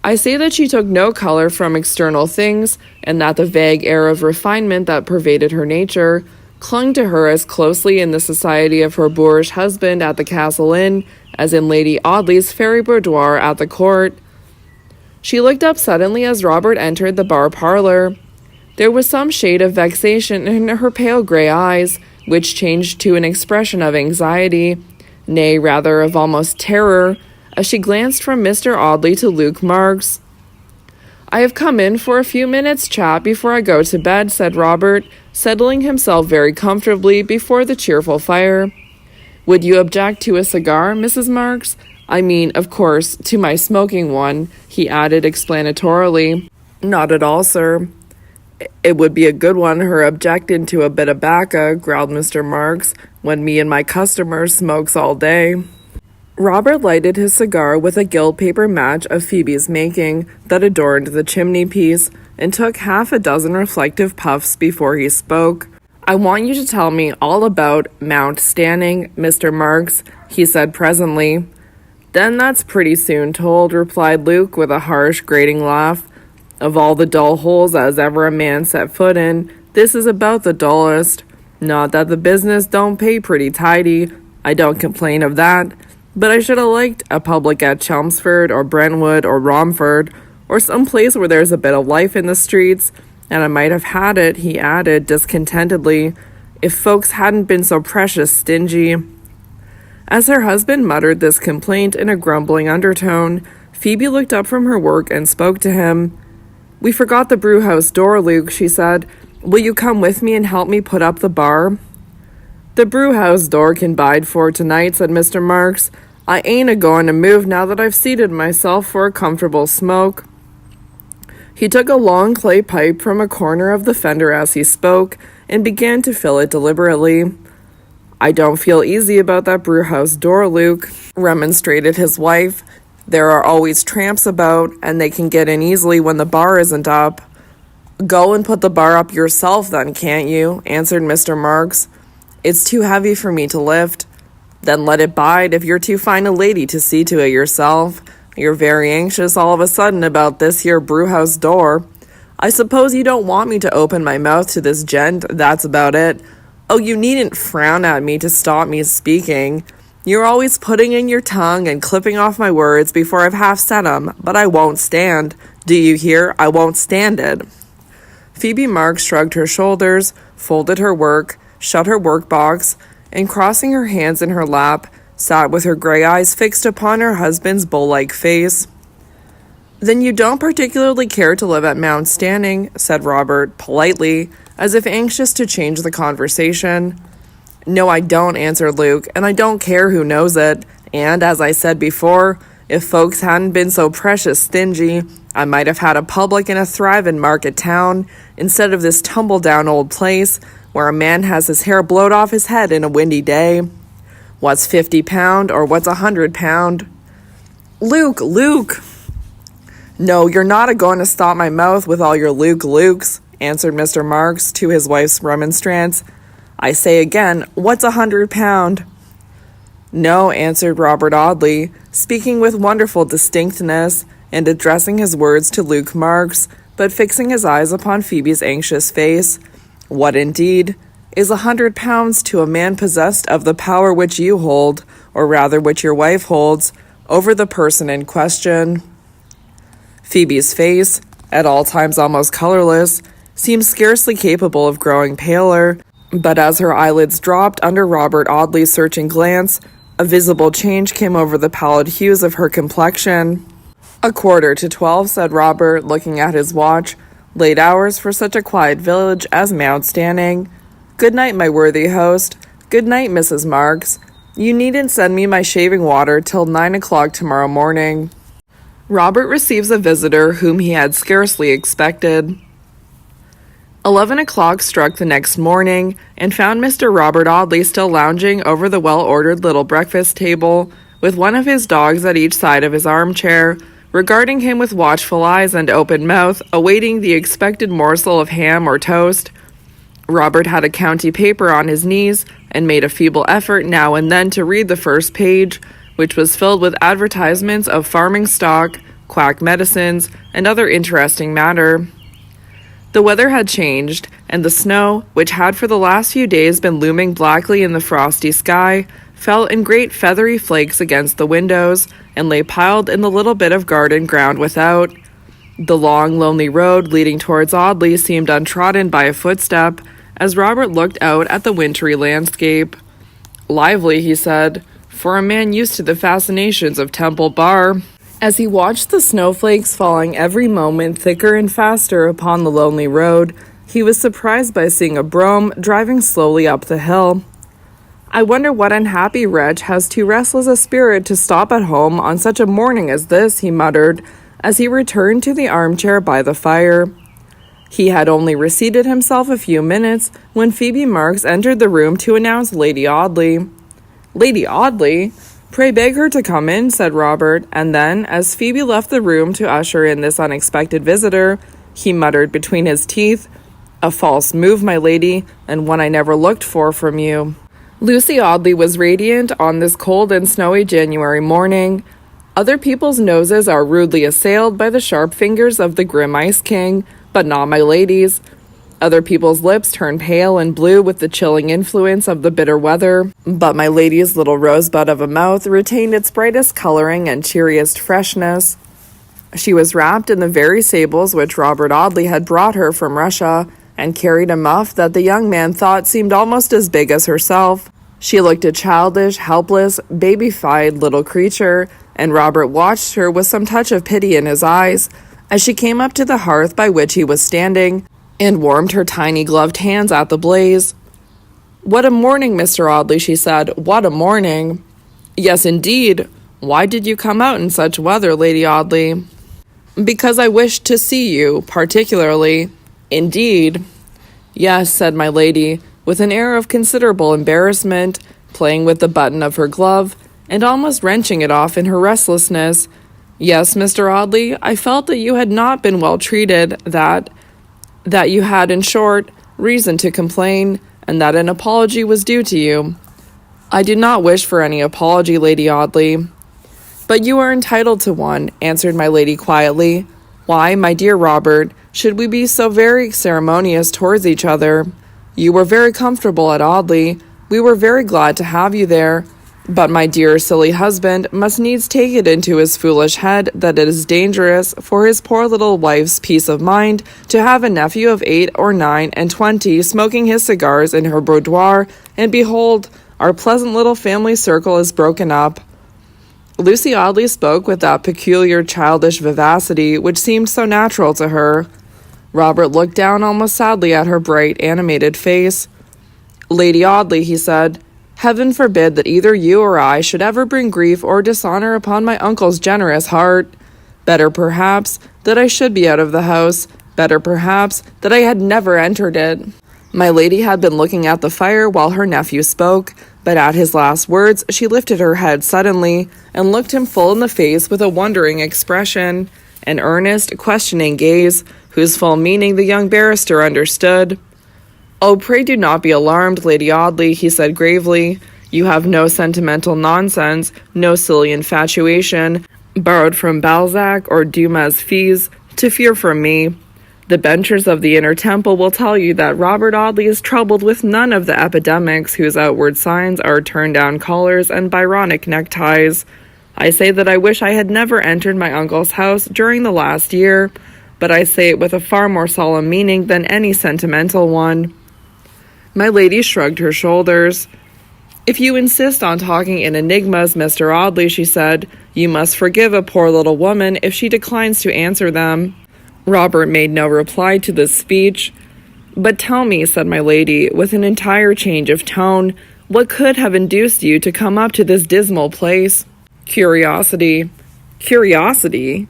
I say that she took no color from external things, and that the vague air of refinement that pervaded her nature clung to her as closely in the society of her boorish husband at the Castle Inn as in Lady Audley's fairy boudoir at the court. She looked up suddenly as Robert entered the bar parlor. There was some shade of vexation in her pale gray eyes, which changed to an expression of anxiety, nay, rather of almost terror, as she glanced from Mr. Audley to Luke Marks. "I have come in for a few minutes' chat before I go to bed," said Robert, settling himself very comfortably before the cheerful fire. "Would you object to a cigar, Mrs. Marks? I mean, of course, to my smoking one," he added explanatorily. "Not at all, sir." "It would be a good one, her objecting to a bit of bacca," growled Mr. Marks, "when me and my customers smokes all day." Robert lighted his cigar with a gilt paper match of Phoebe's making that adorned the chimney-piece, and took half a dozen reflective puffs before he spoke. "I want you to tell me all about Mount Stanning, Mr. Marks," he said presently. "Then that's pretty soon told," replied Luke with a harsh, grating laugh. "Of all the dull holes as ever a man set foot in, this is about the dullest. Not that the business don't pay pretty tidy, I don't complain of that, but I should have liked a public at Chelmsford or Brentwood or Romford, or some place where there's a bit of life in the streets, and I might have had it," he added discontentedly, "if folks hadn't been so precious stingy." As her husband muttered this complaint in a grumbling undertone, Phoebe looked up from her work and spoke to him. "We forgot the brewhouse door, Luke," she said. "Will you come with me and help me put up the bar?" "The brewhouse door can bide for tonight," said Mr. Marks. "I ain't a-going to move now that I've seated myself for a comfortable smoke." He took a long clay pipe from a corner of the fender as he spoke, and began to fill it deliberately. "I don't feel easy about that brewhouse door, Luke," remonstrated his wife. "There are always tramps about, and they can get in easily when the bar isn't up." "Go and put the bar up yourself then, can't you?" answered Mr. Marks. "It's too heavy for me to lift." "Then let it bide if you're too fine a lady to see to it yourself. You're very anxious all of a sudden about this here brewhouse door. I suppose you don't want me to open my mouth to this gent, that's about it. Oh, you needn't frown at me to stop me speaking. You're always putting in your tongue and clipping off my words before I've half said 'em, but I won't stand. Do you hear? I won't stand it." Phoebe Marks shrugged her shoulders, folded her work, shut her workbox, and crossing her hands in her lap, sat with her gray eyes fixed upon her husband's bull-like face. "Then you don't particularly care to live at Mount Stanning," said Robert, politely, as if anxious to change the conversation. "No, I don't," answered Luke, "and I don't care who knows it, and, as I said before, if folks hadn't been so precious stingy, I might have had a public in a thriving market town, instead of this tumble-down old place, where a man has his hair blowed off his head in a windy day. What's £50, or what's £100? Luke! "No, you're not a-going to stop my mouth with all your Lukes," answered Mr. Marks to his wife's remonstrance. "I say again, what's £100? "No," answered Robert Audley, speaking with wonderful distinctness, and addressing his words to Luke Marks, but fixing his eyes upon Phoebe's anxious face. "What indeed? Is £100 to a man possessed of the power which you hold, or rather which your wife holds, over the person in question?" Phoebe's face, at all times almost colorless, seemed scarcely capable of growing paler, but as her eyelids dropped under Robert Audley's searching glance, a visible change came over the pallid hues of her complexion. "11:45, said Robert, looking at his watch. "Late hours for such a quiet village as Mount Stanning. Good night, my worthy host. Good night, Mrs. Marks. You needn't send me my shaving water till 9 o'clock tomorrow morning." Robert receives a visitor whom he had scarcely expected. 11 o'clock struck the next morning, and found Mr. Robert Audley still lounging over the well-ordered little breakfast table, with one of his dogs at each side of his armchair, regarding him with watchful eyes and open mouth, awaiting the expected morsel of ham or toast. Robert had a county paper on his knees, and made a feeble effort now and then to read the first page, which was filled with advertisements of farming stock, quack medicines, and other interesting matter. The weather had changed, and the snow, which had for the last few days been looming blackly in the frosty sky, fell in great feathery flakes against the windows, and lay piled in the little bit of garden ground without. The long, lonely road leading towards Audley seemed untrodden by a footstep as Robert looked out at the wintry landscape. "Lively," he said, "for a man used to the fascinations of Temple Bar." As he watched the snowflakes falling every moment thicker and faster upon the lonely road, he was surprised by seeing a brougham driving slowly up the hill. "I wonder what unhappy wretch has too restless a spirit to stop at home on such a morning as this," he muttered, as he returned to the armchair by the fire. He had only reseated himself a few minutes when Phoebe Marks entered the room to announce Lady Audley. "Lady Audley? Pray beg her to come in," said Robert, and then, as Phoebe left the room to usher in this unexpected visitor, he muttered between his teeth, "A false move, my lady, and one I never looked for from you." Lucy Audley was radiant on this cold and snowy January morning. Other people's noses are rudely assailed by the sharp fingers of the grim Ice King, but not my lady's. Other people's lips turn pale and blue with the chilling influence of the bitter weather, but my lady's little rosebud of a mouth retained its brightest coloring and cheeriest freshness. She was wrapped in the very sables which Robert Audley had brought her from Russia, and carried a muff that the young man thought seemed almost as big as herself. She looked a childish, helpless, babyfied little creature, and Robert watched her with some touch of pity in his eyes, as she came up to the hearth by which he was standing, and warmed her tiny gloved hands at the blaze. "What a morning, Mr. Audley," she said. "What a morning." "Yes, indeed. Why did you come out in such weather, Lady Audley?" "Because I wished to see you, particularly." "Indeed." "Yes," said my lady, with an air of considerable embarrassment, playing with the button of her glove, and almost wrenching it off in her restlessness. "Yes, Mr. Audley, I felt that you had not been well treated, that you had, in short, reason to complain, and that an apology was due to you." "I do not wish for any apology, Lady Audley." "But you are entitled to one," answered my lady quietly. "Why, my dear Robert, should we be so very ceremonious towards each other? You were very comfortable at Audley. We were very glad to have you there. But my dear silly husband must needs take it into his foolish head that it is dangerous for his poor little wife's peace of mind to have a nephew of 8 or 9 and 20 smoking his cigars in her boudoir, and behold, our pleasant little family circle is broken up." Lucy Audley spoke with that peculiar childish vivacity which seemed so natural to her. Robert looked down almost sadly at her bright, animated face. "Lady Audley," he said, "Heaven forbid that either you or I should ever bring grief or dishonor upon my uncle's generous heart. Better, perhaps, that I should be out of the house. Better, perhaps, that I had never entered it." My lady had been looking at the fire while her nephew spoke, but at his last words she lifted her head suddenly and looked him full in the face with a wondering expression, an earnest, questioning gaze, whose full meaning the young barrister understood. "Oh, pray do not be alarmed, Lady Audley," he said gravely. "You have no sentimental nonsense, no silly infatuation, borrowed from Balzac or Dumas' Fils, to fear from me. The benchers of the Inner Temple will tell you that Robert Audley is troubled with none of the epidemics whose outward signs are turn-down collars and Byronic neckties. I say that I wish I had never entered my uncle's house during the last year, but I say it with a far more solemn meaning than any sentimental one." My lady shrugged her shoulders. "If you insist on talking in enigmas, Mr. Audley," she said, "you must forgive a poor little woman if she declines to answer them." Robert made no reply to this speech. "But tell me," said my lady, with an entire change of tone, "what could have induced you to come up to this dismal place?" "Curiosity." "Curiosity?"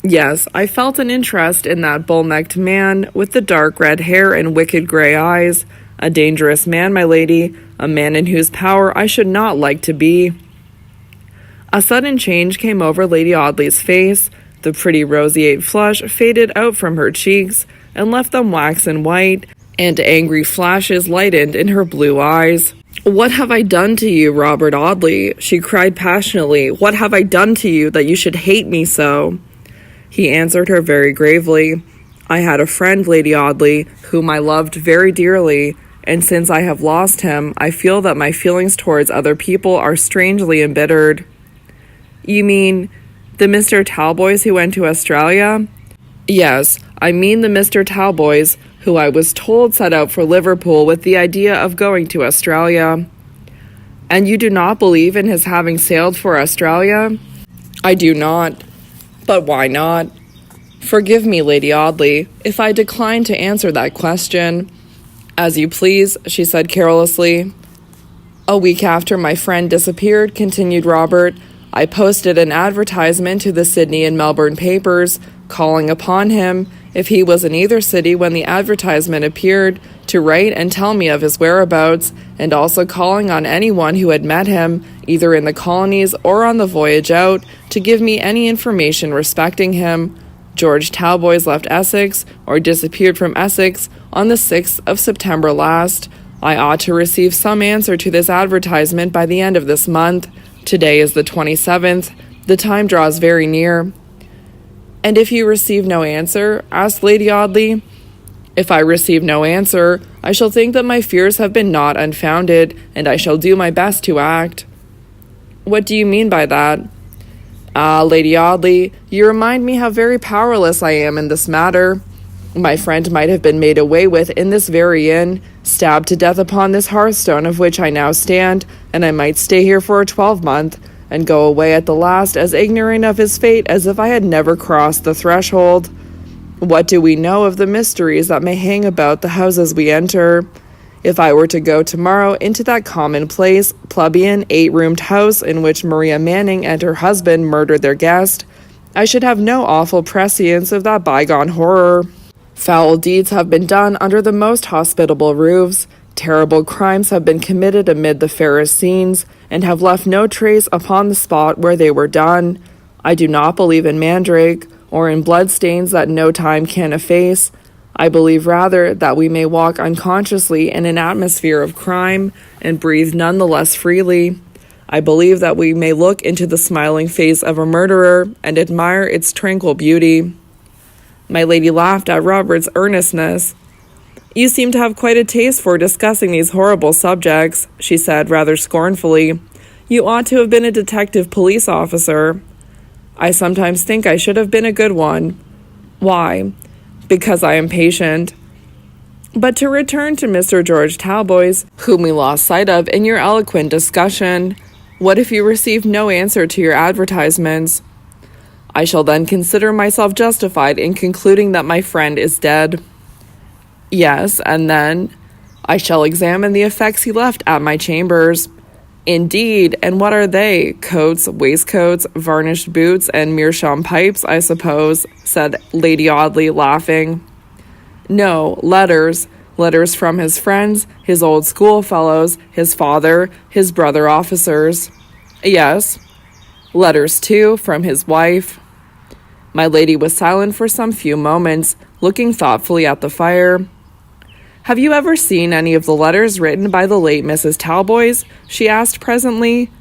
"Yes, I felt an interest in that bull-necked man with the dark red hair and wicked grey eyes. A dangerous man, my lady, a man in whose power I should not like to be." A sudden change came over Lady Audley's face. The pretty roseate flush faded out from her cheeks and left them waxen white, and angry flashes lightened in her blue eyes. "What have I done to you, Robert Audley?" she cried passionately. "What have I done to you that you should hate me so?" He answered her very gravely. "I had a friend, Lady Audley, whom I loved very dearly, and since I have lost him, I feel that my feelings towards other people are strangely embittered." "You mean the Mr. Talboys who went to Australia?" Yes, I mean the Mr. Talboys, who I was told set out for Liverpool with the idea of going to Australia. And you do not believe in his having sailed for Australia? I do not. But why not? Forgive me, Lady Audley, if I decline to answer that question. As you please, she said carelessly. A week after my friend disappeared, continued Robert, I posted an advertisement to the Sydney and Melbourne papers, calling upon him, if he was in either city when the advertisement appeared, to write and tell me of his whereabouts, and also calling on anyone who had met him, either in the colonies or on the voyage out, to give me any information respecting him. George Talboys left Essex, or disappeared from Essex, on the 6th of September last. I ought to receive some answer to this advertisement by the end of this month. Today is the 27th. The time draws very near. And if you receive no answer? Asked Lady Audley. If I receive no answer, I shall think that my fears have been not unfounded, and I shall do my best to act. What do you mean by that? Ah, Lady Audley, you remind me how very powerless I am in this matter. My friend might have been made away with in this very inn, stabbed to death upon this hearthstone of which I now stand, and I might stay here for a 12-month, and go away at the last as ignorant of his fate as if I had never crossed the threshold. What do we know of the mysteries that may hang about the houses we enter? If I were to go tomorrow into that commonplace, plebeian, 8-roomed house in which Maria Manning and her husband murdered their guest, I should have no awful prescience of that bygone horror. Foul deeds have been done under the most hospitable roofs. Terrible crimes have been committed amid the fairest scenes, and have left no trace upon the spot where they were done. I do not believe in mandrake, or in bloodstains that no time can efface. I believe rather that we may walk unconsciously in an atmosphere of crime, and breathe none the less freely. I believe that we may look into the smiling face of a murderer, and admire its tranquil beauty. My lady laughed at Robert's earnestness. You seem to have quite a taste for discussing these horrible subjects, she said rather scornfully. You ought to have been a detective police officer. I sometimes think I should have been a good one. Why? Because I am patient. But to return to Mr. George Talboys, whom we lost sight of in your eloquent discussion, what if you receive no answer to your advertisements? I shall then consider myself justified in concluding that my friend is dead. Yes, and then I shall examine the effects he left at my chambers. Indeed, and what are they? Coats, waistcoats, varnished boots, and meerschaum pipes, I suppose, said Lady Audley, laughing. No, letters. Letters from his friends, his old schoolfellows, his father, his brother officers. Yes. Letters, too, from his wife. My lady was silent for some few moments, looking thoughtfully at the fire. Have you ever seen any of the letters written by the late Mrs. Talboys? She asked presently.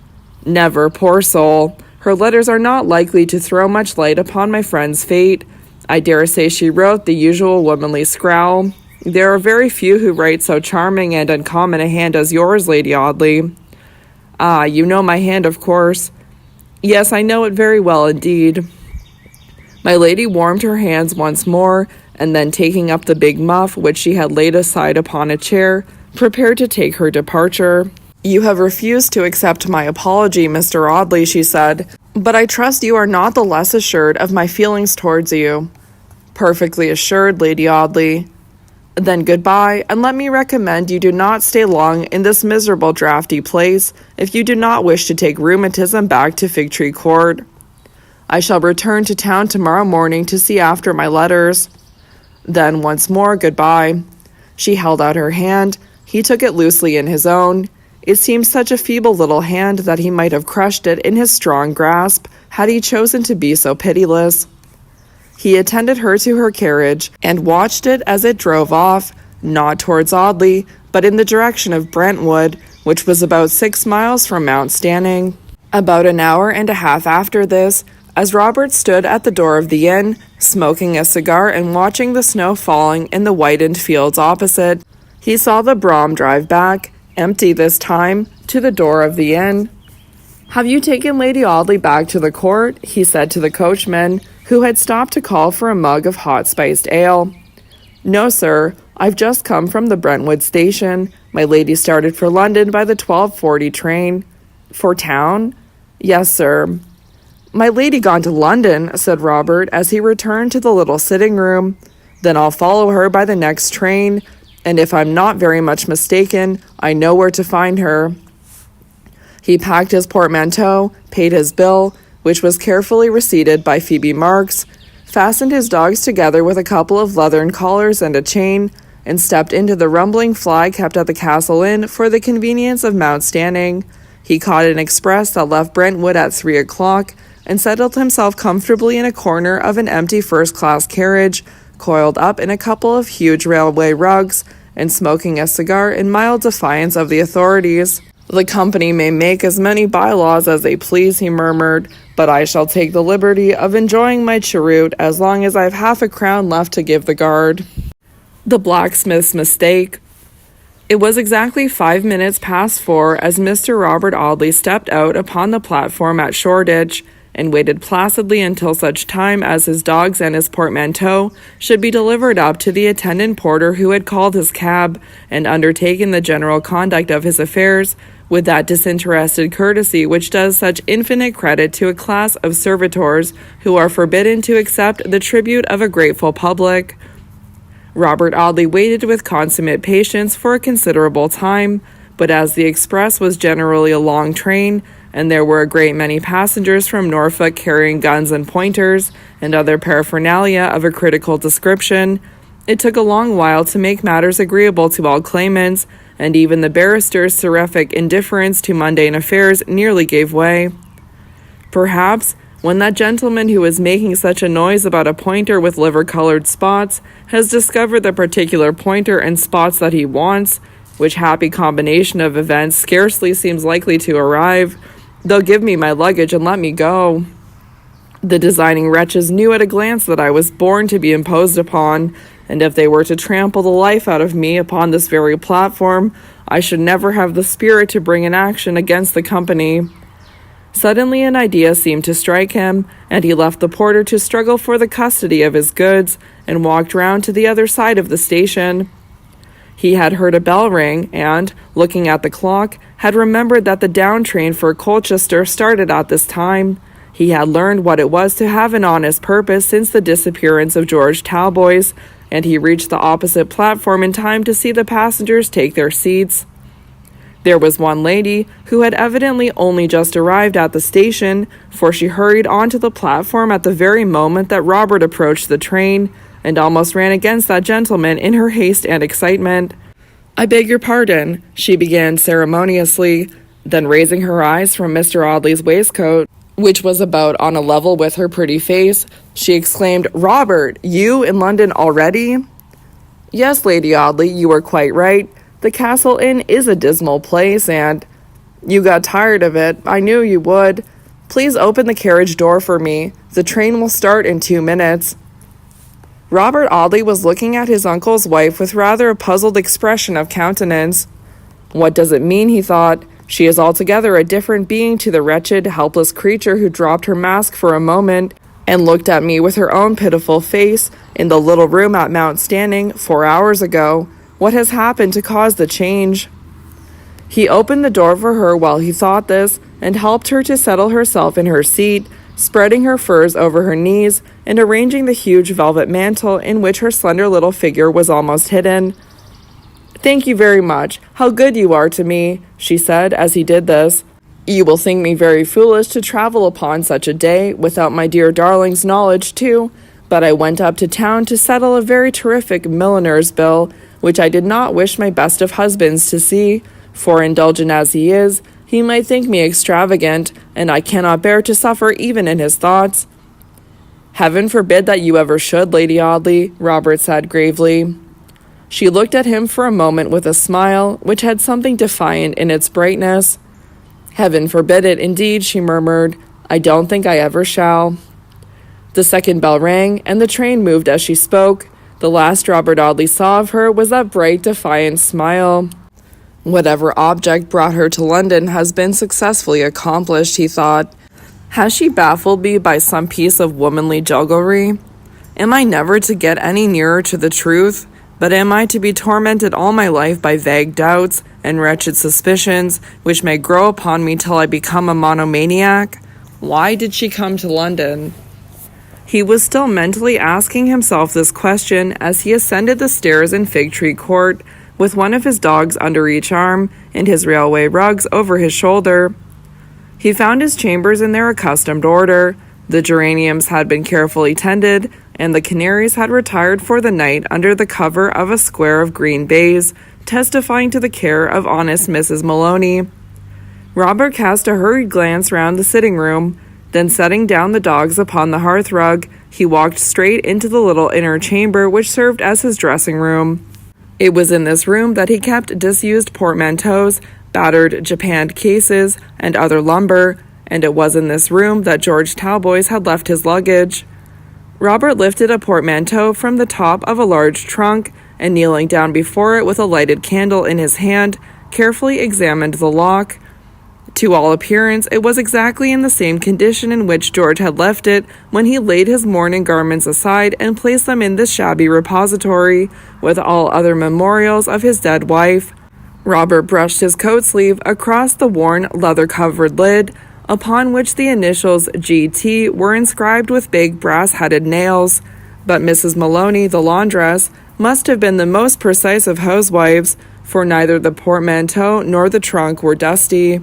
Never, poor soul. Her letters are not likely to throw much light upon my friend's fate. I dare say she wrote the usual womanly scrawl. There are very few who write so charming and uncommon a hand as yours, Lady Audley. Ah, you know my hand, of course. Yes, I know it very well indeed. My lady warmed her hands once more, and then taking up the big muff which she had laid aside upon a chair, prepared to take her departure. You have refused to accept my apology, Mr. Audley, she said, but I trust you are not the less assured of my feelings towards you. Perfectly assured, Lady Audley. Then goodbye, and let me recommend you do not stay long in this miserable draughty place, if you do not wish to take rheumatism back to Fig Tree Court. I shall return to town tomorrow morning to see after my letters. Then once more goodbye. She held out her hand. He took it loosely in his own. It seemed such a feeble little hand that he might have crushed it in his strong grasp had he chosen to be so pitiless. He attended her to her carriage, and watched it as it drove off, not towards Audley, but in the direction of Brentwood, which was about 6 miles from Mount Stanning. About an hour and a half after this, as Robert stood at the door of the inn, smoking a cigar and watching the snow falling in the whitened fields opposite, he saw the brougham drive back, empty this time, to the door of the inn. "Have you taken Lady Audley back to the court?" he said to the coachman, who had stopped to call for a mug of hot spiced ale. "No, sir. I've just come from the Brentwood station. My lady started for London by the 12:40 train." "For town?" "Yes, sir." "My lady gone to London," said Robert as he returned to the little sitting room. "Then I'll follow her by the next train, and if I'm not very much mistaken, I know where to find her." He packed his portmanteau, paid his bill, which was carefully receipted by Phoebe Marks, fastened his dogs together with a couple of leathern collars and a chain, and stepped into the rumbling fly kept at the Castle Inn for the convenience of Mount Stanning. He caught an express that left Brentwood at 3 o'clock, and settled himself comfortably in a corner of an empty first-class carriage, coiled up in a couple of huge railway rugs, and smoking a cigar in mild defiance of the authorities. "The company may make as many bylaws as they please," he murmured, "but I shall take the liberty of enjoying my cheroot as long as I've half a crown left to give the guard." The blacksmith's mistake. It was exactly 5 minutes past 4 as Mr. Robert Audley stepped out upon the platform at Shoreditch, and waited placidly until such time as his dogs and his portmanteau should be delivered up to the attendant porter who had called his cab and undertaken the general conduct of his affairs with that disinterested courtesy which does such infinite credit to a class of servitors who are forbidden to accept the tribute of a grateful public. Robert Audley waited with consummate patience for a considerable time, but as the express was generally a long train, and there were a great many passengers from Norfolk carrying guns and pointers, and other paraphernalia of a critical description, it took a long while to make matters agreeable to all claimants, and even the barrister's seraphic indifference to mundane affairs nearly gave way. Perhaps, when that gentleman who is making such a noise about a pointer with liver-colored spots has discovered the particular pointer and spots that he wants, which happy combination of events scarcely seems likely to arrive, they'll give me my luggage and let me go. The designing wretches knew at a glance that I was born to be imposed upon, and if they were to trample the life out of me upon this very platform, I should never have the spirit to bring an action against the company. Suddenly an idea seemed to strike him, and he left the porter to struggle for the custody of his goods, and walked round to the other side of the station. He had heard a bell ring, and, looking at the clock, had remembered that the down train for Colchester started at this time. He had learned what it was to have an honest purpose since the disappearance of George Talboys, and he reached the opposite platform in time to see the passengers take their seats. There was one lady who had evidently only just arrived at the station, for she hurried onto the platform at the very moment that Robert approached the train, and almost ran against that gentleman in her haste and excitement. "I beg your pardon," she began ceremoniously, then raising her eyes from Mr. Audley's waistcoat, which was about on a level with her pretty face, she exclaimed, "Robert, you in London already?" "Yes, Lady Audley, you were quite right. The Castle Inn is a dismal place, and you got tired of it. I knew you would. Please open the carriage door for me. The train will start in 2 minutes." Robert Audley was looking at his uncle's wife with rather a puzzled expression of countenance. "What does it mean?" he thought. "She is altogether a different being to the wretched, helpless creature who dropped her mask for a moment and looked at me with her own pitiful face in the little room at Mount Stanning 4 hours ago. What has happened to cause the change?" He opened the door for her while he thought this, and helped her to settle herself in her seat, spreading her furs over her knees and arranging the huge velvet mantle in which her slender little figure was almost hidden. "Thank you very much. How good you are to me," she said as he did this. "You will think me very foolish to travel upon such a day without my dear darling's knowledge too, but I went up to town to settle a very terrific milliner's bill, which I did not wish my best of husbands to see, for indulgent as he is, he might think me extravagant, and I cannot bear to suffer even in his thoughts." "Heaven forbid that you ever should, Lady Audley," Robert said gravely. She looked at him for a moment with a smile, which had something defiant in its brightness. "Heaven forbid it, indeed," she murmured. "I don't think I ever shall." The second bell rang, and the train moved as she spoke. The last Robert Audley saw of her was that bright, defiant smile. "Whatever object brought her to London has been successfully accomplished," he thought. Has she baffled me by some piece of womanly jugglery? Am I never to get any nearer to the truth, but am I to be tormented all my life by vague doubts and wretched suspicions, which may grow upon me till I become a monomaniac? Why did she come to London? He was still mentally asking himself this question as he ascended the stairs in Fig Tree Court, with one of his dogs under each arm and his railway rugs over his shoulder. He found his chambers in their accustomed order. The geraniums had been carefully tended, and the canaries had retired for the night under the cover of a square of green baize, testifying to the care of honest Mrs. Maloney. Robert cast a hurried glance round the sitting room. Then setting down the dogs upon the hearthrug, he walked straight into the little inner chamber which served as his dressing room. It was in this room that he kept disused portmanteaus, battered japanned cases, and other lumber, and it was in this room that George Talboys had left his luggage. Robert lifted a portmanteau from the top of a large trunk, and kneeling down before it with a lighted candle in his hand, carefully examined the lock. To all appearance, it was exactly in the same condition in which George had left it when he laid his mourning garments aside and placed them in the shabby repository, with all other memorials of his dead wife. Robert brushed his coat sleeve across the worn leather-covered lid, upon which the initials G.T. were inscribed with big brass-headed nails. But Mrs. Maloney, the laundress, must have been the most precise of housewives, for neither the portmanteau nor the trunk were dusty.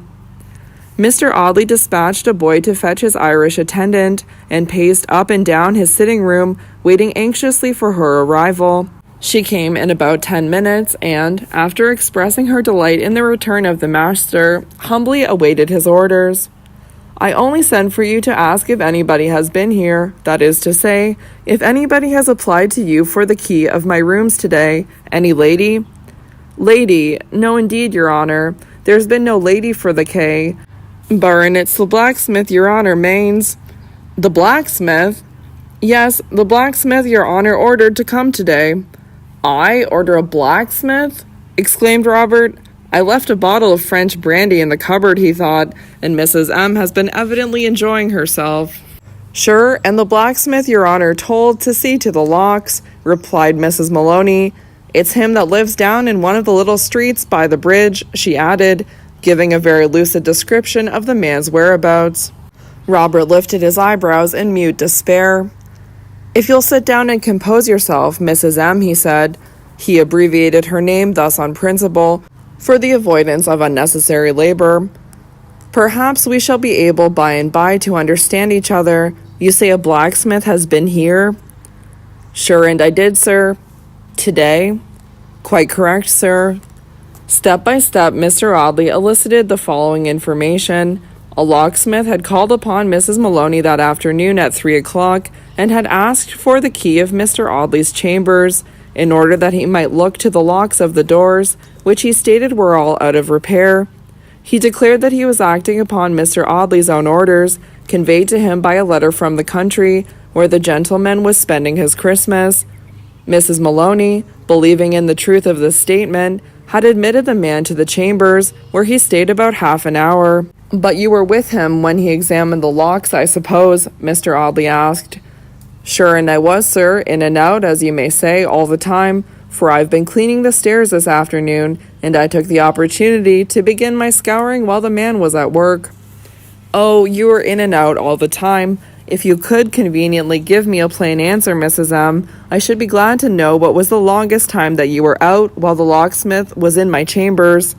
Mr. Audley dispatched a boy to fetch his Irish attendant, and paced up and down his sitting room, waiting anxiously for her arrival. She came in about 10 minutes, and, after expressing her delight in the return of the master, humbly awaited his orders. "I only sent for you to ask if anybody has been here, that is to say, if anybody has applied to you for the key of my rooms today. Any lady?" "Lady? No, indeed, your honour. There's been no lady for the kay. Barrin' it's the blacksmith, your honour manes." "The blacksmith?" "Yes, the blacksmith your honour ordered to come today." "I order a blacksmith?" exclaimed Robert. "I left a bottle of French brandy in the cupboard," he thought, "and Mrs. M. has been evidently enjoying herself." "Sure, and the blacksmith your honour told to see to the locks," replied Mrs. Maloney. "It's him that lives down in one of the little streets by the bridge," she added, giving a very lucid description of the man's whereabouts. Robert lifted his eyebrows in mute despair. "If you'll sit down and compose yourself, Mrs. M," he said. He abbreviated her name thus on principle, for the avoidance of unnecessary labor. "Perhaps we shall be able by and by to understand each other. You say a blacksmith has been here?" "Sure, and I did, sir." "Today?" "Quite correct, sir." Step by step, Mr. Audley elicited the following information. A locksmith had called upon Mrs. Maloney that afternoon at 3 o'clock and had asked for the key of Mr. Audley's chambers, in order that he might look to the locks of the doors, which he stated were all out of repair. He declared that he was acting upon Mr. Audley's own orders, conveyed to him by a letter from the country, where the gentleman was spending his Christmas. Mrs. Maloney, believing in the truth of this statement, had admitted the man to the chambers, where he stayed about half an hour. "But you were with him when he examined the locks, I suppose?" Mr. Audley asked. "Sure, and I was, sir, in and out, as you may say, all the time, for I've been cleaning the stairs this afternoon, and I took the opportunity to begin my scouring while the man was at work." "Oh, you were in and out all the time. If you could conveniently give me a plain answer, Mrs. M., I should be glad to know what was the longest time that you were out while the locksmith was in my chambers."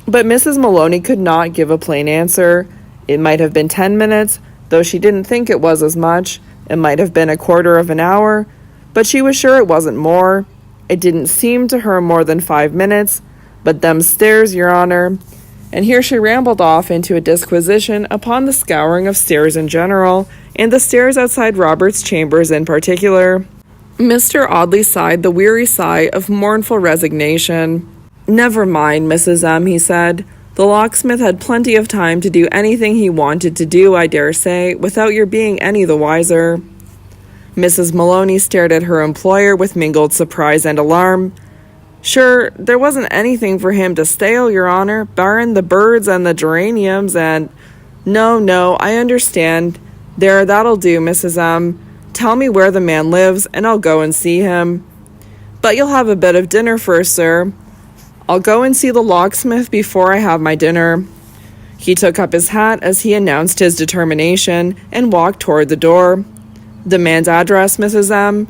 But Mrs. Maloney could not give a plain answer. It might have been 10 minutes, though she didn't think it was as much. It might have been a quarter of an hour, but she was sure it wasn't more. It didn't seem to her more than 5 minutes. "But them stairs, your honour." And here she rambled off into a disquisition upon the scouring of stairs in general, and the stairs outside Robert's chambers in particular. Mr. Audley sighed the weary sigh of mournful resignation. "Never mind, Mrs. M," he said. "The locksmith had plenty of time to do anything he wanted to do, I dare say, without your being any the wiser." Mrs. Maloney stared at her employer with mingled surprise and alarm. "Sure, there wasn't anything for him to stale, your honour, barrin' the birds and the geraniums and—" No, I understand. There, that'll do, Mrs. M. Tell me where the man lives, and I'll go and see him. But you'll have a bit of dinner first, sir. I'll go and see the locksmith before I have my dinner. He took up his hat as he announced his determination and walked toward the door. The man's address, Mrs. M.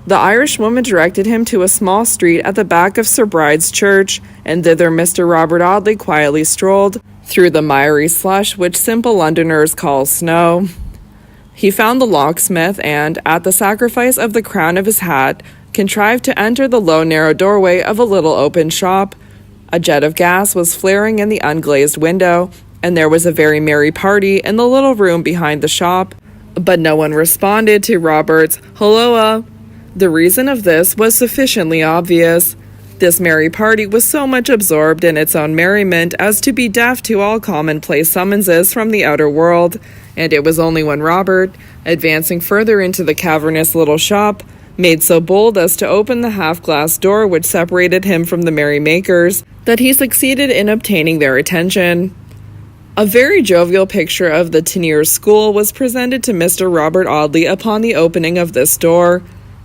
The Irishwoman directed him to a small street at the back of Sir Bride's church, and thither Mr. Robert Audley quietly strolled, through the miry slush which simple Londoners call snow. He found the locksmith, and, at the sacrifice of the crown of his hat, contrived to enter the low narrow doorway of a little open shop. A jet of gas was flaring in the unglazed window, and there was a very merry party in the little room behind the shop. But no one responded to Robert's "Hulloa." The reason of this was sufficiently obvious. This merry party was so much absorbed in its own merriment as to be deaf to all commonplace summonses from the outer world, and it was only when Robert, advancing further into the cavernous little shop, made so bold as to open the half-glass door which separated him from the merrymakers, that he succeeded in obtaining their attention. A very jovial picture of the Teniers School was presented to Mr. Robert Audley upon the opening of this door.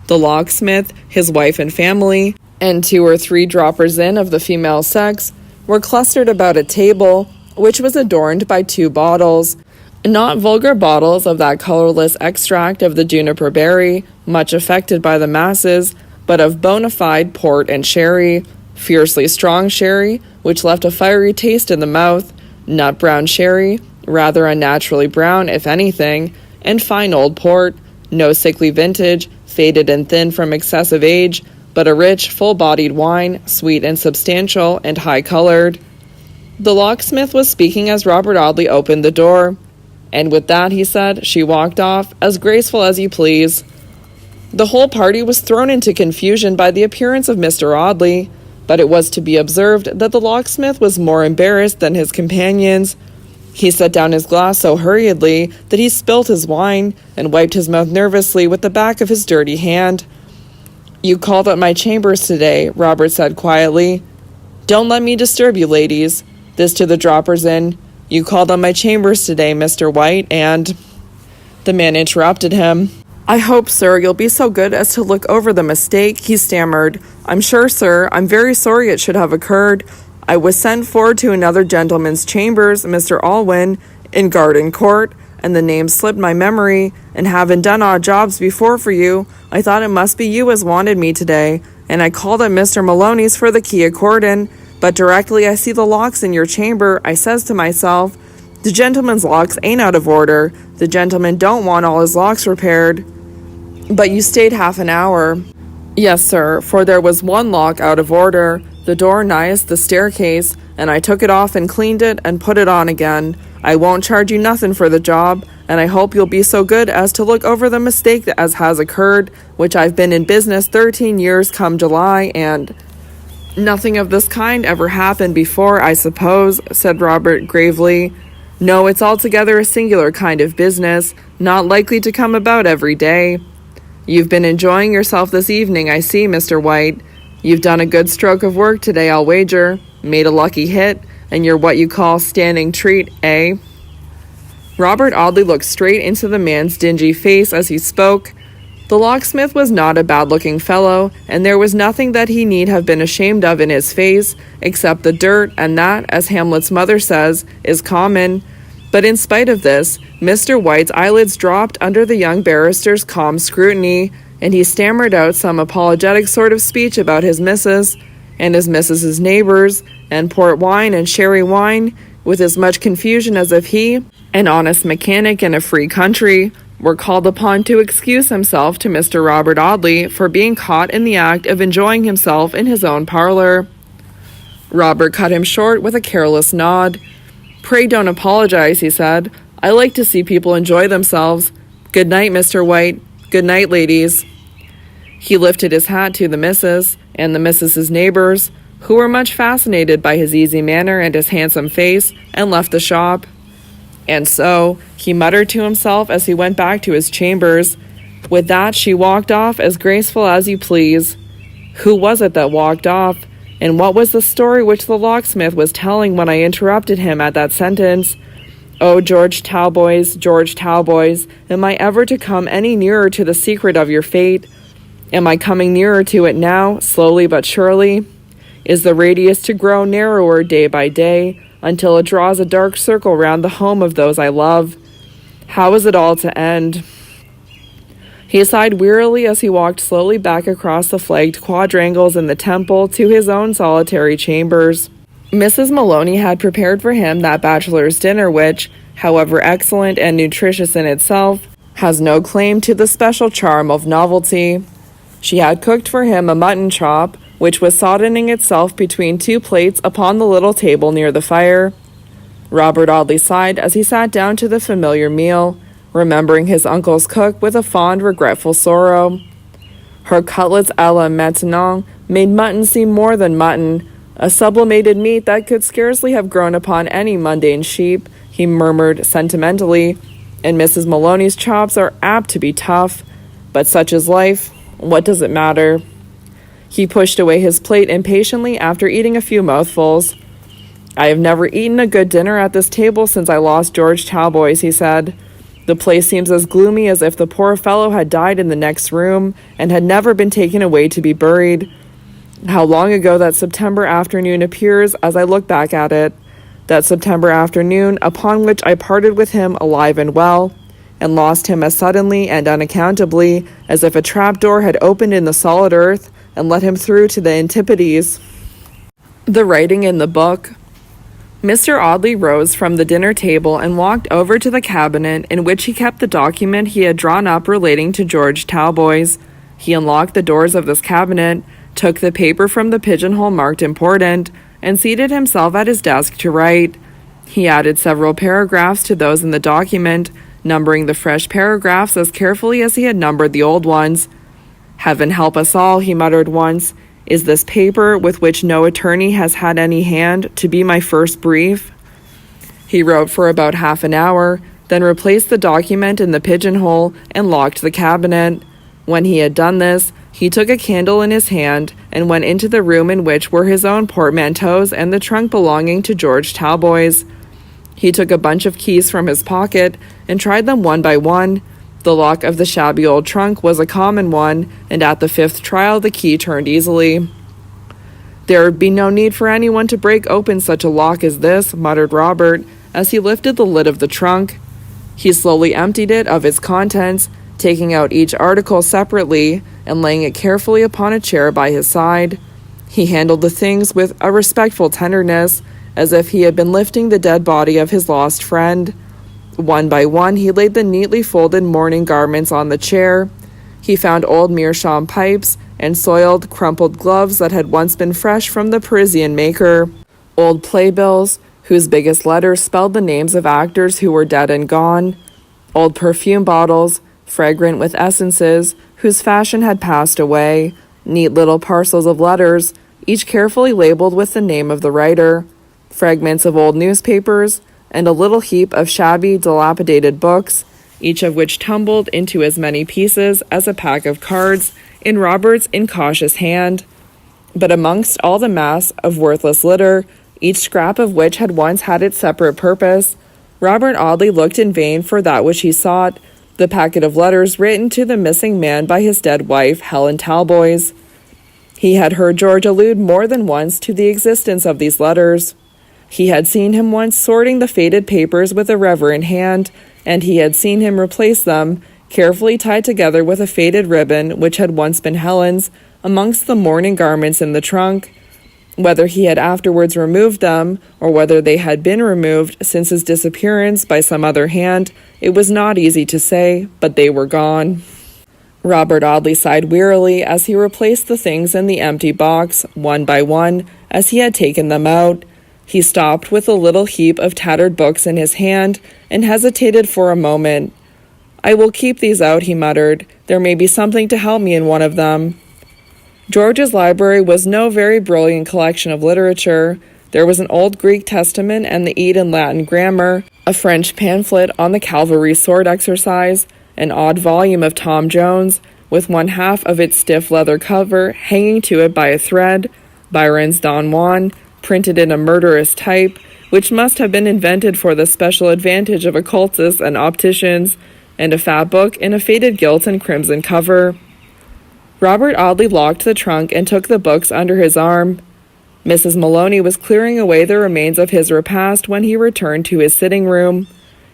The locksmith, his wife and family, and 2 or 3 droppers in of the female sex, were clustered about a table, which was adorned by 2 bottles, not vulgar bottles of that colorless extract of the juniper berry, much affected by the masses, but of bona fide port and sherry, fiercely strong sherry, which left a fiery taste in the mouth, nut brown sherry, rather unnaturally brown, if anything, and fine old port, no sickly vintage, faded and thin from excessive age, but a rich, full-bodied wine, sweet and substantial, and high-colored. The locksmith was speaking as Robert Audley opened the door. "And with that," he said, "she walked off, as graceful as you please." The whole party was thrown into confusion by the appearance of Mr. Audley, but it was to be observed that the locksmith was more embarrassed than his companions. He set down his glass so hurriedly that he spilt his wine, and wiped his mouth nervously with the back of his dirty hand. "You called at my chambers today," Robert said quietly. "Don't let me disturb you, ladies." This to the droppers in. "You called at my chambers today, Mr. White, and—" The man interrupted him. "I hope, sir, you'll be so good as to look over the mistake," he stammered. "I'm sure, sir, I'm very sorry it should have occurred. I was sent for to another gentleman's chambers, Mr. Alwyn, in Garden Court, and the name slipped my memory, and having done odd jobs before for you, I thought it must be you as wanted me today, and I called at Mr. Maloney's for the key accordion, but directly I see the locks in your chamber, I says to myself, the gentleman's locks ain't out of order, the gentleman don't want all his locks repaired. But you stayed half an hour." "Yes, sir, for there was one lock out of order, the door nighest the staircase, and I took it off and cleaned it and put it on again. I won't charge you nothing for the job, and I hope you'll be so good as to look over the mistake that as has occurred, which I've been in business 13 years come July, and—" "Nothing of this kind ever happened before, I suppose," said Robert gravely. "No, it's altogether a singular kind of business, not likely to come about every day. You've been enjoying yourself this evening, I see, Mr. White. You've done a good stroke of work today, I'll wager. Made a lucky hit, and you're what you call standing treat, eh?" Robert Audley looked straight into the man's dingy face as he spoke. The locksmith was not a bad-looking fellow, and there was nothing that he need have been ashamed of in his face, except the dirt, and that, as Hamlet's mother says, is common. But in spite of this, Mr. White's eyelids dropped under the young barrister's calm scrutiny, and he stammered out some apologetic sort of speech about his missus, and his missus's neighbors, and port wine and sherry wine, with as much confusion as if he, an honest mechanic in a free country, were called upon to excuse himself to Mr. Robert Audley for being caught in the act of enjoying himself in his own parlor. Robert cut him short with a careless nod. "Pray don't apologize," he said. "I like to see people enjoy themselves. Good night, Mr. White. Good night, ladies." He lifted his hat to the missus, and the missus's neighbors, who were much fascinated by his easy manner and his handsome face, and left the shop. "And so," he muttered to himself as he went back to his chambers, "with that she walked off as graceful as you please. Who was it that walked off? And what was the story which the locksmith was telling when I interrupted him at that sentence? Oh, George Talboys, am I ever to come any nearer to the secret of your fate? Am I coming nearer to it now, slowly but surely? Is the radius to grow narrower day by day, until it draws a dark circle round the home of those I love? How is it all to end? He sighed wearily as he walked slowly back across the flagged quadrangles in the temple to his own solitary chambers. Mrs. Maloney had prepared for him that bachelor's dinner which, however excellent and nutritious in itself, has no claim to the special charm of novelty. She had cooked for him a mutton chop, which was soddening itself between two plates upon the little table near the fire. Robert Audley sighed as he sat down to the familiar meal, remembering his uncle's cook with a fond, regretful sorrow. Her cutlets à la maintenant made mutton seem more than mutton, a sublimated meat that could scarcely have grown upon any mundane sheep, he murmured sentimentally, and Mrs. Maloney's chops are apt to be tough, but such is life. What does it matter? He pushed away his plate impatiently after eating a few mouthfuls. I have never eaten a good dinner at this table since I lost George Talboys, he said. The place seems as gloomy as if the poor fellow had died in the next room and had never been taken away to be buried. How long ago that September afternoon appears as I look back at it, that September afternoon upon which I parted with him alive and well, and lost him as suddenly and unaccountably as if a trapdoor had opened in the solid earth and let him through to the antipodes. The writing in the book. Mr. Audley rose from the dinner table and walked over to the cabinet in which he kept the document he had drawn up relating to George Talboys. He unlocked the doors of this cabinet, took the paper from the pigeonhole marked important, and seated himself at his desk to write. He added several paragraphs to those in the document, numbering the fresh paragraphs as carefully as he had numbered the old ones. Heaven help us all, he muttered once. Is this paper, with which no attorney has had any hand, to be my first brief? He wrote for about half an hour, then replaced the document in the pigeonhole and locked the cabinet. When he had done this, he took a candle in his hand and went into the room in which were his own portmanteaus and the trunk belonging to George Talboys. He took a bunch of keys from his pocket and tried them one by one. The lock of the shabby old trunk was a common one, and at the fifth trial the key turned easily. There would be no need for anyone to break open such a lock as this, muttered Robert, as he lifted the lid of the trunk. He slowly emptied it of its contents, taking out each article separately and laying it carefully upon a chair by his side. He handled the things with a respectful tenderness, as if he had been lifting the dead body of his lost friend. One by one he laid the neatly folded mourning garments on the chair. He found old meerschaum pipes and soiled, crumpled gloves that had once been fresh from the Parisian maker, old playbills, whose biggest letters spelled the names of actors who were dead and gone, old perfume bottles, fragrant with essences, whose fashion had passed away, neat little parcels of letters, each carefully labeled with the name of the writer, fragments of old newspapers, and a little heap of shabby, dilapidated books, each of which tumbled into as many pieces as a pack of cards in Robert's incautious hand. But amongst all the mass of worthless litter, each scrap of which had once had its separate purpose, Robert Audley looked in vain for that which he sought, the packet of letters written to the missing man by his dead wife, Helen Talboys. He had heard George allude more than once to the existence of these letters. He had seen him once sorting the faded papers with a reverent hand, and he had seen him replace them, carefully tied together with a faded ribbon which had once been Helen's, amongst the mourning garments in the trunk. Whether he had afterwards removed them, or whether they had been removed since his disappearance by some other hand, it was not easy to say, but they were gone. Robert Audley sighed wearily as he replaced the things in the empty box, one by one, as he had taken them out. He stopped with a little heap of tattered books in his hand and hesitated for a moment. I will keep these out, he muttered. There may be something to help me in one of them. George's library was no very brilliant collection of literature. There was an old Greek Testament and the Eden Latin grammar, a French pamphlet on the cavalry sword exercise, an odd volume of Tom Jones, with one half of its stiff leather cover hanging to it by a thread, Byron's Don Juan, printed in a murderous type, which must have been invented for the special advantage of occultists and opticians, and a fat book in a faded gilt and crimson cover. Robert Audley locked the trunk and took the books under his arm. Mrs. Maloney was clearing away the remains of his repast when he returned to his sitting room.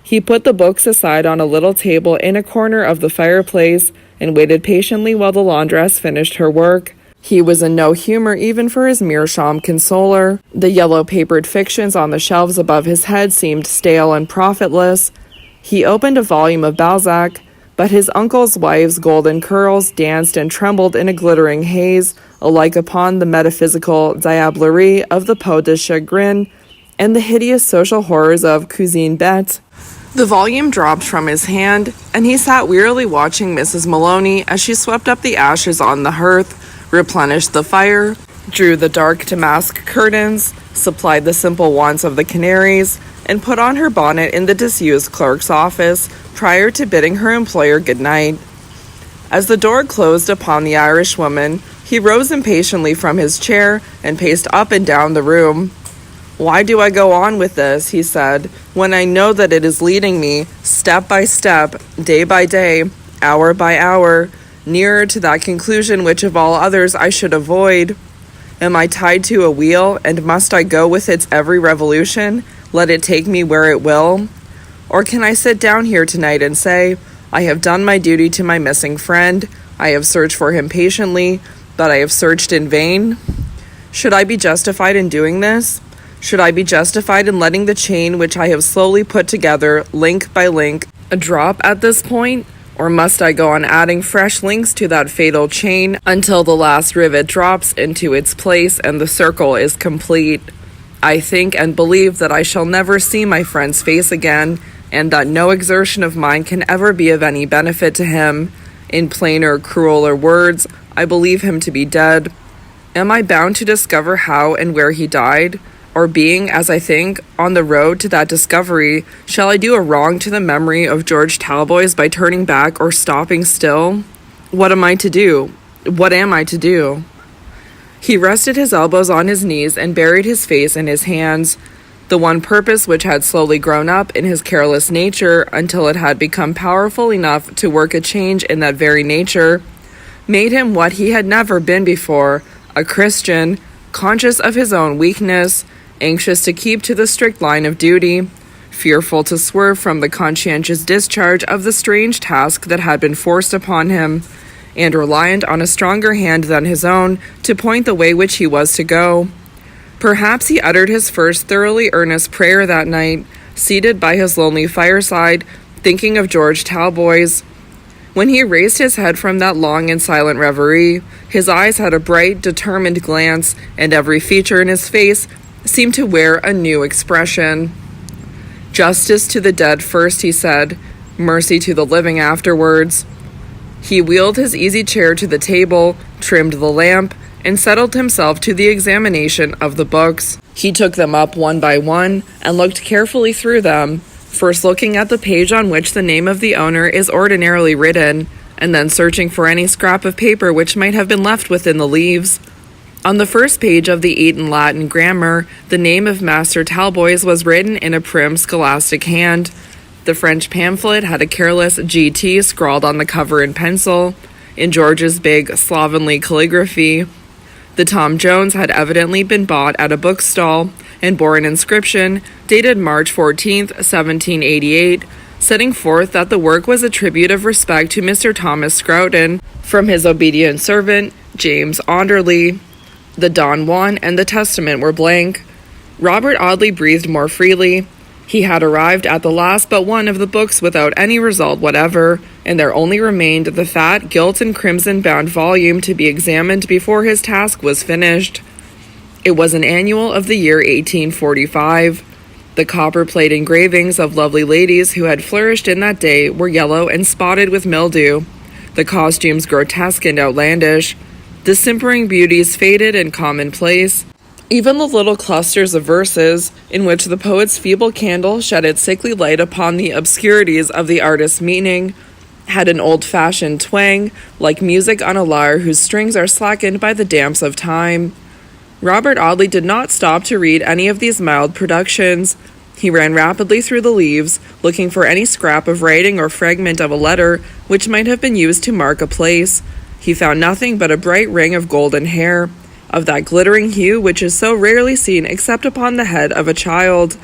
He put the books aside on a little table in a corner of the fireplace and waited patiently while the laundress finished her work. He was in no humor even for his meerschaum consoler. The yellow-papered fictions on the shelves above his head seemed stale and profitless. He opened a volume of Balzac, but his uncle's wife's golden curls danced and trembled in a glittering haze, alike upon the metaphysical diablerie of the peau de chagrin and the hideous social horrors of Cousine Bette. The volume dropped from his hand, and he sat wearily watching Mrs. Maloney as she swept up the ashes on the hearth, replenished the fire, drew the dark damask curtains, supplied the simple wants of the canaries, and put on her bonnet in the disused clerk's office prior to bidding her employer good night. As the door closed upon the Irishwoman, he rose impatiently from his chair and paced up and down the room. "Why do I go on with this," he said, "when I know that it is leading me, step by step, day by day, hour by hour, nearer to that conclusion which of all others I should avoid? Am I tied to a wheel, and must I go with its every revolution, let it take me where it will? Or can I sit down here tonight and say, I have done my duty to my missing friend, I have searched for him patiently, but I have searched in vain? Should I be justified in doing this? Should I be justified in letting the chain which I have slowly put together, link by link, drop at this point? Or must I go on adding fresh links to that fatal chain until the last rivet drops into its place and the circle is complete? I think and believe that I shall never see my friend's face again, and that no exertion of mine can ever be of any benefit to him. In plainer, crueler words, I believe him to be dead. Am I bound to discover how and where he died? Or being, as I think, on the road to that discovery, shall I do a wrong to the memory of George Talboys by turning back or stopping still? What am I to do? What am I to do? He rested his elbows on his knees and buried his face in his hands. The one purpose which had slowly grown up in his careless nature until it had become powerful enough to work a change in that very nature, made him what he had never been before, a Christian, conscious of his own weakness, anxious to keep to the strict line of duty, fearful to swerve from the conscientious discharge of the strange task that had been forced upon him, and reliant on a stronger hand than his own to point the way which he was to go. Perhaps he uttered his first thoroughly earnest prayer that night, seated by his lonely fireside, thinking of George Talboys. When he raised his head from that long and silent reverie, his eyes had a bright, determined glance, and every feature in his face seemed to wear a new expression. Justice to the dead first, he said, mercy to the living afterwards. He wheeled his easy chair to the table, trimmed the lamp, and settled himself to the examination of the books. He took them up one by one and looked carefully through them, first looking at the page on which the name of the owner is ordinarily written, and then searching for any scrap of paper which might have been left within the leaves. On the first page of the Eton Latin grammar, the name of Master Talboys was written in a prim scholastic hand. The French pamphlet had a careless GT scrawled on the cover in pencil, in George's big, slovenly calligraphy. The Tom Jones had evidently been bought at a bookstall, and bore an inscription, dated March 14th, 1788, setting forth that the work was a tribute of respect to Mr. Thomas Scrouton, from his obedient servant, James Audley. The Don Juan and the Testament were blank. Robert Audley breathed more freely. He had arrived at the last but one of the books without any result whatever, and there only remained the fat, gilt and crimson-bound volume to be examined before his task was finished. It was an annual of the year 1845. The copper-plate engravings of lovely ladies who had flourished in that day were yellow and spotted with mildew, the costumes grotesque and outlandish, the simpering beauties faded and commonplace. Even the little clusters of verses, in which the poet's feeble candle shed its sickly light upon the obscurities of the artist's meaning, had an old-fashioned twang, like music on a lyre whose strings are slackened by the damps of time. Robert Audley did not stop to read any of these mild productions. He ran rapidly through the leaves, looking for any scrap of writing or fragment of a letter which might have been used to mark a place. He found nothing but a bright ring of golden hair, of that glittering hue which is so rarely seen except upon the head of a child,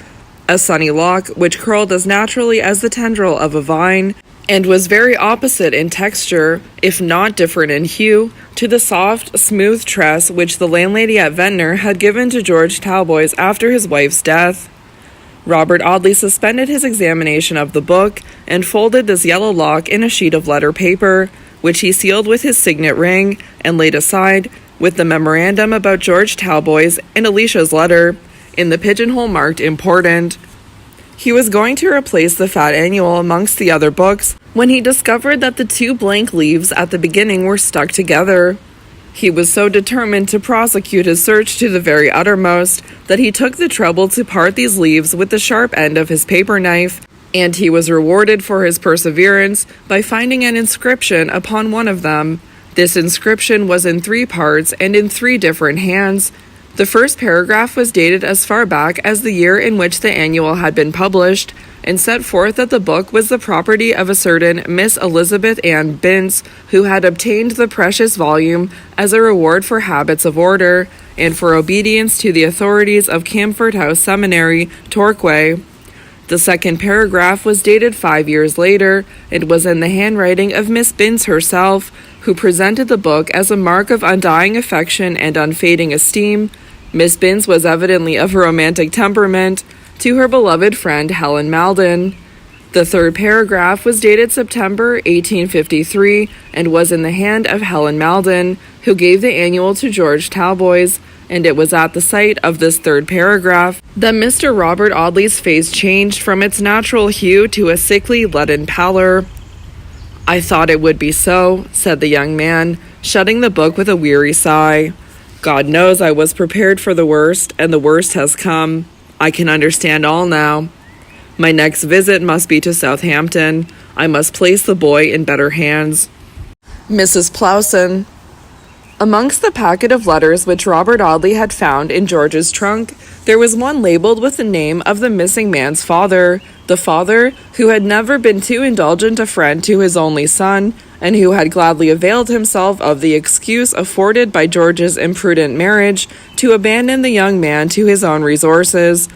a sunny lock which curled as naturally as the tendril of a vine, and was very opposite in texture, if not different in hue, to the soft, smooth tress which the landlady at Ventnor had given to George Talboys after his wife's death. Robert Audley suspended his examination of the book and folded this yellow lock in a sheet of letter paper, which he sealed with his signet ring and laid aside, with the memorandum about George Talboys and Alicia's letter, in the pigeonhole marked important. He was going to replace the fat annual amongst the other books when he discovered that the 2 blank leaves at the beginning were stuck together. He was so determined to prosecute his search to the very uttermost that he took the trouble to part these leaves with the sharp end of his paper knife, and he was rewarded for his perseverance by finding an inscription upon one of them. This inscription was in 3 parts and in 3 different hands. The first paragraph was dated as far back as the year in which the annual had been published, and set forth that the book was the property of a certain Miss Elizabeth Ann Bince, who had obtained the precious volume as a reward for habits of order, and for obedience to the authorities of Camford House Seminary, Torquay. The second paragraph was dated 5 years later, and was in the handwriting of Miss Bince herself, who presented the book as a mark of undying affection and unfading esteem. Miss Bince was evidently of a romantic temperament, to her beloved friend Helen Maldon. The third paragraph was dated September 1853, and was in the hand of Helen Maldon, who gave the annual to George Talboys, and it was at the sight of this third paragraph that Mr. Robert Audley's face changed from its natural hue to a sickly leaden pallor. "I thought it would be so," said the young man, shutting the book with a weary sigh. "God knows I was prepared for the worst, and the worst has come. I can understand all now. My next visit must be to Southampton. I must place the boy in better hands." Mrs. Plowson. Amongst the packet of letters which Robert Audley had found in George's trunk, there was one labelled with the name of the missing man's father, the father who had never been too indulgent a friend to his only son, and who had gladly availed himself of the excuse afforded by George's imprudent marriage to abandon the young man to his own resources.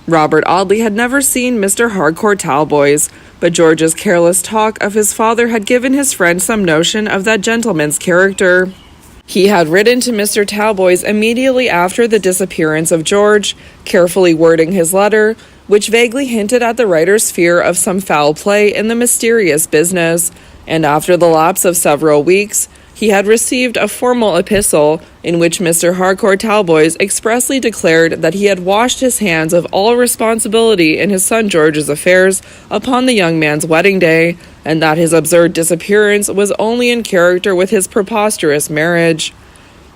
Robert Audley had never seen Mr. Harcourt Talboys, but George's careless talk of his father had given his friend some notion of that gentleman's character. He had written to Mr. Talboys immediately after the disappearance of George, carefully wording his letter, which vaguely hinted at the writer's fear of some foul play in the mysterious business, and after the lapse of several weeks, he had received a formal epistle in which Mr. Harcourt Talboys expressly declared that he had washed his hands of all responsibility in his son George's affairs upon the young man's wedding day, and that his absurd disappearance was only in character with his preposterous marriage.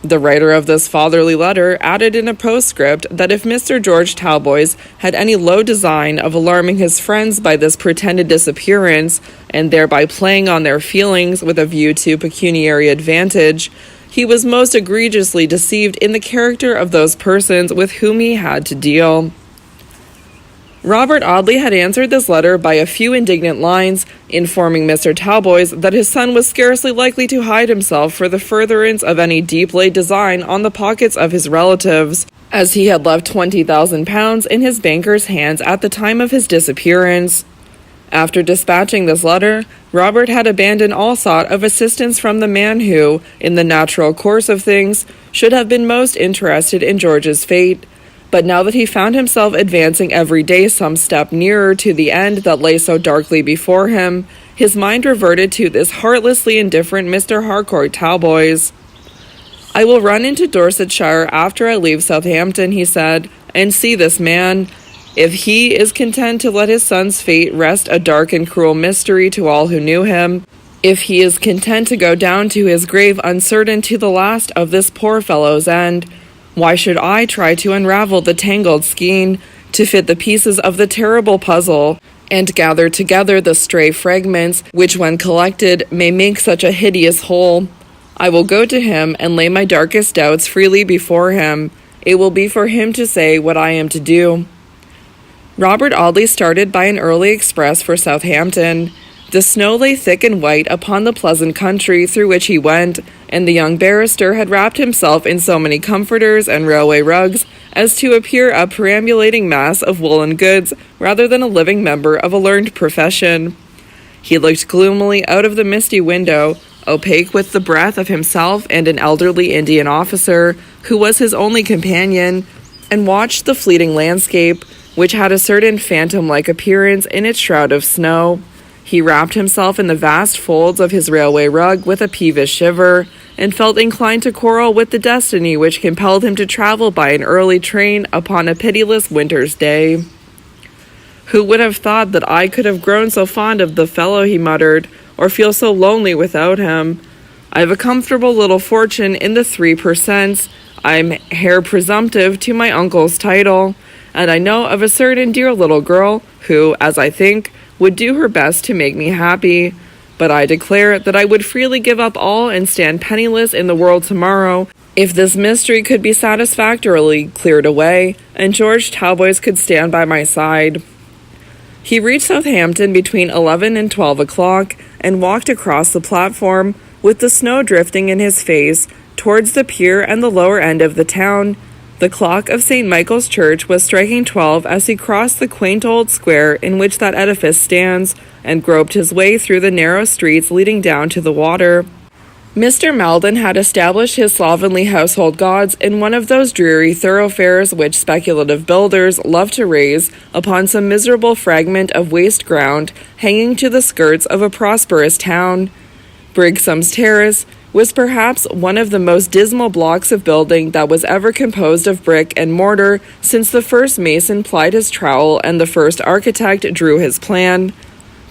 The writer of this fatherly letter added in a postscript that if Mr. George Talboys had any low design of alarming his friends by this pretended disappearance, and thereby playing on their feelings with a view to pecuniary advantage, he was most egregiously deceived in the character of those persons with whom he had to deal. Robert Audley had answered this letter by a few indignant lines, informing Mr. Talboys that his son was scarcely likely to hide himself for the furtherance of any deep-laid design on the pockets of his relatives, as he had left £20,000 in his banker's hands at the time of his disappearance. After dispatching this letter, Robert had abandoned all thought of assistance from the man who, in the natural course of things, should have been most interested in George's fate. But now that he found himself advancing every day some step nearer to the end that lay so darkly before him, his mind reverted to this heartlessly indifferent Mr. Harcourt Talboys. "I will run into Dorsetshire after I leave Southampton," he said, "and see this man. If he is content to let his son's fate rest a dark and cruel mystery to all who knew him, if he is content to go down to his grave uncertain to the last of this poor fellow's end, why should I try to unravel the tangled skein, to fit the pieces of the terrible puzzle, and gather together the stray fragments, which when collected may make such a hideous whole? I will go to him and lay my darkest doubts freely before him. It will be for him to say what I am to do." Robert Audley started by an early express for Southampton. The snow lay thick and white upon the pleasant country through which he went, and the young barrister had wrapped himself in so many comforters and railway rugs as to appear a perambulating mass of woolen goods rather than a living member of a learned profession. He looked gloomily out of the misty window, opaque with the breath of himself and an elderly Indian officer, who was his only companion, and watched the fleeting landscape, which had a certain phantom-like appearance in its shroud of snow. He wrapped himself in the vast folds of his railway rug with a peevish shiver, and felt inclined to quarrel with the destiny which compelled him to travel by an early train upon a pitiless winter's day. "Who would have thought that I could have grown so fond of the fellow," he muttered, "or feel so lonely without him? I've a comfortable little fortune in the 3 per cents. I'm heir presumptive to my uncle's title, and I know of a certain dear little girl who, as I think, would do her best to make me happy. But I declare that I would freely give up all and stand penniless in the world tomorrow if this mystery could be satisfactorily cleared away, and George Talboys could stand by my side." He reached Southampton between 11 and 12 o'clock, and walked across the platform, with the snow drifting in his face, towards the pier and the lower end of the town. The clock of St. Michael's Church was striking 12 as he crossed the quaint old square in which that edifice stands, and groped his way through the narrow streets leading down to the water. Mr. Maldon had established his slovenly household gods in one of those dreary thoroughfares which speculative builders love to raise upon some miserable fragment of waste ground hanging to the skirts of a prosperous town. Brigsom's Terrace was perhaps one of the most dismal blocks of building that was ever composed of brick and mortar since the first mason plied his trowel and the first architect drew his plan.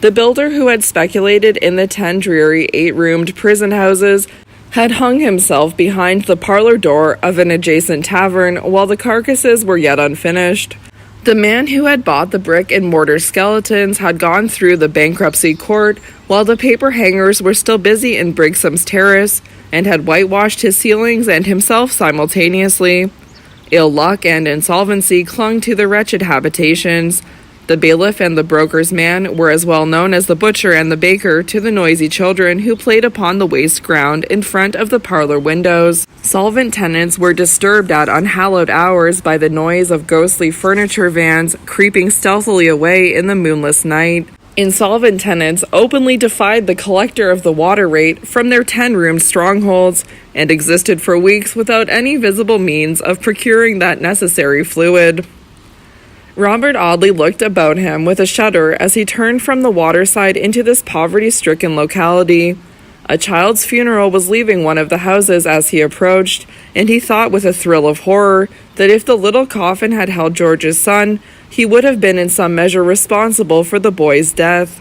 The builder who had speculated in the 10 dreary 8-roomed prison houses had hung himself behind the parlor door of an adjacent tavern while the carcasses were yet unfinished. The man who had bought the brick and mortar skeletons had gone through the bankruptcy court while the paper hangers were still busy in Brigsom's Terrace, and had whitewashed his ceilings and himself simultaneously. Ill luck and insolvency clung to the wretched habitations. The bailiff and the broker's man were as well known as the butcher and the baker to the noisy children who played upon the waste ground in front of the parlor windows. Solvent tenants were disturbed at unhallowed hours by the noise of ghostly furniture vans creeping stealthily away in the moonless night. Insolvent tenants openly defied the collector of the water rate from their 10-roomed strongholds, and existed for weeks without any visible means of procuring that necessary fluid. Robert Audley looked about him with a shudder as he turned from the waterside into this poverty-stricken locality. A child's funeral was leaving one of the houses as he approached, and he thought with a thrill of horror that if the little coffin had held George's son, he would have been in some measure responsible for the boy's death.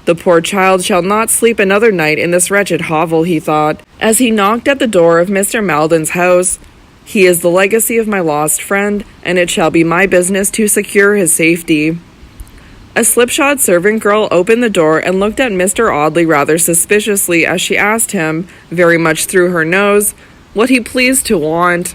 "The poor child shall not sleep another night in this wretched hovel," he thought, as he knocked at the door of Mr. Maldon's house. "He is the legacy of my lost friend, and it shall be my business to secure his safety." A slipshod servant girl opened the door and looked at Mr. Audley rather suspiciously as she asked him, very much through her nose, what he pleased to want.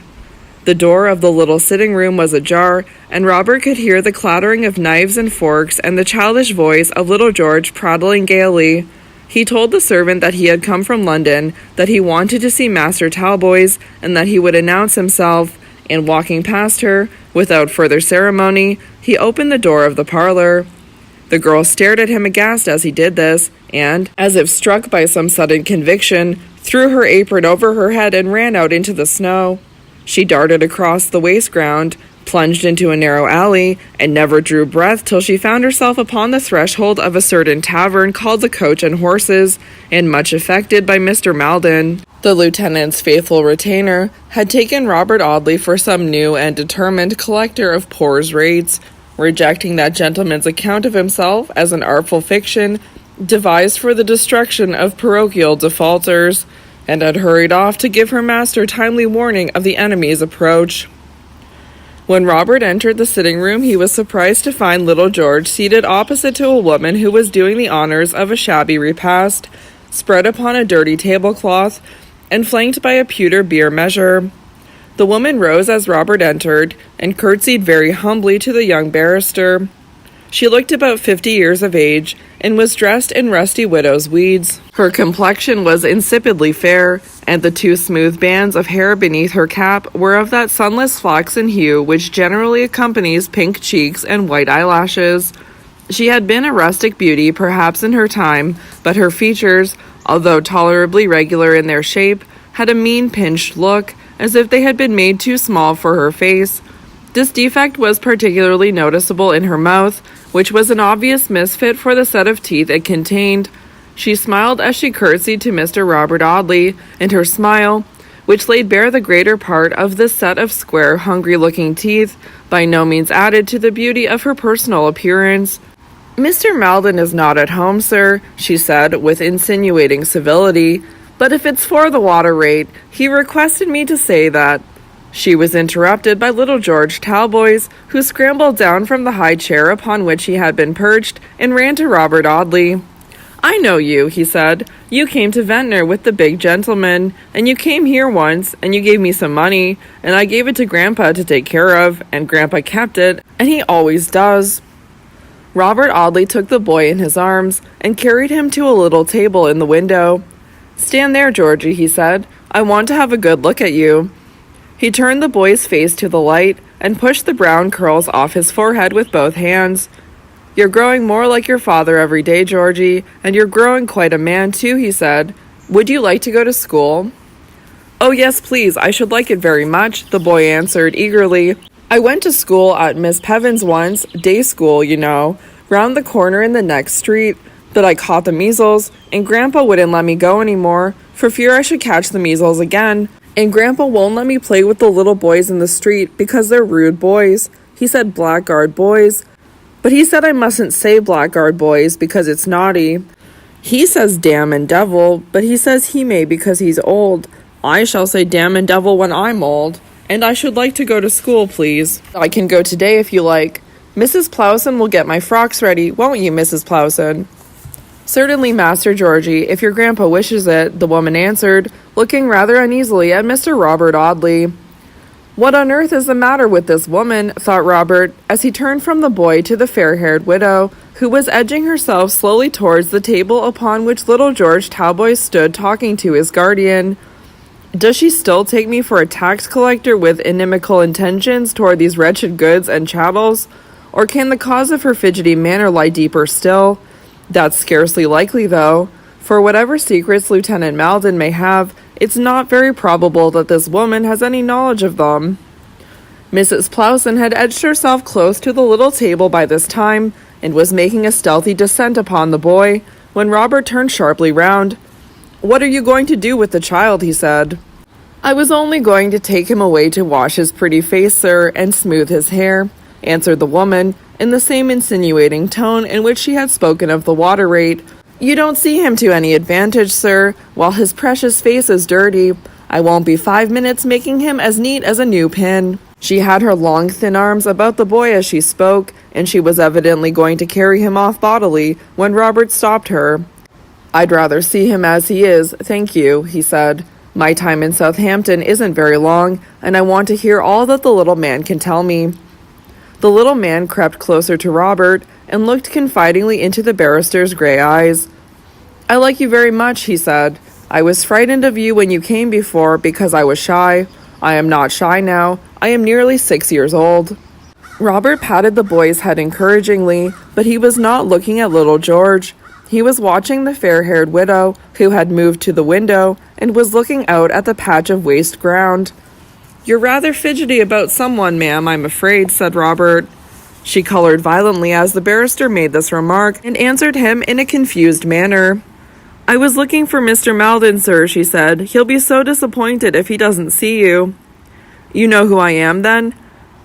The door of the little sitting-room was ajar, and Robert could hear the clattering of knives and forks and the childish voice of little George prattling gaily. He told the servant that he had come from London, that he wanted to see Master Talboys, and that he would announce himself, and walking past her, without further ceremony, he opened the door of the parlor. The girl stared at him aghast as he did this, and, as if struck by some sudden conviction, threw her apron over her head and ran out into the snow. She darted across the waste ground, plunged into a narrow alley, and never drew breath till she found herself upon the threshold of a certain tavern called the Coach and Horses, and much affected by Mr. Maldon. The lieutenant's faithful retainer had taken Robert Audley for some new and determined collector of poor's rates, rejecting that gentleman's account of himself as an artful fiction devised for the destruction of parochial defaulters, and had hurried off to give her master timely warning of the enemy's approach. When Robert entered the sitting-room, he was surprised to find little George seated opposite to a woman who was doing the honors of a shabby repast, spread upon a dirty tablecloth, and flanked by a pewter beer measure. The woman rose as Robert entered and curtsied very humbly to the young barrister. She looked about 50 years of age and was dressed in rusty widow's weeds. Her complexion was insipidly fair, and the two smooth bands of hair beneath her cap were of that sunless flaxen hue which generally accompanies pink cheeks and white eyelashes. She had been a rustic beauty perhaps in her time, but her features, although tolerably regular in their shape, had a mean pinched look, as if they had been made too small for her face. This defect was particularly noticeable in her mouth, which was an obvious misfit for the set of teeth it contained. She smiled as she curtsied to Mr. Robert Audley, and her smile, which laid bare the greater part of this set of square, hungry-looking teeth, by no means added to the beauty of her personal appearance. "Mr. Maldon is not at home, sir," she said, with insinuating civility, "but if it's for the water rate, he requested me to say that." She was interrupted by little George Talboys, who scrambled down from the high chair upon which he had been perched, and ran to Robert Audley. "I know you," he said. "You came to Ventnor with the big gentleman, and you came here once, and you gave me some money, and I gave it to Grandpa to take care of, and Grandpa kept it, and he always does." Robert Audley took the boy in his arms, and carried him to a little table in the window. "Stand there, Georgie," he said. "I want to have a good look at you." He turned the boy's face to the light and pushed the brown curls off his forehead with both hands. "You're growing more like your father every day, Georgie, and you're growing quite a man too," he said. "Would you like to go to school?" "Oh, yes, please, I should like it very much," the boy answered eagerly. "I went to school at Miss Peven's once, day school, you know, round the corner in the next street, but I caught the measles, and Grandpa wouldn't let me go any more, for fear I should catch the measles again. And Grandpa won't let me play with the little boys in the street because they're rude boys. He said blackguard boys. But he said I mustn't say blackguard boys because it's naughty. He says damn and devil, but he says he may because he's old. I shall say damn and devil when I'm old. And I should like to go to school, please. I can go today if you like. Mrs. Plowson will get my frocks ready, won't you, Mrs. Plowson?" "Certainly, Master Georgie, if your grandpa wishes it," the woman answered, looking rather uneasily at Mr. Robert Audley. "What on earth is the matter with this woman?" thought Robert, as he turned from the boy to the fair-haired widow, who was edging herself slowly towards the table upon which little George Talboys stood talking to his guardian. "Does she still take me for a tax collector with inimical intentions toward these wretched goods and chattels? Or can the cause of her fidgety manner lie deeper still? That's scarcely likely, though, for whatever secrets Lieutenant Maldon may have, it's not very probable that this woman has any knowledge of them." Mrs. Plowson had edged herself close to the little table by this time, and was making a stealthy descent upon the boy, when Robert turned sharply round. "What are you going to do with the child?" he said. "I was only going to take him away to wash his pretty face, sir, and smooth his hair," answered the woman, in the same insinuating tone in which she had spoken of the water rate. "You don't see him to any advantage, sir, while his precious face is dirty. I won't be 5 minutes making him as neat as a new pin." She had her long, thin arms about the boy as she spoke, and she was evidently going to carry him off bodily, when Robert stopped her. "I'd rather see him as he is, thank you," he said. "My time in Southampton isn't very long, and I want to hear all that the little man can tell me." The little man crept closer to Robert, and looked confidingly into the barrister's grey eyes. "I like you very much," he said. "I was frightened of you when you came before, because I was shy. I am not shy now. I am nearly 6 years old." Robert patted the boy's head encouragingly, but he was not looking at little George. He was watching the fair-haired widow, who had moved to the window, and was looking out at the patch of waste ground. "You're rather fidgety about someone, ma'am, I'm afraid," said Robert. She colored violently as the barrister made this remark, and answered him in a confused manner. "I was looking for Mr. Maldon, sir," she said. "He'll be so disappointed if he doesn't see you." "You know who I am, then?"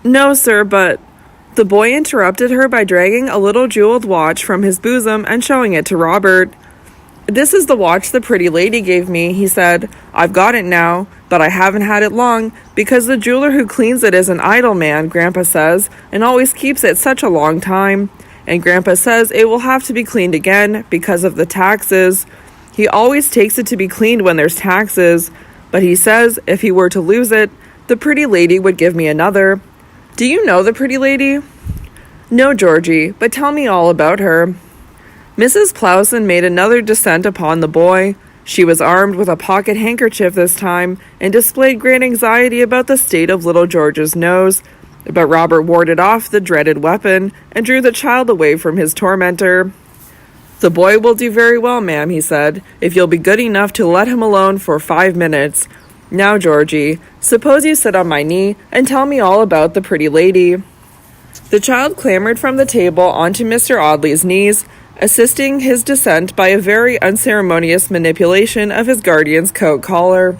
"No, sir, but—" The boy interrupted her by dragging a little jeweled watch from his bosom and showing it to Robert. "This is the watch the pretty lady gave me," he said. "I've got it now, but I haven't had it long, because the jeweler who cleans it is an idle man, Grandpa says, and always keeps it such a long time. And Grandpa says it will have to be cleaned again, because of the taxes. He always takes it to be cleaned when there's taxes, but he says if he were to lose it, The pretty lady would give me another. Do you know the pretty lady? No, Georgie, but tell me all about her. Mrs. Plowson made another descent upon the boy. She was armed with a pocket handkerchief this time, and displayed great anxiety about the state of little George's nose. But Robert warded off the dreaded weapon, and drew the child away from his tormentor. The boy will do very well, ma'am, he said, if you'll be good enough to let him alone for 5 minutes. Now, Georgie, suppose you sit on my knee, and tell me all about the pretty lady. The child clambered from the table onto Mr. Audley's knees, assisting his descent by a very unceremonious manipulation of his guardian's coat collar.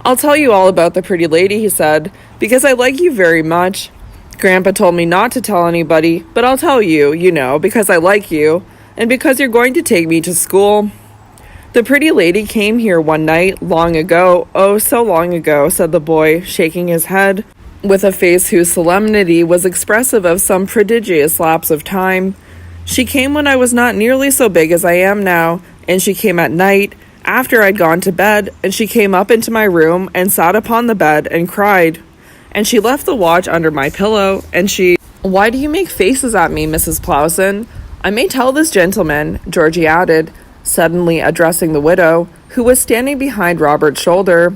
I'll tell you all about the pretty lady, he said, because I like you very much. Grandpa told me not to tell anybody, but I'll tell you, you know, because I like you, and because you're going to take me to school. The pretty lady came here one night, long ago, oh, so long ago, said the boy, shaking his head, with a face whose solemnity was expressive of some prodigious lapse of time. She came when I was not nearly so big as I am now, and she came at night, after I'd gone to bed, and she came up into my room, and sat upon the bed, and cried. And she left the watch under my pillow, and she— Why do you make faces at me, Mrs. Plowson? I may tell this gentleman, Georgie added, suddenly addressing the widow, who was standing behind Robert's shoulder.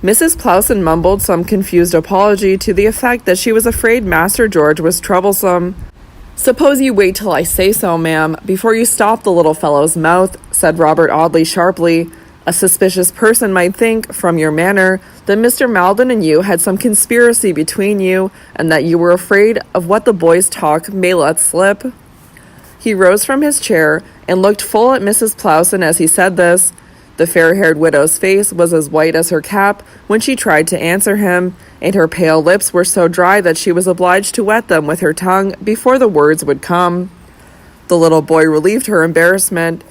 Mrs. Plowson mumbled some confused apology to the effect that she was afraid Master George was troublesome. Suppose you wait till I say so, ma'am, before you stop the little fellow's mouth, said Robert Audley sharply. A suspicious person might think, from your manner, that Mr. Malden and you had some conspiracy between you, and that you were afraid of what the boy's talk may let slip. He rose from his chair and looked full at Mrs. Plowson as he said this. The fair-haired widow's face was as white as her cap when she tried to answer him, and her pale lips were so dry that she was obliged to wet them with her tongue before the words would come. The little boy relieved her embarrassment.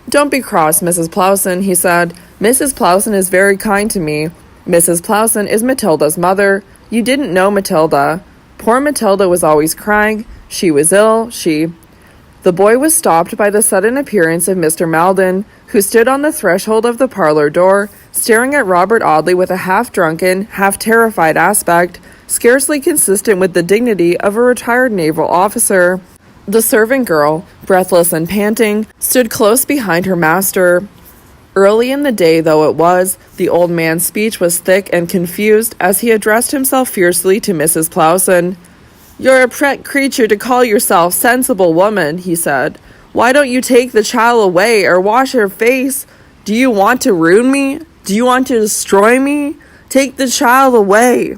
Don't be cross, Mrs. Plowson, he said. Mrs. Plowson is very kind to me. Mrs. Plowson is Matilda's mother. You didn't know Matilda. Poor Matilda was always crying. She was ill. The boy was stopped by the sudden appearance of Mr. Malden, who stood on the threshold of the parlor door, staring at Robert Audley with a half-drunken, half-terrified aspect, scarcely consistent with the dignity of a retired naval officer. The servant girl, breathless and panting, stood close behind her master. Early in the day though it was, the old man's speech was thick and confused as he addressed himself fiercely to Mrs. Plowson. You're a pret creature to call yourself sensible woman, he said. Why don't you take the child away or wash her face? Do you want to ruin me? Do you want to destroy me? Take the child away.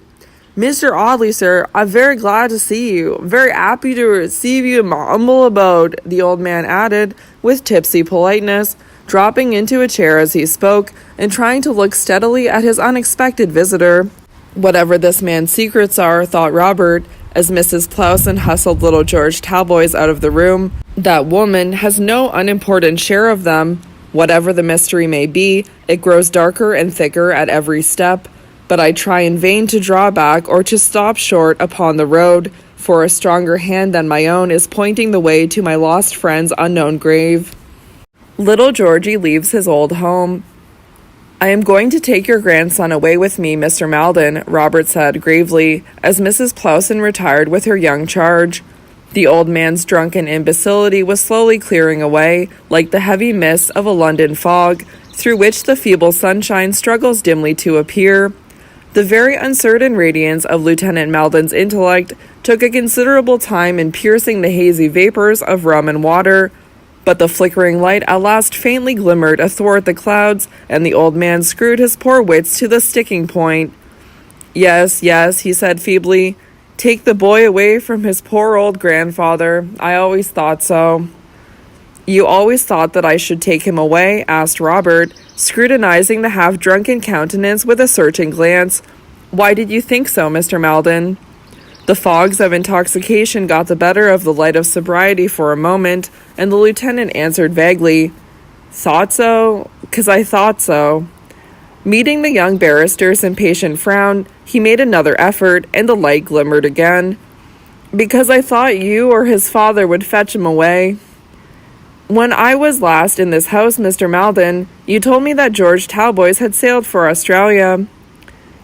Mr. Audley, sir, I'm very glad to see you. Very happy to receive you in my humble abode, the old man added, with tipsy politeness, dropping into a chair as he spoke, and trying to look steadily at his unexpected visitor. Whatever this man's secrets are, thought Robert, as Mrs. Plowson hustled little George Talboys out of the room, that woman has no unimportant share of them. Whatever the mystery may be, it grows darker and thicker at every step. But I try in vain to draw back or to stop short upon the road, for a stronger hand than my own is pointing the way to my lost friend's unknown grave. Little Georgie leaves his old home. I am going to take your grandson away with me, Mr. Malden, Robert said gravely, as Mrs. Plowson retired with her young charge. The old man's drunken imbecility was slowly clearing away, like the heavy mist of a London fog, through which the feeble sunshine struggles dimly to appear. The very uncertain radiance of Lieutenant Malden's intellect took a considerable time in piercing the hazy vapors of rum and water, but the flickering light at last faintly glimmered athwart the clouds, and the old man screwed his poor wits to the sticking point. Yes, he said feebly. Take the boy away from his poor old grandfather. I always thought so. You always thought that I should take him away? Asked Robert, scrutinizing the half-drunken countenance with a searching glance. Why did you think so, Mr. Malden? The fogs of intoxication got the better of the light of sobriety for a moment, and the lieutenant answered vaguely, Thought so? 'Cause I thought so. Meeting the young barrister's impatient frown, he made another effort, and the light glimmered again. Because I thought you or his father would fetch him away. When I was last in this house, Mr. Malden, you told me that George Talboys had sailed for Australia.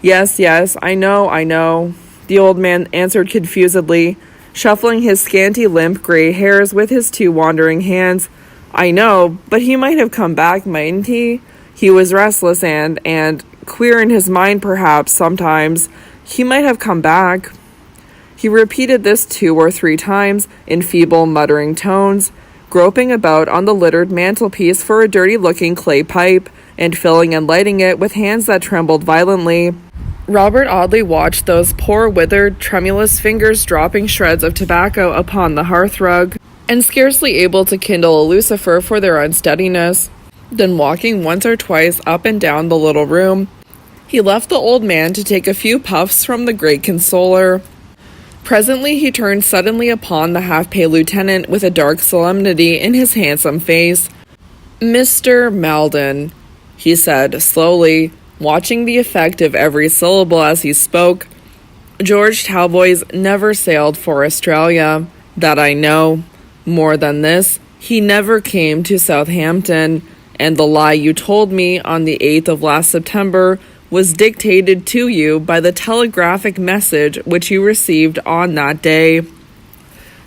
Yes, yes, I know, the old man answered confusedly, shuffling his scanty limp gray hairs with his two wandering hands. I know, but he might have come back, mightn't he? He was restless and queer in his mind perhaps sometimes. He might have come back. He repeated this 2 or 3 times in feeble, muttering tones, groping about on the littered mantelpiece for a dirty-looking clay pipe, and filling and lighting it with hands that trembled violently. Robert Audley watched those poor, withered, tremulous fingers dropping shreds of tobacco upon the hearthrug, and scarcely able to kindle a lucifer for their unsteadiness. Then, walking once or twice up and down the little room, he left the old man to take a few puffs from the great consoler. Presently he turned suddenly upon the half-pay lieutenant with a dark solemnity in his handsome face. "Mr. Maldon," he said slowly, watching the effect of every syllable as he spoke, "George Talboys never sailed for Australia, that I know. More than this, he never came to Southampton, and the lie you told me on the 8th of last September was dictated to you by the telegraphic message which you received on that day."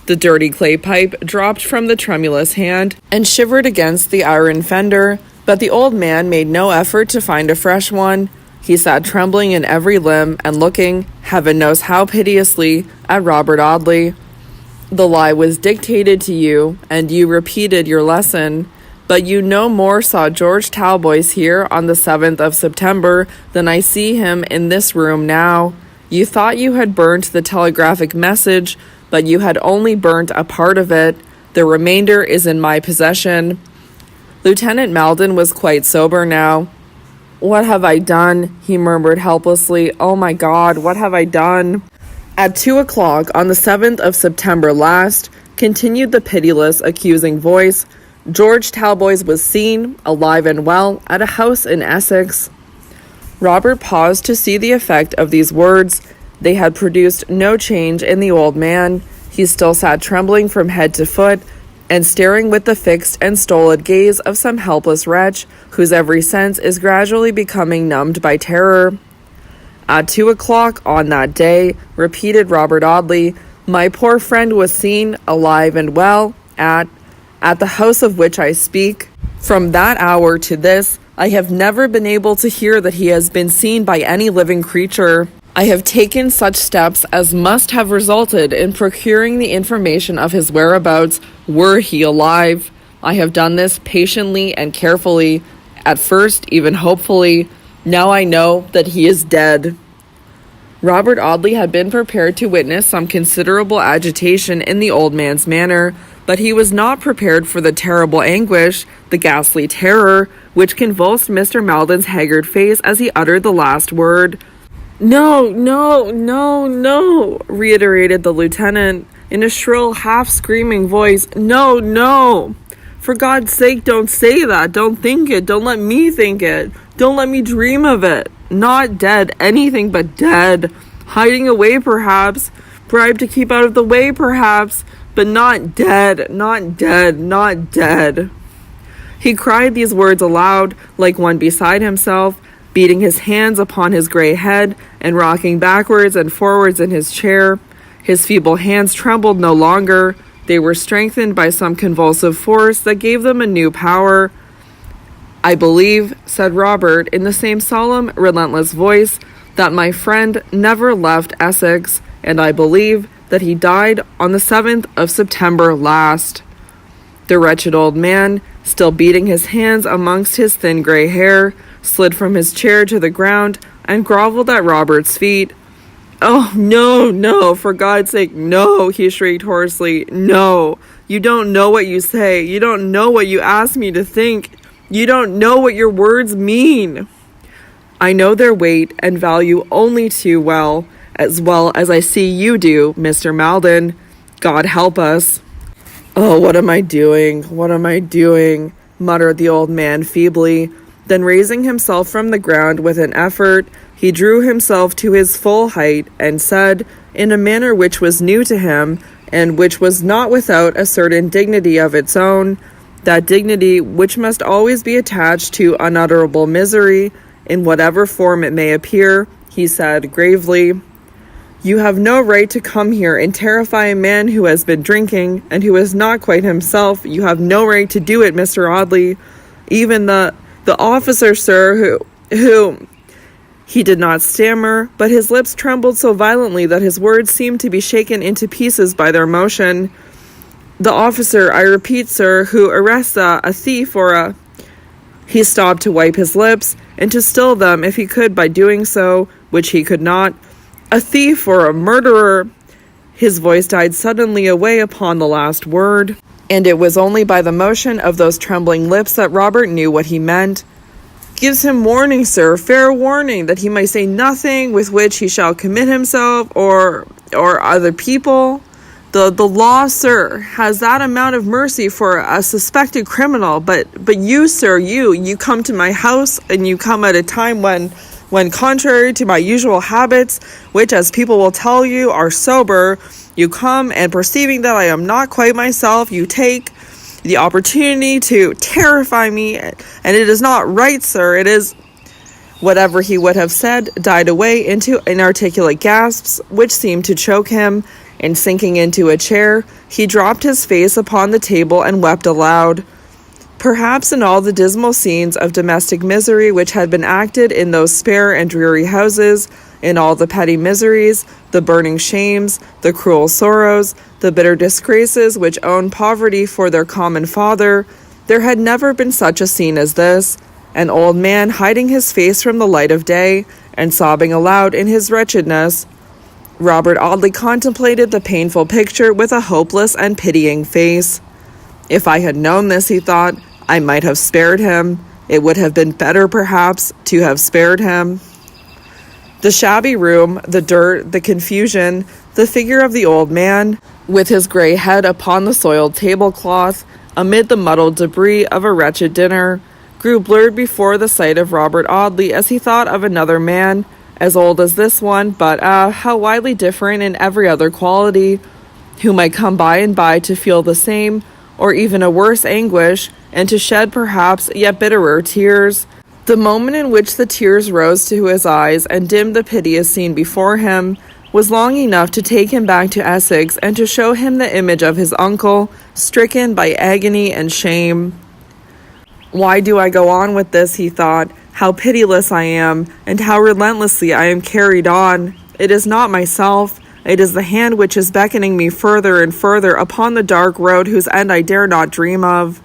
The dirty clay pipe dropped from the tremulous hand and shivered against the iron fender, but the old man made no effort to find a fresh one. He sat trembling in every limb and looking, heaven knows how piteously, at Robert Audley. "The lie was dictated to you, and you repeated your lesson. But you no more saw George Talboys here on the 7th of September than I see him in this room now. You thought you had burnt the telegraphic message, but you had only burnt a part of it. The remainder is in my possession." Lieutenant Maldon was quite sober now. "What have I done?" he murmured helplessly. "Oh my God, what have I done?" "At 2 o'clock on the 7th of September last," continued the pitiless, accusing voice, "George Talboys was seen, alive and well, at a house in Essex." Robert paused to see the effect of these words. They had produced no change in the old man. He still sat trembling from head to foot, and staring with the fixed and stolid gaze of some helpless wretch, whose every sense is gradually becoming numbed by terror. "At 2 o'clock on that day," repeated Robert Audley, "my poor friend was seen, alive and well, at the house of which I speak. From that hour to this, I have never been able to hear that he has been seen by any living creature. I have taken such steps as must have resulted in procuring the information of his whereabouts, were he alive. I have done this patiently and carefully, at first even hopefully. Now I know that he is dead." Robert Audley had been prepared to witness some considerable agitation in the old man's manner, but he was not prepared for the terrible anguish, the ghastly terror, which convulsed Mr. Maldon's haggard face as he uttered the last word. "No, no, no, no," reiterated the lieutenant, in a shrill, half-screaming voice. "No, no! For God's sake, don't say that. Don't think it. Don't let me think it. Don't let me dream of it. Not dead, anything but dead. Hiding away, perhaps. Bribed to keep out of the way, perhaps. But not dead, not dead, not dead." He cried these words aloud, like one beside himself, beating his hands upon his grey head and rocking backwards and forwards in his chair. His feeble hands trembled no longer. They were strengthened by some convulsive force that gave them a new power. "I believe," said Robert in the same solemn, relentless voice, "that my friend never left Essex, and I believe that he died on the 7th of September last." The wretched old man, still beating his hands amongst his thin grey hair, slid from his chair to the ground and grovelled at Robert's feet. "Oh, no, no, for God's sake, no," he shrieked hoarsely. "No, you don't know what you say. You don't know what you ask me to think. You don't know what your words mean." "I know their weight and value only too well as I see you do, Mr. Maldon. God help us." "Oh, what am I doing? What am I doing?" muttered the old man feebly. Then raising himself from the ground with an effort, he drew himself to his full height and said, in a manner which was new to him, and which was not without a certain dignity of its own, that dignity which must always be attached to unutterable misery, in whatever form it may appear, he said gravely. "You have no right to come here and terrify a man who has been drinking and who is not quite himself. You have no right to do it, Mr. Audley. Even the officer, sir, who He did not stammer, but his lips trembled so violently that his words seemed to be shaken into pieces by their emotion. "The officer, I repeat, sir, who arrests a thief or a—" He stopped to wipe his lips and to still them if he could by doing so, which he could not. "A thief or a murderer—" His voice died suddenly away upon the last word, and it was only by the motion of those trembling lips that Robert knew what he meant. "Gives him warning, sir, fair warning, that he may say nothing with which he shall commit himself or other people. The law, sir, has that amount of mercy for a suspected criminal, but you, sir, you come to my house, and you come at a time when contrary to my usual habits, which, as people will tell you, are sober, you come, and perceiving that I am not quite myself, you take the opportunity to terrify me, and it is not right, sir. It is—" Whatever he would have said died away into inarticulate gasps, which seemed to choke him, and sinking into a chair, he dropped his face upon the table and wept aloud. Perhaps in all the dismal scenes of domestic misery which had been acted in those spare and dreary houses, in all the petty miseries, the burning shames, the cruel sorrows, the bitter disgraces which own poverty for their common father, there had never been such a scene as this: an old man hiding his face from the light of day, and sobbing aloud in his wretchedness. Robert Audley contemplated the painful picture with a hopeless and pitying face. "If I had known this," he thought, "I might have spared him. It would have been better, perhaps, to have spared him." The shabby room, the dirt, the confusion, the figure of the old man, with his grey head upon the soiled tablecloth, amid the muddled debris of a wretched dinner, grew blurred before the sight of Robert Audley as he thought of another man, as old as this one, but how widely different in every other quality, who might come by and by to feel the same, or even a worse anguish, and to shed perhaps yet bitterer tears. The moment in which the tears rose to his eyes and dimmed the piteous scene before him was long enough to take him back to Essex and to show him the image of his uncle, stricken by agony and shame. "Why do I go on with this?" he thought. "How pitiless I am, and how relentlessly I am carried on. It is not myself. It is the hand which is beckoning me further and further upon the dark road whose end I dare not dream of."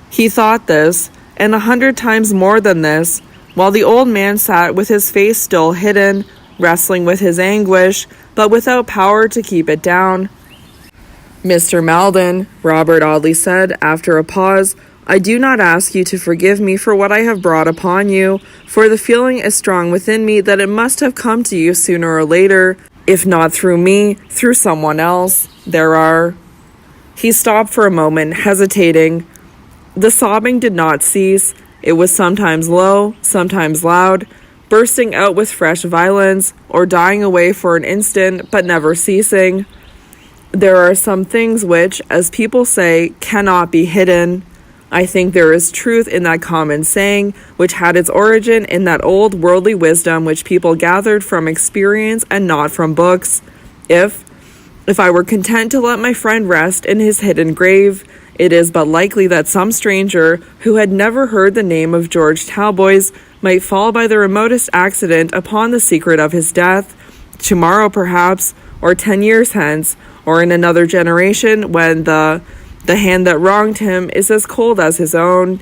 He thought this, and 100 times more than this, while the old man sat with his face still hidden, wrestling with his anguish, but without power to keep it down. "Mr. Maldon," Robert Audley said, after a pause, "I do not ask you to forgive me for what I have brought upon you, for the feeling is strong within me that it must have come to you sooner or later, if not through me, through someone else. There are—" He stopped for a moment, hesitating. The sobbing did not cease. It was sometimes low, sometimes loud, bursting out with fresh violence, or dying away for an instant, but never ceasing. There are some things which, as people say, cannot be hidden. I think there is truth in that common saying, which had its origin in that old worldly wisdom which people gathered from experience and not from books. If I were content to let my friend rest in his hidden grave, it is but likely that some stranger who had never heard the name of George Talboys might fall by the remotest accident upon the secret of his death, tomorrow perhaps, or 10 years hence, or in another generation when the hand that wronged him is as cold as his own.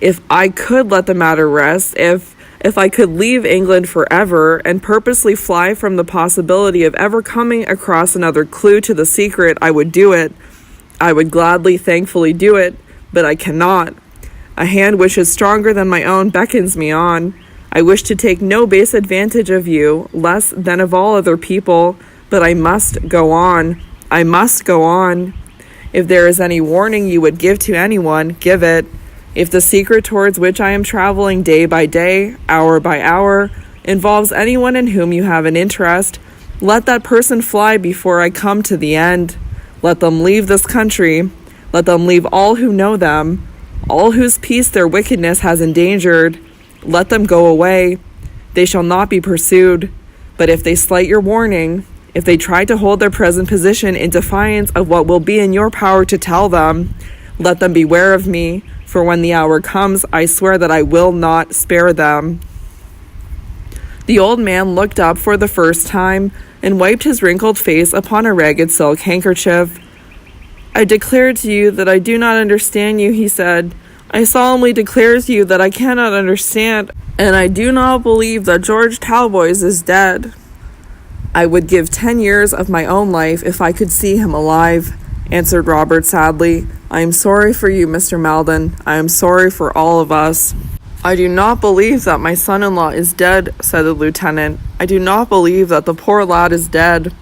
If I could let the matter rest, if I could leave England forever and purposely fly from the possibility of ever coming across another clue to the secret, I would do it. I would gladly, thankfully do it, but I cannot. A hand which is stronger than my own beckons me on. I wish to take no base advantage of you, less than of all other people, but I must go on. I must go on. If there is any warning you would give to anyone, give it. If the secret towards which I am traveling day by day, hour by hour, involves anyone in whom you have an interest, let that person fly before I come to the end. Let them leave this country. Let them leave all who know them, all whose peace their wickedness has endangered. Let them go away. they shall not be pursued. But if they slight your warning, if they try to hold their present position in defiance of what will be in your power to tell them, let them beware of me, for when the hour comes, I swear that I will not spare them." The old man looked up for the first time and wiped his wrinkled face upon a ragged silk handkerchief. "I declare to you that I do not understand you," he said. "I solemnly declare to you that I cannot understand, and I do not believe that George Talboys is dead." "I would give 10 years of my own life if I could see him alive," answered Robert sadly. "I am sorry for you, Mr. Maldon. I am sorry for all of us." "I do not believe that my son-in-law is dead," said the lieutenant. "I do not believe that the poor lad is dead."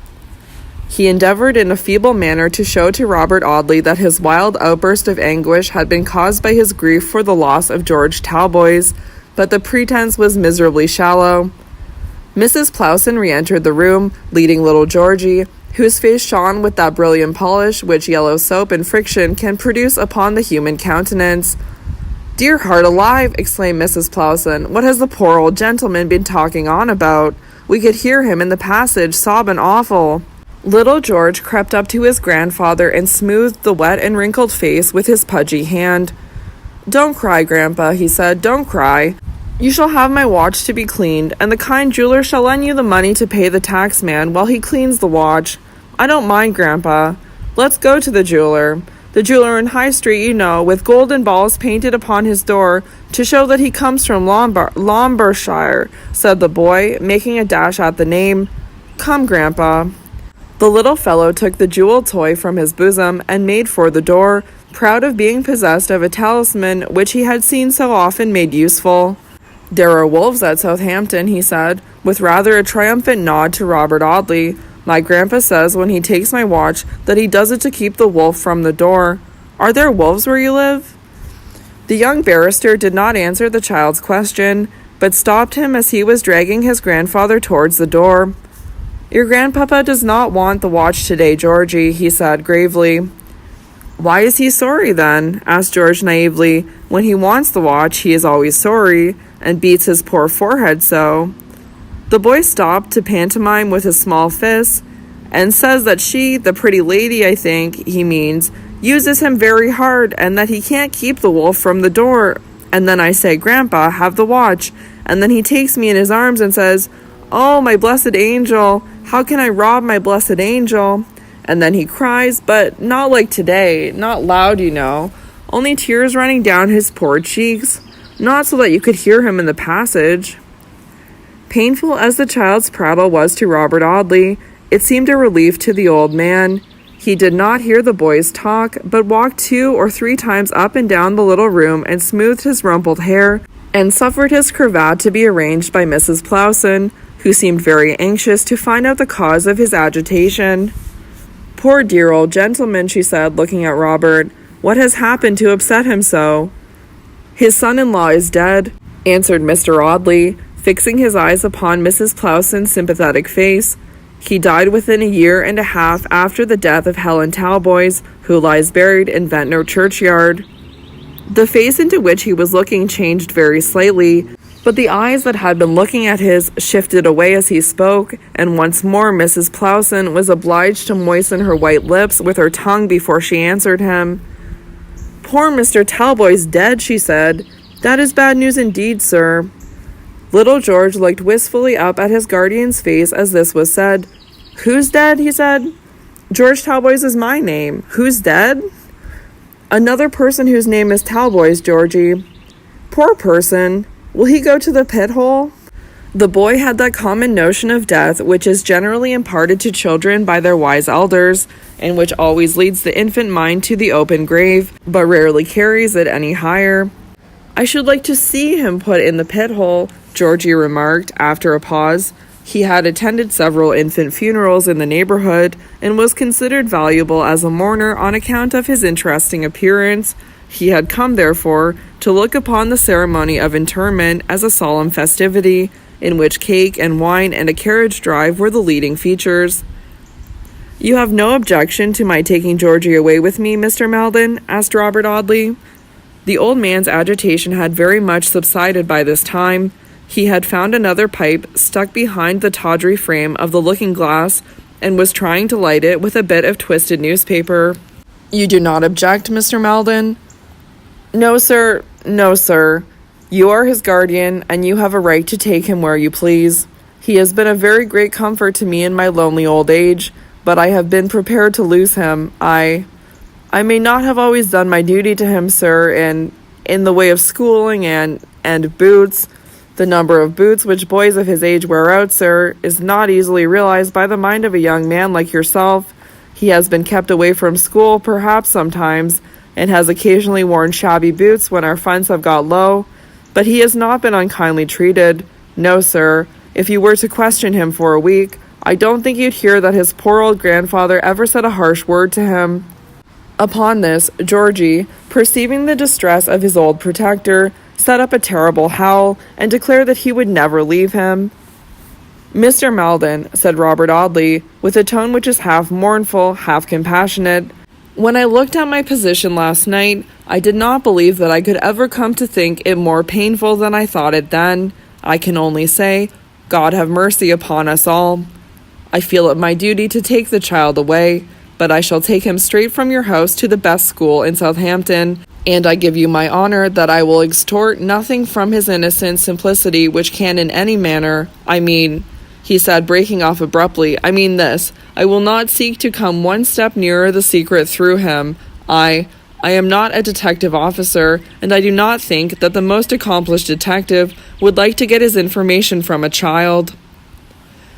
He endeavored in a feeble manner to show to Robert Audley that his wild outburst of anguish had been caused by his grief for the loss of George Talboys, but the pretense was miserably shallow. Mrs. Plowson re-entered the room, leading little Georgie, whose face shone with that brilliant polish which yellow soap and friction can produce upon the human countenance. "Dear heart alive!" exclaimed Mrs. Plowson. "What has the poor old gentleman been talking on about? We could hear him in the passage, sobbing awful." Little George crept up to his grandfather and smoothed the wet and wrinkled face with his pudgy hand. "Don't cry, Grandpa," he said. "Don't cry. You shall have my watch to be cleaned, and the kind jeweler shall lend you the money to pay the taxman while he cleans the watch. I don't mind, Grandpa. Let's go to the jeweler. The jeweler in High Street, you know, with golden balls painted upon his door to show that he comes from Lombardshire," said the boy, making a dash at the name. "Come, Grandpa." The little fellow took the jeweled toy from his bosom and made for the door, proud of being possessed of a talisman which he had seen so often made useful. "There are wolves at Southampton," he said, with rather a triumphant nod to Robert Audley. "My grandpa says when he takes my watch that he does it to keep the wolf from the door. Are there wolves where you live?" The young barrister did not answer the child's question, but stopped him as he was dragging his grandfather towards the door. "Your grandpapa does not want the watch today, Georgie," he said gravely. "Why is he sorry then?" asked George naively. "When he wants the watch, he is always sorry, and beats his poor forehead so." The boy stopped to pantomime with his small fist, and says that she, the pretty lady, I think he means, uses him very hard, and that he can't keep the wolf from the door. And then I say, 'Grandpa, have the watch,' and then he takes me in his arms and says, 'Oh, my blessed angel, how can I rob my blessed angel?' And then he cries, but not like today, not loud, you know, only tears running down his poor cheeks, not so that you could hear him in the passage." Painful as the child's prattle was to Robert Audley, it seemed a relief to the old man. He did not hear the boys talk, but walked 2 or 3 times up and down the little room and smoothed his rumpled hair, and suffered his cravat to be arranged by Mrs. Plowson, who seemed very anxious to find out the cause of his agitation. "Poor dear old gentleman," she said, looking at Robert. "What has happened to upset him so?" "His son-in-law is dead," answered Mr. Audley, fixing his eyes upon Mrs. Plowson's sympathetic face. "He died within a year and a half after the death of Helen Talboys, who lies buried in Ventnor churchyard." The face into which he was looking changed very slightly, but the eyes that had been looking at his shifted away as he spoke, and once more Mrs. Plowson was obliged to moisten her white lips with her tongue before she answered him. "Poor Mr. Talboys dead," she said. "That is bad news indeed, sir." Little George looked wistfully up at his guardian's face as this was said. "Who's dead?" he said. "George Talboys is my name. Who's dead?" "Another person whose name is Talboys, Georgie." "Poor person. Will he go to the pit hole?" The boy had that common notion of death which is generally imparted to children by their wise elders, and which always leads the infant mind to the open grave, but rarely carries it any higher. "I should like to see him put in the pit hole," Georgie remarked, after a pause. He had attended several infant funerals in the neighborhood, and was considered valuable as a mourner on account of his interesting appearance. He had come, therefore, to look upon the ceremony of interment as a solemn festivity, in which cake and wine and a carriage drive were the leading features. "You have no objection to my taking Georgie away with me, Mr. Maldon?" asked Robert Audley. The old man's agitation had very much subsided by this time, He had found another pipe stuck behind the tawdry frame of the looking-glass and was trying to light it with a bit of twisted newspaper. "You do not object, Mr. Maldon?" "No, sir. No, sir. You are his guardian, and you have a right to take him where you please. He has been a very great comfort to me in my lonely old age, but I have been prepared to lose him. I may not have always done my duty to him, sir, in the way of schooling and boots. The number of boots which boys of his age wear out, sir, is not easily realized by the mind of a young man like yourself. He has been kept away from school, perhaps sometimes, and has occasionally worn shabby boots when our funds have got low, but he has not been unkindly treated. No, sir, if you were to question him for a week, I don't think you'd hear that his poor old grandfather ever said a harsh word to him." Upon this, Georgie, perceiving the distress of his old protector, set up a terrible howl, and declared that he would never leave him. "Mr. Maldon," said Robert Audley, with a tone which is half mournful, half compassionate, "when I looked at my position last night, I did not believe that I could ever come to think it more painful than I thought it then. I can only say, God have mercy upon us all. I feel it my duty to take the child away, but I shall take him straight from your house to the best school in Southampton, and I give you my honour that I will extort nothing from his innocent simplicity which can in any manner, he said, breaking off abruptly, I mean this, I will not seek to come one step nearer the secret through him. I am not a detective officer, and I do not think that the most accomplished detective would like to get his information from a child."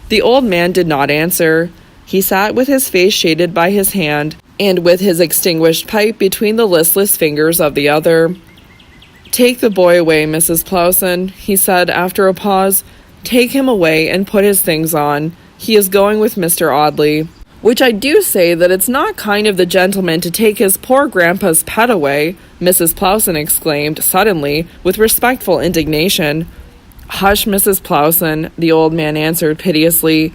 The old man did not answer. He sat with his face shaded by his hand, and with his extinguished pipe between the listless fingers of the other. "Take the boy away, Mrs. Plowson," he said after a pause. "Take him away and put his things on. He is going with Mr. Audley. Which I do say that it's not kind of the gentleman to take his poor grandpa's pet away," Mrs. Plowson exclaimed suddenly, with respectful indignation. "Hush, Mrs. Plowson," the old man answered piteously.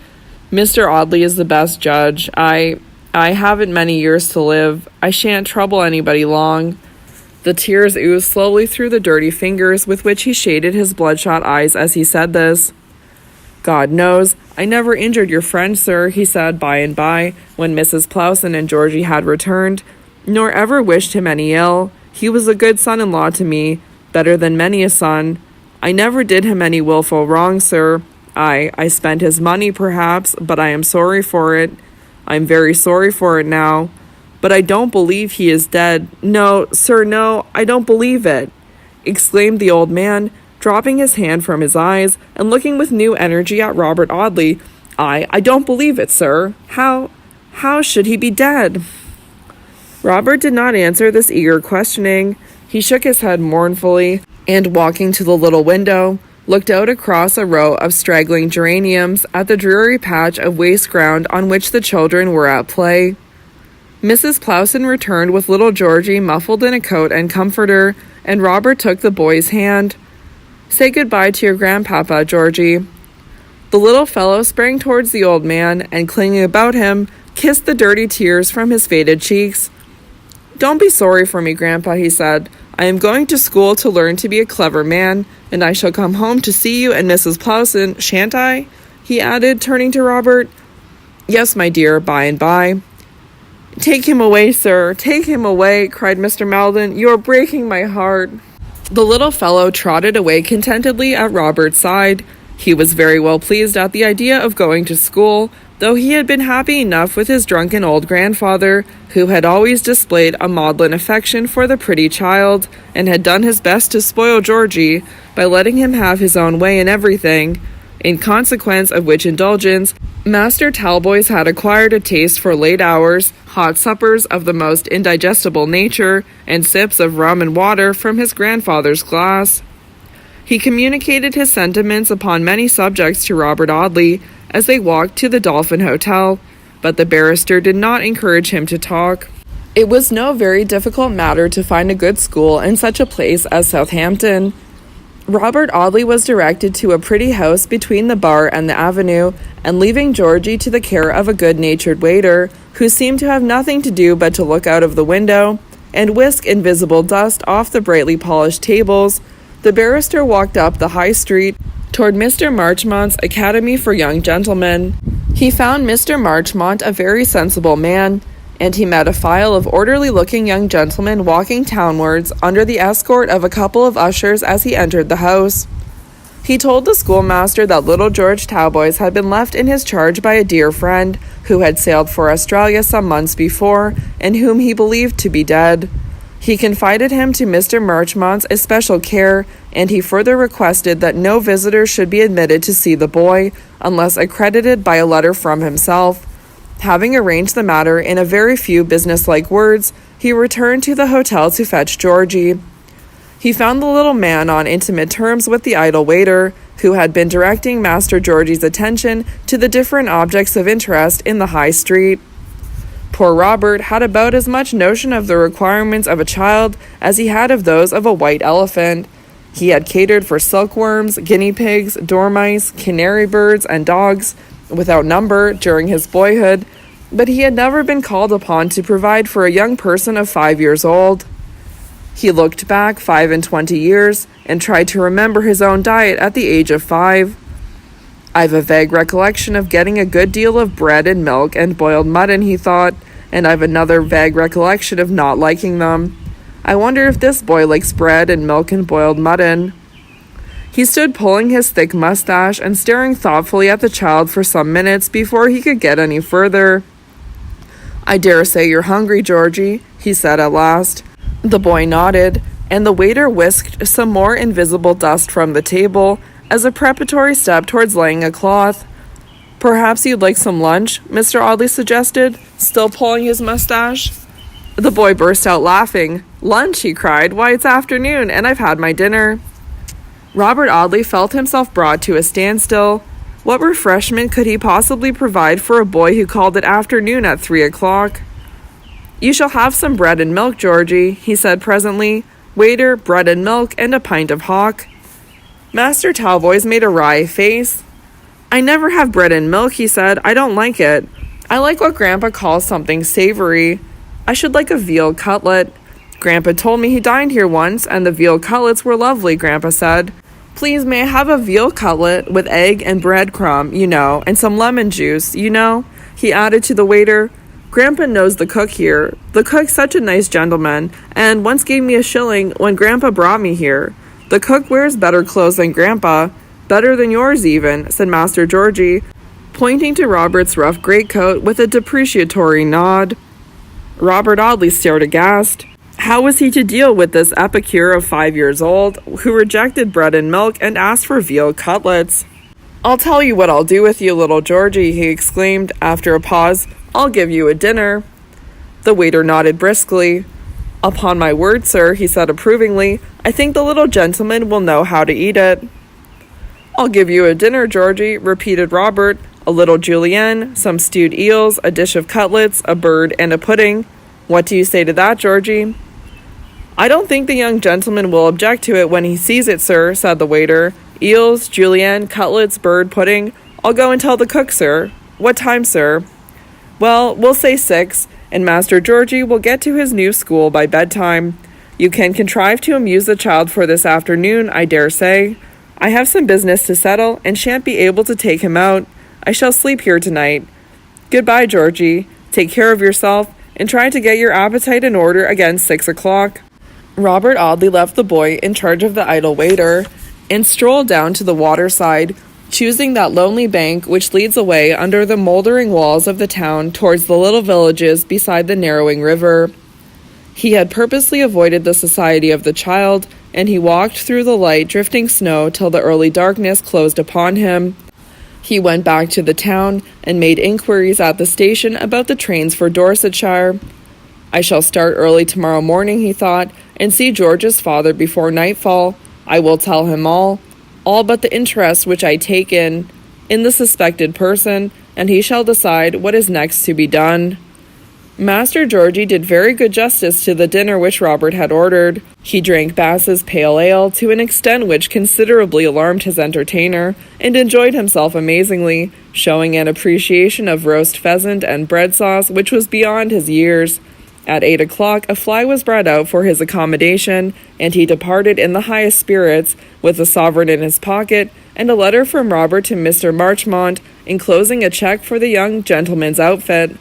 "Mr. Audley is the best judge. I haven't many years to live. I shan't trouble anybody long." The tears oozed slowly through the dirty fingers with which he shaded his bloodshot eyes as he said this. "God knows, I never injured your friend, sir," he said by and by, when Mrs. Plowson and Georgie had returned, "nor ever wished him any ill. He was a good son-in-law to me, better than many a son. I never did him any wilful wrong, sir. I spent his money, perhaps, but I am sorry for it. I'm very sorry for it now. But I don't believe he is dead. No, sir, no, I don't believe it," exclaimed the old man, dropping his hand from his eyes and looking with new energy at Robert Audley. I don't believe it, sir. How should he be dead?" Robert did not answer this eager questioning. He shook his head mournfully, and walking to the little window, looked out across a row of straggling geraniums at the dreary patch of waste ground on which the children were at play. Mrs. Plowson returned with little Georgie muffled in a coat and comforter, and Robert took the boy's hand. "Say good-bye to your grandpapa, Georgie." The little fellow sprang towards the old man, and clinging about him, kissed the dirty tears from his faded cheeks. "Don't be sorry for me, Grandpa," he said. "I am going to school to learn to be a clever man, and I shall come home to see you and Mrs. Plowson, shan't I?" he added, turning to Robert. "Yes, my dear, by and by." "Take him away, sir, take him away," cried Mr. Maldon. "You are breaking my heart." The little fellow trotted away contentedly at Robert's side. He was very well pleased at the idea of going to school, though he had been happy enough with his drunken old grandfather, who had always displayed a maudlin affection for the pretty child, and had done his best to spoil Georgie by letting him have his own way in everything, in consequence of which indulgence, Master Talboys had acquired a taste for late hours, hot suppers of the most indigestible nature, and sips of rum and water from his grandfather's glass. He communicated his sentiments upon many subjects to Robert Audley as they walked to the Dolphin Hotel, but the barrister did not encourage him to talk. It was no very difficult matter to find a good school in such a place as Southampton. Robert Audley was directed to a pretty house between the bar and the avenue, and leaving Georgie to the care of a good-natured waiter, who seemed to have nothing to do but to look out of the window and whisk invisible dust off the brightly polished tables, the barrister walked up the High Street toward Mr. Marchmont's Academy for Young Gentlemen. He found Mr. Marchmont a very sensible man, and he met a file of orderly-looking young gentlemen walking townwards under the escort of a couple of ushers as he entered the house. He told the schoolmaster that little George Talboys had been left in his charge by a dear friend who had sailed for Australia some months before and whom he believed to be dead. He confided him to Mr. Marchmont's especial care, and he further requested that no visitors should be admitted to see the boy unless accredited by a letter from himself. Having arranged the matter in a very few businesslike words, he returned to the hotel to fetch Georgie. He found the little man on intimate terms with the idle waiter, who had been directing Master Georgie's attention to the different objects of interest in the High Street. Poor Robert had about as much notion of the requirements of a child as he had of those of a white elephant. He had catered for silkworms, guinea pigs, dormice, canary birds, and dogs, without number, during his boyhood, but he had never been called upon to provide for a young person of 5 years old. He looked back 25 years and tried to remember his own diet at the age of 5. I've a vague recollection of getting a good deal of bread and milk and boiled mutton, he thought, and I've another vague recollection of not liking them. I wonder if this boy likes bread and milk and boiled mutton. He stood pulling his thick mustache and staring thoughtfully at the child for some minutes before he could get any further. I dare say you're hungry, Georgie, he said at last. The boy nodded, and the waiter whisked some more invisible dust from the table as a preparatory step towards laying a cloth. Perhaps you'd like some lunch, Mr. Audley suggested, still pulling his mustache. The boy burst out laughing. Lunch, he cried. Why, it's afternoon, and I've had my dinner. Robert Audley felt himself brought to a standstill. What refreshment could he possibly provide for a boy who called it afternoon at 3 o'clock? You shall have some bread and milk, Georgie, he said presently. Waiter, bread and milk, and a pint of hock. Master Talboys made a wry face. I never have bread and milk, he said. I don't like it. I like what Grandpa calls something savory. I should like a veal cutlet. Grandpa told me he dined here once, and the veal cutlets were lovely, Grandpa said. Please, may I have a veal cutlet with egg and breadcrumb, you know, and some lemon juice, you know, he added to the waiter. Grandpa knows the cook here. The cook's such a nice gentleman, and once gave me a shilling when Grandpa brought me here. The cook wears better clothes than Grandpa, better than yours even, said Master Georgie, pointing to Robert's rough greatcoat with a depreciatory nod. Robert Audley stared aghast. How was he to deal with this epicure of 5 years old, who rejected bread and milk and asked for veal cutlets? I'll tell you what I'll do with you, little Georgie, he exclaimed after a pause. I'll give you a dinner. The waiter nodded briskly. Upon my word, sir, he said approvingly, I think the little gentleman will know how to eat it. I'll give you a dinner, Georgie, repeated Robert, a little julienne, some stewed eels, a dish of cutlets, a bird, and a pudding. What do you say to that, Georgie? I don't think the young gentleman will object to it when he sees it, sir, said the waiter. Eels, julienne, cutlets, bird, pudding. I'll go and tell the cook, sir. What time, sir? Well, we'll say 6, and Master Georgie will get to his new school by bedtime. You can contrive to amuse the child for this afternoon, I dare say. I have some business to settle, and shan't be able to take him out. I shall sleep here tonight. Goodbye, Georgie. Take care of yourself, and try to get your appetite in order again 6 o'clock. Robert Audley left the boy in charge of the idle waiter, and strolled down to the waterside, choosing that lonely bank which leads away under the mouldering walls of the town towards the little villages beside the narrowing river. He had purposely avoided the society of the child, and he walked through the light drifting snow till the early darkness closed upon him. He went back to the town and made inquiries at the station about the trains for Dorsetshire. I shall start early tomorrow morning, he thought, and see George's father before nightfall. I will tell him all but the interest which I take in the suspected person, and he shall decide what is next to be done. Master Georgie did very good justice to the dinner which Robert had ordered. He drank Bass's pale ale to an extent which considerably alarmed his entertainer, and enjoyed himself amazingly, showing an appreciation of roast pheasant and bread sauce which was beyond his years. At 8 o'clock, a fly was brought out for his accommodation, and he departed in the highest spirits, with a sovereign in his pocket, and a letter from Robert to Mr. Marchmont, enclosing a check for the young gentleman's outfit.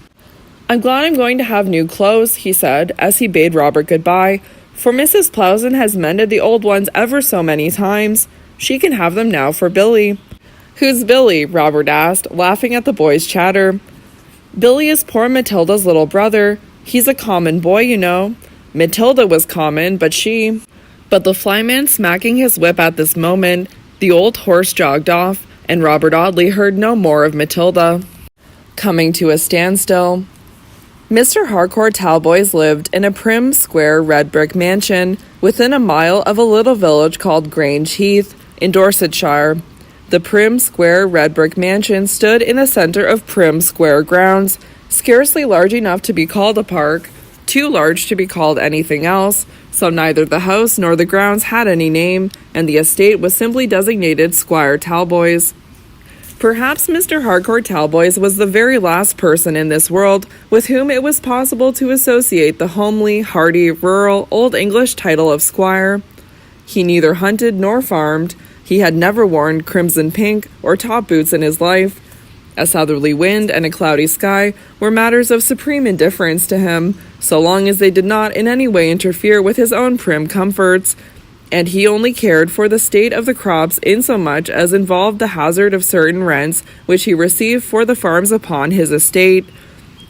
"I'm glad I'm going to have new clothes," he said, as he bade Robert goodbye, "for Mrs. Plowson has mended the old ones ever so many times. She can have them now for Billy." "Who's Billy?" Robert asked, laughing at the boy's chatter. "Billy is poor Matilda's little brother. He's a common boy, you know. Matilda was common, but the flyman smacking his whip at this moment, the old horse jogged off, and Robert Audley heard no more of Matilda. Coming to a standstill. Mr. Harcourt Talboys lived in a prim, square, red-brick mansion within a mile of a little village called Grange Heath, in Dorsetshire. The prim, square, red-brick mansion stood in the centre of prim, square grounds, scarcely large enough to be called a park, too large to be called anything else, so neither the house nor the grounds had any name, and the estate was simply designated Squire Talboys. Perhaps Mr. Harcourt Talboys was the very last person in this world with whom it was possible to associate the homely, hearty, rural, old English title of squire. He neither hunted nor farmed. He had never worn crimson pink or top boots in his life. A southerly wind and a cloudy sky were matters of supreme indifference to him, so long as they did not in any way interfere with his own prim comforts, and he only cared for the state of the crops insomuch as involved the hazard of certain rents which he received for the farms upon his estate.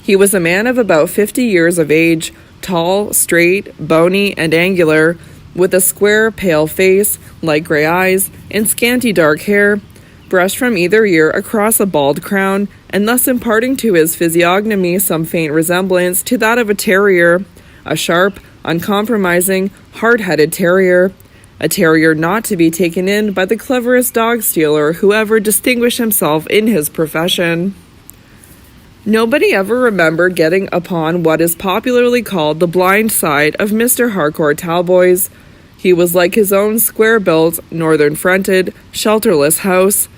He was a man of about 50 years of age, tall, straight, bony, and angular, with a square, pale face, light grey eyes, and scanty dark hair, brushed from either ear across a bald crown, and thus imparting to his physiognomy some faint resemblance to that of a terrier, a sharp, uncompromising, hard-headed terrier, a terrier not to be taken in by the cleverest dog-stealer who ever distinguished himself in his profession. Nobody ever remembered getting upon what is popularly called the blind side of Mr. Harcourt Talboys. He was like his own square-built, northern-fronted, shelterless house.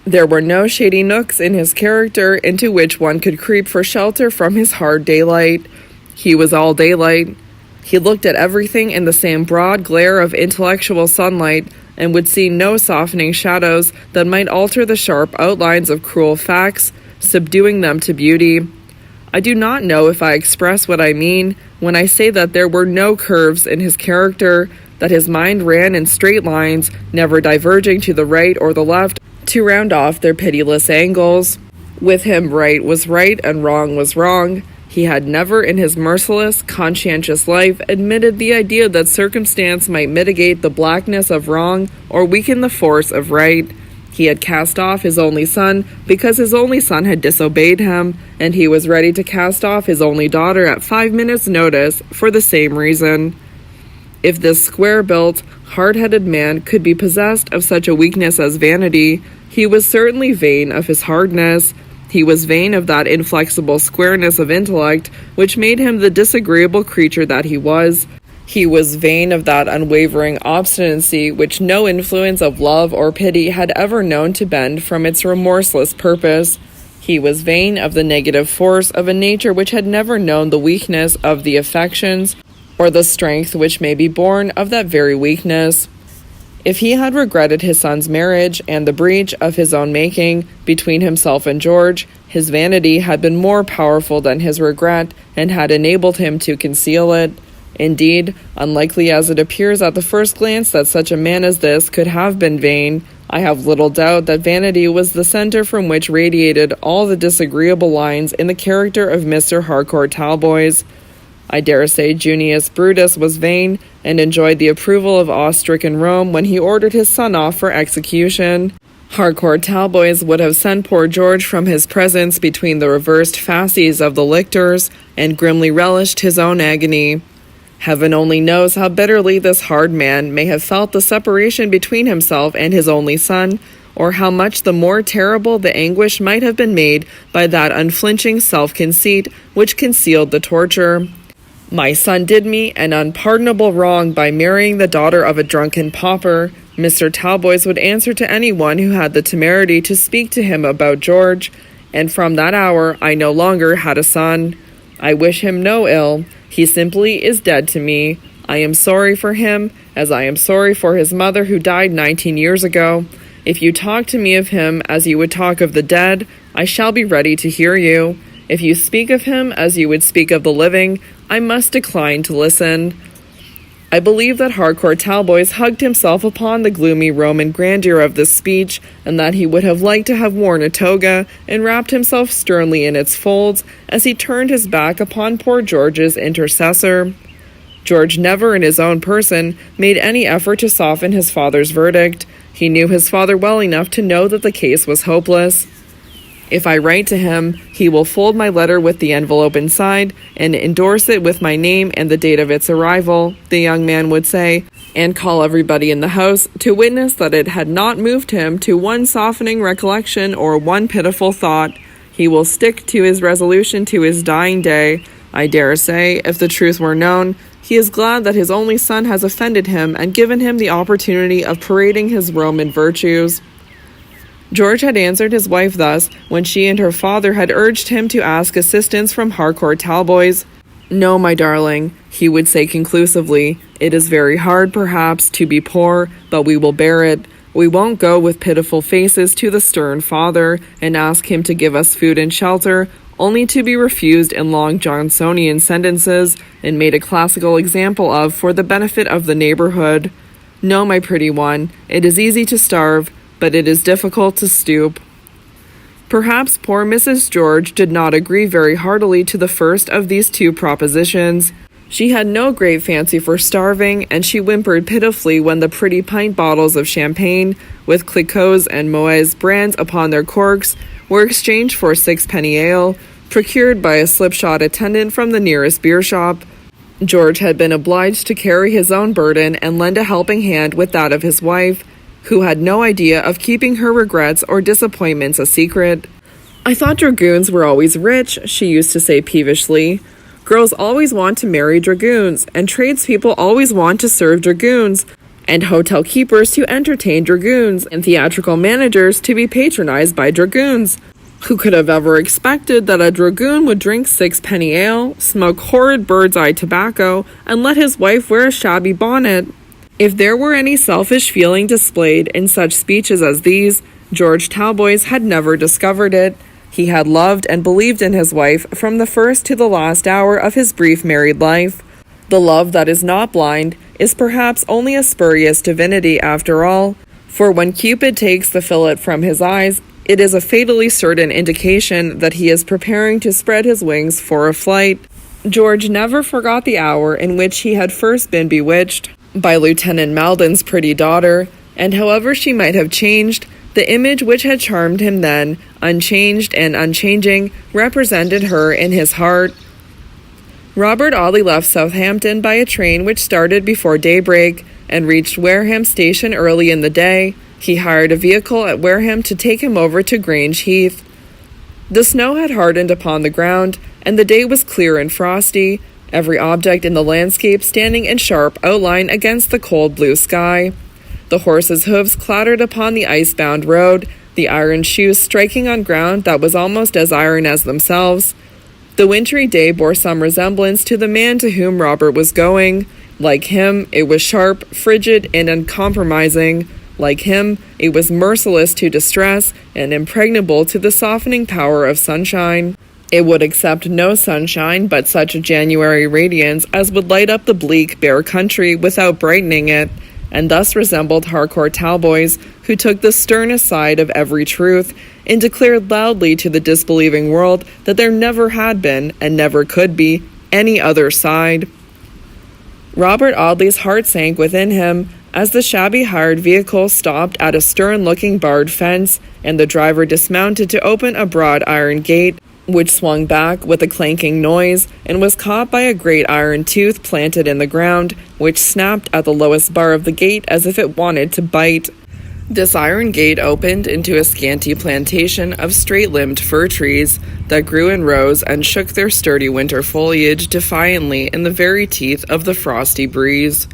There were no shady nooks in his character into which one could creep for shelter from his hard daylight. He was all daylight. He looked at everything in the same broad glare of intellectual sunlight, and would see no softening shadows that might alter the sharp outlines of cruel facts, subduing them to beauty. I do not know if I express what I mean when I say that there were no curves in his character, that his mind ran in straight lines, never diverging to the right or the left, to round off their pitiless angles. With him right was right and wrong was wrong. He had never in his merciless, conscientious life admitted the idea that circumstance might mitigate the blackness of wrong or weaken the force of right. He had cast off his only son because his only son had disobeyed him, and he was ready to cast off his only daughter at 5 minutes' notice for the same reason. If this square-built, hard-headed man could be possessed of such a weakness as vanity, he was certainly vain of his hardness. He was vain of that inflexible squareness of intellect which made him the disagreeable creature that he was. He was vain of that unwavering obstinacy which no influence of love or pity had ever known to bend from its remorseless purpose. He was vain of the negative force of a nature which had never known the weakness of the affections, or the strength which may be born of that very weakness. If he had regretted his son's marriage and the breach of his own making between himself and George, his vanity had been more powerful than his regret, and had enabled him to conceal it. Indeed, unlikely as it appears at the first glance that such a man as this could have been vain, I have little doubt that vanity was the centre from which radiated all the disagreeable lines in the character of Mr. Harcourt Talboys. I dare say Junius Brutus was vain, and enjoyed the approval of awe-stricken Rome when he ordered his son off for execution. Harcourt Talboys would have sent poor George from his presence between the reversed fasces of the lictors, and grimly relished his own agony. Heaven only knows how bitterly this hard man may have felt the separation between himself and his only son, or how much the more terrible the anguish might have been made by that unflinching self-conceit which concealed the torture. My son did me an unpardonable wrong by marrying the daughter of a drunken pauper, Mr. Talboys would answer to anyone who had the temerity to speak to him about George, and from that hour I no longer had a son. I wish him no ill. He simply is dead to me. I am sorry for him, as I am sorry for his mother who died 19 years ago. If you talk to me of him as you would talk of the dead, I shall be ready to hear you. If you speak of him as you would speak of the living, I must decline to listen." I believe that Harcourt Talboys hugged himself upon the gloomy Roman grandeur of this speech, and that he would have liked to have worn a toga and wrapped himself sternly in its folds as he turned his back upon poor George's intercessor. George never in his own person made any effort to soften his father's verdict. He knew his father well enough to know that the case was hopeless. "If I write to him, he will fold my letter with the envelope inside and endorse it with my name and the date of its arrival," the young man would say, "and call everybody in the house to witness that it had not moved him to one softening recollection or one pitiful thought. He will stick to his resolution to his dying day. I dare say, if the truth were known, he is glad that his only son has offended him and given him the opportunity of parading his Roman virtues." George had answered his wife thus when she and her father had urged him to ask assistance from Harcourt Talboys. "No, my darling," he would say conclusively, "it is very hard, perhaps, to be poor, but we will bear it. We won't go with pitiful faces to the stern father and ask him to give us food and shelter, only to be refused in long Johnsonian sentences and made a classical example of for the benefit of the neighborhood. No, my pretty one, it is easy to starve, but it is difficult to stoop." Perhaps poor Mrs. George did not agree very heartily to the first of these two propositions. She had no great fancy for starving, and she whimpered pitifully when the pretty pint bottles of champagne, with Clicquot's and Moet's brands upon their corks, were exchanged for sixpenny ale, procured by a slipshod attendant from the nearest beer shop. George had been obliged to carry his own burden and lend a helping hand with that of his wife, who had no idea of keeping her regrets or disappointments a secret. "I thought dragoons were always rich," she used to say peevishly. "Girls always want to marry dragoons, and tradespeople always want to serve dragoons, and hotel keepers to entertain dragoons, and theatrical managers to be patronized by dragoons. Who could have ever expected that a dragoon would drink sixpenny ale, smoke horrid bird's-eye tobacco, and let his wife wear a shabby bonnet?" If there were any selfish feeling displayed in such speeches as these, George Talboys had never discovered it. He had loved and believed in his wife from the first to the last hour of his brief married life. The love that is not blind is perhaps only a spurious divinity after all, for when Cupid takes the fillet from his eyes, it is a fatally certain indication that he is preparing to spread his wings for a flight. George never forgot the hour in which he had first been bewitched by Lieutenant Maldon's pretty daughter, and however she might have changed, the image which had charmed him then, unchanged and unchanging, represented her in his heart. Robert Audley left Southampton by a train which started before daybreak, and reached Wareham station early in the day. He hired a vehicle at Wareham to take him over to Grange Heath. The snow had hardened upon the ground, and the day was clear and frosty, every object in the landscape standing in sharp outline against the cold blue sky. The horses' hoofs clattered upon the ice-bound road, the iron shoes striking on ground that was almost as iron as themselves. The wintry day bore some resemblance to the man to whom Robert was going. Like him, it was sharp, frigid, and uncompromising. Like him, it was merciless to distress and impregnable to the softening power of sunshine. It would accept no sunshine but such a January radiance as would light up the bleak, bare country without brightening it, and thus resembled Harcourt Talboys, who took the sternest side of every truth, and declared loudly to the disbelieving world that there never had been, and never could be, any other side. Robert Audley's heart sank within him as the shabby hired vehicle stopped at a stern-looking barred fence, and the driver dismounted to open a broad iron gate, which swung back with a clanking noise, and was caught by a great iron tooth planted in the ground, which snapped at the lowest bar of the gate as if it wanted to bite. This iron gate opened into a scanty plantation of straight-limbed fir trees that grew in rows and shook their sturdy winter foliage defiantly in the very teeth of the frosty breeze.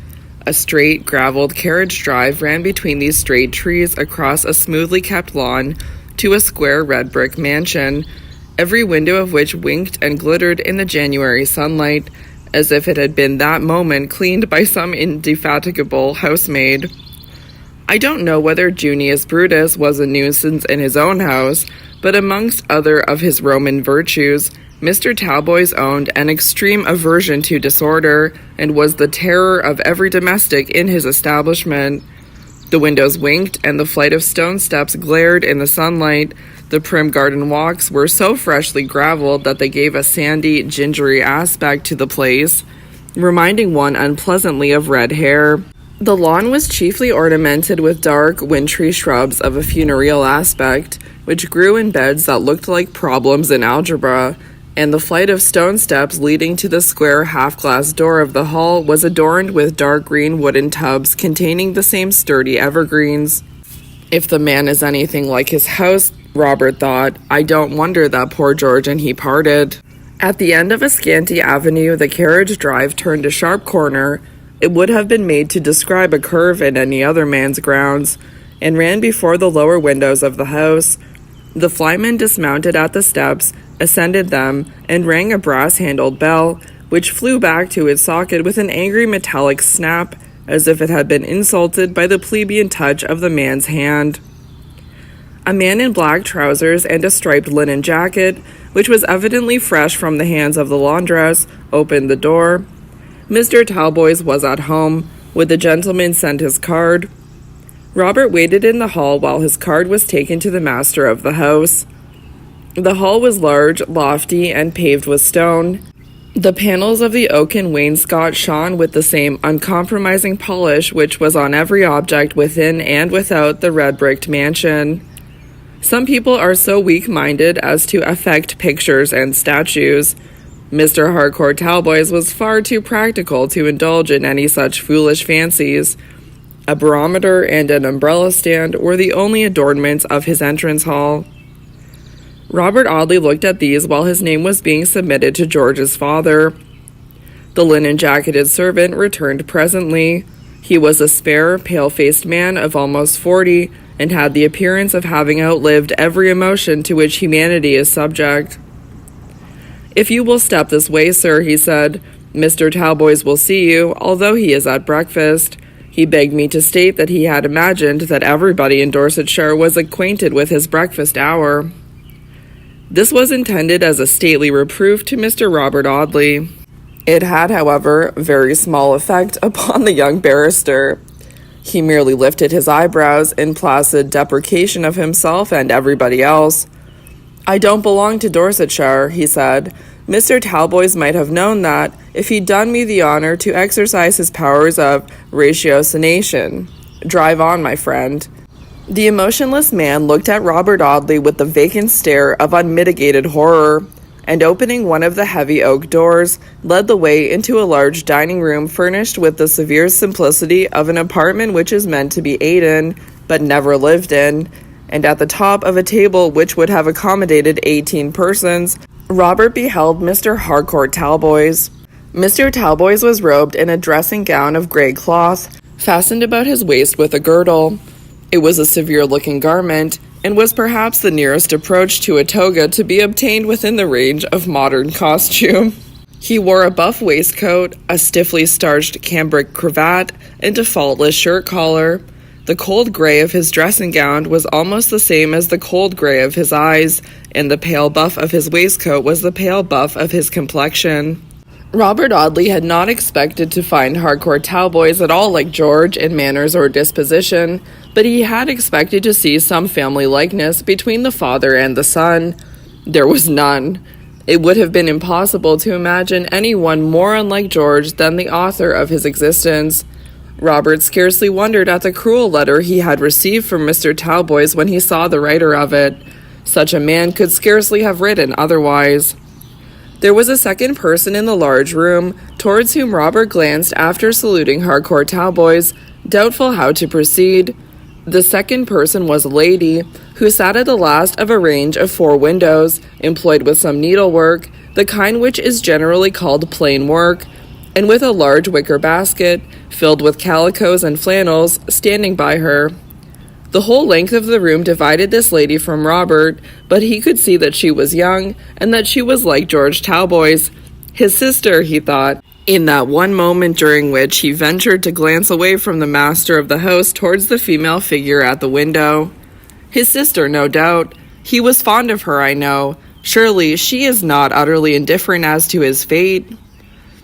A straight, gravelled carriage drive ran between these straight trees across a smoothly kept lawn to a square red brick mansion, every window of which winked and glittered in the January sunlight, as if it had been that moment cleaned by some indefatigable housemaid. I don't know whether Junius Brutus was a nuisance in his own house, but amongst other of his Roman virtues, Mr. Talboys owned an extreme aversion to disorder, and was the terror of every domestic in his establishment. The windows winked, and the flight of stone steps glared in the sunlight. The prim garden walks were so freshly gravelled that they gave a sandy, gingery aspect to the place, reminding one unpleasantly of red hair. The lawn was chiefly ornamented with dark, wintry shrubs of a funereal aspect, which grew in beds that looked like problems in algebra, and the flight of stone steps leading to the square half-glass door of the hall was adorned with dark green wooden tubs containing the same sturdy evergreens. If the man is anything like his house, Robert thought, I don't wonder that poor George and he parted. At the end of a scanty avenue, the carriage drive turned a sharp corner. It would have been made to describe a curve in any other man's grounds, and ran before the lower windows of the house. The flyman dismounted at the steps, ascended them, and rang a brass-handled bell, which flew back to its socket with an angry metallic snap, as if it had been insulted by the plebeian touch of the man's hand. A man in black trousers and a striped linen jacket, which was evidently fresh from the hands of the laundress, opened the door. Mr. Talboys was at home. Would the gentleman send his card? Robert waited in the hall while his card was taken to the master of the house. The hall was large, lofty, and paved with stone. The panels of the oaken wainscot shone with the same uncompromising polish which was on every object within and without the red-bricked mansion. Some people are so weak-minded as to affect pictures and statues. Mr. Harcourt Talboys was far too practical to indulge in any such foolish fancies. A barometer and an umbrella stand were the only adornments of his entrance hall. Robert Audley looked at these while his name was being submitted to George's father. The linen-jacketed servant returned presently. He was a spare, pale-faced man of almost 40, and had the appearance of having outlived every emotion to which humanity is subject. "If you will step this way, sir," he said, "Mr. Talboys will see you, although he is at breakfast. He begged me to state that he had imagined that everybody in Dorsetshire was acquainted with his breakfast hour." This was intended as a stately reproof to Mr. Robert Audley. It had, however, very small effect upon the young barrister. He merely lifted his eyebrows in placid deprecation of himself and everybody else. "I don't belong to Dorsetshire," he said. "Mr. Talboys might have known that, if he'd done me the honour to exercise his powers of ratiocination. Drive on, my friend." The emotionless man looked at Robert Audley with the vacant stare of unmitigated horror, and opening one of the heavy oak doors, led the way into a large dining room furnished with the severe simplicity of an apartment which is meant to be ate in, but never lived in, and at the top of a table which would have accommodated 18 persons, Robert beheld Mr. Harcourt Talboys. Mr. Talboys was robed in a dressing gown of grey cloth, fastened about his waist with a girdle. It was a severe-looking garment, and was perhaps the nearest approach to a toga to be obtained within the range of modern costume. He wore a buff waistcoat, a stiffly starched cambric cravat, and a faultless shirt collar. The cold grey of his dressing gown was almost the same as the cold grey of his eyes, and the pale buff of his waistcoat was the pale buff of his complexion. Robert Audley had not expected to find Harcourt Talboys at all like George in manners or disposition, but he had expected to see some family likeness between the father and the son. There was none. It would have been impossible to imagine anyone more unlike George than the author of his existence. Robert scarcely wondered at the cruel letter he had received from Mr. Talboys when he saw the writer of it. Such a man could scarcely have written otherwise. There was a second person in the large room, towards whom Robert glanced after saluting Harcourt Talboys, doubtful how to proceed. The second person was a lady, who sat at the last of a range of 4 windows, employed with some needlework, the kind which is generally called plain work, and with a large wicker basket, filled with calicoes and flannels, standing by her. The whole length of the room divided this lady from Robert, but he could see that she was young, and that she was like George Talboys. His sister, he thought. In that one moment during which he ventured to glance away from the master of the house towards the female figure at the window. His sister, no doubt. He was fond of her, I know. Surely she is not utterly indifferent as to his fate.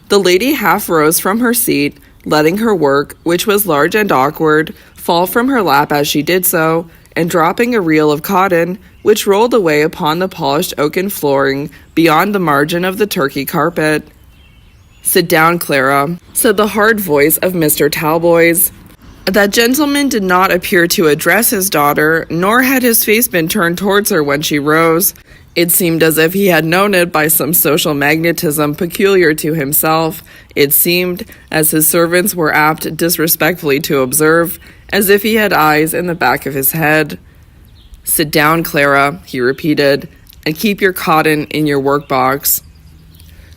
The lady half rose from her seat, letting her work, which was large and awkward, fall from her lap as she did so, and dropping a reel of cotton, which rolled away upon the polished oaken flooring beyond the margin of the Turkey carpet. "Sit down, Clara," said the hard voice of Mr. Talboys. That gentleman did not appear to address his daughter, nor had his face been turned towards her when she rose. It seemed as if he had known it by some social magnetism peculiar to himself. It seemed, as his servants were apt disrespectfully to observe, as if he had eyes in the back of his head. "Sit down, Clara," he repeated, "and keep your cotton in your workbox."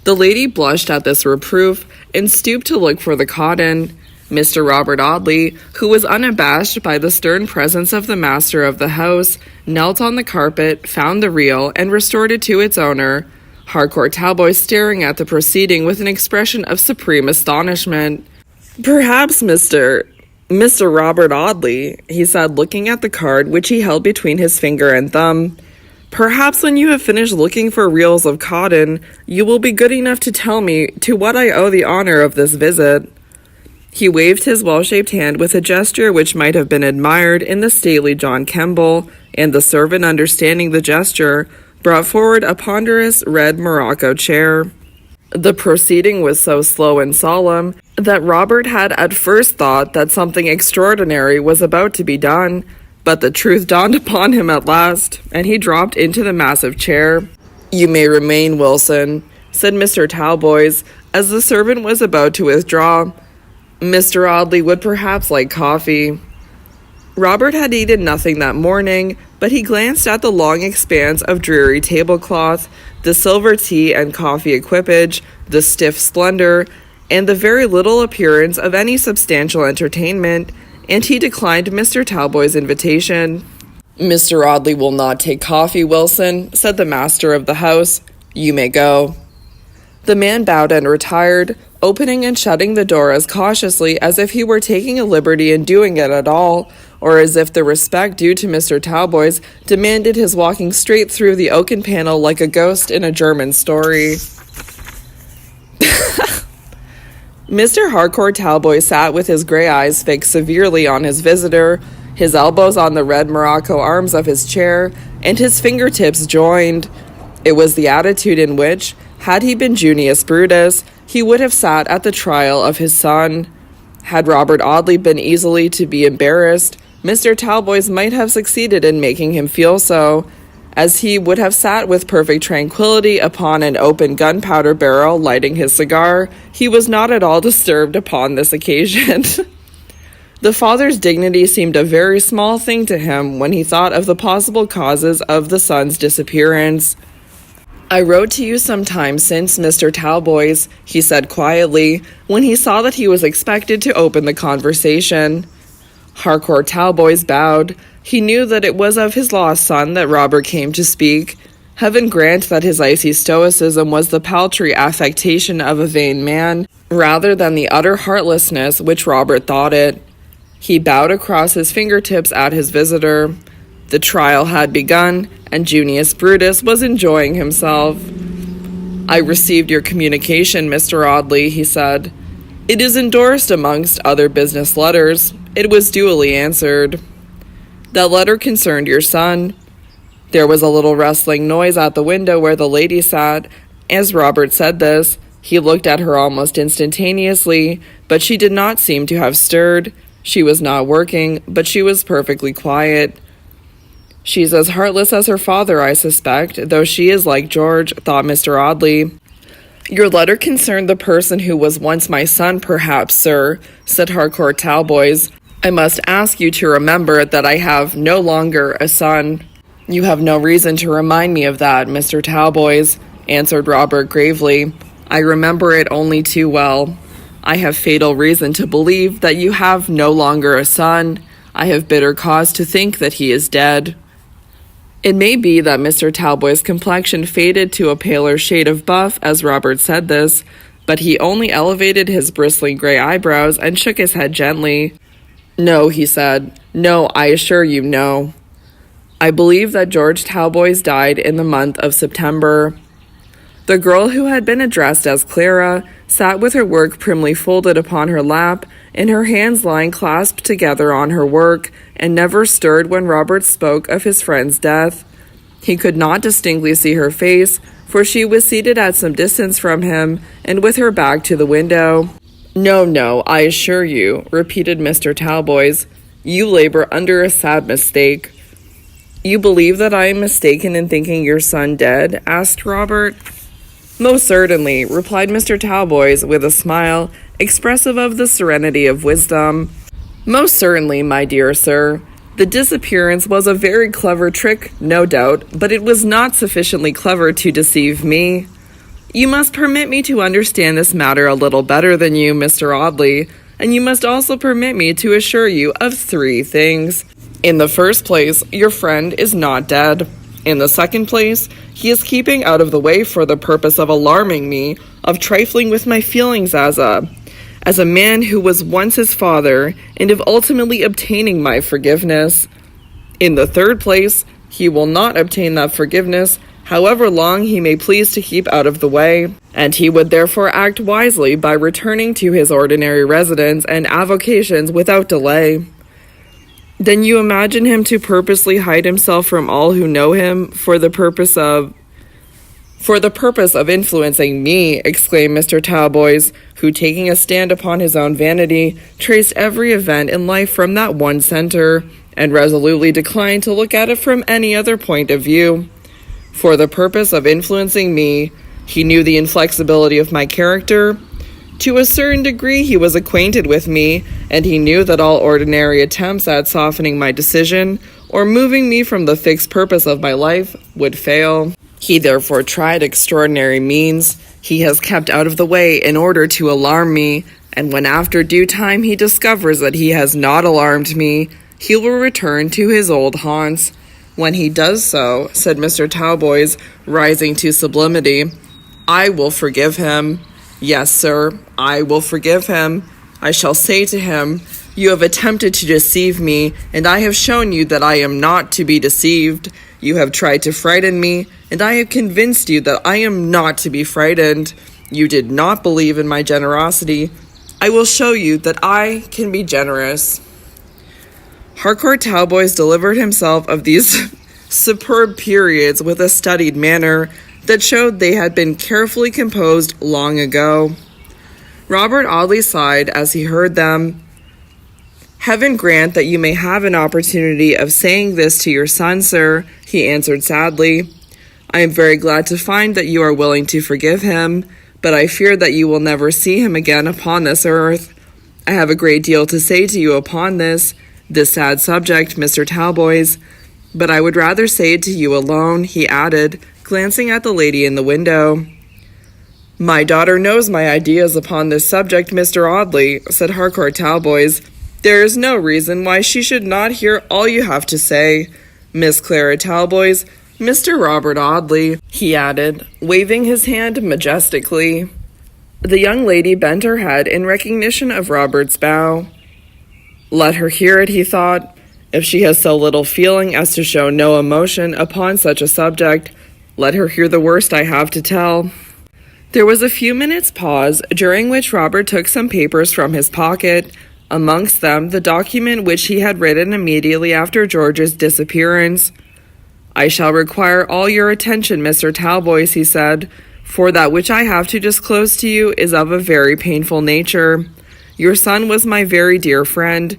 The lady blushed at this reproof and stooped to look for the cotton. Mr. Robert Audley, who was unabashed by the stern presence of the master of the house, knelt on the carpet, found the reel, and restored it to its owner, Harcourt Talboys staring at the proceeding with an expression of supreme astonishment. "Perhaps, Mr. Robert Audley," he said, looking at the card which he held between his finger and thumb, "perhaps when you have finished looking for reels of cotton, you will be good enough to tell me to what I owe the honor of this visit." He waved his well-shaped hand with a gesture which might have been admired in the stately John Kemble, and the servant, understanding the gesture, brought forward a ponderous red morocco chair. The proceeding was so slow and solemn that Robert had at first thought that something extraordinary was about to be done, but the truth dawned upon him at last, and he dropped into the massive chair. "You may remain, Wilson," said Mr. Talboys, as the servant was about to withdraw. "Mr. Audley would perhaps like coffee." Robert had eaten nothing that morning, but he glanced at the long expanse of dreary tablecloth, the silver tea and coffee equipage, the stiff splendor, and the very little appearance of any substantial entertainment, and he declined Mr. Talboys' invitation. "Mr. Audley will not take coffee, Wilson," said the master of the house. "You may go." The man bowed and retired, opening and shutting the door as cautiously as if he were taking a liberty in doing it at all, or as if the respect due to Mr. Talboys demanded his walking straight through the oaken panel like a ghost in a German story. Mr. Harcourt Talboys sat with his gray eyes fixed severely on his visitor, his elbows on the red morocco arms of his chair, and his fingertips joined. It was the attitude in which, had he been Junius Brutus, he would have sat at the trial of his son. Had Robert Audley been easily to be embarrassed, Mr. Talboys might have succeeded in making him feel so, as he would have sat with perfect tranquillity upon an open gunpowder barrel lighting his cigar. He was not at all disturbed upon this occasion. The father's dignity seemed a very small thing to him when he thought of the possible causes of the son's disappearance. "I wrote to you some time since, Mr. Talboys," he said quietly, when he saw that he was expected to open the conversation. Harcourt Talboys bowed. He knew that it was of his lost son that Robert came to speak. Heaven grant that his icy stoicism was the paltry affectation of a vain man, rather than the utter heartlessness which Robert thought it. He bowed across his fingertips at his visitor. The trial had begun, and Junius Brutus was enjoying himself. "I received your communication, Mr. Audley," he said. "It is endorsed amongst other business letters. It was duly answered. That letter concerned your son." There was a little rustling noise at the window where the lady sat. As Robert said this, he looked at her almost instantaneously, but she did not seem to have stirred. She was not working, but she was perfectly quiet. "She's as heartless as her father, I suspect, though she is like George," thought Mr. Audley. "Your letter concerned the person who was once my son, perhaps, sir," said Harcourt Talboys. "I must ask you to remember that I have no longer a son." "You have no reason to remind me of that, Mr. Talboys," answered Robert gravely. "I remember it only too well. I have fatal reason to believe that you have no longer a son. I have bitter cause to think that he is dead." It may be that Mr. Talboys' complexion faded to a paler shade of buff as Robert said this, but he only elevated his bristling gray eyebrows and shook his head gently. "No," he said. "No, I assure you, no. I believe that George Talboys died in the month of September." The girl, who had been addressed as Clara, sat with her work primly folded upon her lap, and her hands lying clasped together on her work, and never stirred when Robert spoke of his friend's death. He could not distinctly see her face, for she was seated at some distance from him, and with her back to the window. "No, no, I assure you," repeated Mr. Talboys. "You labor under a sad mistake." "You believe that I am mistaken in thinking your son dead?" asked Robert. "Most certainly," replied Mr. Talboys with a smile expressive of the serenity of wisdom. "Most certainly, my dear sir. The disappearance was a very clever trick, no doubt, but it was not sufficiently clever to deceive me. You must permit me to understand this matter a little better than you, Mr. Audley, and you must also permit me to assure you of 3 things. In the first place, your friend is not dead. In the second place, he is keeping out of the way for the purpose of alarming me, of trifling with my feelings as a man who was once his father, and of ultimately obtaining my forgiveness. In the third place, he will not obtain that forgiveness, however long he may please to keep out of the way, and he would therefore act wisely by returning to his ordinary residence and avocations without delay." "Then you imagine him to purposely hide himself from all who know him for the purpose of influencing me," exclaimed Mr. Talboys, who, taking a stand upon his own vanity, traced every event in life from that one center, and resolutely declined to look at it from any other point of view. "For the purpose of influencing me, he knew the inflexibility of my character. To a certain degree he was acquainted with me, and he knew that all ordinary attempts at softening my decision, or moving me from the fixed purpose of my life, would fail. He therefore tried extraordinary means. He has kept out of the way in order to alarm me, and when after due time he discovers that he has not alarmed me, he will return to his old haunts. When he does so," said Mr. Talboys, rising to sublimity, "I will forgive him. Yes, sir, I will forgive him. I shall say to him, 'You have attempted to deceive me, and I have shown you that I am not to be deceived. You have tried to frighten me, and I have convinced you that I am not to be frightened. You did not believe in my generosity. I will show you that I can be generous.'" Harcourt Talboys delivered himself of these superb periods with a studied manner that showed they had been carefully composed long ago. Robert Audley sighed as he heard them. "Heaven grant that you may have an opportunity of saying this to your son, sir," he answered sadly. "I am very glad to find that you are willing to forgive him, but I fear that you will never see him again upon this earth. I have a great deal to say to you upon this sad subject, Mr. Talboys, but I would rather say it to you alone," he added, glancing at the lady in the window. "My daughter knows my ideas upon this subject, Mr. Audley," said Harcourt Talboys. "There is no reason why she should not hear all you have to say. Miss Clara Talboys, Mr. Robert Audley," he added, waving his hand majestically. The young lady bent her head in recognition of Robert's bow. "Let her hear it," he thought. "If she has so little feeling as to show no emotion upon such a subject, let her hear the worst I have to tell." There was a few minutes' pause, during which Robert took some papers from his pocket, amongst them the document which he had written immediately after George's disappearance. "I shall require all your attention, Mr. Talboys," he said, "for that which I have to disclose to you is of a very painful nature. Your son was my very dear friend,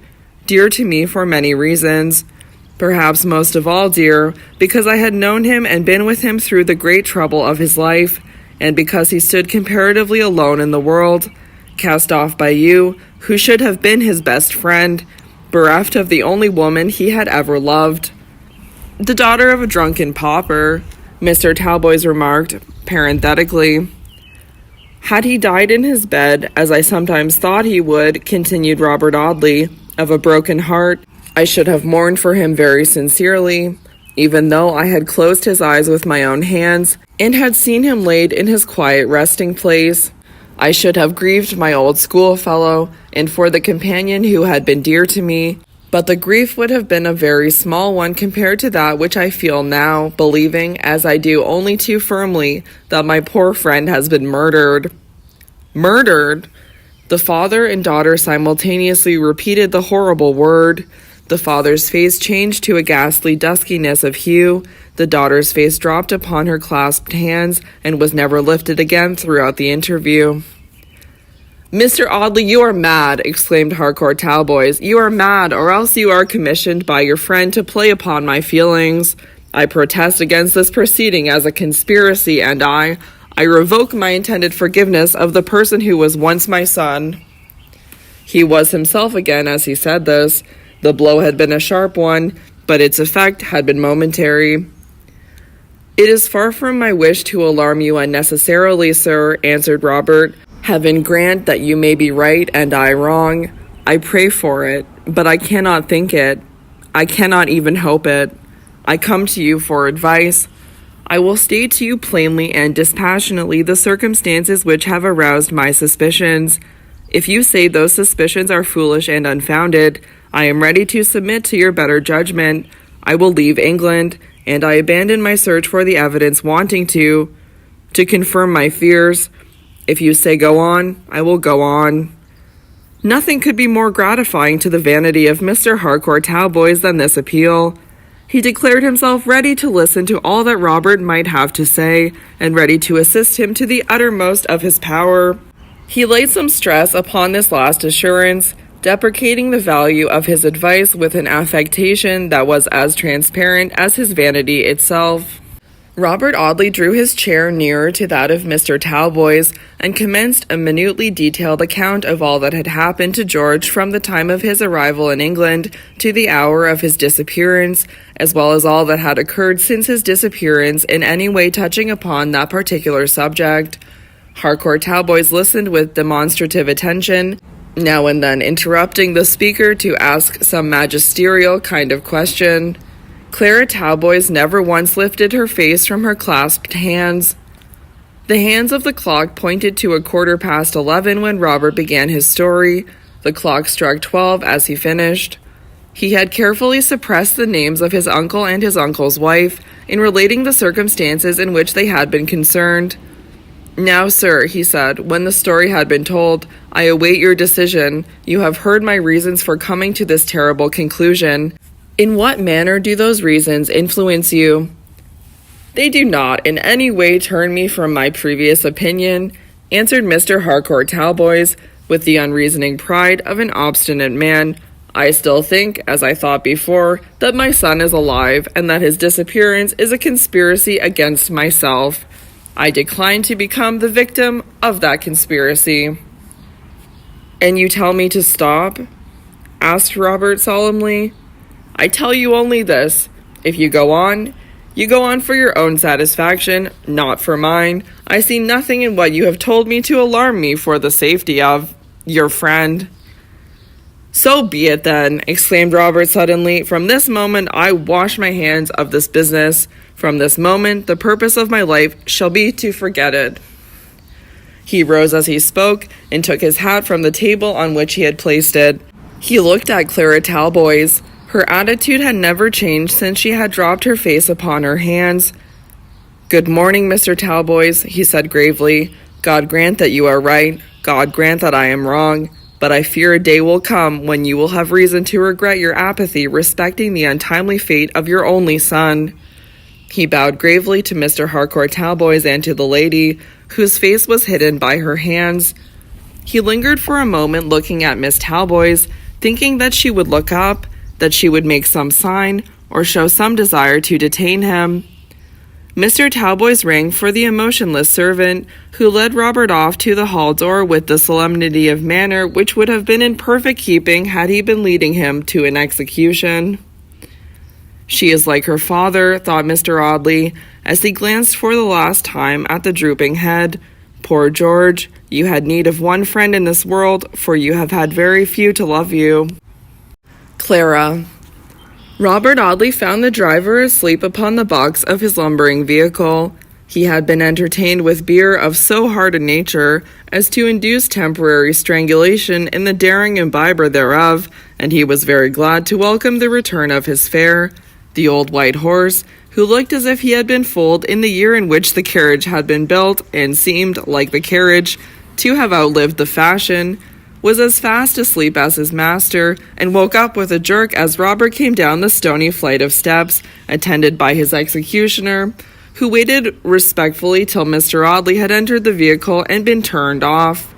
dear to me for many reasons. Perhaps most of all dear, because I had known him and been with him through the great trouble of his life, and because he stood comparatively alone in the world, cast off by you, who should have been his best friend, bereft of the only woman he had ever loved." "The daughter of a drunken pauper," Mr. Talboys remarked, parenthetically. "Had he died in his bed, as I sometimes thought he would," continued Robert Audley, "of a broken heart, I should have mourned for him very sincerely, even though I had closed his eyes with my own hands, and had seen him laid in his quiet resting place. I should have grieved my old schoolfellow, and for the companion who had been dear to me, but the grief would have been a very small one compared to that which I feel now, believing, as I do only too firmly, that my poor friend has been murdered. Murdered? The father and daughter simultaneously repeated the horrible word. The father's face changed to a ghastly duskiness of hue. The daughter's face dropped upon her clasped hands and was never lifted again throughout the interview. "Mr. Audley, you are mad," exclaimed Harcourt Talboys. "You are mad, or else you are commissioned by your friend to play upon my feelings. I protest against this proceeding as a conspiracy, and I revoke my intended forgiveness of the person who was once my son." He was himself again as he said this. The blow had been a sharp one, but its effect had been momentary. "It is far from my wish to alarm you unnecessarily, sir," answered Robert. "Heaven grant that you may be right and I wrong. I pray for it, but I cannot think it. I cannot even hope it. I come to you for advice. I will state to you plainly and dispassionately the circumstances which have aroused my suspicions. If you say those suspicions are foolish and unfounded, I am ready to submit to your better judgment. I will leave England, and I abandon my search for the evidence wanting to confirm my fears. If you say go on, I will go on." Nothing could be more gratifying to the vanity of Mr. Harcourt Talboys than this appeal. He declared himself ready to listen to all that Robert might have to say, and ready to assist him to the uttermost of his power. He laid some stress upon this last assurance, deprecating the value of his advice with an affectation that was as transparent as his vanity itself. Robert Audley drew his chair nearer to that of Mr. Talboys, and commenced a minutely detailed account of all that had happened to George from the time of his arrival in England to the hour of his disappearance, as well as all that had occurred since his disappearance in any way touching upon that particular subject. Harcourt Talboys listened with demonstrative attention, now and then interrupting the speaker to ask some magisterial kind of question. Clara Talboys never once lifted her face from her clasped hands. The hands of the clock pointed to 11:15 when Robert began his story. The clock struck 12 as he finished. He had carefully suppressed the names of his uncle and his uncle's wife in relating the circumstances in which they had been concerned. "Now, sir," he said, when the story had been told, "I await your decision. You have heard my reasons for coming to this terrible conclusion. In what manner do those reasons influence you?" "They do not in any way turn me from my previous opinion," answered Mr. Harcourt Talboys, with the unreasoning pride of an obstinate man. "I still think, as I thought before, that my son is alive, and that his disappearance is a conspiracy against myself. I decline to become the victim of that conspiracy." "And you tell me to stop?" asked Robert solemnly. "I tell you only this. If you go on for your own satisfaction, not for mine. I see nothing in what you have told me to alarm me for the safety of your friend." "So be it then," exclaimed Robert suddenly. "From this moment I wash my hands of this business. From this moment the purpose of my life shall be to forget it." He rose as he spoke, and took his hat from the table on which he had placed it. He looked at Clara Talboys. Her attitude had never changed since she had dropped her face upon her hands. "Good morning, Mr. Talboys," he said gravely. "God grant that you are right. God grant that I am wrong. But I fear a day will come when you will have reason to regret your apathy respecting the untimely fate of your only son." He bowed gravely to Mr. Harcourt Talboys and to the lady, whose face was hidden by her hands. He lingered for a moment looking at Miss Talboys, thinking that she would look up, that she would make some sign, or show some desire to detain him. Mr. Talboys rang for the emotionless servant, who led Robert off to the hall door with the solemnity of manner which would have been in perfect keeping had he been leading him to an execution. "She is like her father," thought Mr. Audley, as he glanced for the last time at the drooping head. "Poor George, you had need of one friend in this world, for you have had very few to love you." Clara. Robert Audley found the driver asleep upon the box of his lumbering vehicle. He had been entertained with beer of so hard a nature as to induce temporary strangulation in the daring imbiber thereof, and he was very glad to welcome the return of his fare. The old white horse, who looked as if he had been foaled in the year in which the carriage had been built, and seemed, like the carriage, to have outlived the fashion, was as fast asleep as his master, and woke up with a jerk as Robert came down the stony flight of steps, attended by his executioner, who waited respectfully till Mr. Audley had entered the vehicle and been turned off.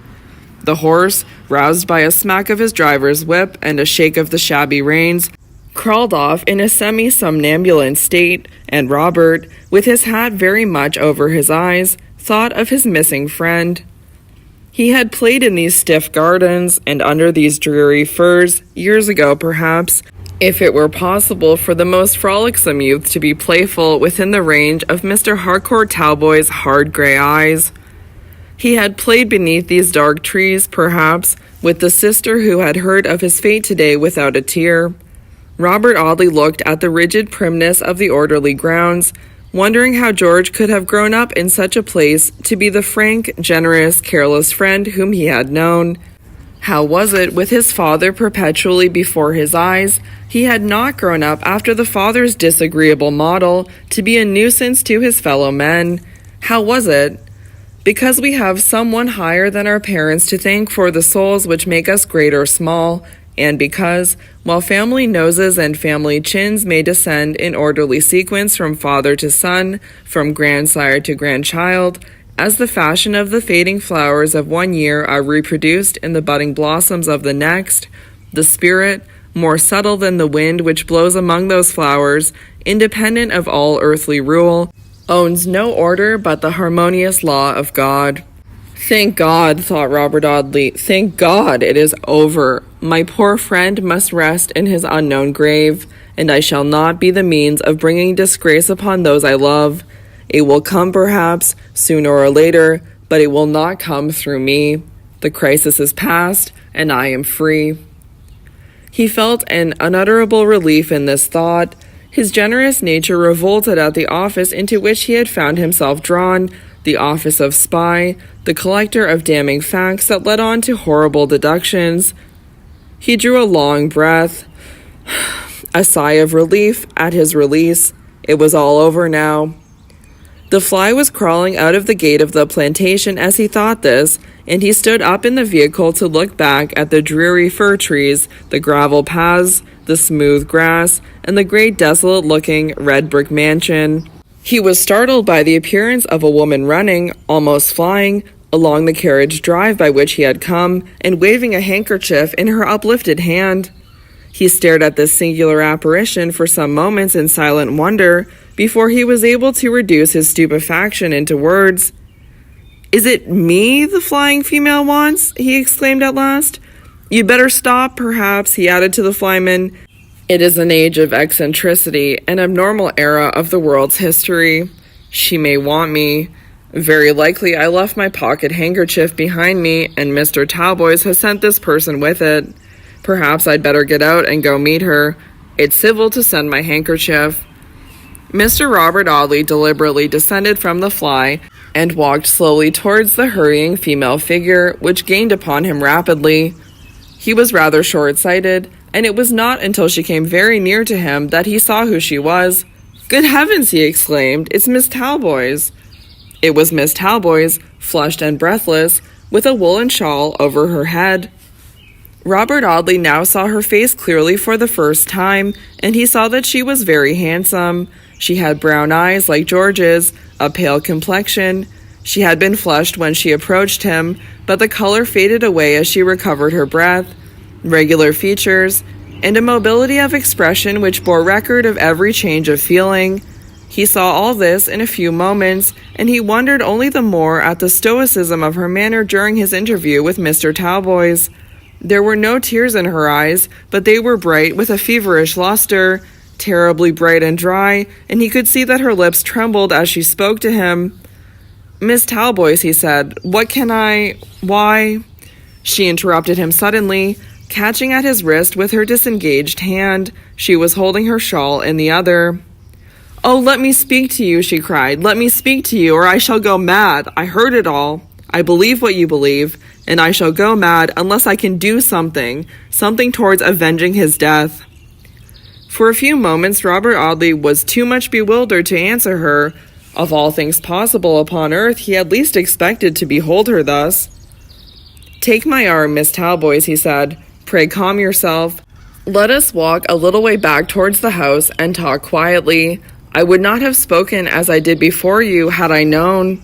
The horse, roused by a smack of his driver's whip and a shake of the shabby reins, crawled off in a semi-somnambulant state, and Robert, with his hat very much over his eyes, thought of his missing friend. He had played in these stiff gardens and under these dreary firs, years ago perhaps, if it were possible for the most frolicsome youth to be playful within the range of Mr. Harcourt Talboys' hard grey eyes. He had played beneath these dark trees, perhaps, with the sister who had heard of his fate today without a tear. Robert Audley looked at the rigid primness of the orderly grounds, wondering how George could have grown up in such a place to be the frank, generous, careless friend whom he had known. How was it, with his father perpetually before his eyes, he had not grown up after the father's disagreeable model to be a nuisance to his fellow men? How was it? Because we have someone higher than our parents to thank for the souls which make us great or small, and because, while family noses and family chins may descend in orderly sequence from father to son, from grandsire to grandchild, as the fashion of the fading flowers of one year are reproduced in the budding blossoms of the next, the spirit, more subtle than the wind which blows among those flowers, independent of all earthly rule, owns no order but the harmonious law of God. Thank God, thought Robert Audley, thank God it is over. My poor friend must rest in his unknown grave, and I shall not be the means of bringing disgrace upon those I love. It will come, perhaps, sooner or later, but it will not come through me. The crisis is past, and I am free. He felt an unutterable relief in this thought. His generous nature revolted at the office into which he had found himself drawn, the office of spy, the collector of damning facts that led on to horrible deductions. He drew a long breath, a sigh of relief at his release. It was all over now. The fly was crawling out of the gate of the plantation as he thought this, and he stood up in the vehicle to look back at the dreary fir trees, the gravel paths, the smooth grass, and the great desolate-looking red brick mansion. He was startled by the appearance of a woman running, almost flying, along the carriage drive by which he had come, and waving a handkerchief in her uplifted hand. He stared at this singular apparition for some moments in silent wonder, before he was able to reduce his stupefaction into words. "Is it me the flying female wants?" he exclaimed at last. "You'd better stop, perhaps," he added to the flyman. "It is an age of eccentricity, an abnormal era of the world's history. She may want me. Very likely I left my pocket handkerchief behind me, and Mr. Talboys has sent this person with it. Perhaps I'd better get out and go meet her. It's civil to send my handkerchief." Mr. Robert Audley deliberately descended from the fly and walked slowly towards the hurrying female figure, which gained upon him rapidly. He was rather short-sighted, and it was not until she came very near to him that he saw who she was. "Good heavens!" he exclaimed, "it's Miss Talboys." It was Miss Talboys, flushed and breathless, with a woolen shawl over her head. Robert Audley now saw her face clearly for the first time, and he saw that she was very handsome. She had brown eyes like George's, a pale complexion. She had been flushed when she approached him, but the color faded away as she recovered her breath. Regular features, and a mobility of expression which bore record of every change of feeling. He saw all this in a few moments, and he wondered only the more at the stoicism of her manner during his interview with Mr. Talboys. There were no tears in her eyes, but they were bright with a feverish luster, terribly bright and dry, and he could see that her lips trembled as she spoke to him. "Miss Talboys," he said, why?" She interrupted him suddenly, catching at his wrist with her disengaged hand. She was holding her shawl in the other. "Oh, let me speak to you," she cried. "Let me speak to you, or I shall go mad. I heard it all. I believe what you believe, and I shall go mad unless I can do something towards avenging his death." For a few moments, Robert Audley was too much bewildered to answer her. Of all things possible upon earth, he had least expected to behold her thus. "Take my arm, Miss Talboys," he said. "Pray calm yourself. Let us walk a little way back towards the house and talk quietly. I would not have spoken as I did before you had I known."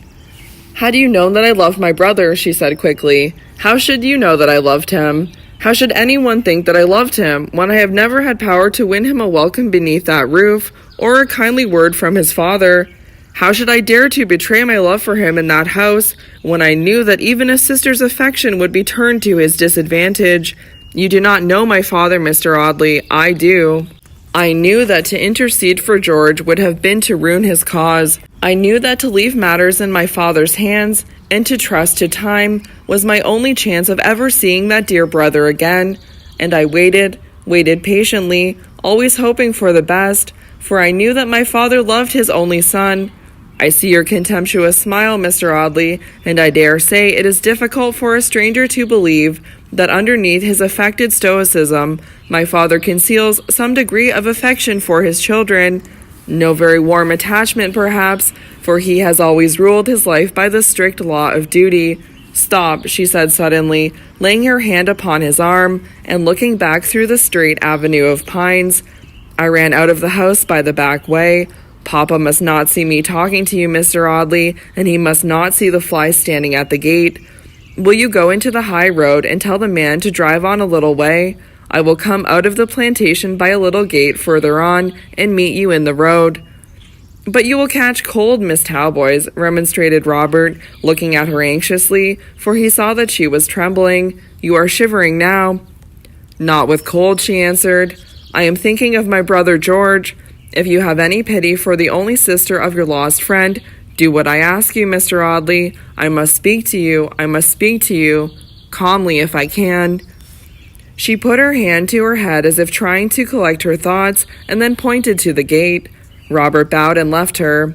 "Had you known that I loved my brother," she said quickly, "how should you know that I loved him? How should anyone think that I loved him when I have never had power to win him a welcome beneath that roof, or a kindly word from his father? How should I dare to betray my love for him in that house, when I knew that even a sister's affection would be turned to his disadvantage? You do not know my father, Mr. Audley. I do. I knew that to intercede for George would have been to ruin his cause. I knew that to leave matters in my father's hands and to trust to time was my only chance of ever seeing that dear brother again. And I waited patiently, always hoping for the best, for I knew that my father loved his only son. I see your contemptuous smile, Mr. Audley, and I dare say it is difficult for a stranger to believe that underneath his affected stoicism, my father conceals some degree of affection for his children. No very warm attachment, perhaps, for he has always ruled his life by the strict law of duty. Stop," she said suddenly, laying her hand upon his arm and looking back through the straight avenue of pines. "I ran out of the house by the back way. Papa must not see me talking to you, Mr. Audley, and he must not see the fly standing at the gate. Will you go into the high road and tell the man to drive on a little way? I will come out of the plantation by a little gate further on and meet you in the road." "But you will catch cold, Miss Talboys," remonstrated Robert, looking at her anxiously, for he saw that she was trembling. "You are shivering now." "Not with cold," she answered. "I am thinking of my brother George. If you have any pity for the only sister of your lost friend, do what I ask you, Mr. Audley. I must speak to you, calmly if I can." She put her hand to her head as if trying to collect her thoughts, and then pointed to the gate. Robert bowed and left her.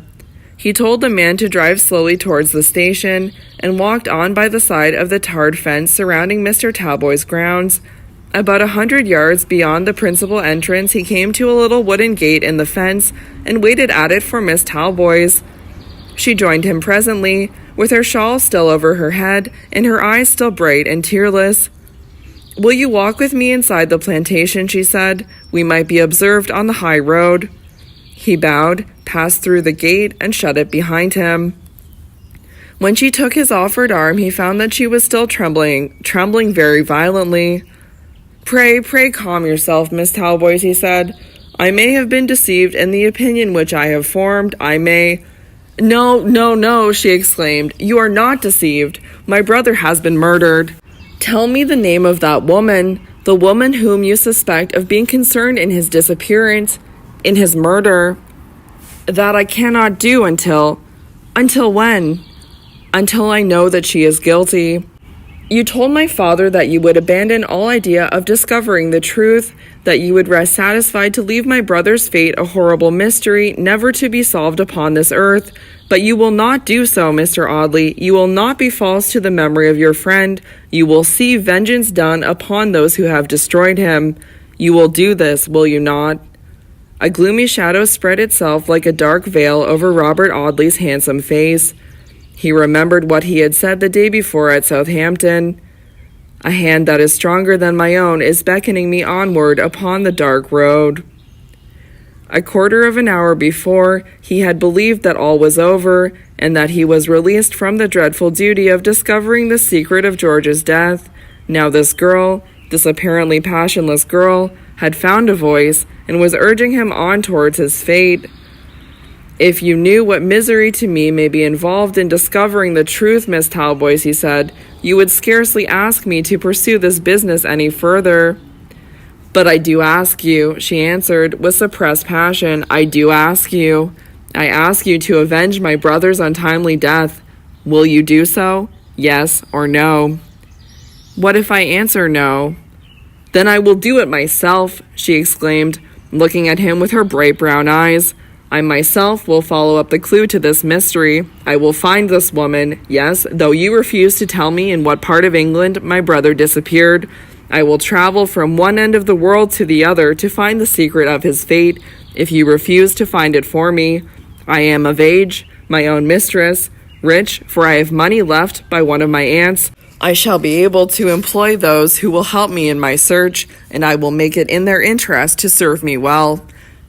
He told the man to drive slowly towards the station, and walked on by the side of the tarred fence surrounding Mr. Talboys' grounds. About 100 yards beyond the principal entrance, he came to a little wooden gate in the fence, and waited at it for Miss Talboys. She joined him presently, with her shawl still over her head, and her eyes still bright and tearless. "Will you walk with me inside the plantation?" she said. "We might be observed on the high road." He bowed, passed through the gate, and shut it behind him. When she took his offered arm, he found that she was still trembling very violently. Pray calm yourself, Miss Talboys," he said. "I may have been deceived in the opinion which I have formed. I may—" No, she exclaimed. "You are not deceived. My brother has been murdered." "Tell me the name of that woman, the woman whom you suspect of being concerned in his disappearance, in his murder." "That I cannot do until—" "Until when?" "Until I know that she is guilty." "You told my father that you would abandon all idea of discovering the truth, that you would rest satisfied to leave my brother's fate a horrible mystery, never to be solved upon this earth. But you will not do so, Mr. Audley. You will not be false to the memory of your friend. You will see vengeance done upon those who have destroyed him. You will do this, will you not?" A gloomy shadow spread itself like a dark veil over Robert Audley's handsome face. He remembered what he had said the day before at Southampton. "A hand that is stronger than my own is beckoning me onward upon the dark road." A quarter of an hour before, he had believed that all was over, and that he was released from the dreadful duty of discovering the secret of George's death. Now this girl, this apparently passionless girl, had found a voice, and was urging him on towards his fate. "If you knew what misery to me may be involved in discovering the truth, Miss Talboys," he said, "you would scarcely ask me to pursue this business any further." "But I do ask you," she answered, with suppressed passion. "I do ask you. I ask you to avenge my brother's untimely death. Will you do so? Yes or no?" "What if I answer no?" "Then I will do it myself," she exclaimed, looking at him with her bright brown eyes. I myself will follow up the clue to this mystery. I will find this woman, yes, though you refuse to tell me in what part of England my brother disappeared. I will travel from one end of the world to the other to find the secret of his fate, if you refuse to find it for me. I am of age, my own mistress, rich, for I have money left by one of my aunts. I shall be able to employ those who will help me in my search, and I will make it in their interest to serve me well.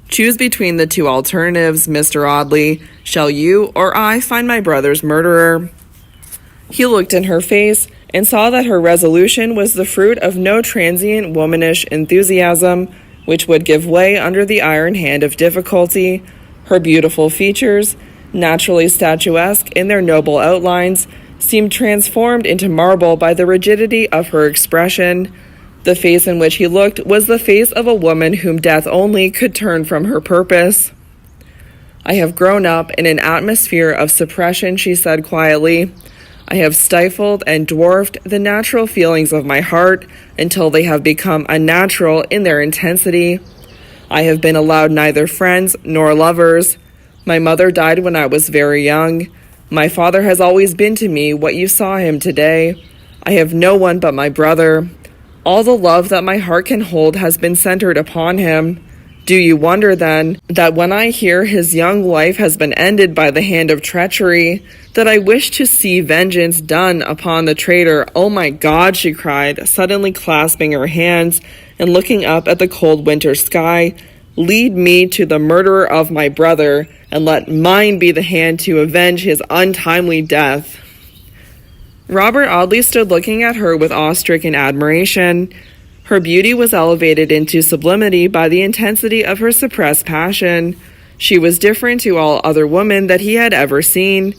Choose between the two alternatives, Mr. Audley. Shall you or I find my brother's murderer?" He looked in her face and saw that her resolution was the fruit of no transient womanish enthusiasm, which would give way under the iron hand of difficulty. Her beautiful features, naturally statuesque in their noble outlines, seemed transformed into marble by the rigidity of her expression. The face in which he looked was the face of a woman whom death only could turn from her purpose. "I have grown up in an atmosphere of suppression," she said quietly. "I have stifled and dwarfed the natural feelings of my heart until they have become unnatural in their intensity. I have been allowed neither friends nor lovers. My mother died when I was very young. My father has always been to me what you saw him today. I have no one but my brother. All the love that my heart can hold has been centered upon him. Do you wonder, then, that when I hear his young life has been ended by the hand of treachery, that I wish to see vengeance done upon the traitor? Oh my God," she cried, suddenly clasping her hands and looking up at the cold winter sky. "Lead me to the murderer of my brother, and let mine be the hand to avenge his untimely death." Robert Audley stood looking at her with awe-stricken admiration. Her beauty was elevated into sublimity by the intensity of her suppressed passion. She was different to all other women that he had ever seen.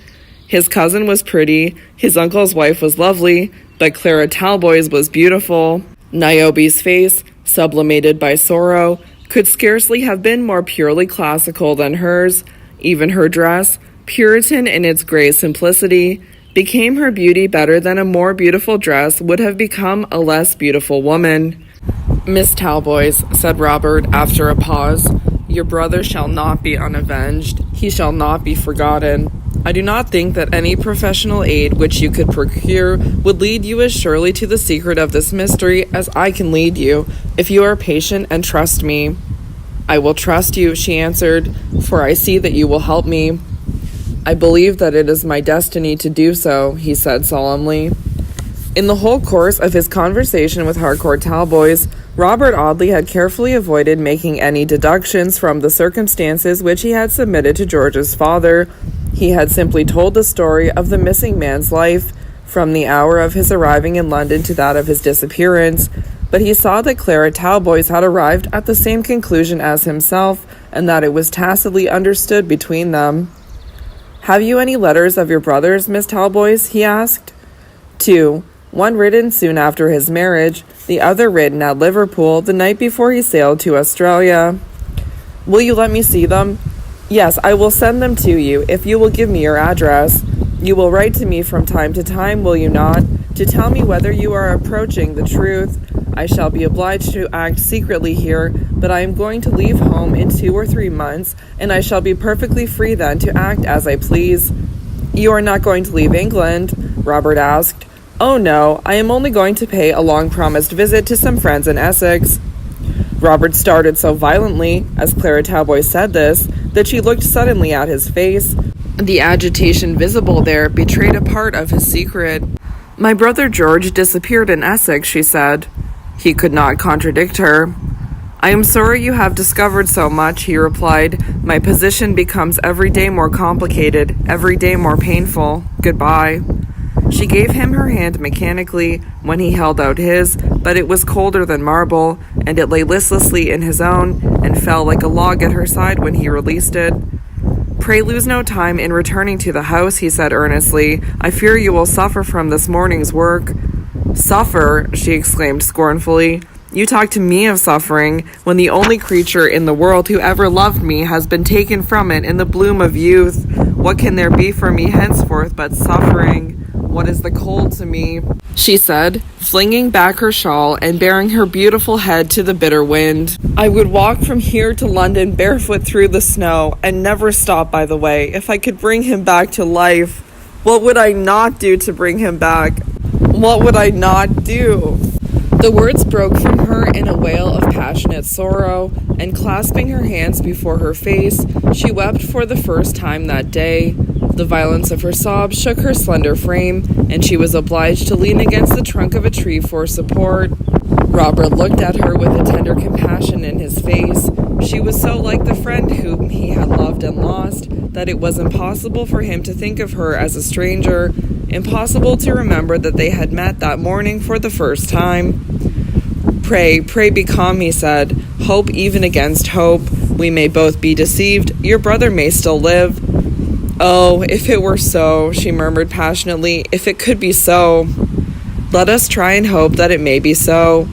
His cousin was pretty, his uncle's wife was lovely, but Clara Talboys was beautiful. Niobe's face, sublimated by sorrow, could scarcely have been more purely classical than hers. Even her dress, Puritan in its grey simplicity, became her beauty better than a more beautiful dress would have become a less beautiful woman. "Miss Talboys," said Robert after a pause, "your brother shall not be unavenged. He shall not be forgotten. I do not think that any professional aid which you could procure would lead you as surely to the secret of this mystery as I can lead you, if you are patient and trust me." "I will trust you," she answered, "for I see that you will help me." "I believe that it is my destiny to do so," he said solemnly. In the whole course of his conversation with Harcourt Talboys, Robert Audley had carefully avoided making any deductions from the circumstances which he had submitted to George's father. He had simply told the story of the missing man's life, from the hour of his arriving in London to that of his disappearance, but he saw that Clara Talboys had arrived at the same conclusion as himself, and that it was tacitly understood between them. "Have you any letters of your brother's, Miss Talboys?" he asked. "Two. One written soon after his marriage, the other written at Liverpool the night before he sailed to Australia." "Will you let me see them?" "Yes, I will send them to you, if you will give me your address. You will write to me from time to time, will you not, to tell me whether you are approaching the truth? I shall be obliged to act secretly here, but I am going to leave home in 2 or 3 months, and I shall be perfectly free then to act as I please." "You are not going to leave England?" Robert asked. "Oh no, I am only going to pay a long-promised visit to some friends in Essex." Robert started so violently, as Clara Talboys said this, that she looked suddenly at his face. The agitation visible there betrayed a part of his secret. "My brother George disappeared in Essex," she said. He could not contradict her. "I am sorry you have discovered so much," he replied. "My position becomes every day more complicated, every day more painful. Goodbye." She gave him her hand mechanically when he held out his, but it was colder than marble, and it lay listlessly in his own, and fell like a log at her side when he released it. "Pray lose no time in returning to the house," he said earnestly. "I fear you will suffer from this morning's work." "Suffer?" she exclaimed scornfully. "You talk to me of suffering, when the only creature in the world who ever loved me has been taken from it in the bloom of youth. What can there be for me henceforth but suffering? what is the cold to me?" she said, flinging back her shawl and baring her beautiful head to the bitter wind. "I would walk from here to London barefoot through the snow, and never stop by the way, if I could bring him back to life. What would I not do to bring him back? What would I not do?" The words broke from her in a wail of passionate sorrow, and clasping her hands before her face, she wept for the first time that day. The violence of her sobs shook her slender frame, and she was obliged to lean against the trunk of a tree for support. Robert looked at her with a tender compassion in his face. She was so like the friend whom he had loved and lost, that it was impossible for him to think of her as a stranger, impossible to remember that they had met that morning for the first time. Pray be calm," he said. "Hope even against hope. We may both be deceived. Your brother may still live." "Oh, if it were so," she murmured passionately, "if it could be so." "Let us try and hope that it may be so."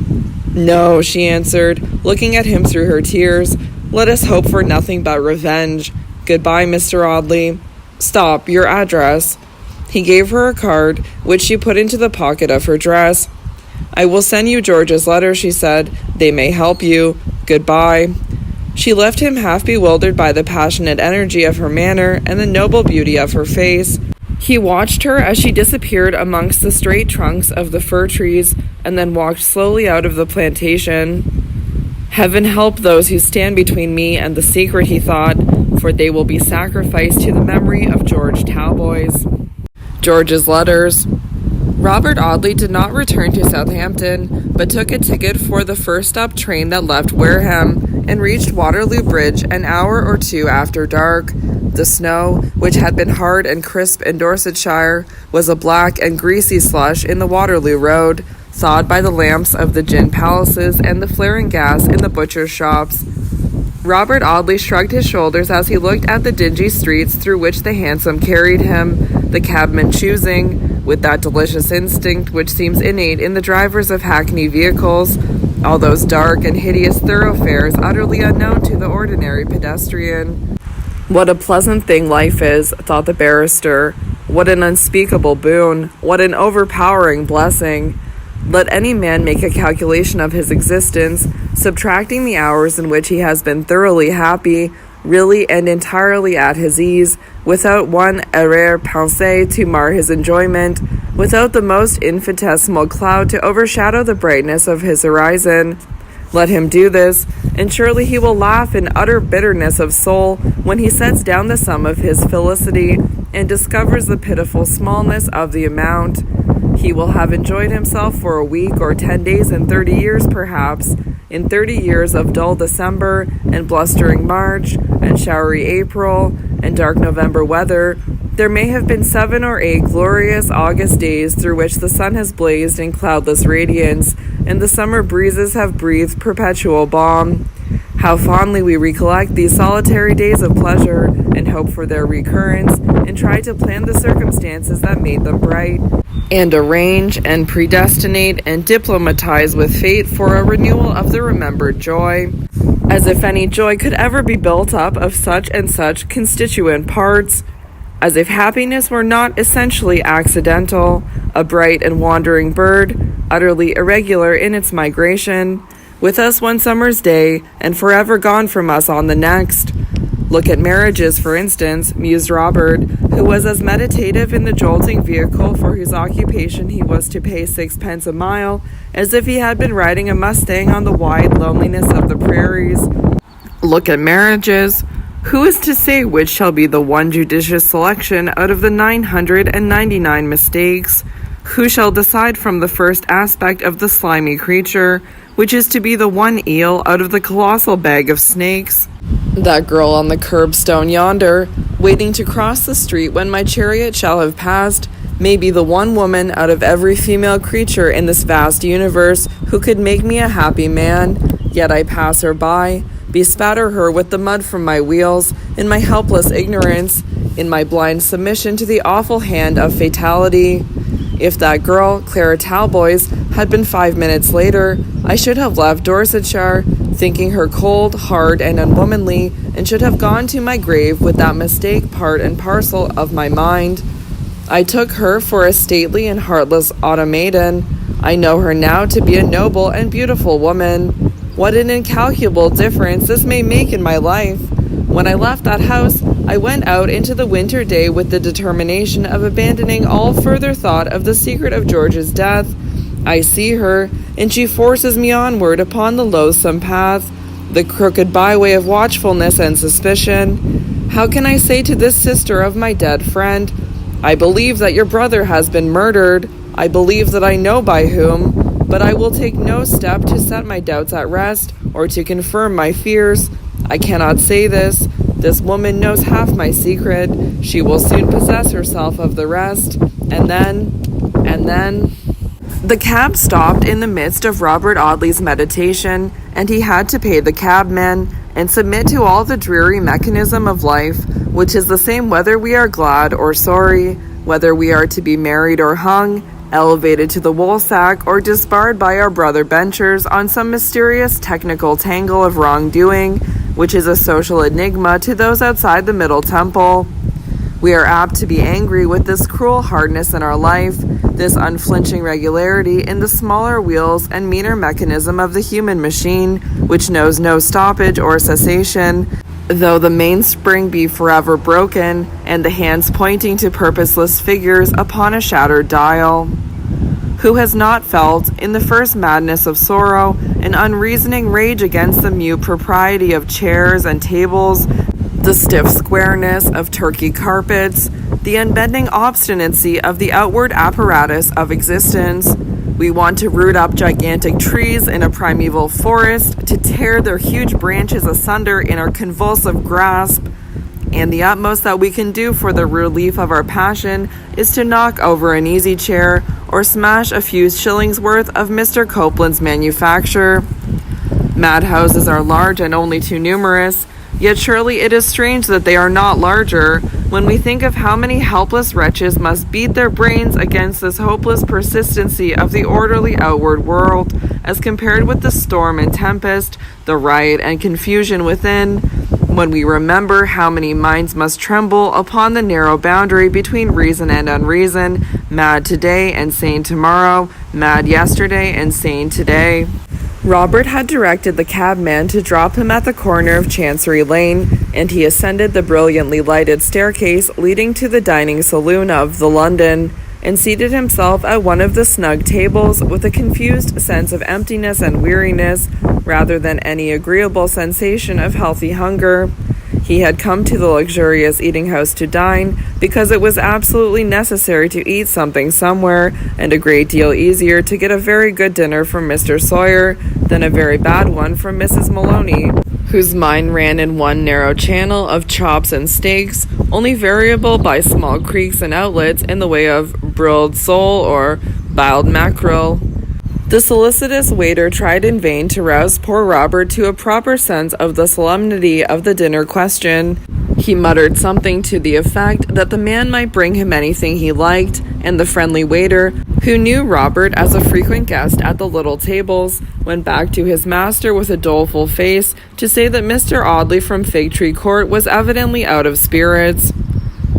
"No," she answered, looking at him through her tears. "Let us hope for nothing but revenge. Goodbye, Mr. Audley. Stop, your address." He gave her a card, which she put into the pocket of her dress. "I will send you George's letter," she said. "They may help you. Goodbye." She left him half bewildered by the passionate energy of her manner and the noble beauty of her face. He watched her as she disappeared amongst the straight trunks of the fir trees, and then walked slowly out of the plantation. "Heaven help those who stand between me and the secret," he thought, "for they will be sacrificed to the memory of George Talboys." George's letters. Robert Audley did not return to Southampton, but took a ticket for the first-up train that left Wareham, and reached Waterloo Bridge an hour or two after dark. The snow, which had been hard and crisp in Dorsetshire, was a black and greasy slush in the Waterloo Road, thawed by the lamps of the gin palaces and the flaring gas in the butcher's shops. Robert Audley shrugged his shoulders as he looked at the dingy streets through which the hansom carried him, the cabman choosing, with that delicious instinct which seems innate in the drivers of hackney vehicles, all those dark and hideous thoroughfares utterly unknown to the ordinary pedestrian. "What a pleasant thing life is," thought the barrister. "What an unspeakable boon, what an overpowering blessing. Let any man make a calculation of his existence, subtracting the hours in which he has been thoroughly happy, really and entirely at his ease, without one arrière-pensée to mar his enjoyment, without the most infinitesimal cloud to overshadow the brightness of his horizon. Let him do this, and surely he will laugh in utter bitterness of soul when he sets down the sum of his felicity and discovers the pitiful smallness of the amount. He will have enjoyed himself for a week or 10 days in 30 years, perhaps, in 30 years of dull December and blustering March and showery April and dark November weather. There may have been 7 or 8 glorious August days through which the sun has blazed in cloudless radiance, and the summer breezes have breathed perpetual balm. How fondly we recollect these solitary days of pleasure, and hope for their recurrence, and try to plan the circumstances that made them bright, and arrange and predestinate and diplomatize with fate for a renewal of the remembered joy. As if any joy could ever be built up of such and such constituent parts. As if happiness were not essentially accidental, a bright and wandering bird, utterly irregular in its migration, with us one summer's day, and forever gone from us on the next. Look at marriages, for instance, mused Robert, who was as meditative in the jolting vehicle for whose occupation he was to pay 6 pence a mile, as if he had been riding a Mustang on the wide loneliness of the prairies. Look at marriages. Who is to say which shall be the one judicious selection out of the 999 mistakes? Who shall decide from the first aspect of the slimy creature, which is to be the one eel out of the colossal bag of snakes? That girl on the curbstone yonder, waiting to cross the street when my chariot shall have passed, may be the one woman out of every female creature in this vast universe who could make me a happy man, yet I pass her by, bespatter her with the mud from my wheels, in my helpless ignorance, in my blind submission to the awful hand of fatality. If that girl, Clara Talboys, had been 5 minutes later, I should have left Dorsetshire, thinking her cold, hard, and unwomanly, and should have gone to my grave with that mistake part and parcel of my mind. I took her for a stately and heartless automaton. I know her now to be a noble and beautiful woman. What an incalculable difference this may make in my life. When I left that house, I went out into the winter day with the determination of abandoning all further thought of the secret of George's death. I see her, and she forces me onward upon the loathsome path, the crooked byway of watchfulness and suspicion. How can I say to this sister of my dead friend, I believe that your brother has been murdered. I believe that I know by whom, but I will take no step to set my doubts at rest or to confirm my fears. I cannot say this. This woman knows half my secret. She will soon possess herself of the rest. And then... The cab stopped in the midst of Robert Audley's meditation, and he had to pay the cabman and submit to all the dreary mechanism of life, which is the same whether we are glad or sorry, whether we are to be married or hung, elevated to the woolsack, or disbarred by our brother benchers on some mysterious technical tangle of wrongdoing, which is a social enigma to those outside the Middle Temple. We are apt to be angry with this cruel hardness in our life, this unflinching regularity in the smaller wheels and meaner mechanism of the human machine, which knows no stoppage or cessation, though the mainspring be forever broken, and the hands pointing to purposeless figures upon a shattered dial. Who has not felt, in the first madness of sorrow, an unreasoning rage against the mute propriety of chairs and tables, the stiff squareness of Turkey carpets, the unbending obstinacy of the outward apparatus of existence? We want to root up gigantic trees in a primeval forest, to tear their huge branches asunder in our convulsive grasp, and the utmost that we can do for the relief of our passion is to knock over an easy chair or smash a few shillings worth of Mr. Copeland's manufacture. Madhouses are large and only too numerous, yet surely it is strange that they are not larger, when we think of how many helpless wretches must beat their brains against this hopeless persistency of the orderly outward world, as compared with the storm and tempest, the riot and confusion within, when we remember how many minds must tremble upon the narrow boundary between reason and unreason, mad today and sane tomorrow, mad yesterday and sane today. Robert had directed the cabman to drop him at the corner of Chancery Lane, and he ascended the brilliantly lighted staircase leading to the dining saloon of the London, and seated himself at one of the snug tables with a confused sense of emptiness and weariness, rather than any agreeable sensation of healthy hunger. He had come to the luxurious eating-house to dine, because it was absolutely necessary to eat something somewhere, and a great deal easier to get a very good dinner from Mr. Sawyer than a very bad one from Mrs. Maloney, whose mind ran in one narrow channel of chops and steaks, only variable by small creeks and outlets in the way of broiled sole or biled mackerel. The solicitous waiter tried in vain to rouse poor Robert to a proper sense of the solemnity of the dinner question. He muttered something to the effect that the man might bring him anything he liked, and the friendly waiter, who knew Robert as a frequent guest at the little tables, went back to his master with a doleful face to say that Mr. Audley from Fig Tree Court was evidently out of spirits.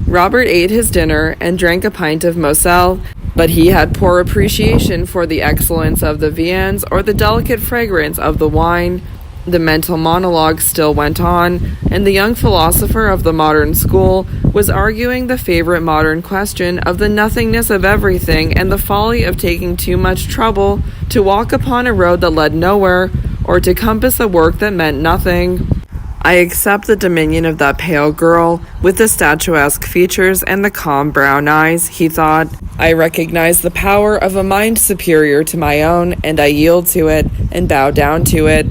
Robert ate his dinner and drank a pint of Moselle, but he had poor appreciation for the excellence of the viands or the delicate fragrance of the wine. The mental monologue still went on, and the young philosopher of the modern school was arguing the favorite modern question of the nothingness of everything and the folly of taking too much trouble to walk upon a road that led nowhere, or to compass a work that meant nothing. I accept the dominion of that pale girl, with the statuesque features and the calm brown eyes, he thought. I recognize the power of a mind superior to my own, and I yield to it, and bow down to it.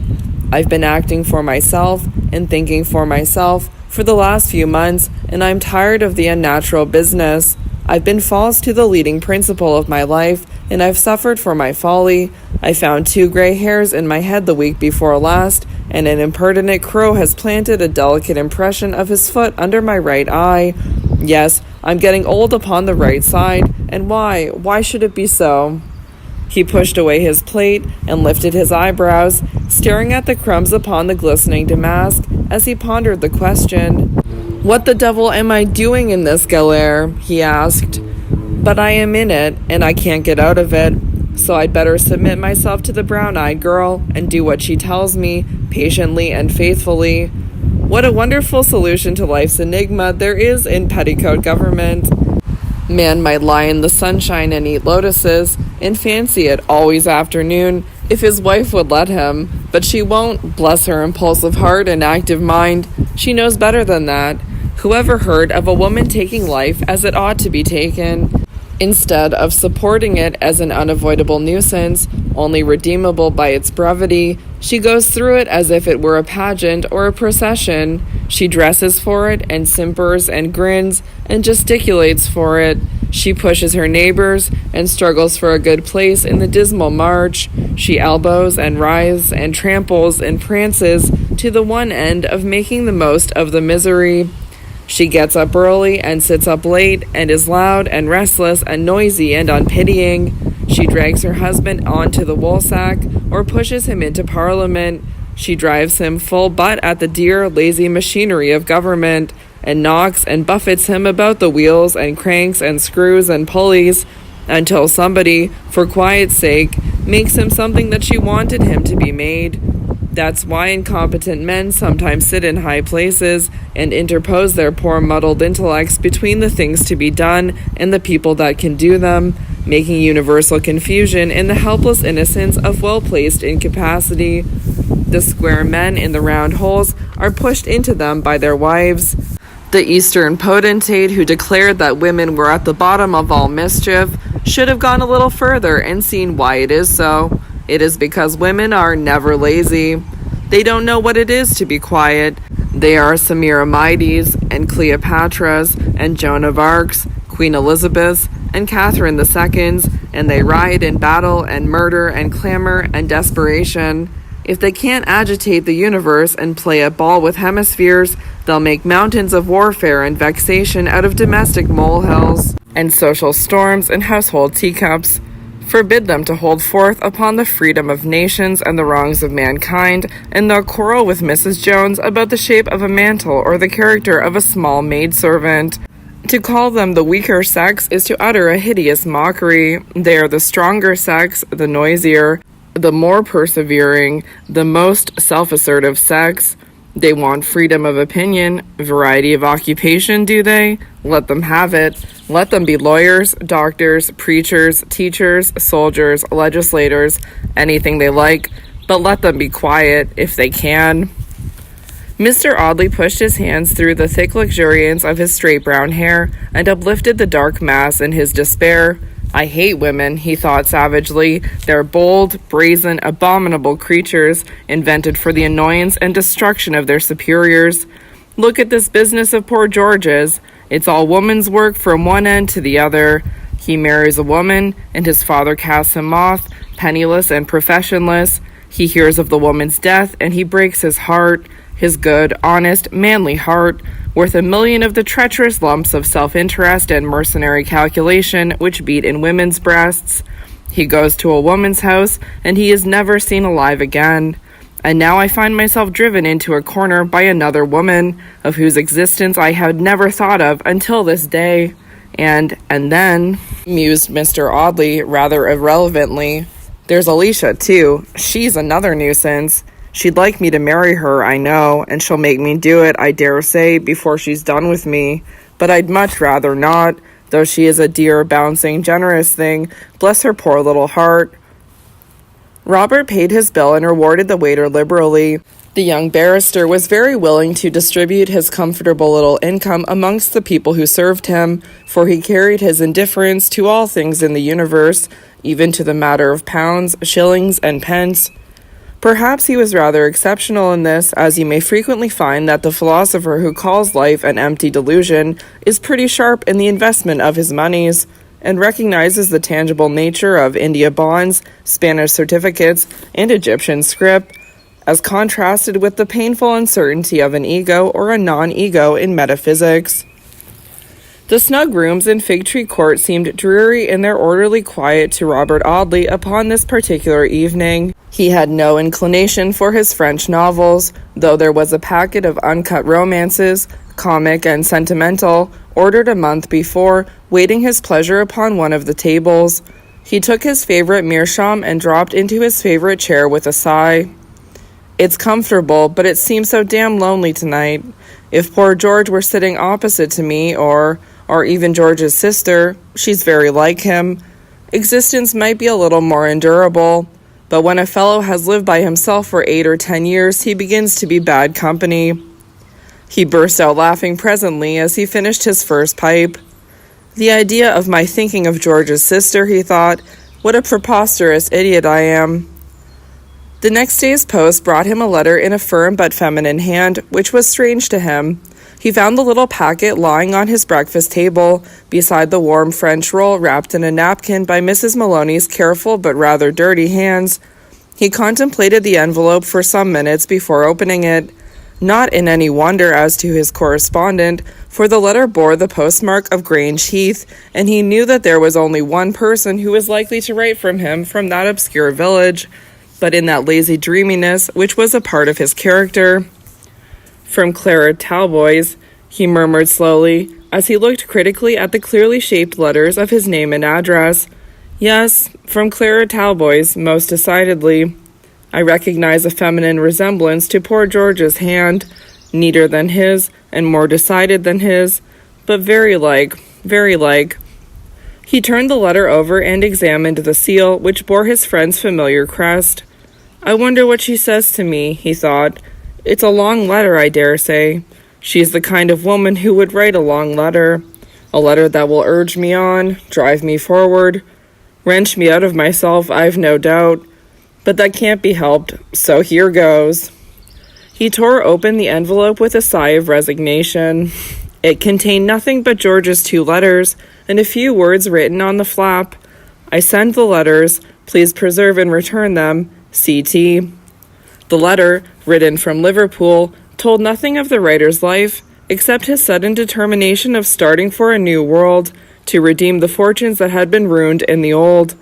I've been acting for myself, and thinking for myself, for the last few months, and I'm tired of the unnatural business. I've been false to the leading principle of my life, and I've suffered for my folly. I found 2 gray hairs in my head the week before last, and an impertinent crow has planted a delicate impression of his foot under my right eye. Yes, I'm getting old upon the right side, and why? Why should it be so? He pushed away his plate and lifted his eyebrows, staring at the crumbs upon the glistening damask as he pondered the question. What the devil am I doing in this galère? He asked. But I am in it, and I can't get out of it, so I'd better submit myself to the brown-eyed girl and do what she tells me, patiently and faithfully. What a wonderful solution to life's enigma there is in petticoat government. Man might lie in the sunshine and eat lotuses and fancy it always afternoon if his wife would let him, but she won't, bless her impulsive heart and active mind. She knows better than that. Whoever heard of a woman taking life as it ought to be taken, instead of supporting it as an unavoidable nuisance, only redeemable by its brevity? She goes through it as if it were a pageant or a procession. She dresses for it and simpers and grins and gesticulates for it. She pushes her neighbors and struggles for a good place in the dismal march. She elbows and writhes and tramples and prances to the one end of making the most of the misery. She gets up early and sits up late and is loud and restless and noisy and unpitying. She drags her husband onto the woolsack or pushes him into Parliament. She drives him full butt at the dear, lazy machinery of government and knocks and buffets him about the wheels and cranks and screws and pulleys until somebody, for quiet's sake, makes him something that she wanted him to be made. That's why incompetent men sometimes sit in high places and interpose their poor muddled intellects between the things to be done and the people that can do them, making universal confusion in the helpless innocence of well-placed incapacity. The square men in the round holes are pushed into them by their wives. The Eastern potentate who declared that women were at the bottom of all mischief should have gone a little further and seen why it is so. It is because women are never lazy. They don't know what it is to be quiet. They are Semiramides and Cleopatras and Joan of Arcs, Queen Elizabeths and Catherine IIs, and they riot in battle and murder and clamor and desperation. If they can't agitate the universe and play at ball with hemispheres, they'll make mountains of warfare and vexation out of domestic molehills and social storms and household teacups. Forbid them to hold forth upon the freedom of nations and the wrongs of mankind, and they'll quarrel with Mrs. Jones about the shape of a mantle or the character of a small maidservant. To call them the weaker sex is to utter a hideous mockery. They are the stronger sex, the noisier, the more persevering, the most self-assertive sex. They want freedom of opinion, variety of occupation, do they? Let them have it. Let them be lawyers, doctors, preachers, teachers, soldiers, legislators, anything they like, but let them be quiet if they can. Mr. Audley pushed his hands through the thick luxuriance of his straight brown hair and uplifted the dark mass in his despair. I hate women, he thought savagely. They're bold, brazen, abominable creatures, invented for the annoyance and destruction of their superiors. Look at this business of poor George's. It's all woman's work from one end to the other. He marries a woman, and his father casts him off, penniless and professionless. He hears of the woman's death, and he breaks his heart, his good, honest, manly heart, worth 1,000,000 of the treacherous lumps of self-interest and mercenary calculation which beat in women's breasts. He goes to a woman's house, and he is never seen alive again. And now I find myself driven into a corner by another woman, of whose existence I had never thought of until this day. And then, mused Mr. Audley rather irrelevantly, there's Alicia, too. She's another nuisance. She'd like me to marry her, I know, and she'll make me do it, I dare say, before she's done with me. But I'd much rather not, though she is a dear, bouncing, generous thing. Bless her poor little heart. Robert paid his bill and rewarded the waiter liberally. The young barrister was very willing to distribute his comfortable little income amongst the people who served him, for he carried his indifference to all things in the universe, even to the matter of pounds, shillings, and pence. Perhaps he was rather exceptional in this, as you may frequently find that the philosopher who calls life an empty delusion is pretty sharp in the investment of his moneys, and recognizes the tangible nature of India bonds, Spanish certificates, and Egyptian scrip, as contrasted with the painful uncertainty of an ego or a non-ego in metaphysics. The snug rooms in Fig Tree Court seemed dreary in their orderly quiet to Robert Audley upon this particular evening. He had no inclination for his French novels, though there was a packet of uncut romances, comic and sentimental, ordered a month before, waiting his pleasure upon one of the tables. He took his favorite meerschaum and dropped into his favorite chair with a sigh. It's comfortable, but it seems so damn lonely tonight. If poor George were sitting opposite to me, or even George's sister, she's very like him, existence might be a little more endurable. But when a fellow has lived by himself for 8 or 10 years, he begins to be bad company. He burst out laughing presently as he finished his first pipe. The idea of my thinking of George's sister, he thought, what a preposterous idiot I am. The next day's post brought him a letter in a firm but feminine hand, which was strange to him. He found the little packet lying on his breakfast table, beside the warm French roll wrapped in a napkin by Mrs. Maloney's careful but rather dirty hands. He contemplated the envelope for some minutes before opening it, not in any wonder as to his correspondent, for the letter bore the postmark of Grange Heath, and he knew that there was only one person who was likely to write from him from that obscure village, but in that lazy dreaminess which was a part of his character. From Clara Talboys, he murmured slowly, as he looked critically at the clearly shaped letters of his name and address. Yes, from Clara Talboys, most decidedly. I recognize a feminine resemblance to poor George's hand, neater than his, and more decided than his, but very like, very like. He turned the letter over and examined the seal, which bore his friend's familiar crest. I wonder what she says to me, he thought. It's a long letter, I dare say. She's the kind of woman who would write a long letter. A letter that will urge me on, drive me forward, wrench me out of myself, I've no doubt. But that can't be helped, so here goes. He tore open the envelope with a sigh of resignation. It contained nothing but George's 2 letters, and a few words written on the flap. I send the letters. Please preserve and return them. C.T. The letter, written from Liverpool, told nothing of the writer's life, except his sudden determination of starting for a new world, to redeem the fortunes that had been ruined in the old.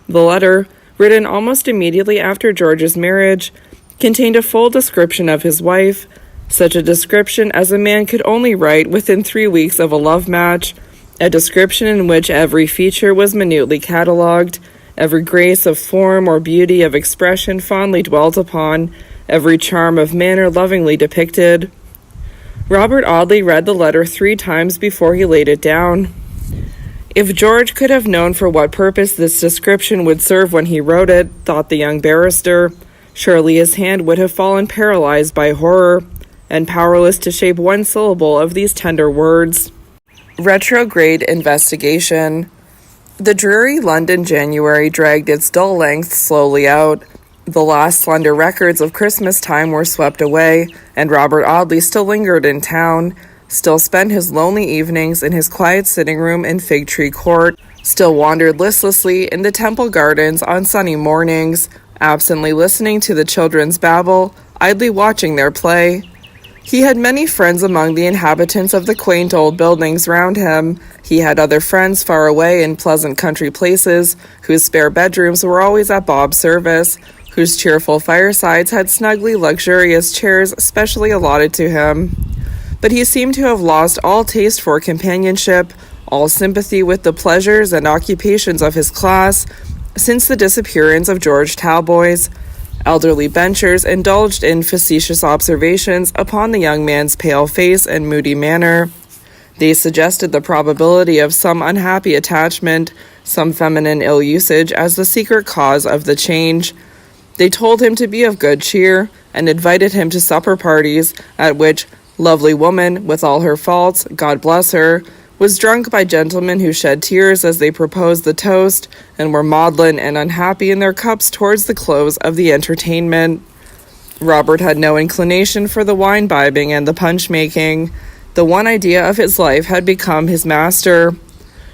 The letter, written almost immediately after George's marriage, contained a full description of his wife, such a description as a man could only write within 3 weeks of a love match, a description in which every feature was minutely catalogued, every grace of form or beauty of expression fondly dwelt upon, every charm of manner lovingly depicted. Robert Audley read the letter 3 times before he laid it down. If George could have known for what purpose this description would serve when he wrote it, thought the young barrister, surely his hand would have fallen paralyzed by horror, and powerless to shape one syllable of these tender words. Retrograde investigation. The dreary London January dragged its dull length slowly out. The last slender records of Christmas time were swept away, and Robert Audley still lingered in town, still spent his lonely evenings in his quiet sitting room in Fig Tree Court, still wandered listlessly in the Temple Gardens on sunny mornings, absently listening to the children's babble, idly watching their play. He had many friends among the inhabitants of the quaint old buildings round him. He had other friends far away in pleasant country places, whose spare bedrooms were always at Bob's service, whose cheerful firesides had snugly luxurious chairs specially allotted to him. But he seemed to have lost all taste for companionship, all sympathy with the pleasures and occupations of his class, since the disappearance of George Talboys. Elderly benchers indulged in facetious observations upon the young man's pale face and moody manner. They suggested the probability of some unhappy attachment, some feminine ill-usage as the secret cause of the change. They told him to be of good cheer, and invited him to supper parties, at which lovely woman, with all her faults, God bless her, was drunk by gentlemen who shed tears as they proposed the toast, and were maudlin and unhappy in their cups towards the close of the entertainment. Robert had no inclination for the wine-bibbing and the punch-making. The one idea of his life had become his master.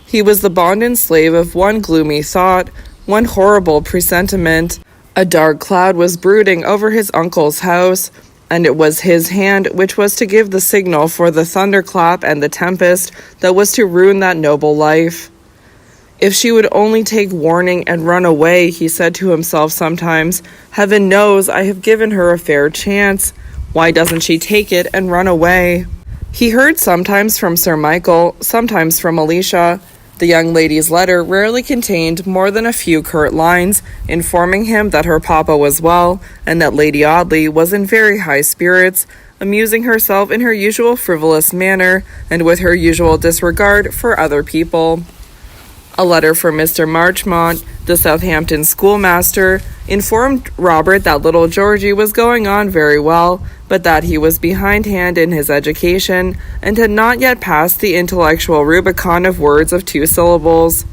He was the bond and slave of one gloomy thought, one horrible presentiment. A dark cloud was brooding over his uncle's house, and it was his hand which was to give the signal for the thunderclap and the tempest that was to ruin that noble life. If she would only take warning and run away, he said to himself sometimes, heaven knows I have given her a fair chance. Why doesn't she take it and run away? He heard sometimes from Sir Michael, sometimes from Alicia. The young lady's letter rarely contained more than a few curt lines, informing him that her papa was well, and that Lady Audley was in very high spirits, amusing herself in her usual frivolous manner, and with her usual disregard for other people. A letter from Mr. Marchmont, the Southampton schoolmaster, informed Robert that little Georgie was going on very well, but that he was behindhand in his education, and had not yet passed the intellectual Rubicon of words of 2 syllables.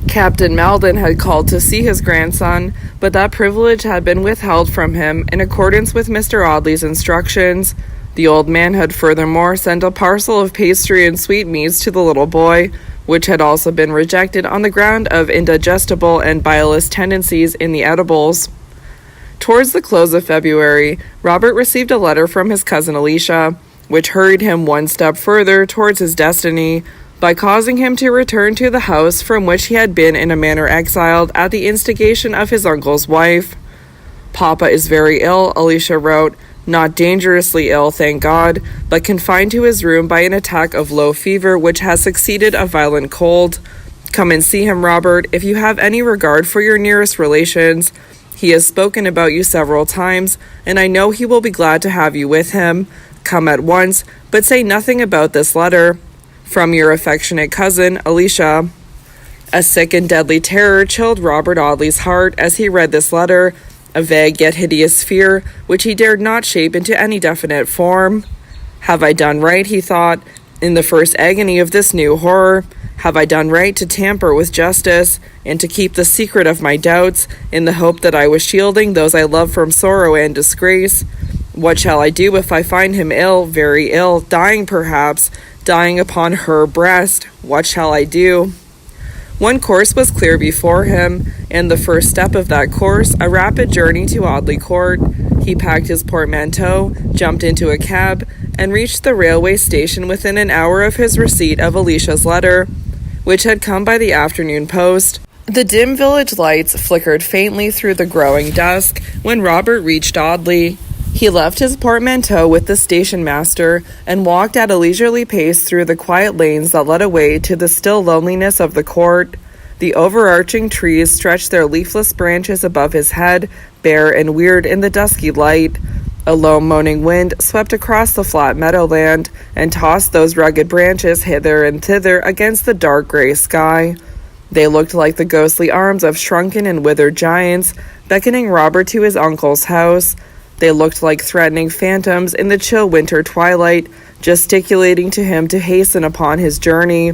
Captain Maldon had called to see his grandson, but that privilege had been withheld from him in accordance with Mr. Audley's instructions. The old man had furthermore sent a parcel of pastry and sweetmeats to the little boy, which had also been rejected on the ground of indigestible and bilious tendencies in the edibles. Towards the close of February, Robert received a letter from his cousin Alicia, which hurried him one step further towards his destiny, by causing him to return to the house from which he had been in a manner exiled at the instigation of his uncle's wife. "Papa is very ill," Alicia wrote, "not dangerously ill, thank God, but confined to his room by an attack of low fever which has succeeded a violent cold. Come and see him, Robert, if you have any regard for your nearest relations. He has spoken about you several times, and I know he will be glad to have you with him. Come at once, but say nothing about this letter. From your affectionate cousin, Alicia." A sick and deadly terror chilled Robert Audley's heart as he read this letter, a vague yet hideous fear, which he dared not shape into any definite form. "Have I done right," he thought, in the first agony of this new horror? "Have I done right to tamper with justice, and to keep the secret of my doubts, in the hope that I was shielding those I love from sorrow and disgrace? What shall I do if I find him ill, very ill, dying perhaps, dying upon her breast? What shall I do?" One course was clear before him, and the first step of that course a rapid journey to Audley Court. He packed his portmanteau, jumped into a cab, and reached the railway station within an hour of his receipt of Alicia's letter, which had come by the afternoon post. The dim village lights flickered faintly through the growing dusk when Robert reached Audley. He left his portmanteau with the station master and walked at a leisurely pace through the quiet lanes that led away to the still loneliness of the court. The overarching trees stretched their leafless branches above his head, bare and weird in the dusky light. A low moaning wind swept across the flat meadowland and tossed those rugged branches hither and thither against the dark gray sky. They looked like the ghostly arms of shrunken and withered giants, beckoning Robert to his uncle's house. They looked like threatening phantoms in the chill winter twilight, gesticulating to him to hasten upon his journey.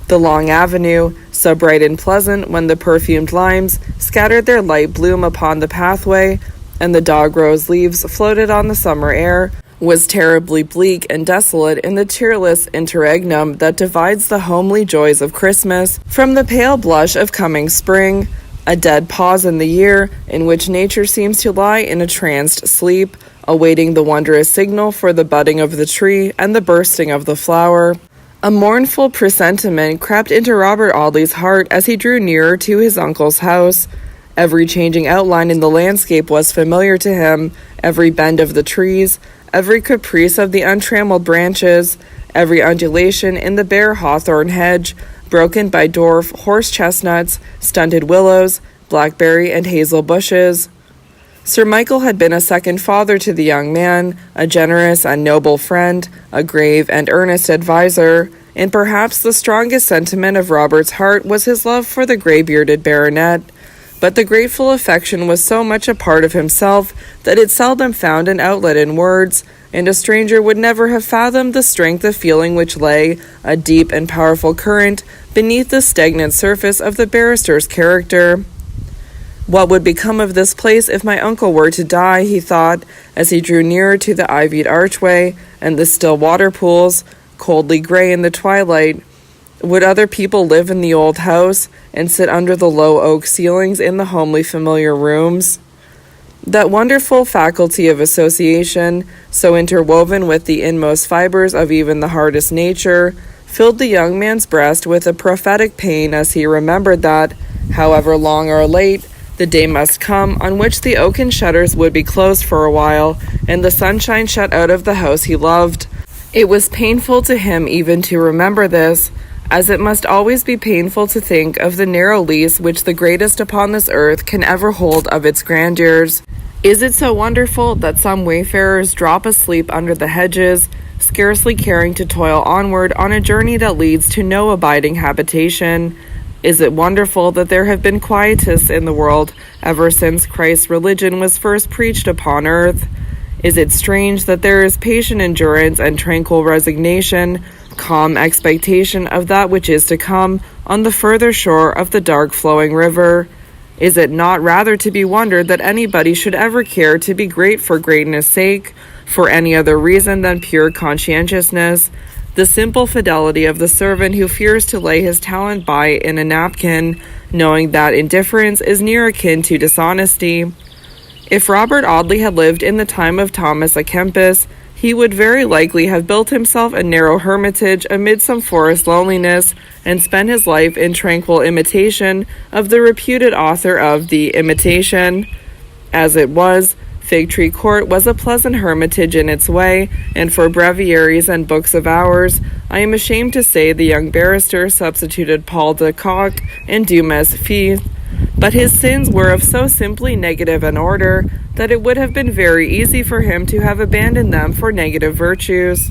The long avenue, so bright and pleasant when the perfumed limes scattered their light bloom upon the pathway, and the dog-rose leaves floated on the summer air, was terribly bleak and desolate in the cheerless interregnum that divides the homely joys of Christmas from the pale blush of coming spring. A dead pause in the year, in which nature seems to lie in a tranced sleep, awaiting the wondrous signal for the budding of the tree and the bursting of the flower. A mournful presentiment crept into Robert Audley's heart as he drew nearer to his uncle's house. Every changing outline in the landscape was familiar to him, every bend of the trees, every caprice of the untrammeled branches, every undulation in the bare hawthorn hedge, broken by dwarf horse-chestnuts, stunted willows, blackberry and hazel bushes. Sir Michael had been a second father to the young man, a generous and noble friend, a grave and earnest adviser, and perhaps the strongest sentiment of Robert's heart was his love for the grey-bearded baronet. But the grateful affection was so much a part of himself that it seldom found an outlet in words, and a stranger would never have fathomed the strength of feeling which lay, a deep and powerful current, beneath the stagnant surface of the barrister's character. What would become of this place if my uncle were to die, he thought, as he drew nearer to the ivied archway and the still water pools, coldly gray in the twilight. Would other people live in the old house and sit under the low oak ceilings in the homely familiar rooms? That wonderful faculty of association, so interwoven with the inmost fibers of even the hardest nature, filled the young man's breast with a prophetic pain as he remembered that, however long or late, the day must come on which the oaken shutters would be closed for a while, and the sunshine shut out of the house he loved. It was painful to him even to remember this, as it must always be painful to think of the narrow lease which the greatest upon this earth can ever hold of its grandeurs. Is it so wonderful that some wayfarers drop asleep under the hedges, scarcely caring to toil onward on a journey that leads to no abiding habitation? Is it wonderful that there have been quietists in the world ever since Christ's religion was first preached upon earth? Is it strange that there is patient endurance and tranquil resignation, calm expectation of that which is to come on the further shore of the dark flowing river? Is it not rather to be wondered that anybody should ever care to be great for greatness' sake, for any other reason than pure conscientiousness, the simple fidelity of the servant who fears to lay his talent by in a napkin, knowing that indifference is near akin to dishonesty? If Robert Audley had lived in the time of Thomas à Kempis, he would very likely have built himself a narrow hermitage amid some forest loneliness, and spent his life in tranquil imitation of the reputed author of The Imitation. As it was, Fig Tree Court was a pleasant hermitage in its way, and for breviaries and books of hours, I am ashamed to say the young barrister substituted Paul de Kock and Dumas Fils. But his sins were of so simply negative an order that it would have been very easy for him to have abandoned them for negative virtues.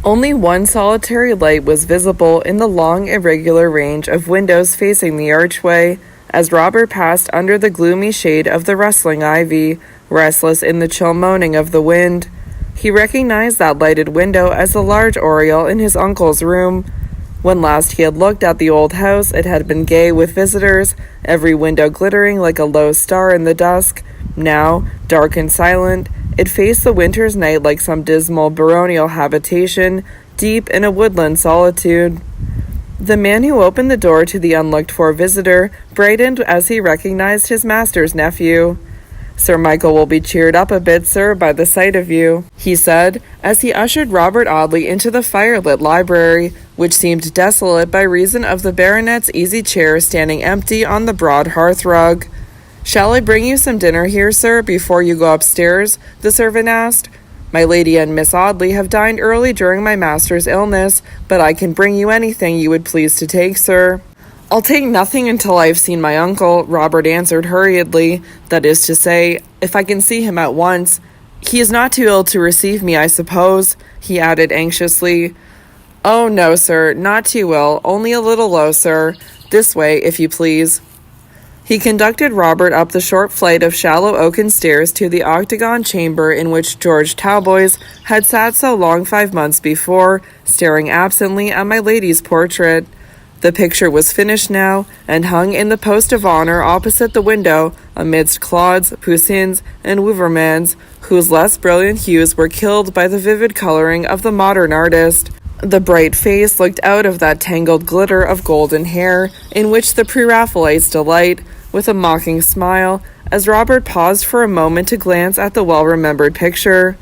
Only one solitary light was visible in the long irregular range of windows facing the archway, as Robert passed under the gloomy shade of the rustling ivy, restless in the chill moaning of the wind. He recognized that lighted window as the large oriel in his uncle's room. When last he had looked at the old house, it had been gay with visitors, every window glittering like a low star in the dusk. Now, dark and silent, it faced the winter's night like some dismal baronial habitation, deep in a woodland solitude. The man who opened the door to the unlooked-for visitor brightened as he recognized his master's nephew. "Sir Michael will be cheered up a bit, sir, by the sight of you," he said, as he ushered Robert Audley into the firelit library, which seemed desolate by reason of the baronet's easy chair standing empty on the broad hearth-rug. "Shall I bring you some dinner here, sir, before you go upstairs?" the servant asked. "My lady and Miss Audley have dined early during my master's illness, but I can bring you anything you would please to take, sir." "I'll take nothing until I have seen my uncle," Robert answered hurriedly. "That is to say, if I can see him at once. He is not too ill to receive me, I suppose," he added anxiously. "Oh, no, sir, not too ill, only a little low, sir. This way, if you please." He conducted Robert up the short flight of shallow oaken stairs to the octagon chamber in which George Talboys had sat so long 5 months before, staring absently at my lady's portrait. The picture was finished now, and hung in the post of honor opposite the window, amidst Claudes, Poussins, and Wouvermans, whose less brilliant hues were killed by the vivid coloring of the modern artist. The bright face looked out of that tangled glitter of golden hair, in which the Pre-Raphaelites delight, with a mocking smile, as Robert paused for a moment to glance at the well-remembered picture.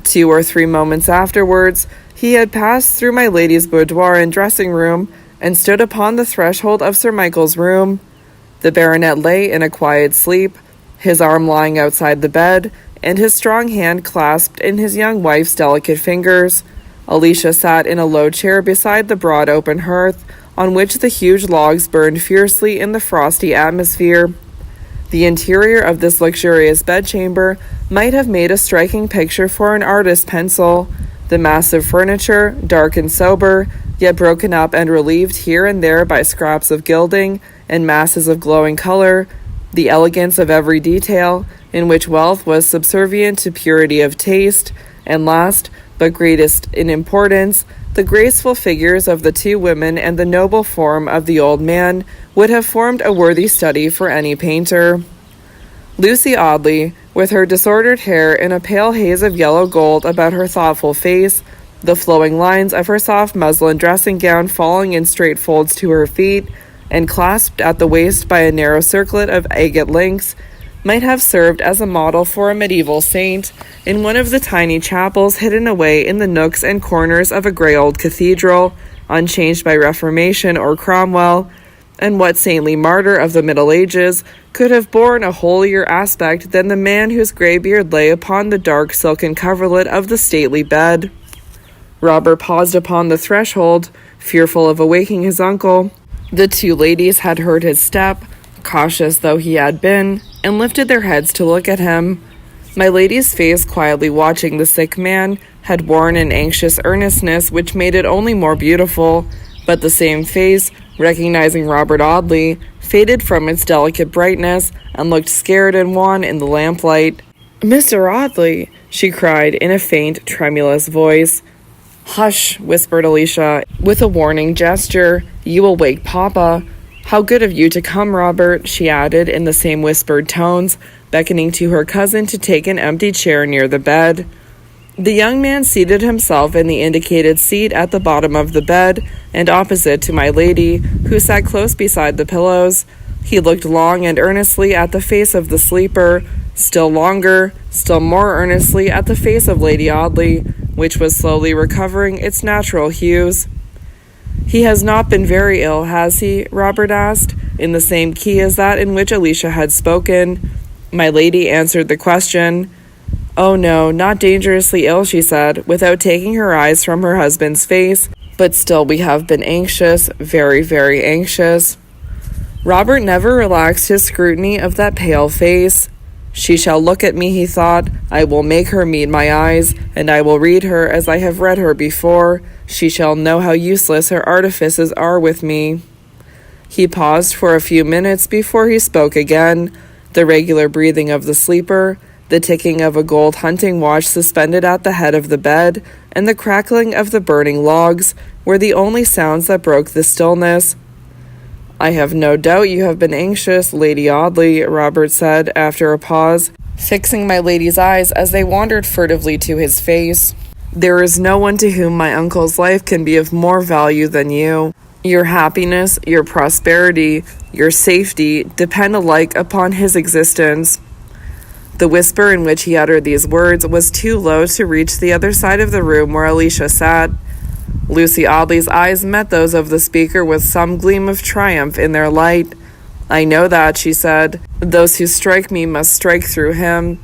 2 or 3 moments afterwards, he had passed through my lady's boudoir and dressing-room, and stood upon the threshold of Sir Michael's room. The baronet lay in a quiet sleep, his arm lying outside the bed, and his strong hand clasped in his young wife's delicate fingers. Alicia sat in a low chair beside the broad open hearth, on which the huge logs burned fiercely in the frosty atmosphere. The interior of this luxurious bedchamber might have made a striking picture for an artist's pencil. The massive furniture, dark and sober, yet broken up and relieved here and there by scraps of gilding and masses of glowing color, the elegance of every detail, in which wealth was subservient to purity of taste, and last, but greatest in importance, the graceful figures of the 2 women and the noble form of the old man would have formed a worthy study for any painter. Lucy Audley, with her disordered hair in a pale haze of yellow gold about her thoughtful face, the flowing lines of her soft muslin dressing gown falling in straight folds to her feet, and clasped at the waist by a narrow circlet of agate links, might have served as a model for a medieval saint in one of the tiny chapels hidden away in the nooks and corners of a grey old cathedral, unchanged by Reformation or Cromwell. And what saintly martyr of the Middle Ages could have borne a holier aspect than the man whose grey beard lay upon the dark silken coverlet of the stately bed? Robert paused upon the threshold, fearful of awaking his uncle. The two ladies had heard his step, cautious though he had been, and lifted their heads to look at him. My lady's face, quietly watching the sick man, had worn an anxious earnestness which made it only more beautiful, but the same face, recognizing Robert Audley, faded from its delicate brightness and looked scared and wan in the lamplight. "Mr. Audley," she cried in a faint, tremulous voice. "Hush," whispered Alicia, with a warning gesture. "You will wake Papa." "How good of you to come, Robert," she added in the same whispered tones, beckoning to her cousin to take an empty chair near the bed. The young man seated himself in the indicated seat at the bottom of the bed and opposite to my lady, who sat close beside the pillows. He looked long and earnestly at the face of the sleeper, still longer, still more earnestly at the face of Lady Audley, which was slowly recovering its natural hues. "He has not been very ill, has he?" Robert asked, in the same key as that in which Alicia had spoken. My lady answered the question. "Oh no, not dangerously ill," she said, without taking her eyes from her husband's face, "but still we have been anxious, very, very anxious." Robert never relaxed his scrutiny of that pale face. "She shall look at me," he thought. "I will make her meet my eyes, and I will read her as I have read her before. She shall know how useless her artifices are with me." He paused for a few minutes before he spoke again. The regular breathing of the sleeper, the ticking of a gold hunting watch suspended at the head of the bed, and the crackling of the burning logs were the only sounds that broke the stillness. "I have no doubt you have been anxious, Lady Audley," Robert said after a pause, fixing my lady's eyes as they wandered furtively to his face. "There is no one to whom my uncle's life can be of more value than you. Your happiness, your prosperity, your safety depend alike upon his existence." The whisper in which he uttered these words was too low to reach the other side of the room where Alicia sat. Lucy Audley's eyes met those of the speaker with some gleam of triumph in their light. "I know that," she said. "Those who strike me must strike through him."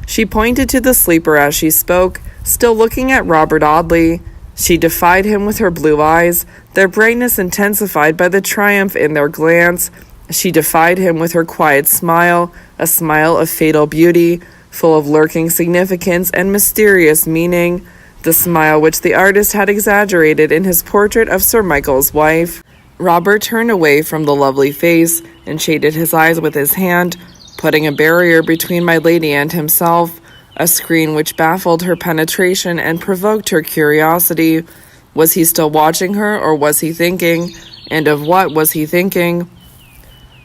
She pointed to the sleeper as she spoke, still looking at Robert Audley. She defied him with her blue eyes, their brightness intensified by the triumph in their glance. She defied him with her quiet smile, a smile of fatal beauty, full of lurking significance and mysterious meaning, the smile which the artist had exaggerated in his portrait of Sir Michael's wife. Robert turned away from the lovely face and shaded his eyes with his hand, putting a barrier between my lady and himself, a screen which baffled her penetration and provoked her curiosity. Was he still watching her, or was he thinking? And of what was he thinking?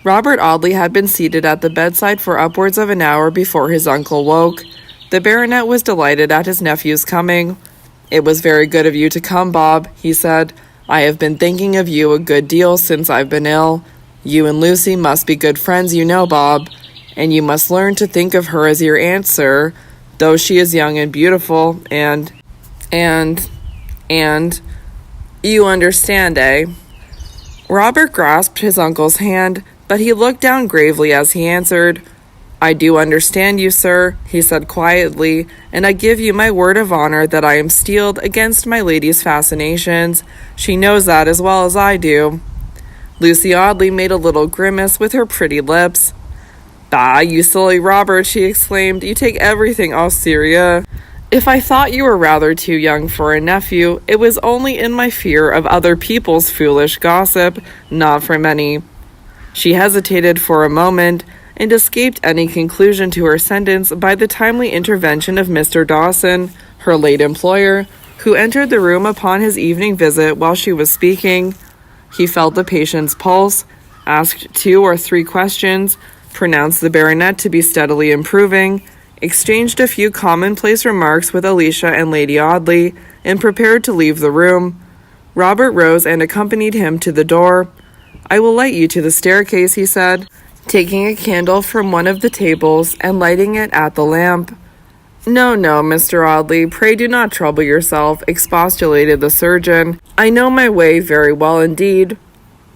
Robert Audley had been seated at the bedside for upwards of an hour before his uncle woke. The baronet was delighted at his nephew's coming. "It was very good of you to come, Bob," he said. "I have been thinking of you a good deal since I've been ill. You and Lucy must be good friends, you know, Bob, and you must learn to think of her as your aunt, sir, though she is young and beautiful, and, you understand, eh?" Robert grasped his uncle's hand, but he looked down gravely as he answered. "I do understand you, sir," he said quietly, "and I give you my word of honor that I am steeled against my lady's fascinations. She knows that as well as I do." Lucy Audley made a little grimace with her pretty lips. "Bah, you silly Robert," she exclaimed, "you take everything au sérieux. If I thought you were rather too young for a nephew, it was only in my fear of other people's foolish gossip, not from any." She hesitated for a moment, and escaped any conclusion to her sentence by the timely intervention of Mr. Dawson, her late employer, who entered the room upon his evening visit while she was speaking. He felt the patient's pulse, asked 2 or 3 questions, pronounced the baronet to be steadily improving, exchanged a few commonplace remarks with Alicia and Lady Audley, and prepared to leave the room. Robert rose and accompanied him to the door. "I will light you to the staircase," he said, taking a candle from one of the tables and lighting it at the lamp. "No, no, Mr. Audley, pray do not trouble yourself," expostulated the surgeon. "I know my way very well indeed."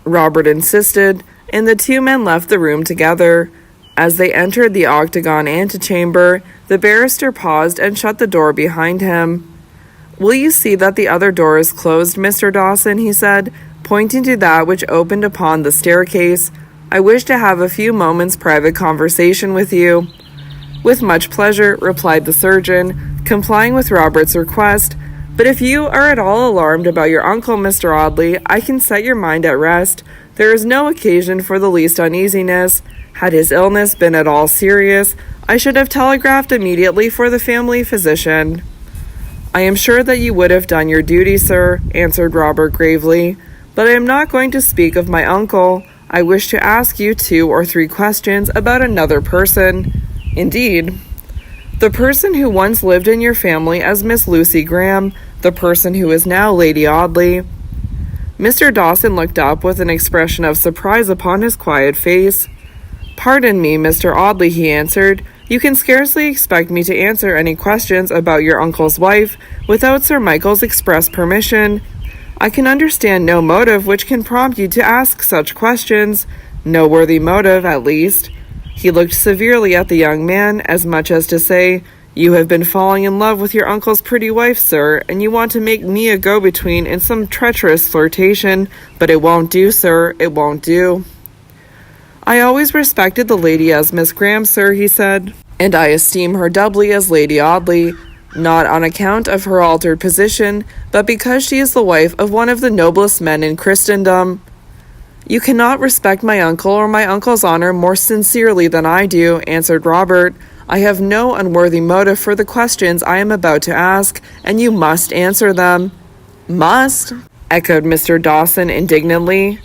Robert insisted, and the 2 men left the room together. As they entered the octagon antechamber, the barrister paused and shut the door behind him. "Will you see that the other door is closed, Mr. Dawson?" he said, pointing to that which opened upon the staircase. "I wish to have a few moments' private conversation with you." "With much pleasure," replied the surgeon, complying with Robert's request. "But if you are at all alarmed about your uncle, Mr. Audley, I can set your mind at rest. There is no occasion for the least uneasiness. Had his illness been at all serious, I should have telegraphed immediately for the family physician." "I am sure that you would have done your duty, sir," answered Robert gravely. "But I am not going to speak of my uncle. I wish to ask you 2 or 3 questions about another person." "Indeed." "The person who once lived in your family as Miss Lucy Graham, the person who is now Lady Audley." Mr. Dawson looked up with an expression of surprise upon his quiet face. "Pardon me, Mr. Audley," he answered. "You can scarcely expect me to answer any questions about your uncle's wife without Sir Michael's express permission. I can understand no motive which can prompt you to ask such questions, no worthy motive, at least." He looked severely at the young man, as much as to say, "You have been falling in love with your uncle's pretty wife, sir, and you want to make me a go-between in some treacherous flirtation, but it won't do, sir, it won't do." "I always respected the lady as Miss Graham, sir," he said, "and I esteem her doubly as Lady Audley, not on account of her altered position, but because she is the wife of one of the noblest men in Christendom." "You cannot respect my uncle or my uncle's honor more sincerely than I do," answered Robert. "I have no unworthy motive for the questions I am about to ask, and you must answer them." "Must?" echoed Mr. Dawson indignantly.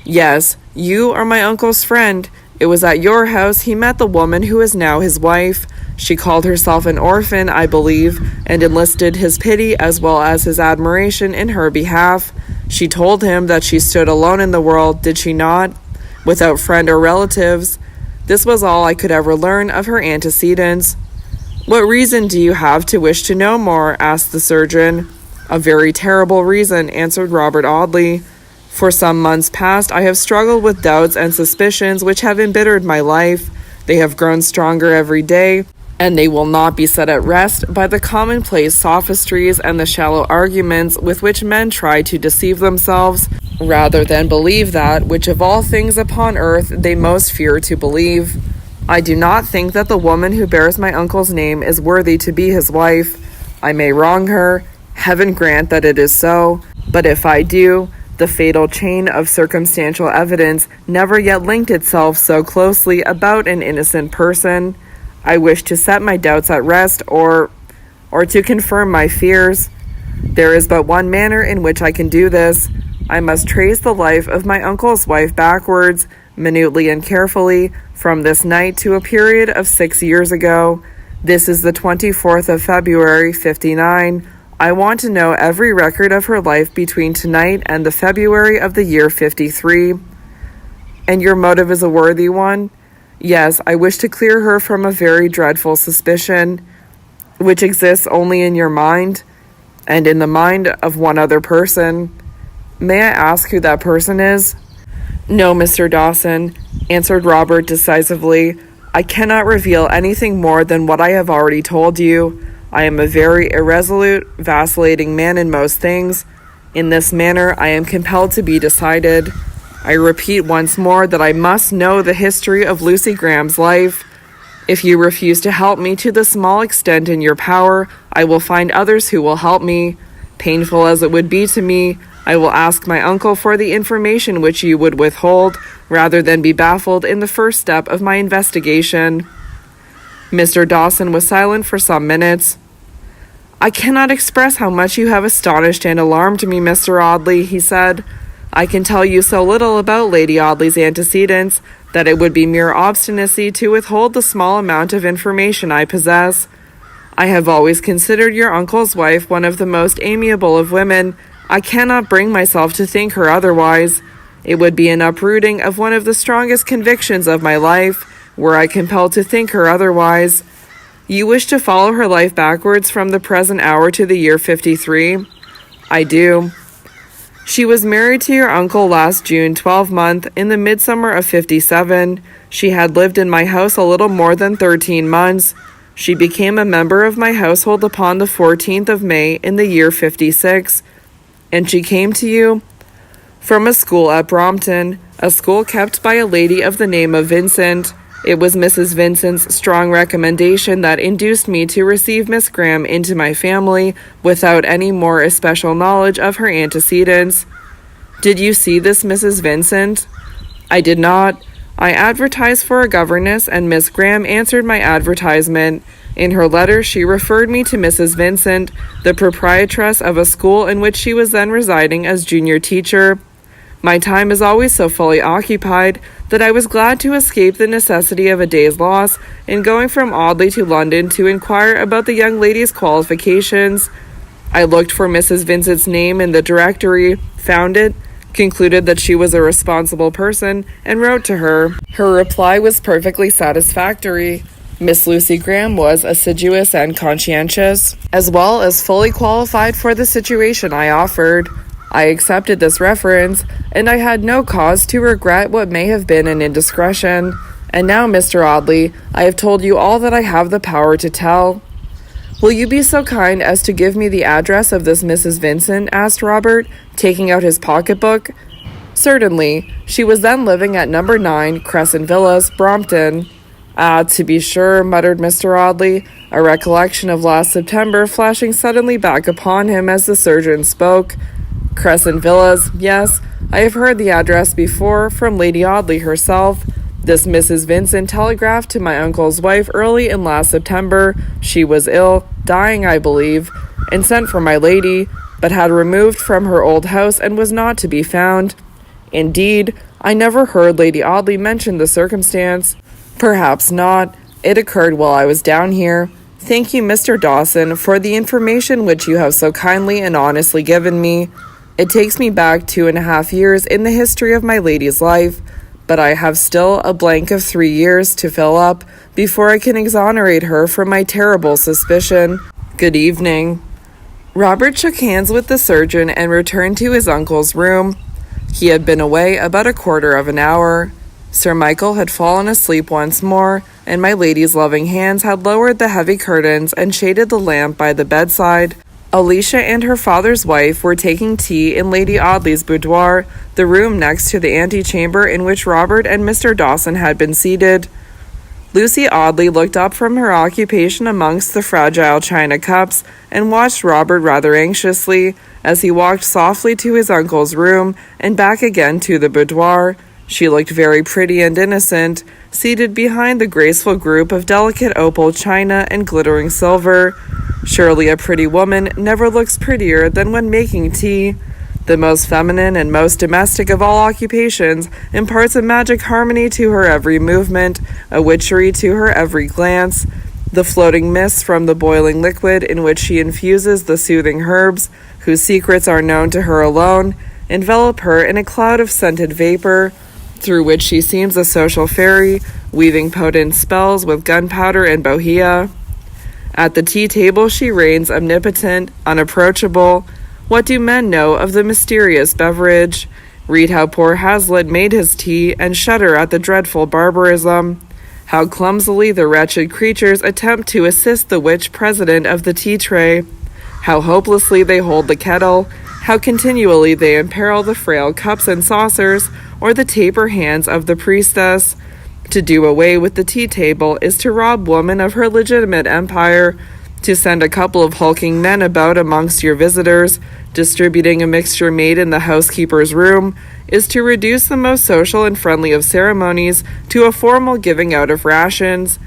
"Yes, you are my uncle's friend. It was at your house he met the woman who is now his wife. She called herself an orphan, I believe, and enlisted his pity as well as his admiration in her behalf. She told him that she stood alone in the world, did she not? Without friend or relatives. This was all I could ever learn of her antecedents." "What reason do you have to wish to know more?" asked the surgeon. "A very terrible reason," answered Robert Audley. "For some months past I have struggled with doubts and suspicions which have embittered my life. They have grown stronger every day, and they will not be set at rest by the commonplace sophistries and the shallow arguments with which men try to deceive themselves, rather than believe that which of all things upon earth they most fear to believe. I do not think that the woman who bears my uncle's name is worthy to be his wife. I may wrong her. Heaven grant that it is so. But if I do, the fatal chain of circumstantial evidence never yet linked itself so closely about an innocent person. I wish to set my doubts at rest, or to confirm my fears. There is but one manner in which I can do this. I must trace the life of my uncle's wife backwards, minutely and carefully, from this night to a period of 6 years ago. This is the 24th of February, 59. I want to know every record of her life between tonight and the February of the year 53. And your motive is a worthy one? Yes, I wish to clear her from a very dreadful suspicion, which exists only in your mind, and in the mind of one other person. May I ask who that person is?" "No, Mr. Dawson," answered Robert decisively. "I cannot reveal anything more than what I have already told you. I am a very irresolute, vacillating man in most things. In this manner I am compelled to be decided. I repeat once more that I must know the history of Lucy Graham's life. If you refuse to help me to the small extent in your power, I will find others who will help me. Painful as it would be to me, I will ask my uncle for the information which you would withhold, rather than be baffled in the first step of my investigation." Mr. Dawson was silent for some minutes. "I cannot express how much you have astonished and alarmed me, Mr. Audley," he said. "I can tell you so little about Lady Audley's antecedents that it would be mere obstinacy to withhold the small amount of information I possess. I have always considered your uncle's wife one of the most amiable of women. I cannot bring myself to think her otherwise. It would be an uprooting of one of the strongest convictions of my life, were I compelled to think her otherwise. You wish to follow her life backwards from the present hour to the year 53? I do. She was married to your uncle last June 12th in the midsummer of 57. She had lived in my house a little more than 13 months. She became a member of my household upon the 14th of May in the year 56. And she came to you from a school at Brompton, a school kept by a lady of the name of Vincent. It was Mrs. Vincent's strong recommendation that induced me to receive Miss Graham into my family without any more especial knowledge of her antecedents. Did you see this Mrs. Vincent? I did not. I advertised for a governess, and Miss Graham answered my advertisement. In her letter, she referred me to Mrs. Vincent, the proprietress of a school in which she was then residing as junior teacher. My time is always so fully occupied that I was glad to escape the necessity of a day's loss in going from Audley to London to inquire about the young lady's qualifications. I looked for Mrs. Vincent's name in the directory, found it, concluded that she was a responsible person, and wrote to her. Her reply was perfectly satisfactory. Miss Lucy Graham was assiduous and conscientious, as well as fully qualified for the situation I offered. I accepted this reference, and I had no cause to regret what may have been an indiscretion. And now, Mr. Audley, I have told you all that I have the power to tell. Will you be so kind as to give me the address of this Mrs. Vincent? Asked Robert, taking out his pocketbook. Certainly. She was then living at No. 9, Crescent Villas, Brompton. Ah, to be sure, muttered Mr. Audley, a recollection of last September flashing suddenly back upon him as the surgeon spoke. Crescent Villas, yes, I have heard the address before from Lady Audley herself. This Mrs. Vincent telegraphed to my uncle's wife early in last September. She was ill, dying, I believe, and sent for my lady, but had removed from her old house and was not to be found. Indeed, I never heard Lady Audley mention the circumstance. Perhaps not. It occurred while I was down here. Thank you, Mr. Dawson, for the information which you have so kindly and honestly given me. It takes me back 2.5 years in the history of my lady's life, but I have still a blank of 3 years to fill up before I can exonerate her from my terrible suspicion. Good evening. Robert shook hands with the surgeon and returned to his uncle's room. He had been away about 1/4 of an hour. Sir Michael had fallen asleep once more, and my lady's loving hands had lowered the heavy curtains and shaded the lamp by the bedside. Alicia and her father's wife were taking tea in Lady Audley's boudoir, the room next to the antechamber in which Robert and Mr. Dawson had been seated. Lucy Audley looked up from her occupation amongst the fragile china cups and watched Robert rather anxiously as he walked softly to his uncle's room and back again to the boudoir. She looked very pretty and innocent, seated behind the graceful group of delicate opal china and glittering silver. Surely a pretty woman never looks prettier than when making tea. The most feminine and most domestic of all occupations imparts a magic harmony to her every movement, a witchery to her every glance. The floating mists from the boiling liquid in which she infuses the soothing herbs, whose secrets are known to her alone, envelop her in a cloud of scented vapor, through which she seems a social fairy, weaving potent spells with gunpowder and bohea. At the tea table she reigns omnipotent, unapproachable. What do men know of the mysterious beverage? Read how poor Hazlitt made his tea, and shudder at the dreadful barbarism. How clumsily the wretched creatures attempt to assist the witch president of the tea-tray. How hopelessly they hold the kettle. How continually they imperil the frail cups and saucers, or the taper hands of the priestess. To do away with the tea-table is to rob woman of her legitimate empire. To send a couple of hulking men about amongst your visitors, distributing a mixture made in the housekeeper's room, is to reduce the most social and friendly of ceremonies to a formal giving out of rations.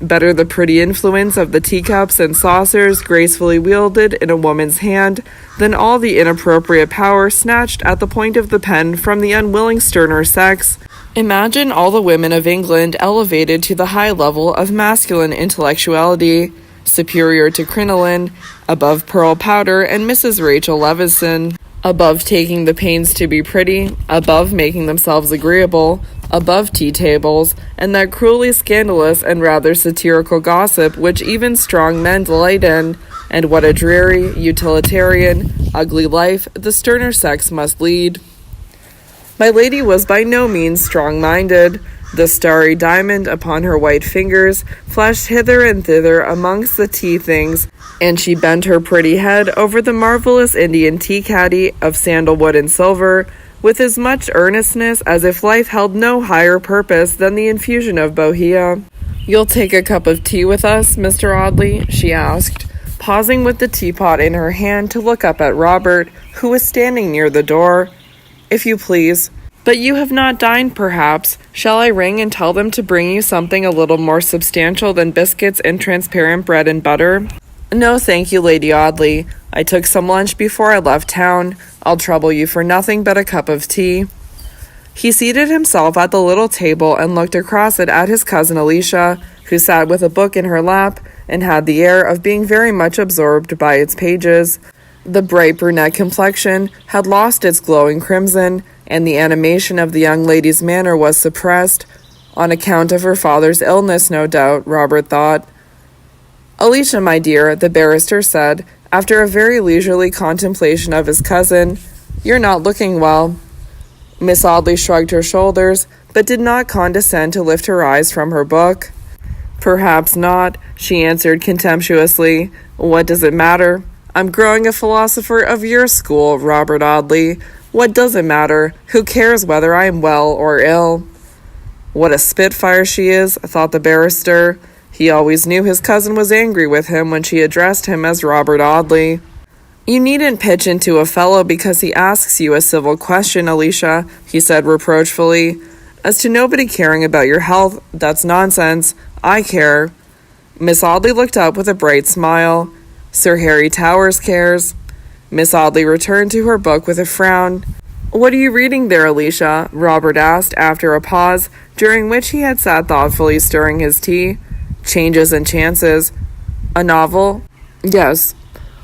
Better the pretty influence of the teacups and saucers gracefully wielded in a woman's hand than all the inappropriate power snatched at the point of the pen from the unwilling sterner sex. Imagine all the women of England elevated to the high level of masculine intellectuality, superior to crinoline, above pearl powder and Mrs. Rachel Levison, above taking the pains to be pretty, above making themselves agreeable, above tea-tables, and that cruelly scandalous and rather satirical gossip which even strong men delight in, and what a dreary, utilitarian, ugly life the sterner sex must lead. My lady was by no means strong-minded. The starry diamond upon her white fingers flashed hither and thither amongst the tea things, and she bent her pretty head over the marvelous Indian tea caddy of sandalwood and silver with as much earnestness as if life held no higher purpose than the infusion of bohea. "You'll take a cup of tea with us, Mr. Audley?" she asked, pausing with the teapot in her hand to look up at Robert, who was standing near the door. "If you please. But you have not dined, perhaps. Shall I ring and tell them to bring you something a little more substantial than biscuits and transparent bread and butter?" "No, thank you, Lady Audley. I took some lunch before I left town. I'll trouble you for nothing but a cup of tea." He seated himself at the little table and looked across it at his cousin Alicia, who sat with a book in her lap and had the air of being very much absorbed by its pages. The bright brunette complexion had lost its glowing crimson, and the animation of the young lady's manner was suppressed, on account of her father's illness, no doubt, Robert thought. "Alicia, my dear," the barrister said, after a very leisurely contemplation of his cousin, "you're not looking well." Miss Audley shrugged her shoulders, but did not condescend to lift her eyes from her book. "Perhaps not," she answered contemptuously. "What does it matter? I'm growing a philosopher of your school, Robert Audley. What does it matter? Who cares whether I am well or ill?" "What a spitfire she is," thought the barrister. He always knew his cousin was angry with him when she addressed him as Robert Audley. "You needn't pitch into a fellow because he asks you a civil question, Alicia," he said reproachfully. "As to nobody caring about your health, that's nonsense. I care." Miss Audley looked up with a bright smile. "Sir Harry Towers cares." Miss Audley returned to her book with a frown. "What are you reading there, Alicia?" Robert asked after a pause, during which he had sat thoughtfully stirring his tea. "Changes and Chances." "A novel?" "Yes."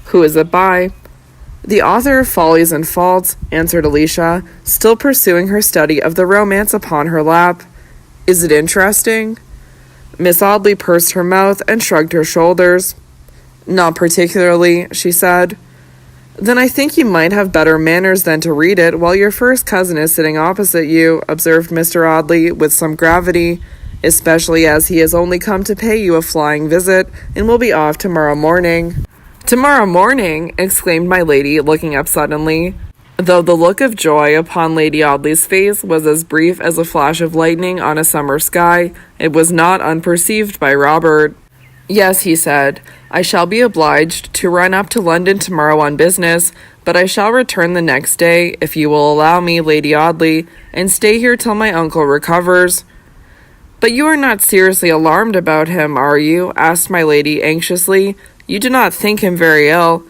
"Who is it by?" "The author of Follies and Faults," answered Alicia, still pursuing her study of the romance upon her lap. "Is it interesting?" Miss Audley pursed her mouth and shrugged her shoulders. "Not particularly," she said. "Then I think you might have better manners than to read it while your first cousin is sitting opposite you," observed Mr. Audley with some gravity, "especially as he has only come to pay you a flying visit and will be off tomorrow morning." "Tomorrow morning!" exclaimed my lady, looking up suddenly. Though the look of joy upon Lady Audley's face was as brief as a flash of lightning on a summer sky, it was not unperceived by Robert. "Yes," he said, "I shall be obliged to run up to London tomorrow on business, but I shall return the next day, if you will allow me, Lady Audley, and stay here till my uncle recovers." "But you are not seriously alarmed about him, are you?" asked my lady anxiously. "You do not think him very ill?"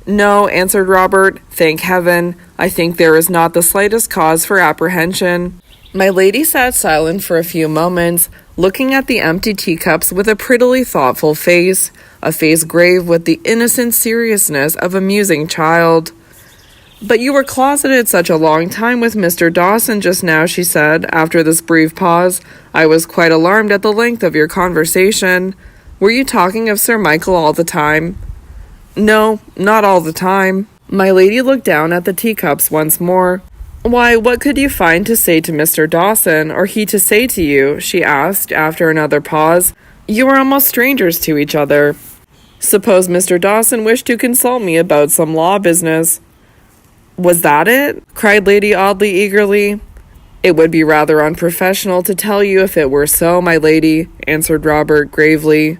"No," answered Robert, "thank heaven. I think there is not the slightest cause for apprehension." My lady sat silent for a few moments, looking at the empty teacups with a prettily thoughtful face, a face grave with the innocent seriousness of a musing child. "But you were closeted such a long time with Mr. Dawson just now," she said, after this brief pause. "I was quite alarmed at the length of your conversation. Were you talking of Sir Michael all the time?" "No, not all the time." My lady looked down at the teacups once more. "Why, what could you find to say to Mr. Dawson, or he to say to you?" she asked, after another pause. "You are almost strangers to each other." "Suppose Mr. Dawson wished to consult me about some law business." "Was that it?" cried Lady Audley eagerly. "It would be rather unprofessional to tell you if it were so, my lady," answered Robert gravely.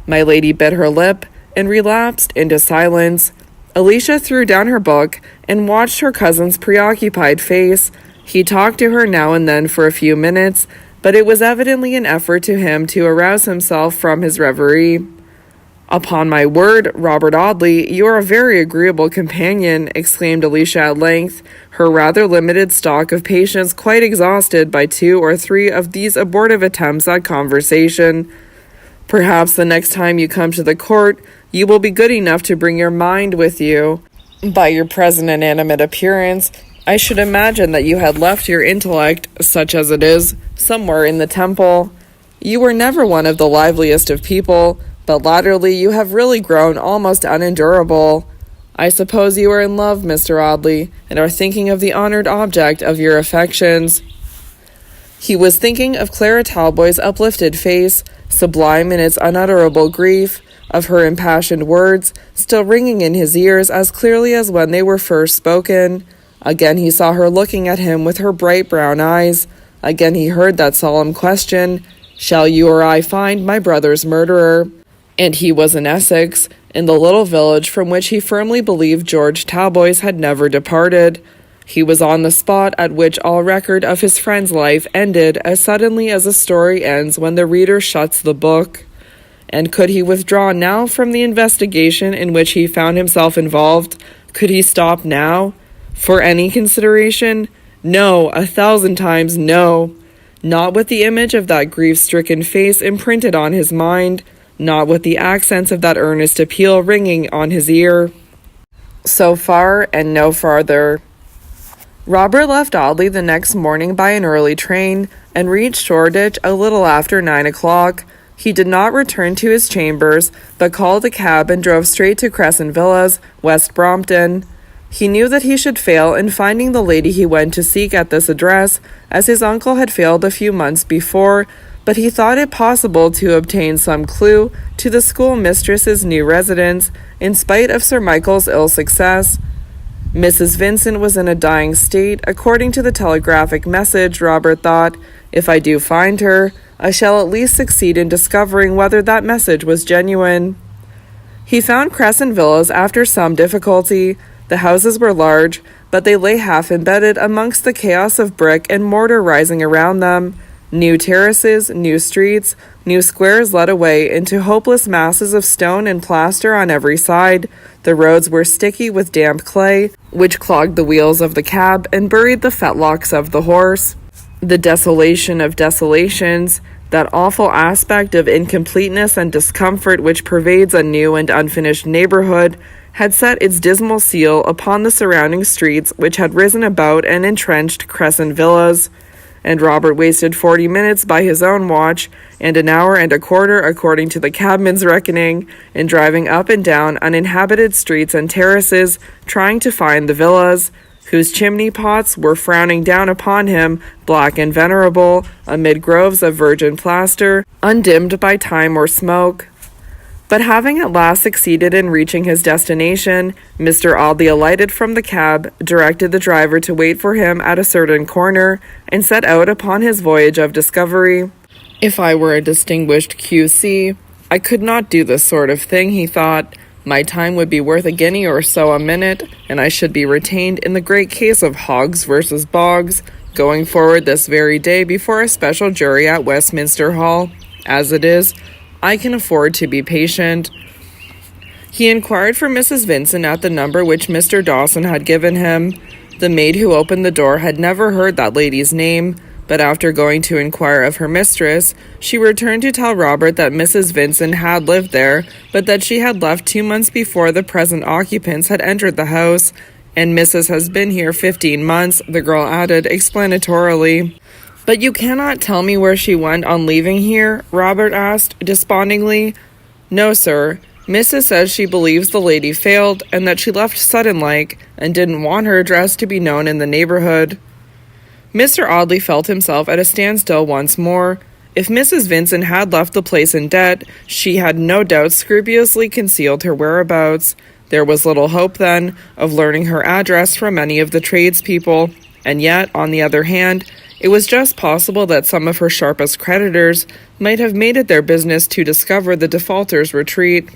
My lady bit her lip and relapsed into silence. Alicia threw down her book and watched her cousin's preoccupied face. He talked to her now and then for a few minutes, but it was evidently an effort to him to arouse himself from his reverie. "Upon my word, Robert Audley, you are a very agreeable companion," exclaimed Alicia at length, her rather limited stock of patience quite exhausted by 2 or 3 of these abortive attempts at conversation. "Perhaps the next time you come to the court, you will be good enough to bring your mind with you. By your present inanimate appearance, I should imagine that you had left your intellect, such as it is, somewhere in the temple. You were never one of the liveliest of people, but latterly you have really grown almost unendurable. I suppose you are in love, Mr. Audley, and are thinking of the honored object of your affections." He was thinking of Clara Talboys' uplifted face, sublime in its unutterable grief, of her impassioned words, still ringing in his ears as clearly as when they were first spoken. Again he saw her looking at him with her bright brown eyes. Again he heard that solemn question, "Shall you or I find my brother's murderer?" And he was in Essex, in the little village from which he firmly believed George Talboys had never departed. He was on the spot at which all record of his friend's life ended as suddenly as a story ends when the reader shuts the book. And could he withdraw now from the investigation in which he found himself involved? Could he stop now? For any consideration? No, 1,000 times no. Not with the image of that grief-stricken face imprinted on his mind, not with the accents of that earnest appeal ringing on his ear. So far and no farther. Robert left Audley the next morning by an early train, and reached Shoreditch a little after 9 o'clock. He did not return to his chambers, but called a cab and drove straight to Crescent Villas, West Brompton. He knew that he should fail in finding the lady he went to seek at this address, as his uncle had failed a few months before, but he thought it possible to obtain some clue to the schoolmistress's new residence, in spite of Sir Michael's ill success. Mrs. Vincent was in a dying state, according to the telegraphic message. Robert thought, "If I do find her, I shall at least succeed in discovering whether that message was genuine." He found Crescent Villas after some difficulty. The houses were large, but they lay half embedded amongst the chaos of brick and mortar rising around them. New terraces, new streets, new squares led away into hopeless masses of stone and plaster on every side. The roads were sticky with damp clay, which clogged the wheels of the cab and buried the fetlocks of the horse. The desolation of desolations, that awful aspect of incompleteness and discomfort which pervades a new and unfinished neighborhood, had set its dismal seal upon the surrounding streets which had risen about and entrenched Crescent Villas. And Robert wasted 40 minutes by his own watch, and an hour and a quarter according to the cabman's reckoning, in driving up and down uninhabited streets and terraces, trying to find the villas, whose chimney-pots were frowning down upon him, black and venerable, amid groves of virgin plaster, undimmed by time or smoke. But having at last succeeded in reaching his destination, Mr. Audley alighted from the cab, directed the driver to wait for him at a certain corner, and set out upon his voyage of discovery. "If I were a distinguished Q.C., I could not do this sort of thing," he thought. "My time would be worth a guinea or so a minute, and I should be retained in the great case of Hoggs versus Boggs, going forward this very day before a special jury at Westminster Hall. As it is, I can afford to be patient." He inquired for Mrs. Vincent at the number which Mr. Dawson had given him. The maid who opened the door had never heard that lady's name, but after going to inquire of her mistress, she returned to tell Robert that Mrs. Vincent had lived there, but that she had left 2 months before the present occupants had entered the house. "And Mrs. has been here 15 months, the girl added explanatorily. "But you cannot tell me where she went on leaving here?" Robert asked, despondingly. "No, sir. Mrs. says she believes the lady failed, and that she left sudden-like, and didn't want her address to be known in the neighborhood." Mr. Audley felt himself at a standstill once more. If Mrs. Vincent had left the place in debt, she had no doubt scrupulously concealed her whereabouts. There was little hope, then, of learning her address from any of the tradespeople, and yet, on the other hand, it was just possible that some of her sharpest creditors might have made it their business to discover the defaulter's retreat.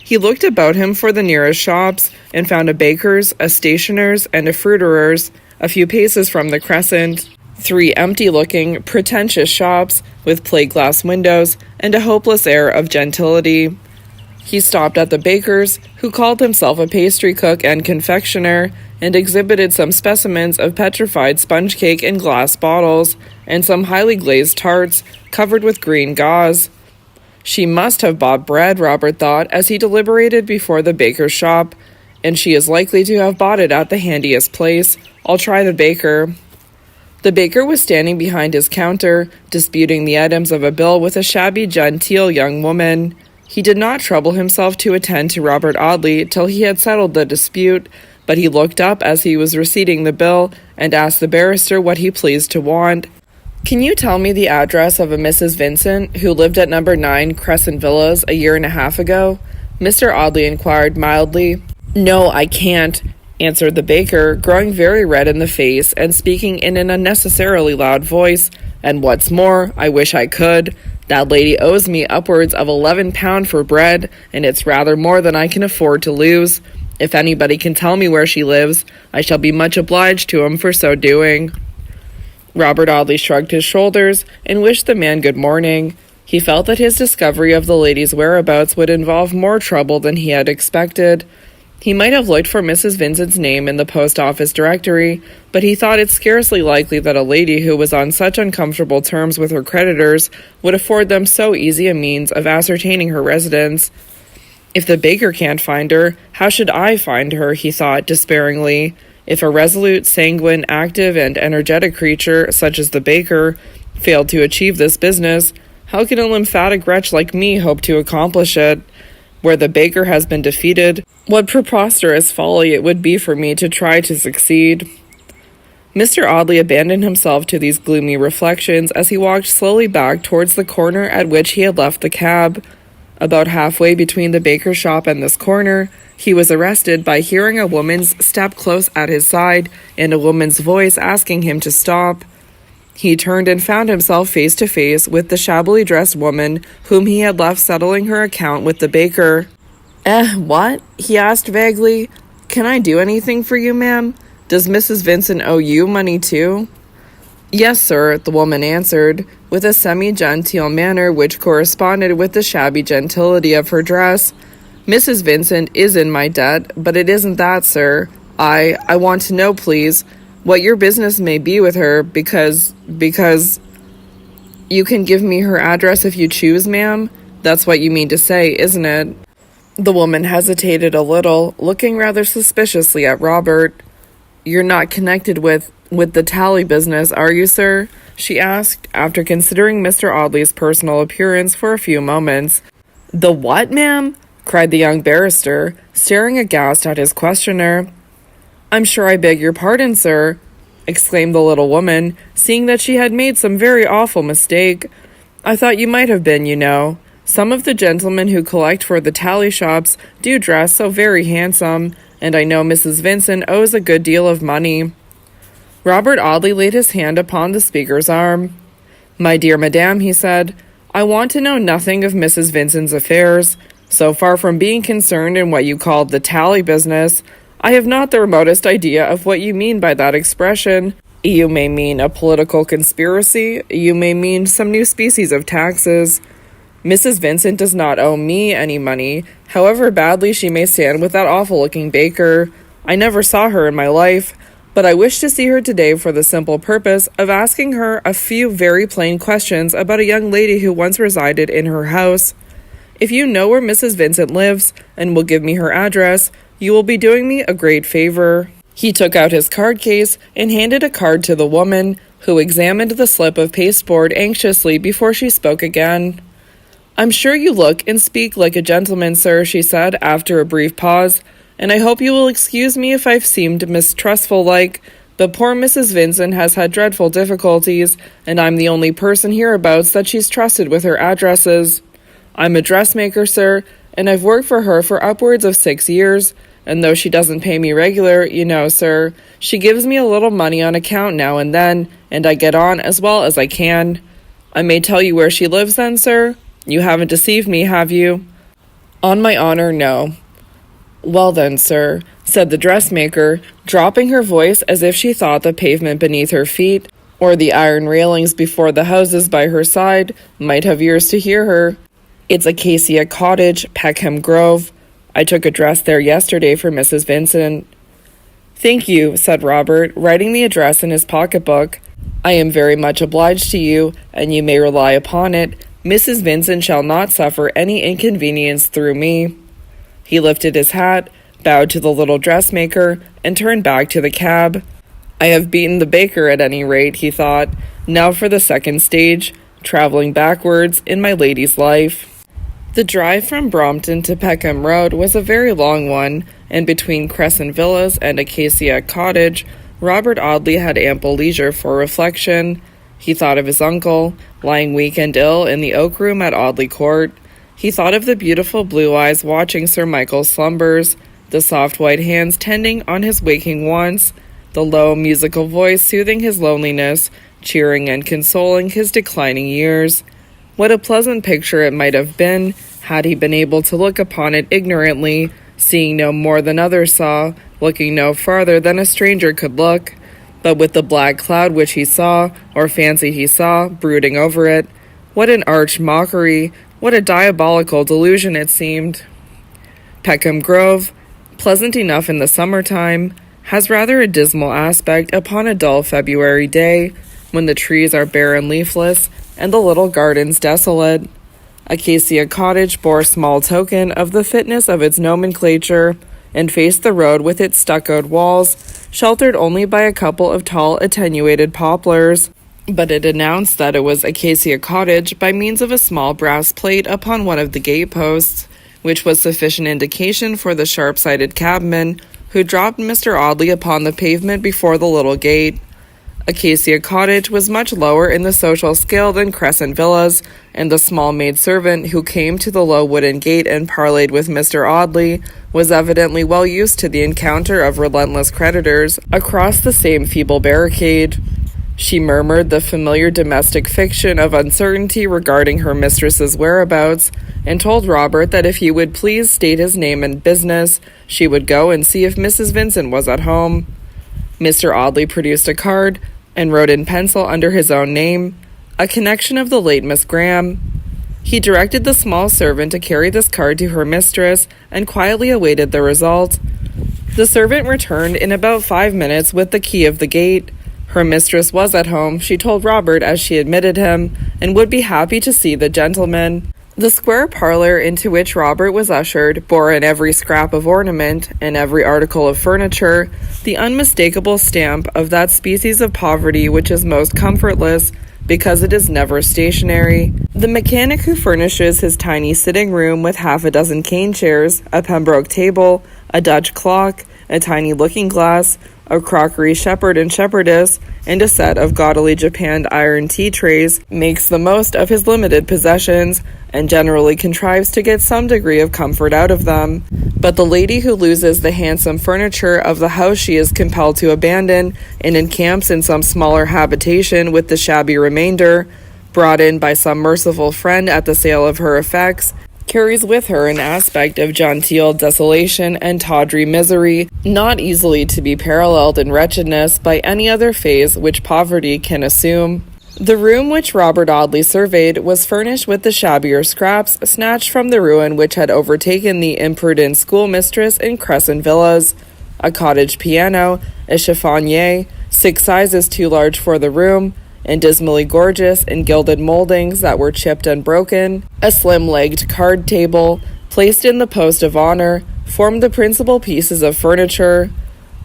He looked about him for the nearest shops, and found a baker's, a stationer's, and a fruiterer's, a few paces from the Crescent. 3 empty-looking, pretentious shops, with plate-glass windows, and a hopeless air of gentility. He stopped at the baker's, who called himself a pastry cook and confectioner, and exhibited some specimens of petrified sponge cake in glass bottles, and some highly glazed tarts, covered with green gauze. She must have bought bread, Robert thought, as he deliberated before the baker's shop, and she is likely to have bought it at the handiest place. I'll try the baker. The baker was standing behind his counter, disputing the items of a bill with a shabby, genteel young woman. He did not trouble himself to attend to Robert Audley till he had settled the dispute, but he looked up as he was receipting the bill, and asked the barrister what he pleased to want. Can you tell me the address of a Mrs. Vincent who lived at number 9 Crescent Villas a year and a half ago? Mr. Audley inquired mildly. No, I can't, answered the baker, growing very red in the face and speaking in an unnecessarily loud voice. And what's more, I wish I could. That lady owes me upwards of £11 for bread, and it's rather more than I can afford to lose. If anybody can tell me where she lives, I shall be much obliged to him for so doing. Robert Audley shrugged his shoulders and wished the man good morning. He felt that his discovery of the lady's whereabouts would involve more trouble than he had expected. He might have looked for Mrs. Vincent's name in the post office directory, but he thought it scarcely likely that a lady who was on such uncomfortable terms with her creditors would afford them so easy a means of ascertaining her residence. If the baker can't find her, how should I find her, he thought despairingly. If a resolute, sanguine, active, and energetic creature, such as the baker, failed to achieve this business, how can a lymphatic wretch like me hope to accomplish it? Where the baker has been defeated, what preposterous folly it would be for me to try to succeed. Mr. Audley abandoned himself to these gloomy reflections as he walked slowly back towards the corner at which he had left the cab. About halfway between the baker's shop and this corner, he was arrested by hearing a woman's step close at his side and a woman's voice asking him to stop. He turned and found himself face to face with the shabbily dressed woman whom he had left settling her account with the baker. What?" he asked vaguely. "Can I do anything for you, ma'am? Does Mrs. Vincent owe you money too?" "Yes, sir," the woman answered, with a semi-genteel manner which corresponded with the shabby gentility of her dress. "Mrs. Vincent is in my debt, but it isn't that, sir. I want to know, please, what your business may be with her, because... You can give me her address if you choose, ma'am? That's what you mean to say, isn't it?" The woman hesitated a little, looking rather suspiciously at Robert. "You're not connected with the tally business, are you, sir?" she asked, after considering Mr. Audley's personal appearance for a few moments. "The what, ma'am?" cried the young barrister, staring aghast at his questioner. "I'm sure I beg your pardon, sir," exclaimed the little woman, seeing that she had made some very awful mistake. "I thought you might have been, you know. Some of the gentlemen who collect for the tally shops do dress so very handsome, and I know Mrs. Vincent owes a good deal of money." Robert Audley laid his hand upon the speaker's arm. "My dear madame," he said, "I want to know nothing of Mrs. Vincent's affairs. So far from being concerned in what you call the tally business, I have not the remotest idea of what you mean by that expression. You may mean a political conspiracy, you may mean some new species of taxes. Mrs. Vincent does not owe me any money, however badly she may stand with that awful-looking baker. I never saw her in my life, but I wish to see her today for the simple purpose of asking her a few very plain questions about a young lady who once resided in her house. If you know where Mrs. Vincent lives, and will give me her address, you will be doing me a great favor." He took out his card case and handed a card to the woman, who examined the slip of pasteboard anxiously before she spoke again. "I'm sure you look and speak like a gentleman, sir," she said after a brief pause, "and I hope you will excuse me if I've seemed mistrustful-like, but poor Mrs. Vincent has had dreadful difficulties, and I'm the only person hereabouts that she's trusted with her addresses. I'm a dressmaker, sir, and I've worked for her for upwards of 6 years, and though she doesn't pay me regular, you know, sir, she gives me a little money on account now and then, and I get on as well as I can. I may tell you where she lives then, sir? You haven't deceived me, have you?" "On my honor, no." "Well then, sir," said the dressmaker, dropping her voice as if she thought the pavement beneath her feet, or the iron railings before the houses by her side, might have ears to hear her. "It's Acacia Cottage, Peckham Grove. I took a dress there yesterday for Mrs. Vincent." "Thank you," said Robert, writing the address in his pocketbook. "I am very much obliged to you, and you may rely upon it, Mrs. Vincent shall not suffer any inconvenience through me." He lifted his hat, bowed to the little dressmaker, and turned back to the cab. "I have beaten the baker at any rate," he thought. "Now for the second stage, travelling backwards in my lady's life." The drive from Brompton to Peckham Road was a very long one, and between Crescent Villas and Acacia Cottage, Robert Audley had ample leisure for reflection. He thought of his uncle, lying weak and ill in the oak room at Audley Court. He thought of the beautiful blue eyes watching Sir Michael's slumbers, the soft white hands tending on his waking wants, the low musical voice soothing his loneliness, cheering and consoling his declining years. What a pleasant picture it might have been had he been able to look upon it ignorantly, seeing no more than others saw, looking no farther than a stranger could look, but with the black cloud which he saw, or fancied he saw, brooding over it. What an arch mockery, what a diabolical delusion it seemed. Peckham Grove, pleasant enough in the summer-time, has rather a dismal aspect upon a dull February day, when the trees are bare and leafless, and the little gardens desolate. Acacia Cottage bore small token of the fitness of its nomenclature, and faced the road with its stuccoed walls, sheltered only by a couple of tall attenuated poplars. But it announced that it was Acacia Cottage by means of a small brass plate upon one of the gateposts, which was sufficient indication for the sharp-sighted cabman who dropped Mr. Audley upon the pavement before the little gate. Acacia Cottage was much lower in the social scale than Crescent Villas, and the small maid-servant who came to the low wooden gate and parleyed with Mr. Audley was evidently well used to the encounter of relentless creditors across the same feeble barricade. She murmured the familiar domestic fiction of uncertainty regarding her mistress's whereabouts, and told Robert that if he would please state his name and business, she would go and see if Mrs. Vincent was at home. Mr. Audley produced a card, and wrote in pencil under his own name, "A connection of the late Miss Graham." He directed the small servant to carry this card to her mistress, and quietly awaited the result. The servant returned in about 5 minutes with the key of the gate. Her mistress was at home, she told Robert as she admitted him, and would be happy to see the gentleman. The square parlour into which Robert was ushered bore in every scrap of ornament and every article of furniture the unmistakable stamp of that species of poverty which is most comfortless because it is never stationary. The mechanic who furnishes his tiny sitting room with half a dozen cane chairs, a Pembroke table, a Dutch clock, a tiny looking-glass, a crockery shepherd and shepherdess, and a set of gaudily japanned iron tea trays, makes the most of his limited possessions, and generally contrives to get some degree of comfort out of them. But the lady who loses the handsome furniture of the house she is compelled to abandon, and encamps in some smaller habitation with the shabby remainder, brought in by some merciful friend at the sale of her effects, carries with her an aspect of genteel desolation and tawdry misery, not easily to be paralleled in wretchedness by any other phase which poverty can assume. The room which Robert Audley surveyed was furnished with the shabbier scraps snatched from the ruin which had overtaken the imprudent schoolmistress in Crescent Villas: a cottage piano, a chiffonier, 6 sizes too large for the room, and dismally gorgeous in gilded mouldings that were chipped and broken, a slim-legged card table, placed in the post of honor, formed the principal pieces of furniture.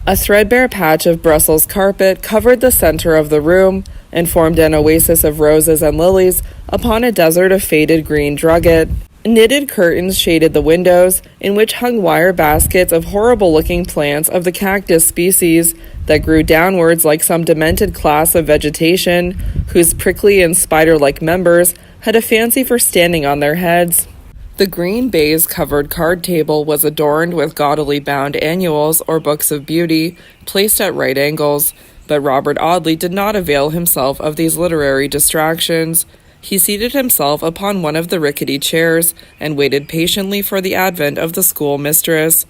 A threadbare patch of Brussels carpet covered the center of the room, and formed an oasis of roses and lilies upon a desert of faded green drugget. Knitted curtains shaded the windows, in which hung wire baskets of horrible-looking plants of the cactus species that grew downwards like some demented class of vegetation, whose prickly and spider-like members had a fancy for standing on their heads. The green baize-covered card table was adorned with gaudily bound annuals or books of beauty, placed at right angles, but Robert Audley did not avail himself of these literary distractions. He seated himself upon one of the rickety chairs, and waited patiently for the advent of the schoolmistress.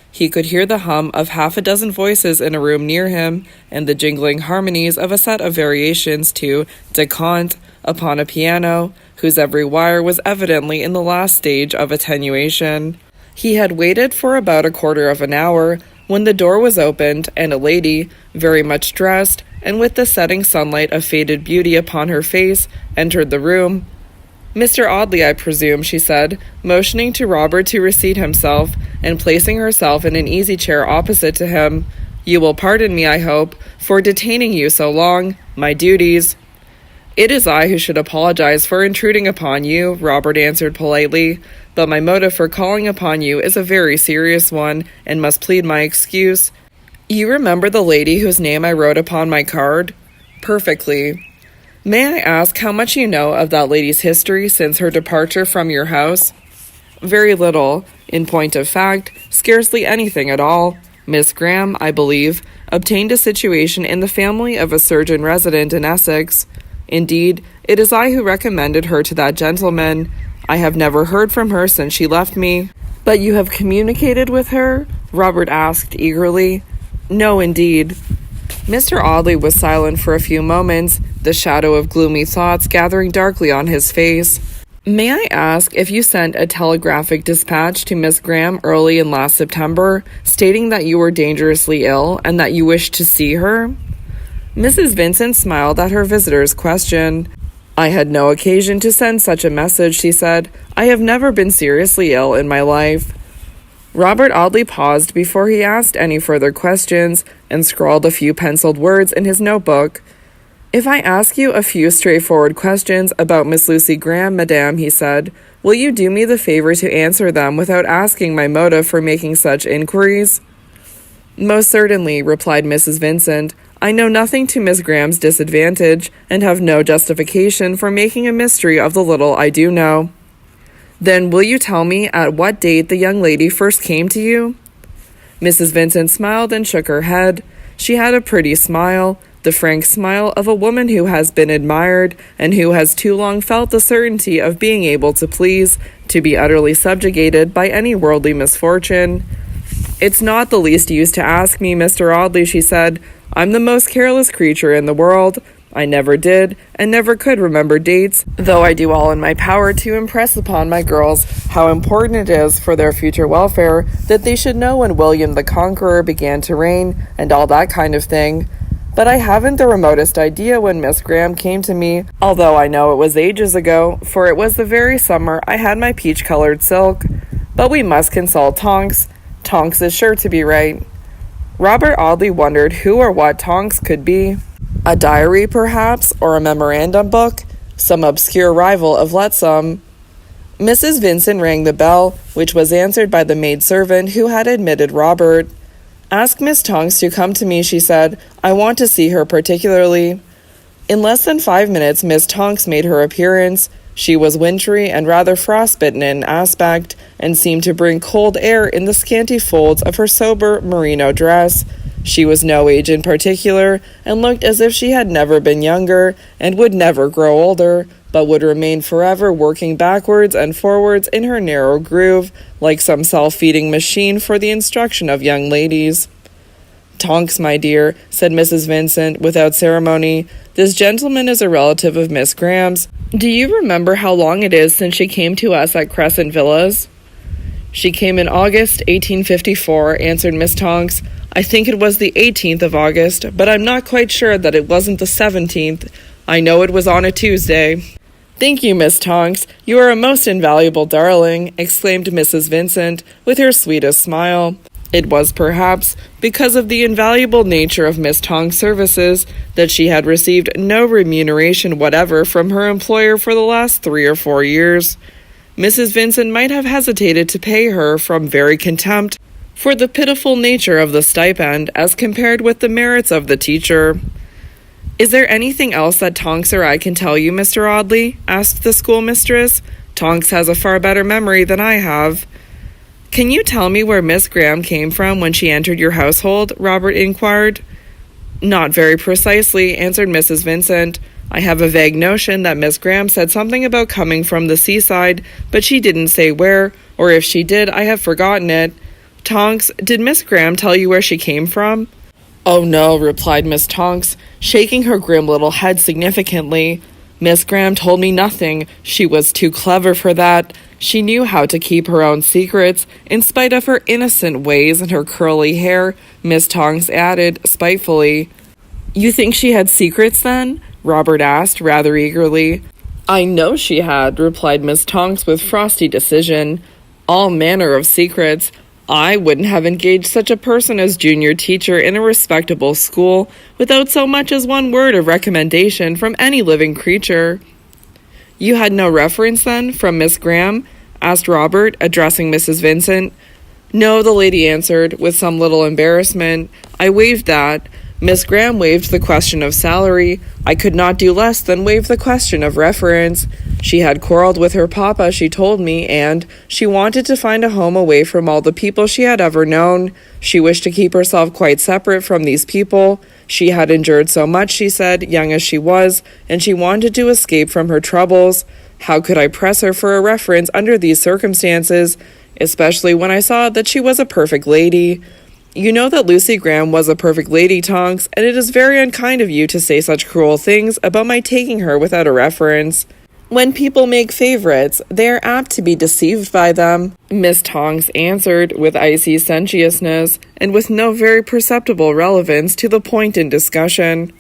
He could hear the hum of half a dozen voices in a room near him, and the jingling harmonies of a set of variations to "De Conte" upon a piano, whose every wire was evidently in the last stage of attenuation. He had waited for about a quarter of an hour, when the door was opened, and a lady, very much dressed, and with the setting sunlight of faded beauty upon her face, entered the room. "Mr. Audley, I presume," she said, motioning to Robert to reseat himself, and placing herself in an easy-chair opposite to him. "You will pardon me, I hope, for detaining you so long. My duties—" "It is I who should apologize for intruding upon you," Robert answered politely, "but my motive for calling upon you is a very serious one, and must plead my excuse. You remember the lady whose name I wrote upon my card?" "Perfectly." May I ask how much you know of that lady's history since her departure from your house? Very little. In point of fact, scarcely anything at all. Miss Graham, I believe, obtained a situation in the family of a surgeon resident in Essex. Indeed, it is I who recommended her to that gentleman. I have never heard from her since she left me. But you have communicated with her? Robert asked eagerly. No, indeed. Mr. Audley was silent for a few moments, the shadow of gloomy thoughts gathering darkly on his face. May I ask if you sent a telegraphic dispatch to Miss Graham early in last September, stating that you were dangerously ill and that you wished to see her? Mrs. Vincent smiled at her visitor's question. I had no occasion to send such a message, she said. I have never been seriously ill in my life. Robert Audley paused before he asked any further questions and scrawled a few penciled words in his notebook. If I ask you a few straightforward questions about Miss Lucy Graham, madame, he said, will you do me the favor to answer them without asking my motive for making such inquiries? Most certainly, replied Mrs. Vincent. I know nothing to Miss Graham's disadvantage, and have no justification for making a mystery of the little I do know. Then will you tell me at what date the young lady first came to you? Mrs. Vincent smiled and shook her head. She had a pretty smile, the frank smile of a woman who has been admired and who has too long felt the certainty of being able to please, to be utterly subjugated by any worldly misfortune. It's not the least use to ask me, Mr. Audley, she said. I'm the most careless creature in the world. I never did and never could remember dates, though I do all in my power to impress upon my girls how important it is for their future welfare that they should know when William the Conqueror began to reign and all that kind of thing. But I haven't the remotest idea when Miss Graham came to me, although I know it was ages ago, for it was the very summer I had my peach-colored silk. But we must consult Tonks. Tonks is sure to be right. Robert Audley wondered who or what Tonks could be. A diary, perhaps, or a memorandum book, some obscure rival of Letsome. Mrs. Vincent rang the bell, which was answered by the maidservant who had admitted Robert. Ask Miss Tonks to come to me, she said. I want to see her particularly. In less than 5 minutes, Miss Tonks made her appearance. She was wintry and rather frostbitten in aspect, and seemed to bring cold air in the scanty folds of her sober merino dress. She was no age in particular, and looked as if she had never been younger, and would never grow older, but would remain forever working backwards and forwards in her narrow groove, like some self-feeding machine for the instruction of young ladies. Tonks, my dear, said Mrs. Vincent, without ceremony, this gentleman is a relative of Miss Graham's. Do you remember how long it is since she came to us at Crescent Villas? She came in August 1854, answered Miss Tonks. I think it was the 18th of August, but I'm not quite sure that it wasn't the 17th. I know it was on a Tuesday. Thank you, Miss Tonks. You are a most invaluable darling, exclaimed Mrs. Vincent, with her sweetest smile. It was, perhaps, because of the invaluable nature of Miss Tonks' services that she had received no remuneration whatever from her employer for the last 3 or 4 years. Mrs. Vincent might have hesitated to pay her from very contempt for the pitiful nature of the stipend as compared with the merits of the teacher. Is there anything else that Tonks or I can tell you, Mr. Audley? Asked the schoolmistress. Tonks has a far better memory than I have. Can you tell me where Miss Graham came from when she entered your household? Robert inquired. Not very precisely, answered Mrs. Vincent. I have a vague notion that Miss Graham said something about coming from the seaside, but she didn't say where, or if she did, I have forgotten it. Tonks, did Miss Graham tell you where she came from? Oh, no, replied Miss Tonks, shaking her grim little head significantly. Miss Graham told me nothing. She was too clever for that. She knew how to keep her own secrets, in spite of her innocent ways and her curly hair, Miss Tonks added, spitefully. You think she had secrets, then? Robert asked, rather eagerly. I know she had, replied Miss Tonks with frosty decision. All manner of secrets. I wouldn't have engaged such a person as junior teacher in a respectable school without so much as one word of recommendation from any living creature. You had no reference, then, from Miss Graham? Asked Robert, addressing Mrs. Vincent. No, the lady answered, with some little embarrassment. I waived that. Miss Graham waived the question of salary. I could not do less than waive the question of reference. She had quarreled with her papa, she told me, and she wanted to find a home away from all the people she had ever known. She wished to keep herself quite separate from these people. She had endured so much, she said, young as she was, and she wanted to escape from her troubles. How could I press her for a reference under these circumstances, especially when I saw that she was a perfect lady? You know that Lucy Graham was a perfect lady, Tonks, and it is very unkind of you to say such cruel things about my taking her without a reference. When people make favorites, they are apt to be deceived by them, Miss Tonks answered with icy sententiousness and with no very perceptible relevance to the point in discussion.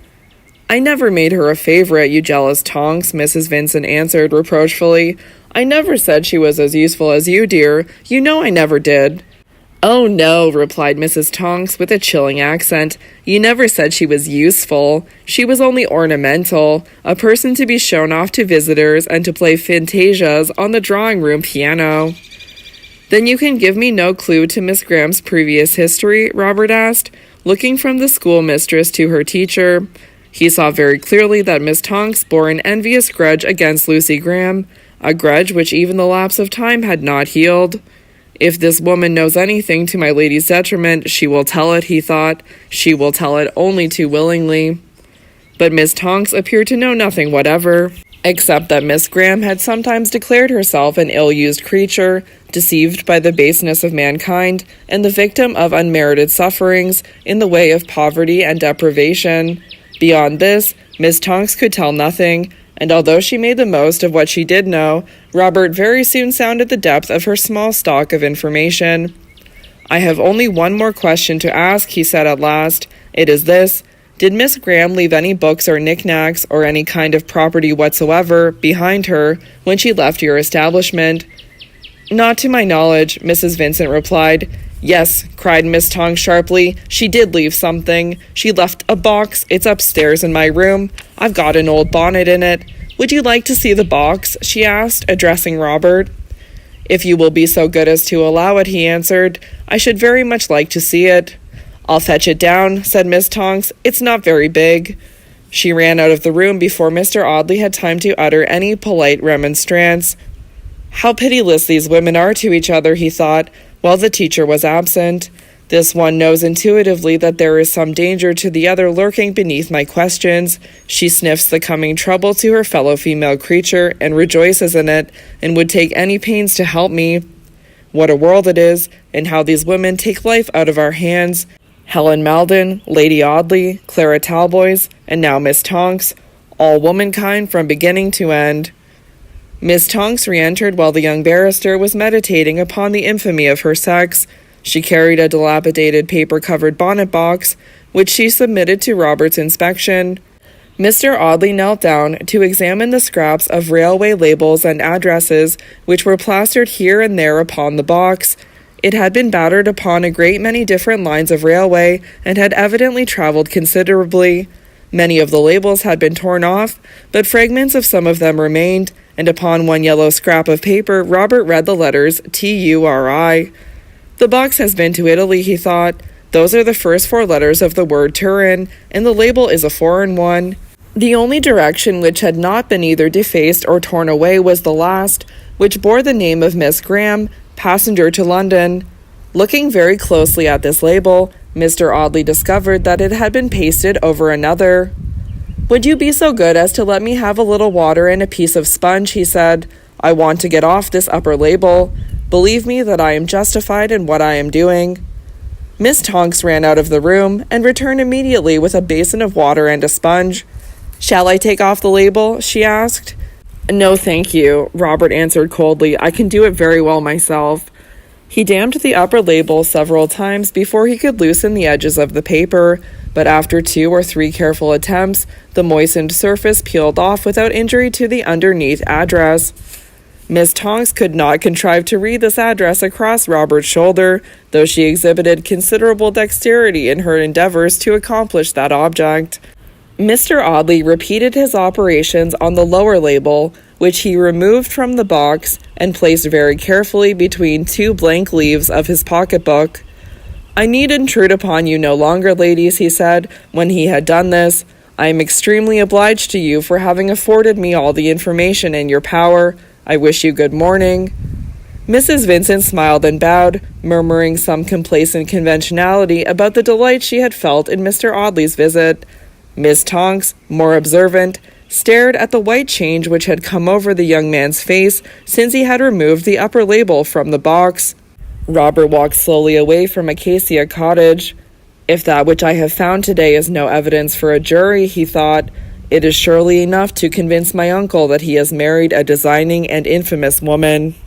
I never made her a favorite, you jealous Tonks, Mrs. Vincent answered reproachfully. I never said she was as useful as you, dear. You know I never did. Oh, no, replied Mrs. Tonks with a chilling accent. You never said she was useful. She was only ornamental, a person to be shown off to visitors and to play fantasias on the drawing-room piano. Then you can give me no clue to Miss Graham's previous history, Robert asked, looking from the schoolmistress to her teacher. He saw very clearly that Miss Tonks bore an envious grudge against Lucy Graham, a grudge which even the lapse of time had not healed. If this woman knows anything to my lady's detriment, she will tell it, he thought. She will tell it only too willingly. But Miss Tonks appeared to know nothing whatever, except that Miss Graham had sometimes declared herself an ill-used creature, deceived by the baseness of mankind, and the victim of unmerited sufferings in the way of poverty and deprivation. Beyond this, Miss Tonks could tell nothing, and although she made the most of what she did know, Robert very soon sounded the depth of her small stock of information. I have only one more question to ask, he said at last. It is this. Did Miss Graham leave any books or knickknacks or any kind of property whatsoever behind her when she left your establishment? Not to my knowledge, Mrs. Vincent replied. Yes, cried Miss Tonks sharply, she did leave something. She left a box. It's upstairs in my room. I've got an old bonnet in it. Would you like to see the box? She asked, addressing Robert. If you will be so good as to allow it, he answered. I should very much like to see it. I'll fetch it down, said Miss Tonks. It's not very big. She ran out of the room before Mr. Audley had time to utter any polite remonstrance. How pitiless these women are to each other, he thought, while the teacher was absent. This one knows intuitively that there is some danger to the other lurking beneath my questions. She sniffs the coming trouble to her fellow female creature and rejoices in it, and would take any pains to help me. What a world it is, and how these women take life out of our hands. Helen Maldon, Lady Audley, Clara Talboys, and now Miss Tonks, all womankind from beginning to end. Miss Tonks re-entered while the young barrister was meditating upon the infamy of her sex. She carried a dilapidated paper-covered bonnet box, which she submitted to Robert's inspection. Mr. Audley knelt down to examine the scraps of railway labels and addresses which were plastered here and there upon the box. It had been battered upon a great many different lines of railway, and had evidently travelled considerably. Many of the labels had been torn off, but fragments of some of them remained, and upon one yellow scrap of paper Robert read the letters T-U-R-I. The box has been to Italy, he thought. Those are the first 4 letters of the word Turin, and the label is a foreign one. The only direction which had not been either defaced or torn away was the last, which bore the name of Miss Graham, passenger to London. Looking very closely at this label, Mr. Audley discovered that it had been pasted over another. Would you be so good as to let me have a little water and a piece of sponge, he said. I want to get off this upper label. Believe me that I am justified in what I am doing. Miss Tonks ran out of the room and returned immediately with a basin of water and a sponge. Shall I take off the label? She asked. No, thank you, Robert answered coldly. I can do it very well myself. He dammed the upper label several times before he could loosen the edges of the paper, but after 2 or 3 careful attempts, the moistened surface peeled off without injury to the underneath address. Miss Tonks could not contrive to read this address across Robert's shoulder, though she exhibited considerable dexterity in her endeavors to accomplish that object. Mr. Audley repeated his operations on the lower label, which he removed from the box and placed very carefully between 2 blank leaves of his pocketbook. "I need intrude upon you no longer, ladies," he said, when he had done this. "I am extremely obliged to you for having afforded me all the information in your power. I wish you good morning." Mrs. Vincent smiled and bowed, murmuring some complacent conventionality about the delight she had felt in Mr. Audley's visit. Miss Tonks, more observant, stared at the white change which had come over the young man's face since he had removed the upper label from the box. Robert walked slowly away from Acacia Cottage. "If that which I have found today is no evidence for a jury," he thought, "it is surely enough to convince my uncle that he has married a designing and infamous woman."